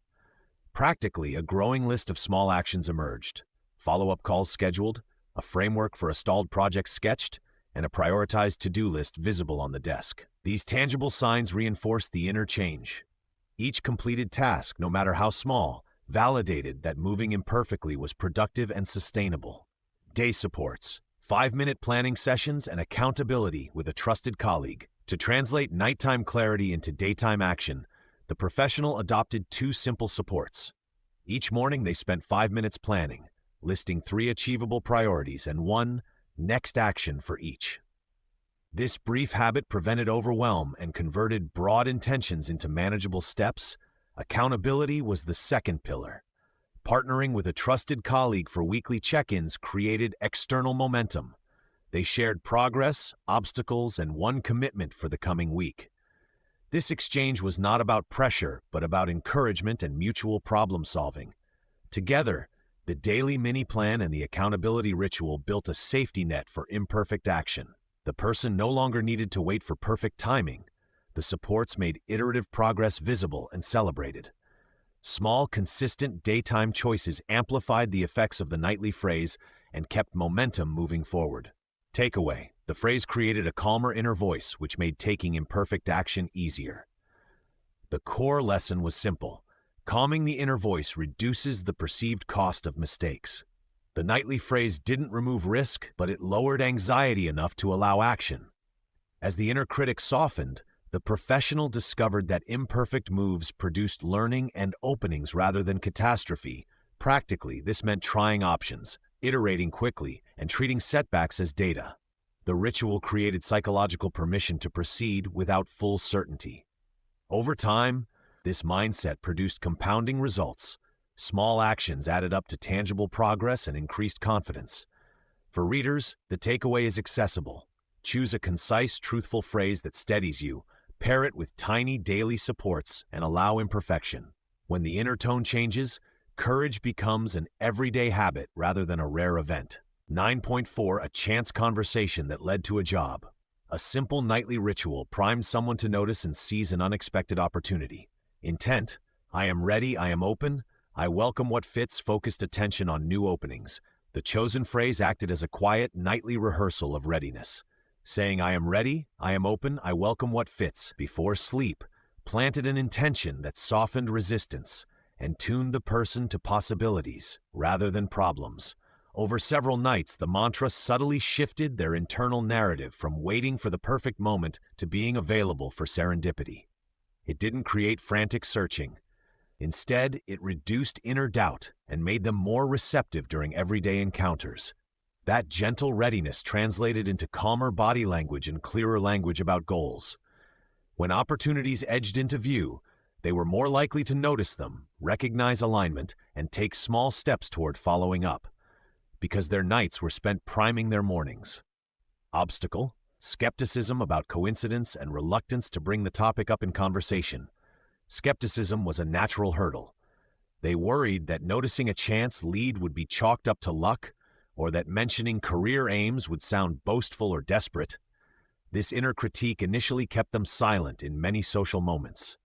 Practically, a growing list of small actions emerged. Follow-up calls scheduled, a framework for a stalled project sketched, and a prioritized to-do list visible on the desk. These tangible signs reinforced the inner change. Each completed task, no matter how small, validated that moving imperfectly was productive and sustainable. Day supports, 5-minute planning sessions, and accountability with a trusted colleague. To translate nighttime clarity into daytime action, the professional adopted 2 simple supports. Each morning they spent 5 minutes planning, listing 3 achievable priorities and 1 next action for each. This brief habit prevented overwhelm and converted broad intentions into manageable steps. Accountability was the second pillar. Partnering with a trusted colleague for weekly check-ins created external momentum. They shared progress, obstacles, and one commitment for the coming week. This exchange was not about pressure, but about encouragement and mutual problem-solving. Together, the daily mini-plan and the accountability ritual built a safety net for imperfect action. The person no longer needed to wait for perfect timing. The supports made iterative progress visible and celebrated. Small, consistent daytime choices amplified the effects of the nightly phrase and kept momentum moving forward. Takeaway: the phrase created a calmer inner voice, which made taking imperfect action easier. The core lesson was simple. Calming the inner voice reduces the perceived cost of mistakes. The nightly phrase didn't remove risk, but it lowered anxiety enough to allow action. As the inner critic softened, the professional discovered that imperfect moves produced learning and openings rather than catastrophe. Practically, this meant trying options, iterating quickly, and treating setbacks as data. The ritual created psychological permission to proceed without full certainty. Over time, this mindset produced compounding results. Small actions added up to tangible progress and increased confidence. For readers, the takeaway is accessible. Choose a concise, truthful phrase that steadies you, pair it with tiny daily supports, and allow imperfection. When the inner tone changes, courage becomes an everyday habit rather than a rare event. 9.4 A chance conversation that led to a job. A simple nightly ritual primed someone to notice and seize an unexpected opportunity. Intent: I am ready, I am open, I welcome what fits. Focused attention on new openings. The chosen phrase acted as a quiet, nightly rehearsal of readiness. Saying I am ready, I am open, I welcome what fits before sleep planted an intention that softened resistance and tuned the person to possibilities rather than problems. Over several nights, the mantra subtly shifted their internal narrative from waiting for the perfect moment to being available for serendipity. It didn't create frantic searching. Instead, it reduced inner doubt and made them more receptive during everyday encounters. That gentle readiness translated into calmer body language and clearer language about goals. When opportunities edged into view, they were more likely to notice them, recognize alignment, and take small steps toward following up, because their nights were spent priming their mornings. Obstacle: skepticism about coincidence and reluctance to bring the topic up in conversation. Skepticism was a natural hurdle. They worried that noticing a chance lead would be chalked up to luck, or that mentioning career aims would sound boastful or desperate. This inner critique initially kept them silent in many social moments.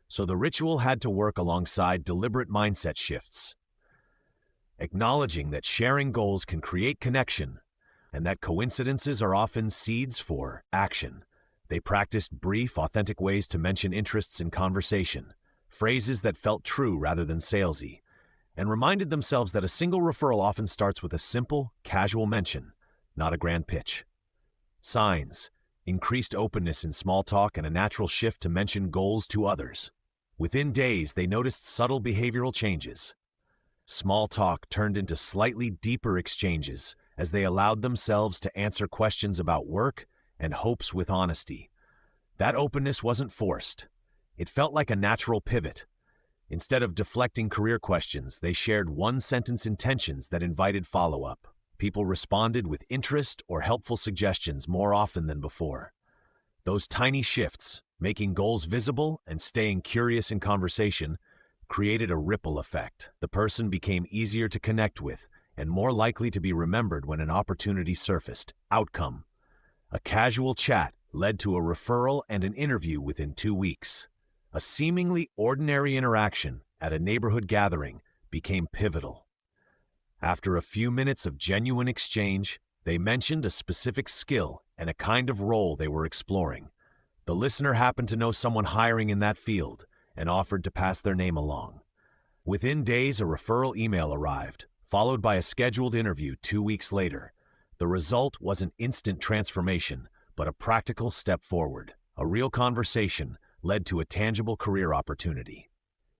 So the ritual had to work alongside deliberate mindset shifts. Acknowledging that sharing goals can create connection and that coincidences are often seeds for action, they practiced brief, authentic ways to mention interests in conversation, phrases that felt true rather than salesy, and reminded themselves that a single referral often starts with a simple, casual mention, not a grand pitch. Signs: increased openness in small talk and a natural shift to mention goals to others. Within days, they noticed subtle behavioral changes. Small talk turned into slightly deeper exchanges as they allowed themselves to answer questions about work and hopes with honesty. That openness wasn't forced. It felt like a natural pivot. Instead of deflecting career questions, they shared one-sentence intentions that invited follow-up. People responded with interest or helpful suggestions more often than before. Those tiny shifts, making goals visible and staying curious in conversation, created a ripple effect. The person became easier to connect with and more likely to be remembered when an opportunity surfaced. Outcome: a casual chat led to a referral and an interview within 2 weeks. A seemingly ordinary interaction at a neighborhood gathering became pivotal. After a few minutes of genuine exchange, they mentioned a specific skill and a kind of role they were exploring. The listener happened to know someone hiring in that field and offered to pass their name along. Within days, a referral email arrived, followed by a scheduled interview 2 weeks later. The result was an instant transformation, but a practical step forward. A real conversation led to a tangible career opportunity.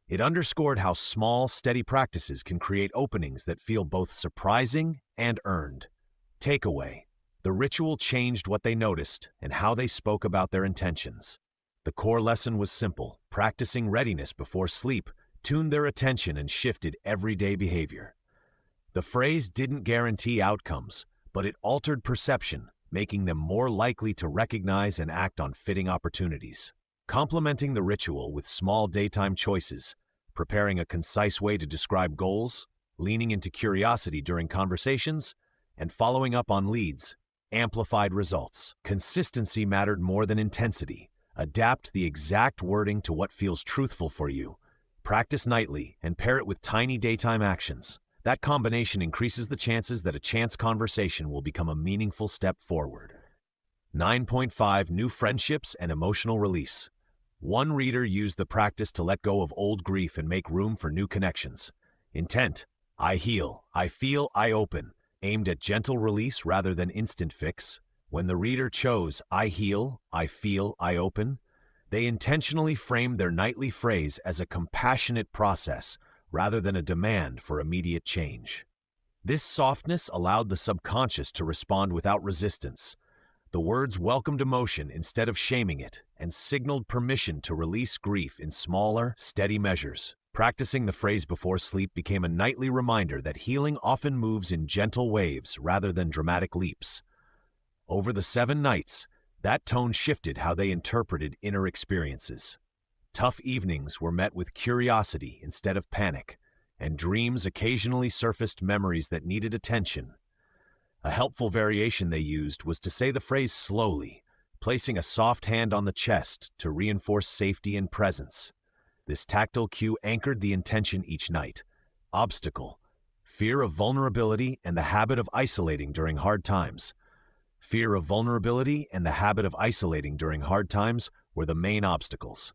It underscored how small, steady practices can create openings that feel both surprising and earned. Takeaway: the ritual changed what they noticed and how they spoke about their intentions. The core lesson was simple: practicing readiness before sleep tuned their attention and shifted everyday behavior. The phrase didn't guarantee outcomes, but it altered perception, making them more likely to recognize and act on fitting opportunities. Complementing the ritual with small daytime choices, preparing a concise way to describe goals, leaning into curiosity during conversations, and following up on leads, amplified results. Consistency mattered more than intensity. Adapt the exact wording to what feels truthful for you. Practice nightly and pair it with tiny daytime actions. That combination increases the chances that a chance conversation will become a meaningful step forward. 9.5 New friendships and emotional release. One reader used the practice to let go of old grief and make room for new connections. Intent: I heal, I feel, I open, aimed at gentle release rather than instant fix. When the reader chose I heal, I feel, I open, they intentionally framed their nightly phrase as a compassionate process rather than a demand for immediate change. This softness allowed the subconscious to respond without resistance. The words welcomed emotion instead of shaming it and signaled permission to release grief in smaller, steady measures. Practicing the phrase before sleep became a nightly reminder that healing often moves in gentle waves rather than dramatic leaps. Over the 7 nights, that tone shifted how they interpreted inner experiences. Tough evenings were met with curiosity instead of panic, and dreams occasionally surfaced memories that needed attention. A helpful variation they used was to say the phrase slowly, placing a soft hand on the chest to reinforce safety and presence. This tactile cue anchored the intention each night. Obstacle: fear of vulnerability and the habit of isolating during hard times. Fear of vulnerability and the habit of isolating during hard times were the main obstacles.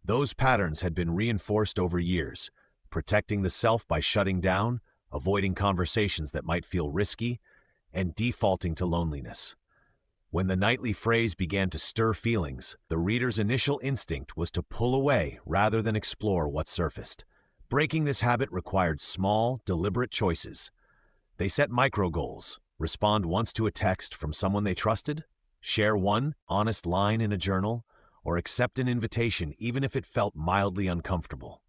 Those patterns had been reinforced over years, protecting the self by shutting down, avoiding conversations that might feel risky, and defaulting to loneliness. When the nightly phrase began to stir feelings, the reader's initial instinct was to pull away rather than explore what surfaced. Breaking this habit required small, deliberate choices. They set micro goals: respond once to a text from someone they trusted, share one honest line in a journal, or accept an invitation even if it felt mildly uncomfortable.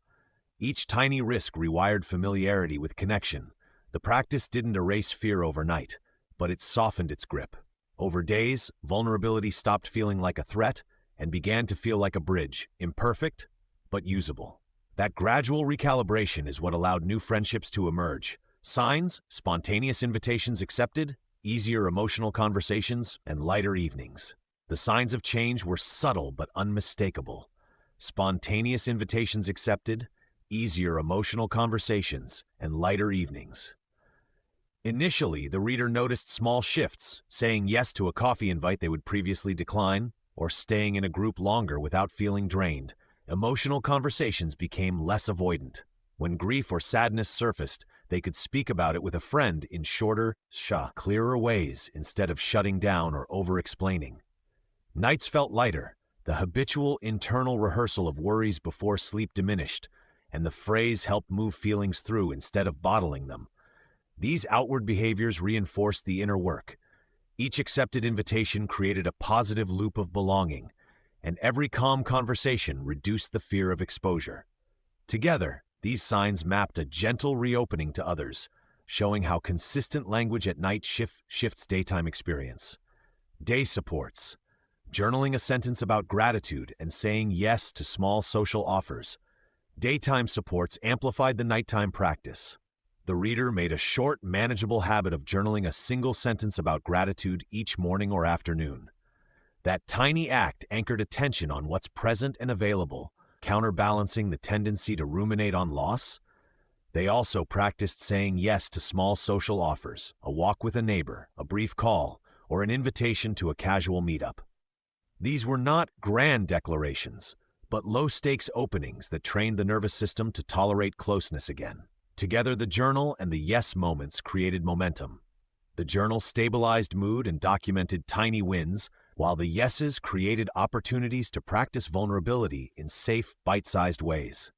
Each tiny risk rewired familiarity with connection. The practice didn't erase fear overnight, but it softened its grip. Over days, vulnerability stopped feeling like a threat and began to feel like a bridge, imperfect, but usable. That gradual recalibration is what allowed new friendships to emerge. Signs: spontaneous invitations accepted, easier emotional conversations, and lighter evenings. The signs of change were subtle but unmistakable. Spontaneous invitations accepted, easier emotional conversations, and lighter evenings. Initially, the reader noticed small shifts, saying yes to a coffee invite they would previously decline, or staying in a group longer without feeling drained. Emotional conversations became less avoidant. When grief or sadness surfaced, they could speak about it with a friend in shorter, clearer ways instead of shutting down or over-explaining. Nights felt lighter. The habitual internal rehearsal of worries before sleep diminished, and the phrase helped move feelings through instead of bottling them. These outward behaviors reinforced the inner work. Each accepted invitation created a positive loop of belonging. and every calm conversation reduced the fear of exposure. Together, these signs mapped a gentle reopening to others, showing how consistent language at night shifts daytime experience. Day supports. Journaling a sentence about gratitude and saying yes to small social offers. Daytime supports amplified the nighttime practice. The reader made a short, manageable habit of journaling a single sentence about gratitude each morning or afternoon. That tiny act anchored attention on what's present and available, counterbalancing the tendency to ruminate on loss. They also practiced saying yes to small social offers, a walk with a neighbor, a brief call, or an invitation to a casual meetup. These were not grand declarations, but low-stakes openings that trained the nervous system to tolerate closeness again. Together, the journal and the yes moments created momentum. The journal stabilized mood and documented tiny wins, while the yeses created opportunities to practice vulnerability in safe, bite-sized ways.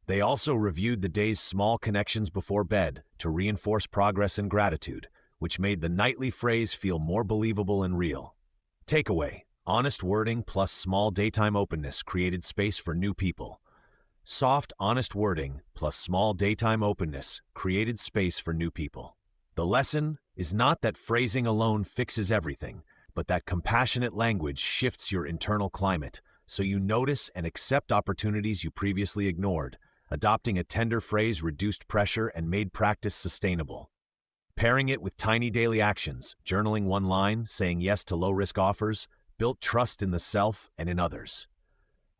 They also reviewed the day's small connections before bed to reinforce progress and gratitude, which made the nightly phrase feel more believable and real. Takeaway: honest wording plus small daytime openness created space for new people. Soft, honest wording plus small daytime openness created space for new people. The lesson is not that phrasing alone fixes everything, but that compassionate language shifts your internal climate, so you notice and accept opportunities you previously ignored. Adopting a tender phrase reduced pressure and made practice sustainable. Pairing it with tiny daily actions, journaling one line, saying yes to low-risk offers, built trust in the self and in others.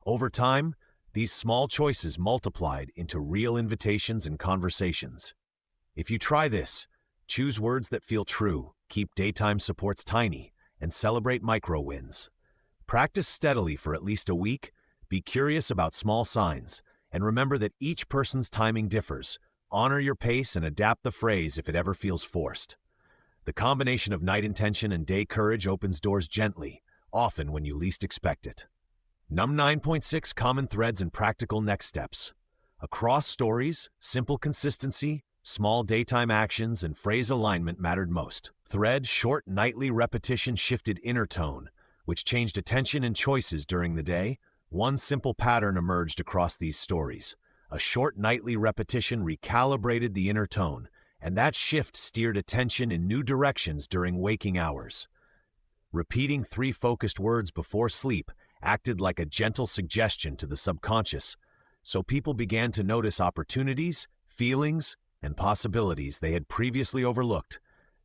Over time, these small choices multiplied into real invitations and conversations. If you try this, choose words that feel true, keep daytime supports tiny, and celebrate micro wins. Practice steadily for at least a week, be curious about small signs, and remember that each person's timing differs. Honor your pace and adapt the phrase if it ever feels forced. The combination of night intention and day courage opens doors gently, often when you least expect it. Num 9.6 Common Threads and Practical Next Steps. Across stories, simple consistency, small daytime actions, and phrase alignment mattered most. Thread: short nightly repetition shifted inner tone, which changed attention and choices during the day. One simple pattern emerged across these stories. A short nightly repetition recalibrated the inner tone, and that shift steered attention in new directions during waking hours. Repeating 3 focused words before sleep acted like a gentle suggestion to the subconscious, so people began to notice opportunities, feelings, and possibilities they had previously overlooked.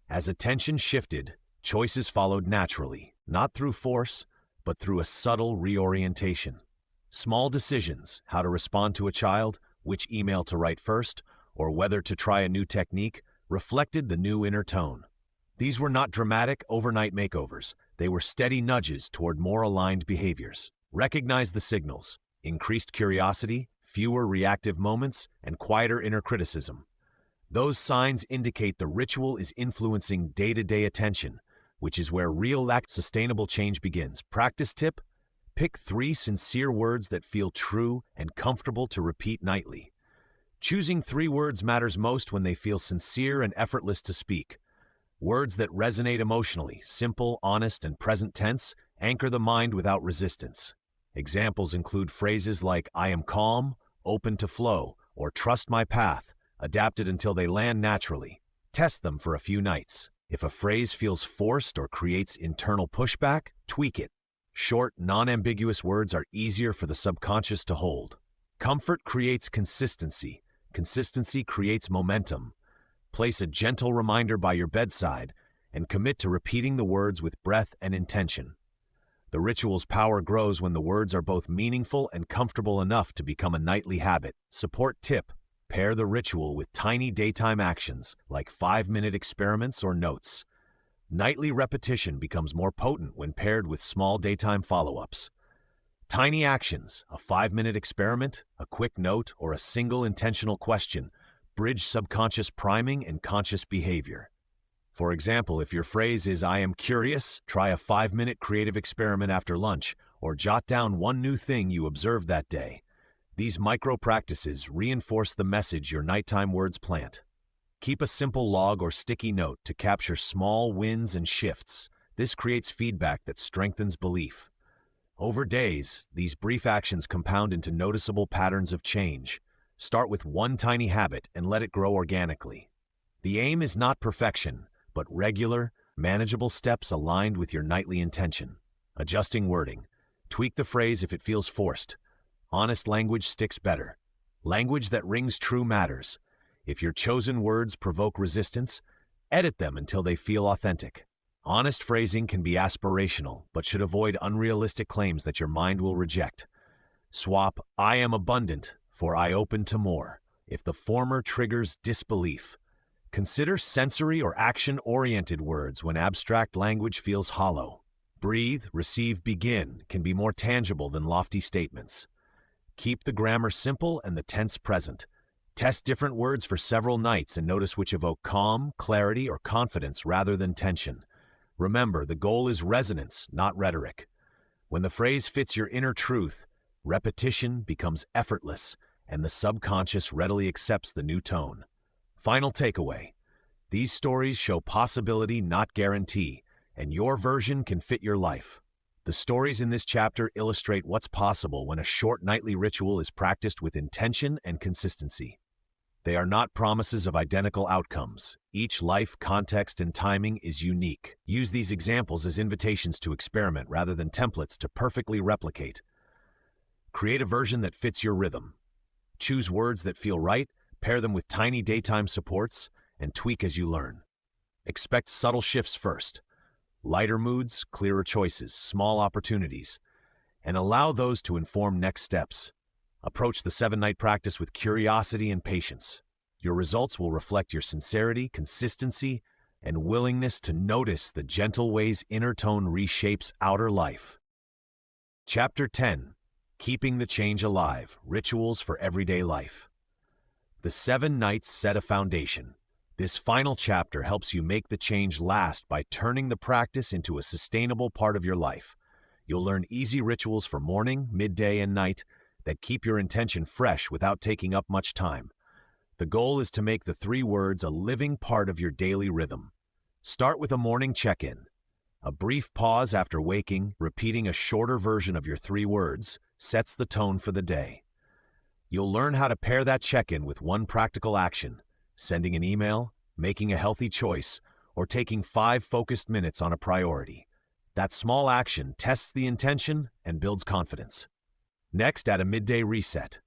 As attention shifted, choices followed naturally, not through force, but through a subtle reorientation. Small decisions, how to respond to a child, which email to write first, or whether to try a new technique, reflected the new inner tone. These were not dramatic, overnight makeovers. They were steady nudges toward more aligned behaviors. Recognize the signals: increased curiosity, fewer reactive moments, and quieter inner criticism. Those signs indicate the ritual is influencing day-to-day attention, which is where real sustainable change begins. Practice tip: pick 3 sincere words that feel true and comfortable to repeat nightly. Choosing 3 words matters most when they feel sincere and effortless to speak. Words that resonate emotionally, simple, honest, and present tense, anchor the mind without resistance. Examples include phrases like "I am calm," "open to flow," or "trust my path," adapted until they land naturally. Test them for a few nights. If a phrase feels forced or creates internal pushback, tweak it. Short, non-ambiguous words are easier for the subconscious to hold. Comfort creates consistency. Consistency creates momentum. Place a gentle reminder by your bedside and commit to repeating the words with breath and intention. The ritual's power grows when the words are both meaningful and comfortable enough to become a nightly habit. Support tip: pair the ritual with tiny daytime actions like 5-minute experiments or notes. Nightly repetition becomes more potent when paired with small daytime follow-ups. Tiny actions, a 5-minute experiment, a quick note, or a single intentional question, bridge subconscious priming and conscious behavior. For example, if your phrase is "I am curious," try a 5-minute creative experiment after lunch, or jot down one new thing you observed that day. These micro-practices reinforce the message your nighttime words plant. Keep a simple log or sticky note to capture small wins and shifts. This creates feedback that strengthens belief. Over days, these brief actions compound into noticeable patterns of change. Start with one tiny habit and let it grow organically. The aim is not perfection, but regular, manageable steps aligned with your nightly intention. Adjusting wording. Tweak the phrase if it feels forced. Honest language sticks better. Language that rings true matters. If your chosen words provoke resistance, edit them until they feel authentic. Honest phrasing can be aspirational, but should avoid unrealistic claims that your mind will reject. Swap "I am abundant" for "I open to more" if the former triggers disbelief. Consider sensory or action-oriented words when abstract language feels hollow. Breathe, receive, begin can be more tangible than lofty statements. Keep the grammar simple and the tense present. Test different words for several nights and notice which evoke calm, clarity, or confidence rather than tension. Remember, the goal is resonance, not rhetoric. When the phrase fits your inner truth, repetition becomes effortless, and the subconscious readily accepts the new tone. Final takeaway. These stories show possibility, not guarantee, and your version can fit your life. The stories in this chapter illustrate what's possible when a short nightly ritual is practiced with intention and consistency. They are not promises of identical outcomes. Each life, context, and timing is unique. Use these examples as invitations to experiment rather than templates to perfectly replicate. Create a version that fits your rhythm. Choose words that feel right, pair them with tiny daytime supports, and tweak as you learn. Expect subtle shifts first. Lighter moods, clearer choices, small opportunities, and allow those to inform next steps. Approach the 7-night practice with curiosity and patience. Your results will reflect your sincerity, consistency, and willingness to notice the gentle ways inner tone reshapes outer life. Chapter 10. Keeping the Change Alive, Rituals for Everyday Life. The 7 nights set a foundation. This final chapter helps you make the change last by turning the practice into a sustainable part of your life. You'll learn easy rituals for morning, midday, and night that keep your intention fresh without taking up much time. The goal is to make the 3 words a living part of your daily rhythm. Start with a morning check-in. A brief pause after waking, repeating a shorter version of your 3 words, sets the tone for the day. You'll learn how to pair that check-in with one practical action: sending an email, making a healthy choice, or taking 5 focused minutes on a priority. That small action tests the intention and builds confidence. Next, add a midday reset.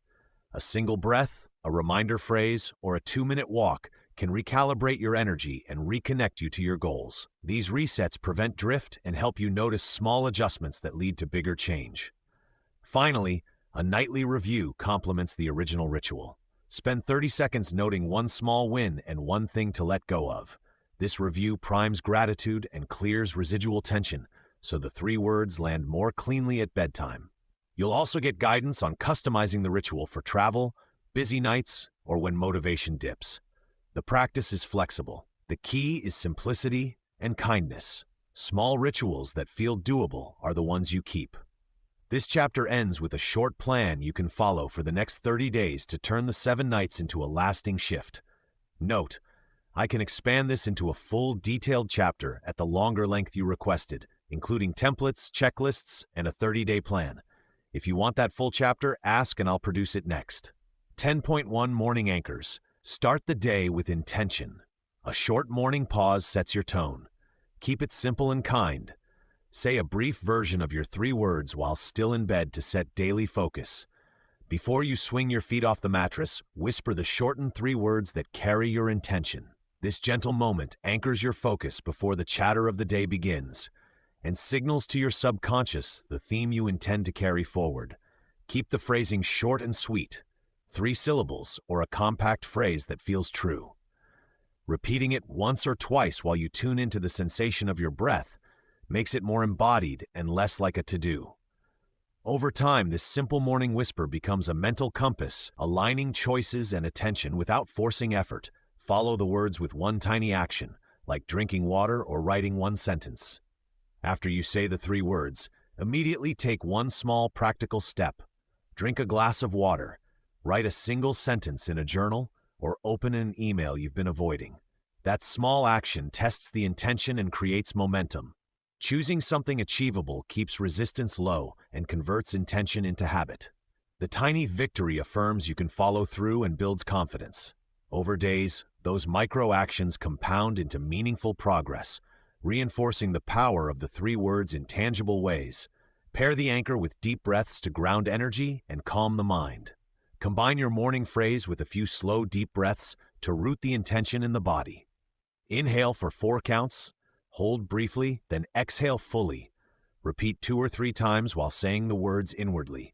A single breath, a reminder phrase, or a 2-minute walk can recalibrate your energy and reconnect you to your goals. These resets prevent drift and help you notice small adjustments that lead to bigger change. Finally, a nightly review complements the original ritual. Spend 30 seconds noting one small win and one thing to let go of. This review primes gratitude and clears residual tension, so the 3 words land more cleanly at bedtime. You'll also get guidance on customizing the ritual for travel, busy nights, or when motivation dips. The practice is flexible. The key is simplicity and kindness. Small rituals that feel doable are the ones you keep. This chapter ends with a short plan you can follow for the next 30 days to turn the 7 nights into a lasting shift. Note, I can expand this into a full, detailed chapter at the longer length you requested, including templates, checklists, and a 30-day plan. If you want that full chapter, ask and I'll produce it next. 10.1 Morning Anchors. Start the day with intention. A short morning pause sets your tone. Keep it simple and kind. Say a brief version of your 3 words while still in bed to set daily focus. Before you swing your feet off the mattress, whisper the shortened 3 words that carry your intention. This gentle moment anchors your focus before the chatter of the day begins and signals to your subconscious the theme you intend to carry forward. Keep the phrasing short and sweet, 3 syllables or a compact phrase that feels true. Repeating it once or twice while you tune into the sensation of your breath makes it more embodied and less like a to-do. Over time, this simple morning whisper becomes a mental compass, aligning choices and attention without forcing effort. Follow the words with one tiny action, like drinking water or writing one sentence. After you say the 3 words, immediately take one small practical step. Drink a glass of water, write a single sentence in a journal, or open an email you've been avoiding. That small action tests the intention and creates momentum. Choosing something achievable keeps resistance low and converts intention into habit. The tiny victory affirms you can follow through and builds confidence. Over days, those micro actions compound into meaningful progress, reinforcing the power of the 3 words in tangible ways. Pair the anchor with deep breaths to ground energy and calm the mind. Combine your morning phrase with a few slow, deep breaths to root the intention in the body. Inhale for 4 counts, hold briefly, then exhale fully. Repeat 2 or 3 times while saying the words inwardly.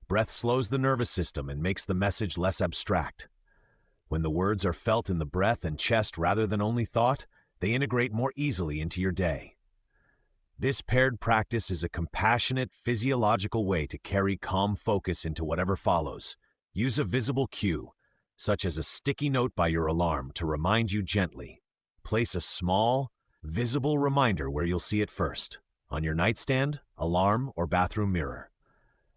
Breath slows the nervous system and makes the message less abstract. When the words are felt in the breath and chest rather than only thought, they integrate more easily into your day. This paired practice is a compassionate, physiological way to carry calm focus into whatever follows. Use a visible cue, such as a sticky note by your alarm, to remind you gently. Place a small, visible reminder where you'll see it first, on your nightstand, alarm, or bathroom mirror.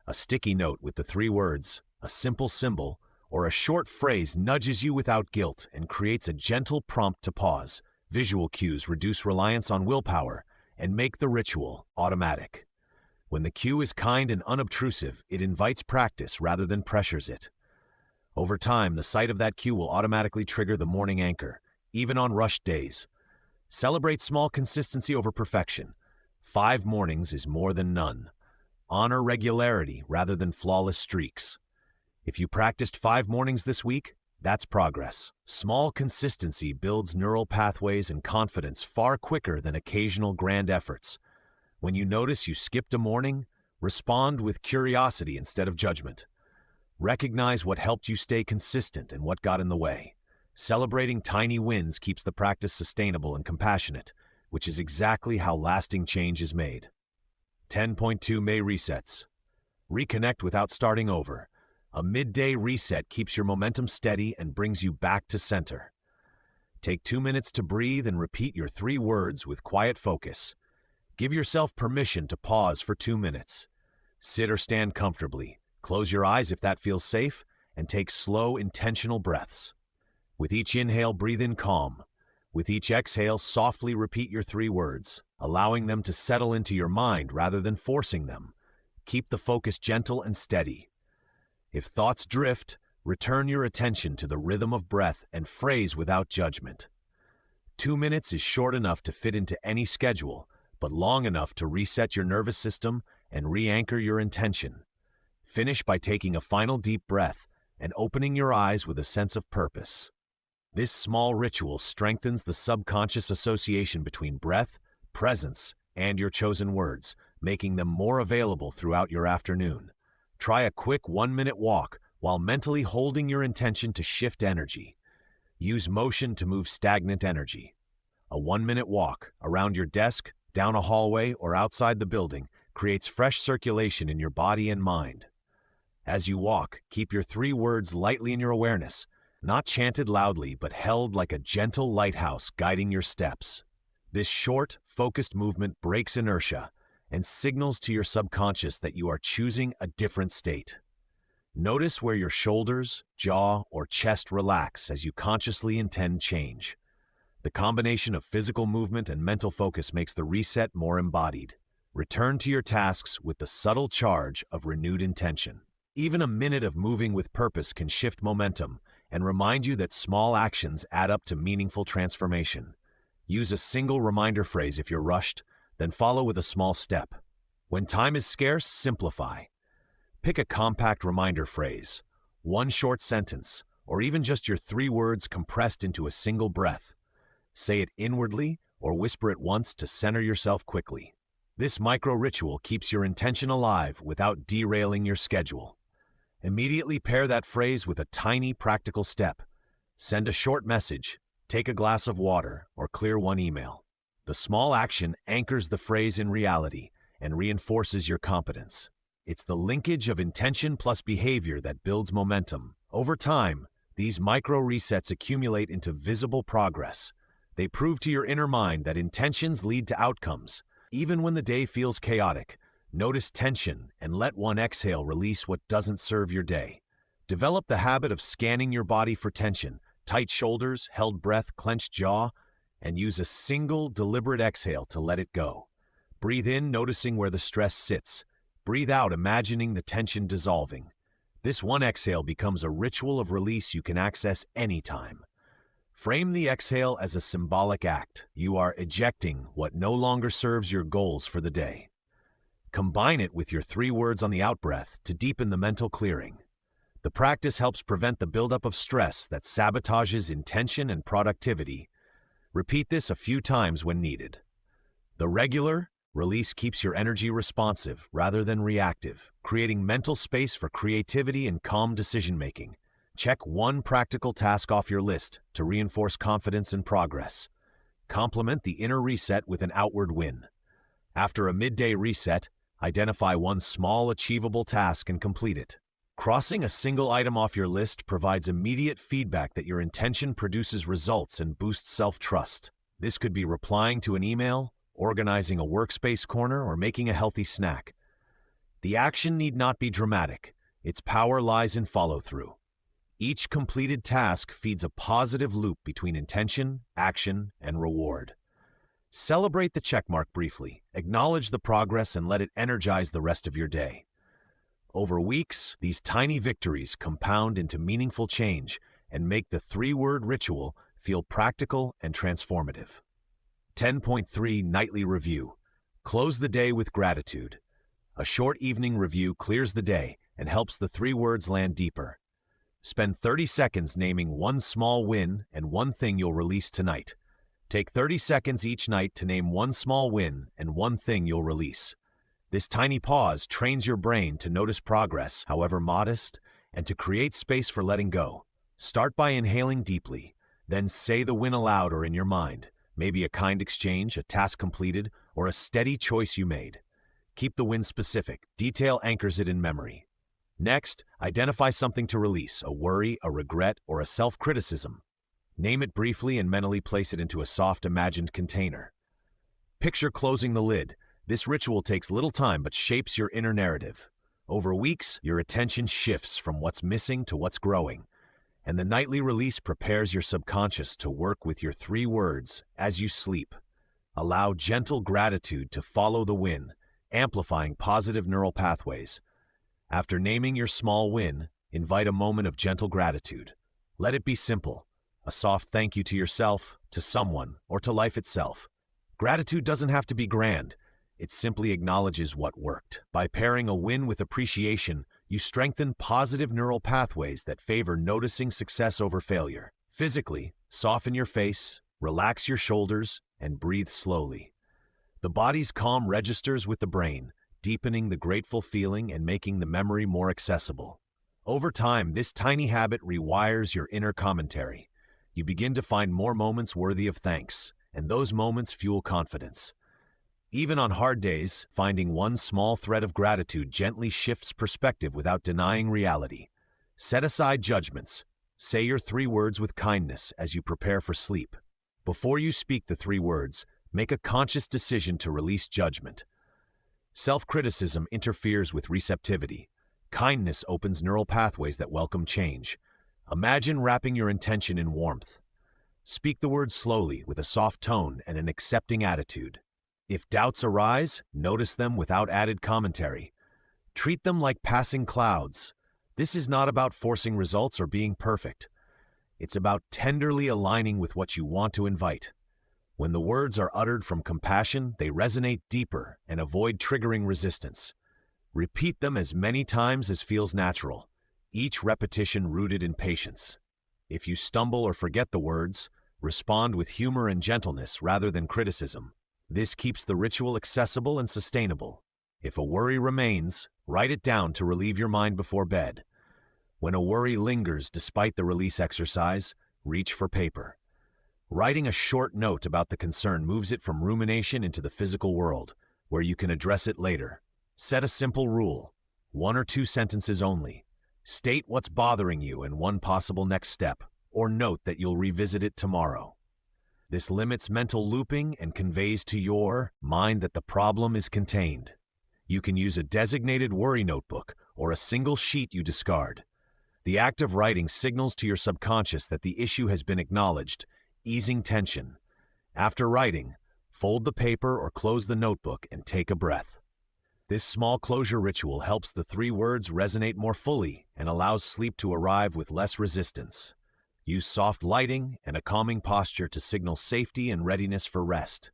A sticky note with the 3 words, a simple symbol, or a short phrase nudges you without guilt and creates a gentle prompt to pause. Visual cues reduce reliance on willpower and make the ritual automatic. When the cue is kind and unobtrusive, it invites practice rather than pressures it. Over time, the sight of that cue will automatically trigger the morning anchor, even on rushed days. Celebrate small consistency over perfection. 5 mornings is more than none. Honor regularity rather than flawless streaks. If you practiced 5 mornings this week, that's progress. Small consistency builds neural pathways and confidence far quicker than occasional grand efforts. When you notice you skipped a morning, respond with curiosity instead of judgment. Recognize what helped you stay consistent and what got in the way. Celebrating tiny wins keeps the practice sustainable and compassionate, which is exactly how lasting change is made. 10.2 May resets. Reconnect without starting over. A midday reset keeps your momentum steady and brings you back to center. Take 2 minutes to breathe and repeat your 3 words with quiet focus. Give yourself permission to pause for 2 minutes. Sit or stand comfortably. Close your eyes if that feels safe, and take slow, intentional breaths. With each inhale, breathe in calm. With each exhale, softly repeat your 3 words, allowing them to settle into your mind rather than forcing them. Keep the focus gentle and steady. If thoughts drift, return your attention to the rhythm of breath and phrase without judgment. 2 minutes is short enough to fit into any schedule, but long enough to reset your nervous system and re-anchor your intention. Finish by taking a final deep breath and opening your eyes with a sense of purpose. This small ritual strengthens the subconscious association between breath, presence, and your chosen words, making them more available throughout your afternoon. Try a quick 1-minute walk while mentally holding your intention to shift energy. Use motion to move stagnant energy. A 1-minute walk around your desk, down a hallway, or outside the building creates fresh circulation in your body and mind. As you walk, keep your 3 words lightly in your awareness, not chanted loudly but held like a gentle lighthouse guiding your steps. This short, focused movement breaks inertia and signals to your subconscious that you are choosing a different state. Notice where your shoulders, jaw, or chest relax as you consciously intend change. The combination of physical movement and mental focus makes the reset more embodied. Return to your tasks with the subtle charge of renewed intention. Even a minute of moving with purpose can shift momentum and remind you that small actions add up to meaningful transformation. Use a single reminder phrase if you're rushed, then follow with a small step. When time is scarce, simplify. Pick a compact reminder phrase, 1 short sentence, or even just your 3 words compressed into a single breath. Say it inwardly or whisper it once to center yourself quickly. This micro-ritual keeps your intention alive without derailing your schedule. Immediately pair that phrase with a tiny practical step. Send a short message, take a glass of water, or clear 1 email. The small action anchors the phrase in reality and reinforces your competence. It's the linkage of intention plus behavior that builds momentum. Over time, these micro-resets accumulate into visible progress. They prove to your inner mind that intentions lead to outcomes. Even when the day feels chaotic, notice tension and let 1 exhale release what doesn't serve your day. Develop the habit of scanning your body for tension, tight shoulders, held breath, clenched jaw, and use a single, deliberate exhale to let it go. Breathe in, noticing where the stress sits. Breathe out, imagining the tension dissolving. This one exhale becomes a ritual of release you can access anytime. Frame the exhale as a symbolic act. You are ejecting what no longer serves your goals for the day. Combine it with your 3 words on the out-breath to deepen the mental clearing. The practice helps prevent the buildup of stress that sabotages intention and productivity. Repeat this a few times when needed. The regular release keeps your energy responsive rather than reactive, creating mental space for creativity and calm decision-making. Check one practical task off your list to reinforce confidence and progress. Complement the inner reset with an outward win. After a midday reset, identify one small achievable task and complete it. Crossing a single item off your list provides immediate feedback that your intention produces results and boosts self-trust. This could be replying to an email, organizing a workspace corner, or making a healthy snack. The action need not be dramatic. Its power lies in follow-through. Each completed task feeds a positive loop between intention, action, and reward. Celebrate the checkmark briefly, acknowledge the progress, and let it energize the rest of your day. Over weeks, these tiny victories compound into meaningful change and make the 3-word ritual feel practical and transformative. 10.3 Nightly Review. Close the day with gratitude. A short evening review clears the day and helps the 3 words land deeper. Spend 30 seconds naming one small win and one thing you'll release tonight. Take 30 seconds each night to name one small win and one thing you'll release. This tiny pause trains your brain to notice progress, however modest, and to create space for letting go. Start by inhaling deeply, then say the win aloud or in your mind. Maybe a kind exchange, a task completed, or a steady choice you made. Keep the win specific. Detail anchors it in memory. Next, identify something to release, a worry, a regret, or a self-criticism. Name it briefly and mentally place it into a soft, imagined container. Picture closing the lid. This ritual takes little time but shapes your inner narrative. Over weeks, your attention shifts from what's missing to what's growing, and the nightly release prepares your subconscious to work with your 3 words as you sleep. Allow gentle gratitude to follow the win, amplifying positive neural pathways. After naming your small win, invite a moment of gentle gratitude. Let it be simple, a soft thank you to yourself, to someone, or to life itself. Gratitude doesn't have to be grand. It simply acknowledges what worked. By pairing a win with appreciation, you strengthen positive neural pathways that favor noticing success over failure. Physically, soften your face, relax your shoulders, and breathe slowly. The body's calm registers with the brain, deepening the grateful feeling and making the memory more accessible. Over time, this tiny habit rewires your inner commentary. You begin to find more moments worthy of thanks, and those moments fuel confidence. Even on hard days, finding one small thread of gratitude gently shifts perspective without denying reality. Set aside judgments. Say your 3 words with kindness as you prepare for sleep. Before you speak the 3 words, make a conscious decision to release judgment. Self-criticism interferes with receptivity. Kindness opens neural pathways that welcome change. Imagine wrapping your intention in warmth. Speak the words slowly with a soft tone and an accepting attitude. If doubts arise, notice them without added commentary. Treat them like passing clouds. This is not about forcing results or being perfect. It's about tenderly aligning with what you want to invite. When the words are uttered from compassion, they resonate deeper and avoid triggering resistance. Repeat them as many times as feels natural, each repetition rooted in patience. If you stumble or forget the words, respond with humor and gentleness rather than criticism. This keeps the ritual accessible and sustainable. If a worry remains, write it down to relieve your mind before bed. When a worry lingers despite the release exercise, reach for paper. Writing a short note about the concern moves it from rumination into the physical world, where you can address it later. Set a simple rule, 1 or 2 sentences only. State what's bothering you and one possible next step, or note that you'll revisit it tomorrow. This limits mental looping and conveys to your mind that the problem is contained. You can use a designated worry notebook or a single sheet you discard. The act of writing signals to your subconscious that the issue has been acknowledged, easing tension. After writing, fold the paper or close the notebook and take a breath. This small closure ritual helps the three words resonate more fully and allows sleep to arrive with less resistance. Use soft lighting and a calming posture to signal safety and readiness for rest.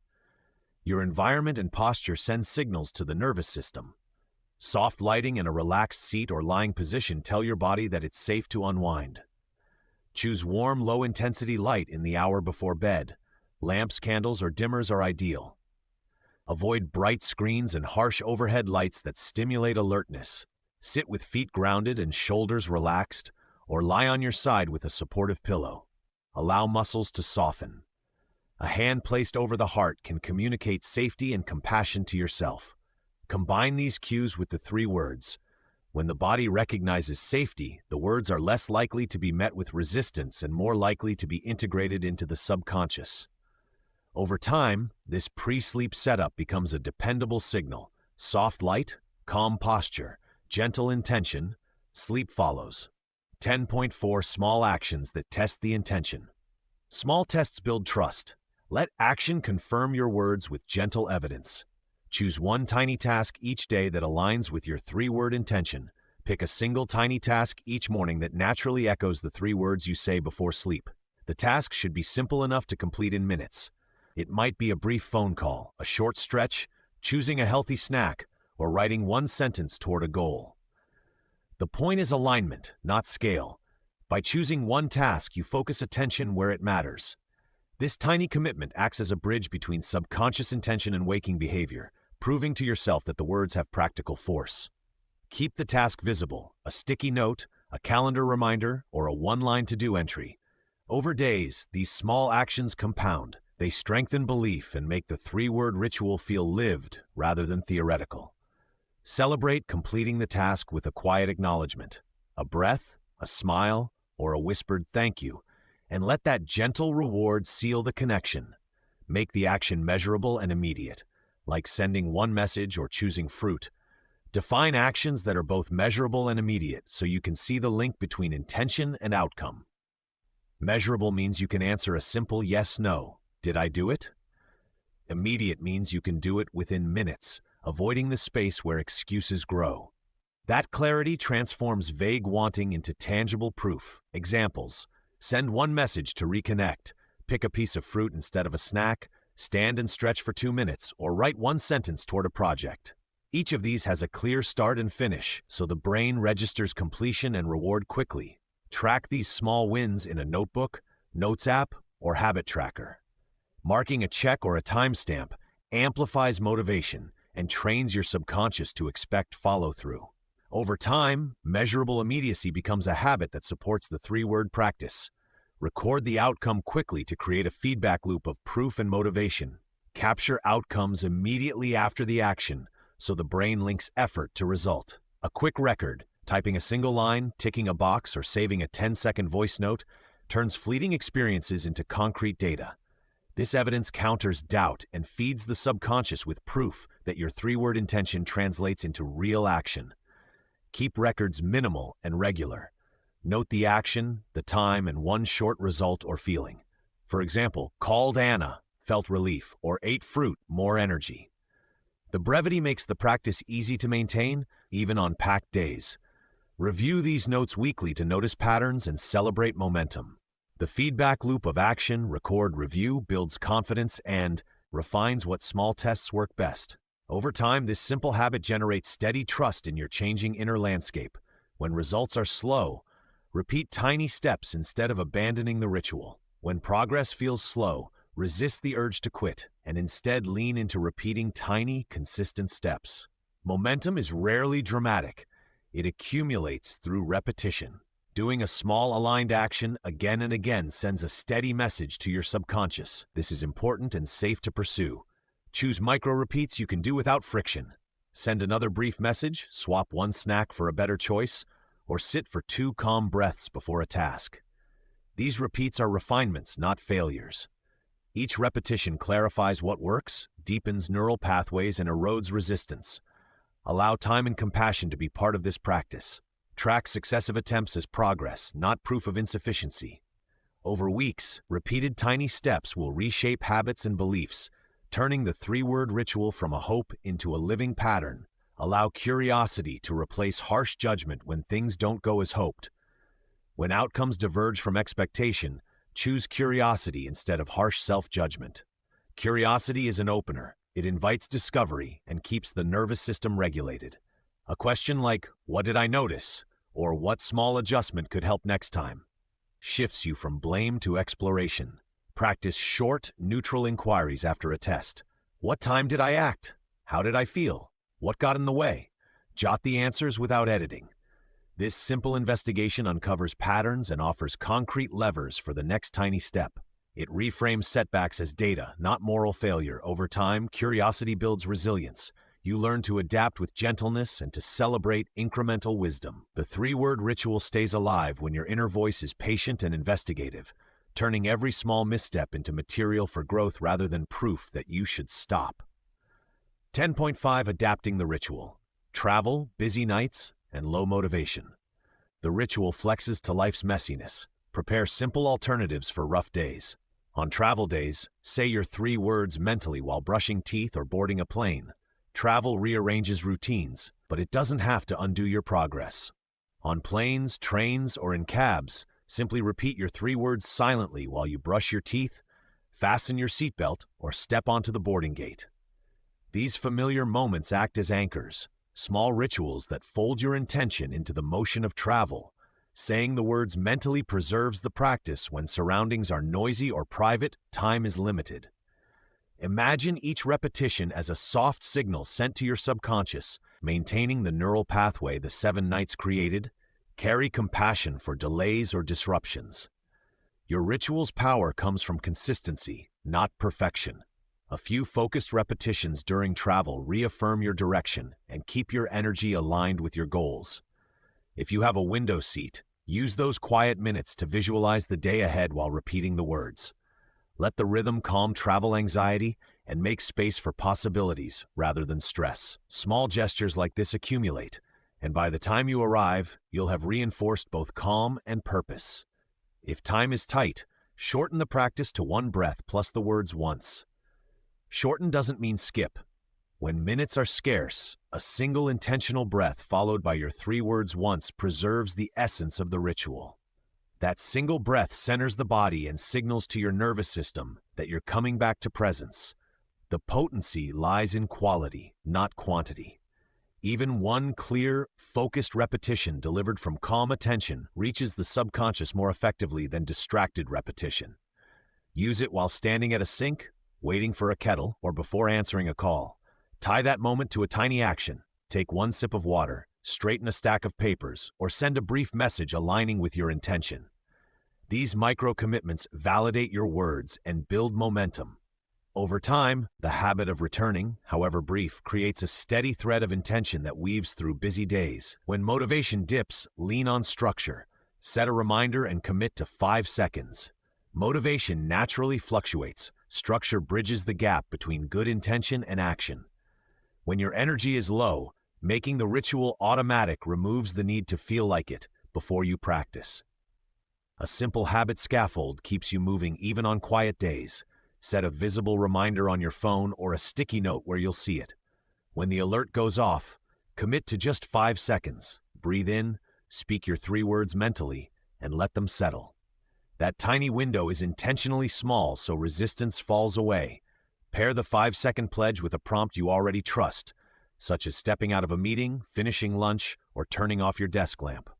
Your environment and posture send signals to the nervous system. Soft lighting and a relaxed seat or lying position tell your body that it's safe to unwind. Choose warm, low-intensity light in the hour before bed. Lamps, candles, or dimmers are ideal. Avoid bright screens and harsh overhead lights that stimulate alertness. Sit with feet grounded and shoulders relaxed, or lie on your side with a supportive pillow. Allow muscles to soften. A hand placed over the heart can communicate safety and compassion to yourself. Combine these cues with the three words. When the body recognizes safety, the words are less likely to be met with resistance and more likely to be integrated into the subconscious. Over time, this pre-sleep setup becomes a dependable signal. Soft light, calm posture, gentle intention, sleep follows. 10.4 Small actions that test the intention. Small tests build trust. Let action confirm your words with gentle evidence. Choose one tiny task each day that aligns with your three-word intention. Pick a single tiny task each morning that naturally echoes the three words you say before sleep. The task should be simple enough to complete in minutes. It might be a brief phone call, a short stretch, choosing a healthy snack, or writing one sentence toward a goal. The point is alignment, not scale. By choosing one task, you focus attention where it matters. This tiny commitment acts as a bridge between subconscious intention and waking behavior, proving to yourself that the words have practical force. Keep the task visible, a sticky note, a calendar reminder, or a one-line to-do entry. Over days, these small actions compound. They strengthen belief and make the three-word ritual feel lived rather than theoretical. Celebrate completing the task with a quiet acknowledgement, a breath, a smile, or a whispered thank you, and let that gentle reward seal the connection. Make the action measurable and immediate, like sending one message or choosing fruit. Define actions that are both measurable and immediate so you can see the link between intention and outcome. Measurable means you can answer a simple yes/no. Did I do it? Immediate means you can do it within minutes, avoiding the space where excuses grow. That clarity transforms vague wanting into tangible proof. Examples: send one message to reconnect, pick a piece of fruit instead of a snack, stand and stretch for 2 minutes, or write one sentence toward a project. Each of these has a clear start and finish, so the brain registers completion and reward quickly. Track these small wins in a notebook, notes app, or habit tracker. Marking a check or a timestamp amplifies motivation and trains your subconscious to expect follow-through. Over time, measurable immediacy becomes a habit that supports the three-word practice. Record the outcome quickly to create a feedback loop of proof and motivation. Capture outcomes immediately after the action, so the brain links effort to result. A quick record, typing a single line, ticking a box, or saving a 10-second voice note, turns fleeting experiences into concrete data. This evidence counters doubt and feeds the subconscious with proof that your three-word intention translates into real action. Keep records minimal and regular. Note the action, the time, and one short result or feeling. For example, called Anna, felt relief, or ate fruit, more energy. The brevity makes the practice easy to maintain, even on packed days. Review these notes weekly to notice patterns and celebrate momentum. The feedback loop of action, record, review builds confidence and refines what small tests work best. Over time, this simple habit generates steady trust in your changing inner landscape. When results are slow, repeat tiny steps instead of abandoning the ritual. When progress feels slow, resist the urge to quit and instead lean into repeating tiny, consistent steps. Momentum is rarely dramatic. It accumulates through repetition. Doing a small aligned action again and again sends a steady message to your subconscious. This is important and safe to pursue. Choose micro-repeats you can do without friction. Send another brief message, swap one snack for a better choice, or sit for 2 calm breaths before a task. These repeats are refinements, not failures. Each repetition clarifies what works, deepens neural pathways, and erodes resistance. Allow time and compassion to be part of this practice. Track successive attempts as progress, not proof of insufficiency. Over weeks, repeated tiny steps will reshape habits and beliefs, turning the three-word ritual from a hope into a living pattern, Allow curiosity to replace harsh judgment when things don't go as hoped. When outcomes diverge from expectation, choose curiosity instead of harsh self-judgment. Curiosity is an opener. It invites discovery and keeps the nervous system regulated. A question like, "What did I notice?" or "What small adjustment could help next time?" shifts you from blame to exploration. Practice short, neutral inquiries after a test. What time did I act? How did I feel? What got in the way? Jot the answers without editing. This simple investigation uncovers patterns and offers concrete levers for the next tiny step. It reframes setbacks as data, not moral failure. Over time, curiosity builds resilience. You learn to adapt with gentleness and to celebrate incremental wisdom. The three-word ritual stays alive when your inner voice is patient and investigative, turning every small misstep into material for growth rather than proof that you should stop. 10.5 Adapting the ritual. Travel, busy nights, and low motivation. The ritual flexes to life's messiness. Prepare simple alternatives for rough days. On travel days, say your 3 words mentally while brushing teeth or boarding a plane. Travel rearranges routines, but it doesn't have to undo your progress. On planes, trains, or in cabs, simply repeat your 3 words silently while you brush your teeth, fasten your seatbelt, or step onto the boarding gate. These familiar moments act as anchors, small rituals that fold your intention into the motion of travel. Saying the words mentally preserves the practice when surroundings are noisy or private, time is limited. Imagine each repetition as a soft signal sent to your subconscious, maintaining the neural pathway the 7 nights created. Carry compassion for delays or disruptions. Your ritual's power comes from consistency, not perfection. A few focused repetitions during travel reaffirm your direction and keep your energy aligned with your goals. If you have a window seat, use those quiet minutes to visualize the day ahead while repeating the words. Let the rhythm calm travel anxiety and make space for possibilities rather than stress. Small gestures like this accumulate, and by the time you arrive, you'll have reinforced both calm and purpose. If time is tight, shorten the practice to 1 breath plus the words once. Shorten doesn't mean skip. When minutes are scarce, a single intentional breath followed by your 3 words once preserves the essence of the ritual. That single breath centers the body and signals to your nervous system that you're coming back to presence. The potency lies in quality, not quantity. Even one clear, focused repetition delivered from calm attention reaches the subconscious more effectively than distracted repetition. Use it while standing at a sink, waiting for a kettle, or before answering a call. Tie that moment to a tiny action. Take 1 sip of water, straighten a stack of papers, or send a brief message aligning with your intention. These micro-commitments validate your words and build momentum. Over time, the habit of returning, however brief, creates a steady thread of intention that weaves through busy days. When motivation dips, lean on structure. Set a reminder and commit to 5 seconds. Motivation naturally fluctuates. Structure bridges the gap between good intention and action. When your energy is low, making the ritual automatic removes the need to feel like it before you practice. A simple habit scaffold keeps you moving even on quiet days. Set a visible reminder on your phone or a sticky note where you'll see it. When the alert goes off, commit to just 5 seconds. Breathe in, speak your 3 words mentally, and let them settle. That tiny window is intentionally small so resistance falls away. Pair the 5-second pledge with a prompt you already trust, such as stepping out of a meeting, finishing lunch, or turning off your desk lamp.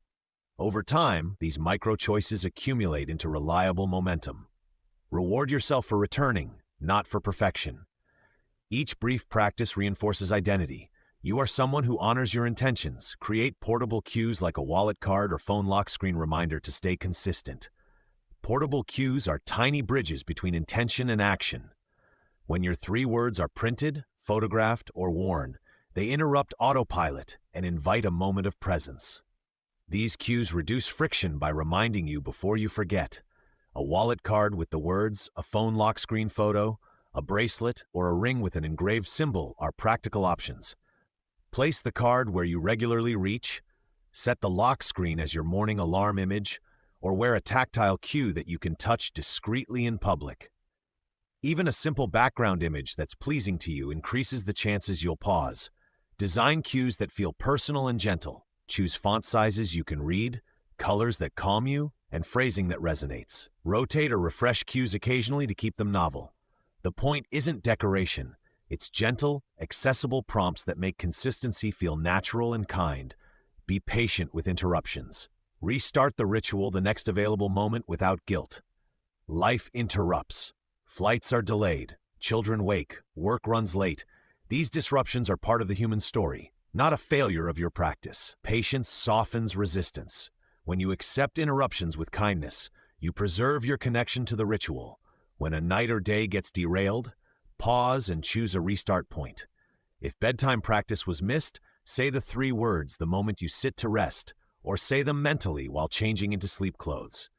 Over time, these micro-choices accumulate into reliable momentum. Reward yourself for returning, not for perfection. Each brief practice reinforces identity. You are someone who honors your intentions. Create portable cues like a wallet card or phone lock screen reminder to stay consistent. Portable cues are tiny bridges between intention and action. When your 3 words are printed, photographed, or worn, they interrupt autopilot and invite a moment of presence. These cues reduce friction by reminding you before you forget. A wallet card with the words, a phone lock screen photo, a bracelet, or a ring with an engraved symbol are practical options. Place the card where you regularly reach, set the lock screen as your morning alarm image, or wear a tactile cue that you can touch discreetly in public. Even a simple background image that's pleasing to you increases the chances you'll pause. Design cues that feel personal and gentle. Choose font sizes you can read, colors that calm you, and phrasing that resonates. Rotate or refresh cues occasionally to keep them novel. The point isn't decoration. It's gentle, accessible prompts that make consistency feel natural and kind. Be patient with interruptions. Restart the ritual the next available moment without guilt. Life interrupts. Flights are delayed. Children wake. Work runs late. These disruptions are part of the human story, not a failure of your practice. Patience softens resistance. When you accept interruptions with kindness, you preserve your connection to the ritual. When a night or day gets derailed, pause and choose a restart point. If bedtime practice was missed, say the 3 words the moment you sit to rest, or say them mentally while changing into sleep clothes.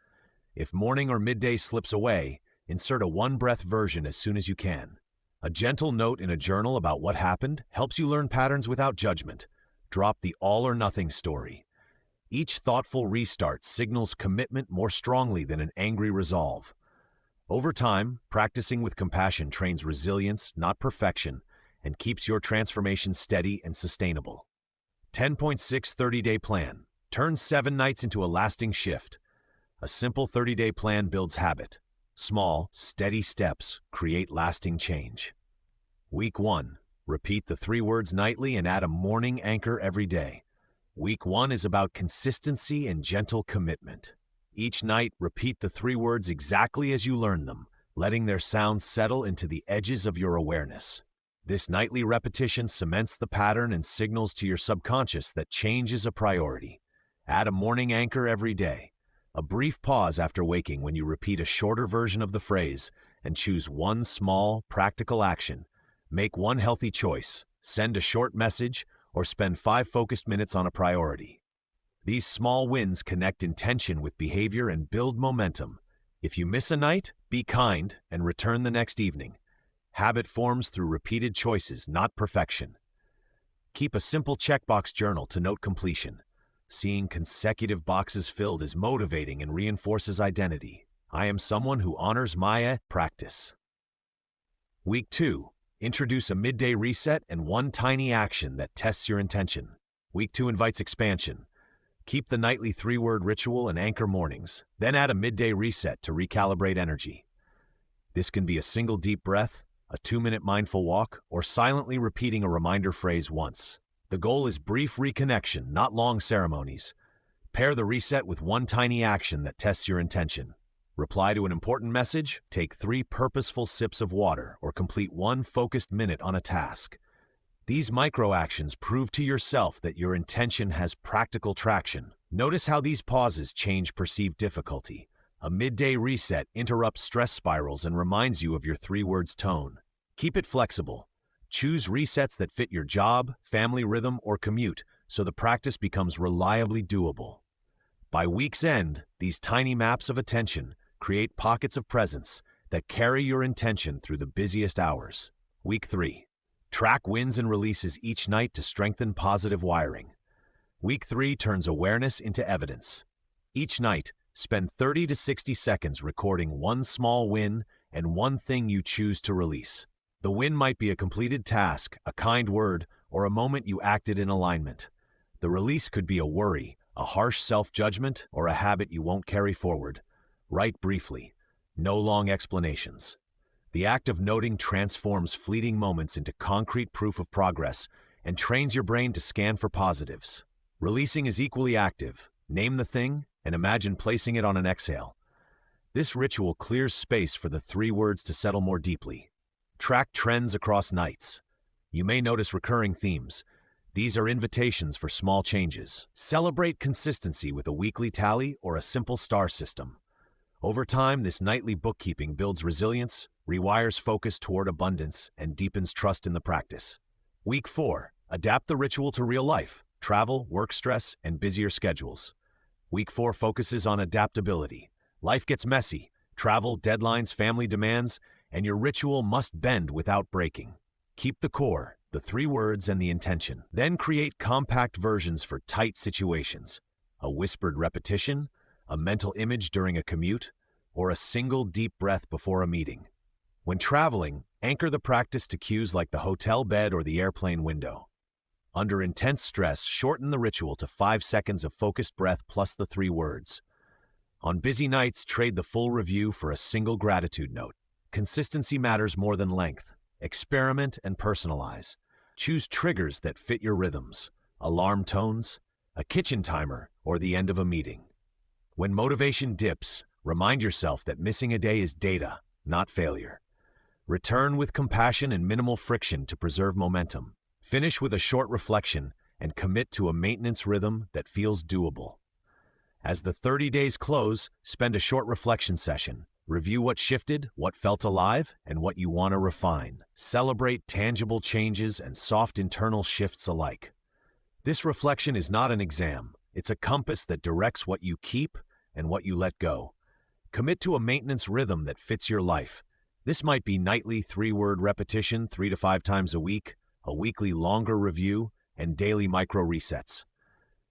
If morning or midday slips away, insert a 1-breath version as soon as you can. A gentle note in a journal about what happened helps you learn patterns without judgment. Drop the all-or-nothing story. Each thoughtful restart signals commitment more strongly than an angry resolve. Over time, practicing with compassion trains resilience, not perfection, and keeps your transformation steady and sustainable. 10.6 30-day plan. Turn 7 nights into a lasting shift. A simple 30-day plan builds habit. Small, steady steps create lasting change. Week 1. Repeat the 3 words nightly and add a morning anchor every day. Week 1 is about consistency and gentle commitment. Each night, repeat the 3 words exactly as you learn them, letting their sounds settle into the edges of your awareness. This nightly repetition cements the pattern and signals to your subconscious that change is a priority. Add a morning anchor every day. A brief pause after waking when you repeat a shorter version of the phrase and choose one small, practical action. Make one healthy choice, send a short message, or spend 5 focused minutes on a priority. These small wins connect intention with behavior and build momentum. If you miss a night, be kind and return the next evening. Habit forms through repeated choices, not perfection. Keep a simple checkbox journal to note completion. Seeing consecutive boxes filled is motivating and reinforces identity. I am someone who honors my practice. Week 2. Introduce a midday reset and one tiny action that tests your intention. Week 2 invites expansion. Keep the nightly 3-word ritual and anchor mornings, then add a midday reset to recalibrate energy. This can be a single deep breath, a 2-minute mindful walk, or silently repeating a reminder phrase once. The goal is brief reconnection, not long ceremonies. Pair the reset with one tiny action that tests your intention. Reply to an important message, take 3 purposeful sips of water, or complete 1 focused minute on a task. These micro-actions prove to yourself that your intention has practical traction. Notice how these pauses change perceived difficulty. A midday reset interrupts stress spirals and reminds you of your 3 words tone. Keep it flexible. Choose resets that fit your job, family rhythm, or commute so the practice becomes reliably doable. By week's end, these tiny maps of attention create pockets of presence that carry your intention through the busiest hours. Week 3. Track wins and releases each night to strengthen positive wiring. Week 3 turns awareness into evidence. Each night, spend 30 to 60 seconds recording one small win and one thing you choose to release. The win might be a completed task, a kind word, or a moment you acted in alignment. The release could be a worry, a harsh self-judgment, or a habit you won't carry forward. Write briefly. No long explanations. The act of noting transforms fleeting moments into concrete proof of progress and trains your brain to scan for positives. Releasing is equally active. Name the thing and imagine placing it on an exhale. This ritual clears space for the 3 words to settle more deeply. Track trends across nights. You may notice recurring themes. These are invitations for small changes. Celebrate consistency with a weekly tally or a simple star system. Over time, this nightly bookkeeping builds resilience, rewires focus toward abundance, and deepens trust in the practice. Week 4. Adapt the ritual to real life, travel, work stress, and busier schedules. Week 4 focuses on adaptability. Life gets messy. Travel, deadlines, family demands, and your ritual must bend without breaking. Keep the core, the 3 words, and the intention. Then create compact versions for tight situations. A whispered repetition, a mental image during a commute, or a single deep breath before a meeting. When traveling, anchor the practice to cues like the hotel bed or the airplane window. Under intense stress, shorten the ritual to 5 seconds of focused breath plus the 3 words. On busy nights, trade the full review for a single gratitude note. Consistency matters more than length. Experiment and personalize. Choose triggers that fit your rhythms. Alarm tones, a kitchen timer, or the end of a meeting. When motivation dips, remind yourself that missing a day is data, not failure. Return with compassion and minimal friction to preserve momentum. Finish with a short reflection and commit to a maintenance rhythm that feels doable. As the 30 days close, spend a short reflection session. Review what shifted, what felt alive, and what you want to refine. Celebrate tangible changes and soft internal shifts alike. This reflection is not an exam. It's a compass that directs what you keep and what you let go. Commit to a maintenance rhythm that fits your life. This might be nightly 3-word repetition 3 to 5 times a week, a weekly longer review, and daily micro resets.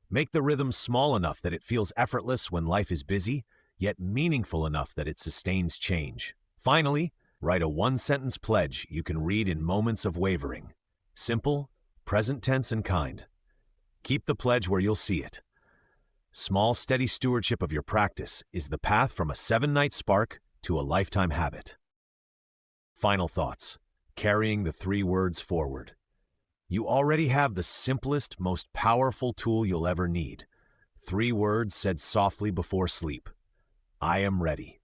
Make the rhythm small enough that it feels effortless when life is busy, yet meaningful enough that it sustains change. Finally, write a 1-sentence pledge you can read in moments of wavering. Simple, present tense, and kind. Keep the pledge where you'll see it. Small, steady stewardship of your practice is the path from a 7-night spark to a lifetime habit. Final thoughts. Carrying the 3 words forward. You already have the simplest, most powerful tool you'll ever need. 3 words said softly before sleep. I am ready.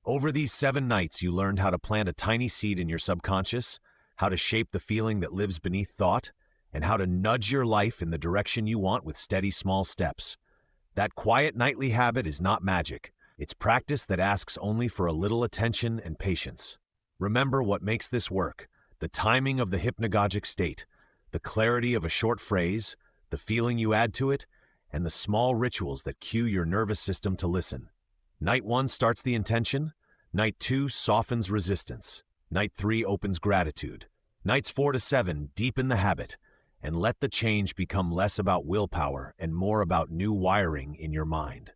Over these 7 nights, you learned how to plant a tiny seed in your subconscious, how to shape the feeling that lives beneath thought, and how to nudge your life in the direction you want with steady small steps. That quiet nightly habit is not magic. It's practice that asks only for a little attention and patience. Remember what makes this work: the timing of the hypnagogic state, the clarity of a short phrase, the feeling you add to it, and the small rituals that cue your nervous system to listen. Night 1 starts the intention. Night 2 softens resistance. Night 3 opens gratitude. Nights 4 to 7 deepen the habit, and let the change become less about willpower and more about new wiring in your mind.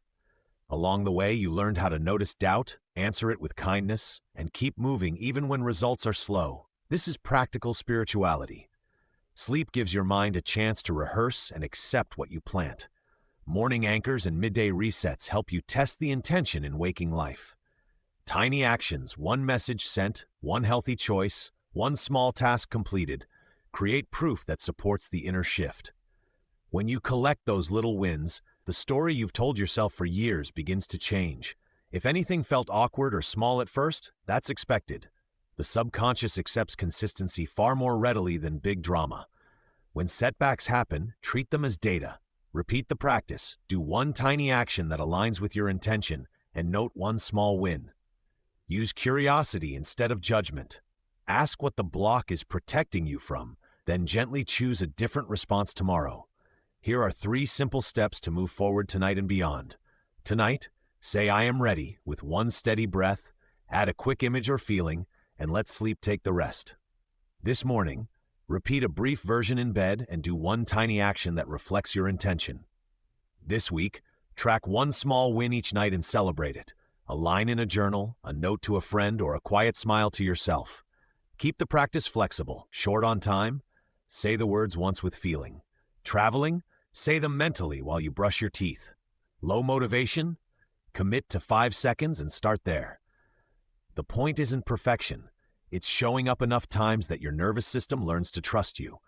Along the way, you learned how to notice doubt, answer it with kindness, and keep moving even when results are slow. This is practical spirituality. Sleep gives your mind a chance to rehearse and accept what you plant. Morning anchors and midday resets help you test the intention in waking life. Tiny actions, 1 message sent, 1 healthy choice, 1 small task completed, create proof that supports the inner shift. When you collect those little wins, the story you've told yourself for years begins to change. If anything felt awkward or small at first, that's expected. The subconscious accepts consistency far more readily than big drama. When setbacks happen, treat them as data. Repeat the practice, do 1 tiny action that aligns with your intention, and note 1 small win. Use curiosity instead of judgment. Ask what the block is protecting you from, then gently choose a different response tomorrow. Here are 3 simple steps to move forward tonight and beyond. Tonight, say I am ready with 1 steady breath, add a quick image or feeling, and let sleep take the rest. This morning, repeat a brief version in bed and do 1 tiny action that reflects your intention. This week, track 1 small win each night and celebrate it. A line in a journal, a note to a friend, or a quiet smile to yourself. Keep the practice flexible. Short on time? Say the words once with feeling. Traveling? Say them mentally while you brush your teeth. Low motivation? Commit to 5 seconds and start there. The point isn't perfection. It's showing up enough times that your nervous system learns to trust you.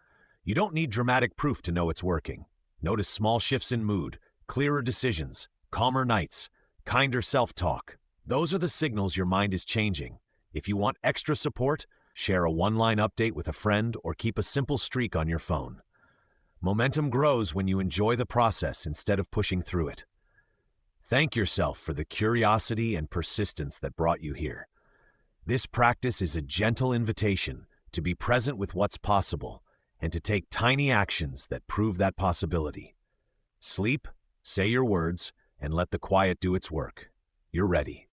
You don't need dramatic proof to know it's working. Notice small shifts in mood, clearer decisions, calmer nights, kinder self-talk. Those are the signals your mind is changing. If you want extra support, share a 1-line update with a friend or keep a simple streak on your phone. Momentum grows when you enjoy the process instead of pushing through it. Thank yourself for the curiosity and persistence that brought you here. This practice is a gentle invitation to be present with what's possible and to take tiny actions that prove that possibility. Sleep, say your words, and let the quiet do its work. You're ready.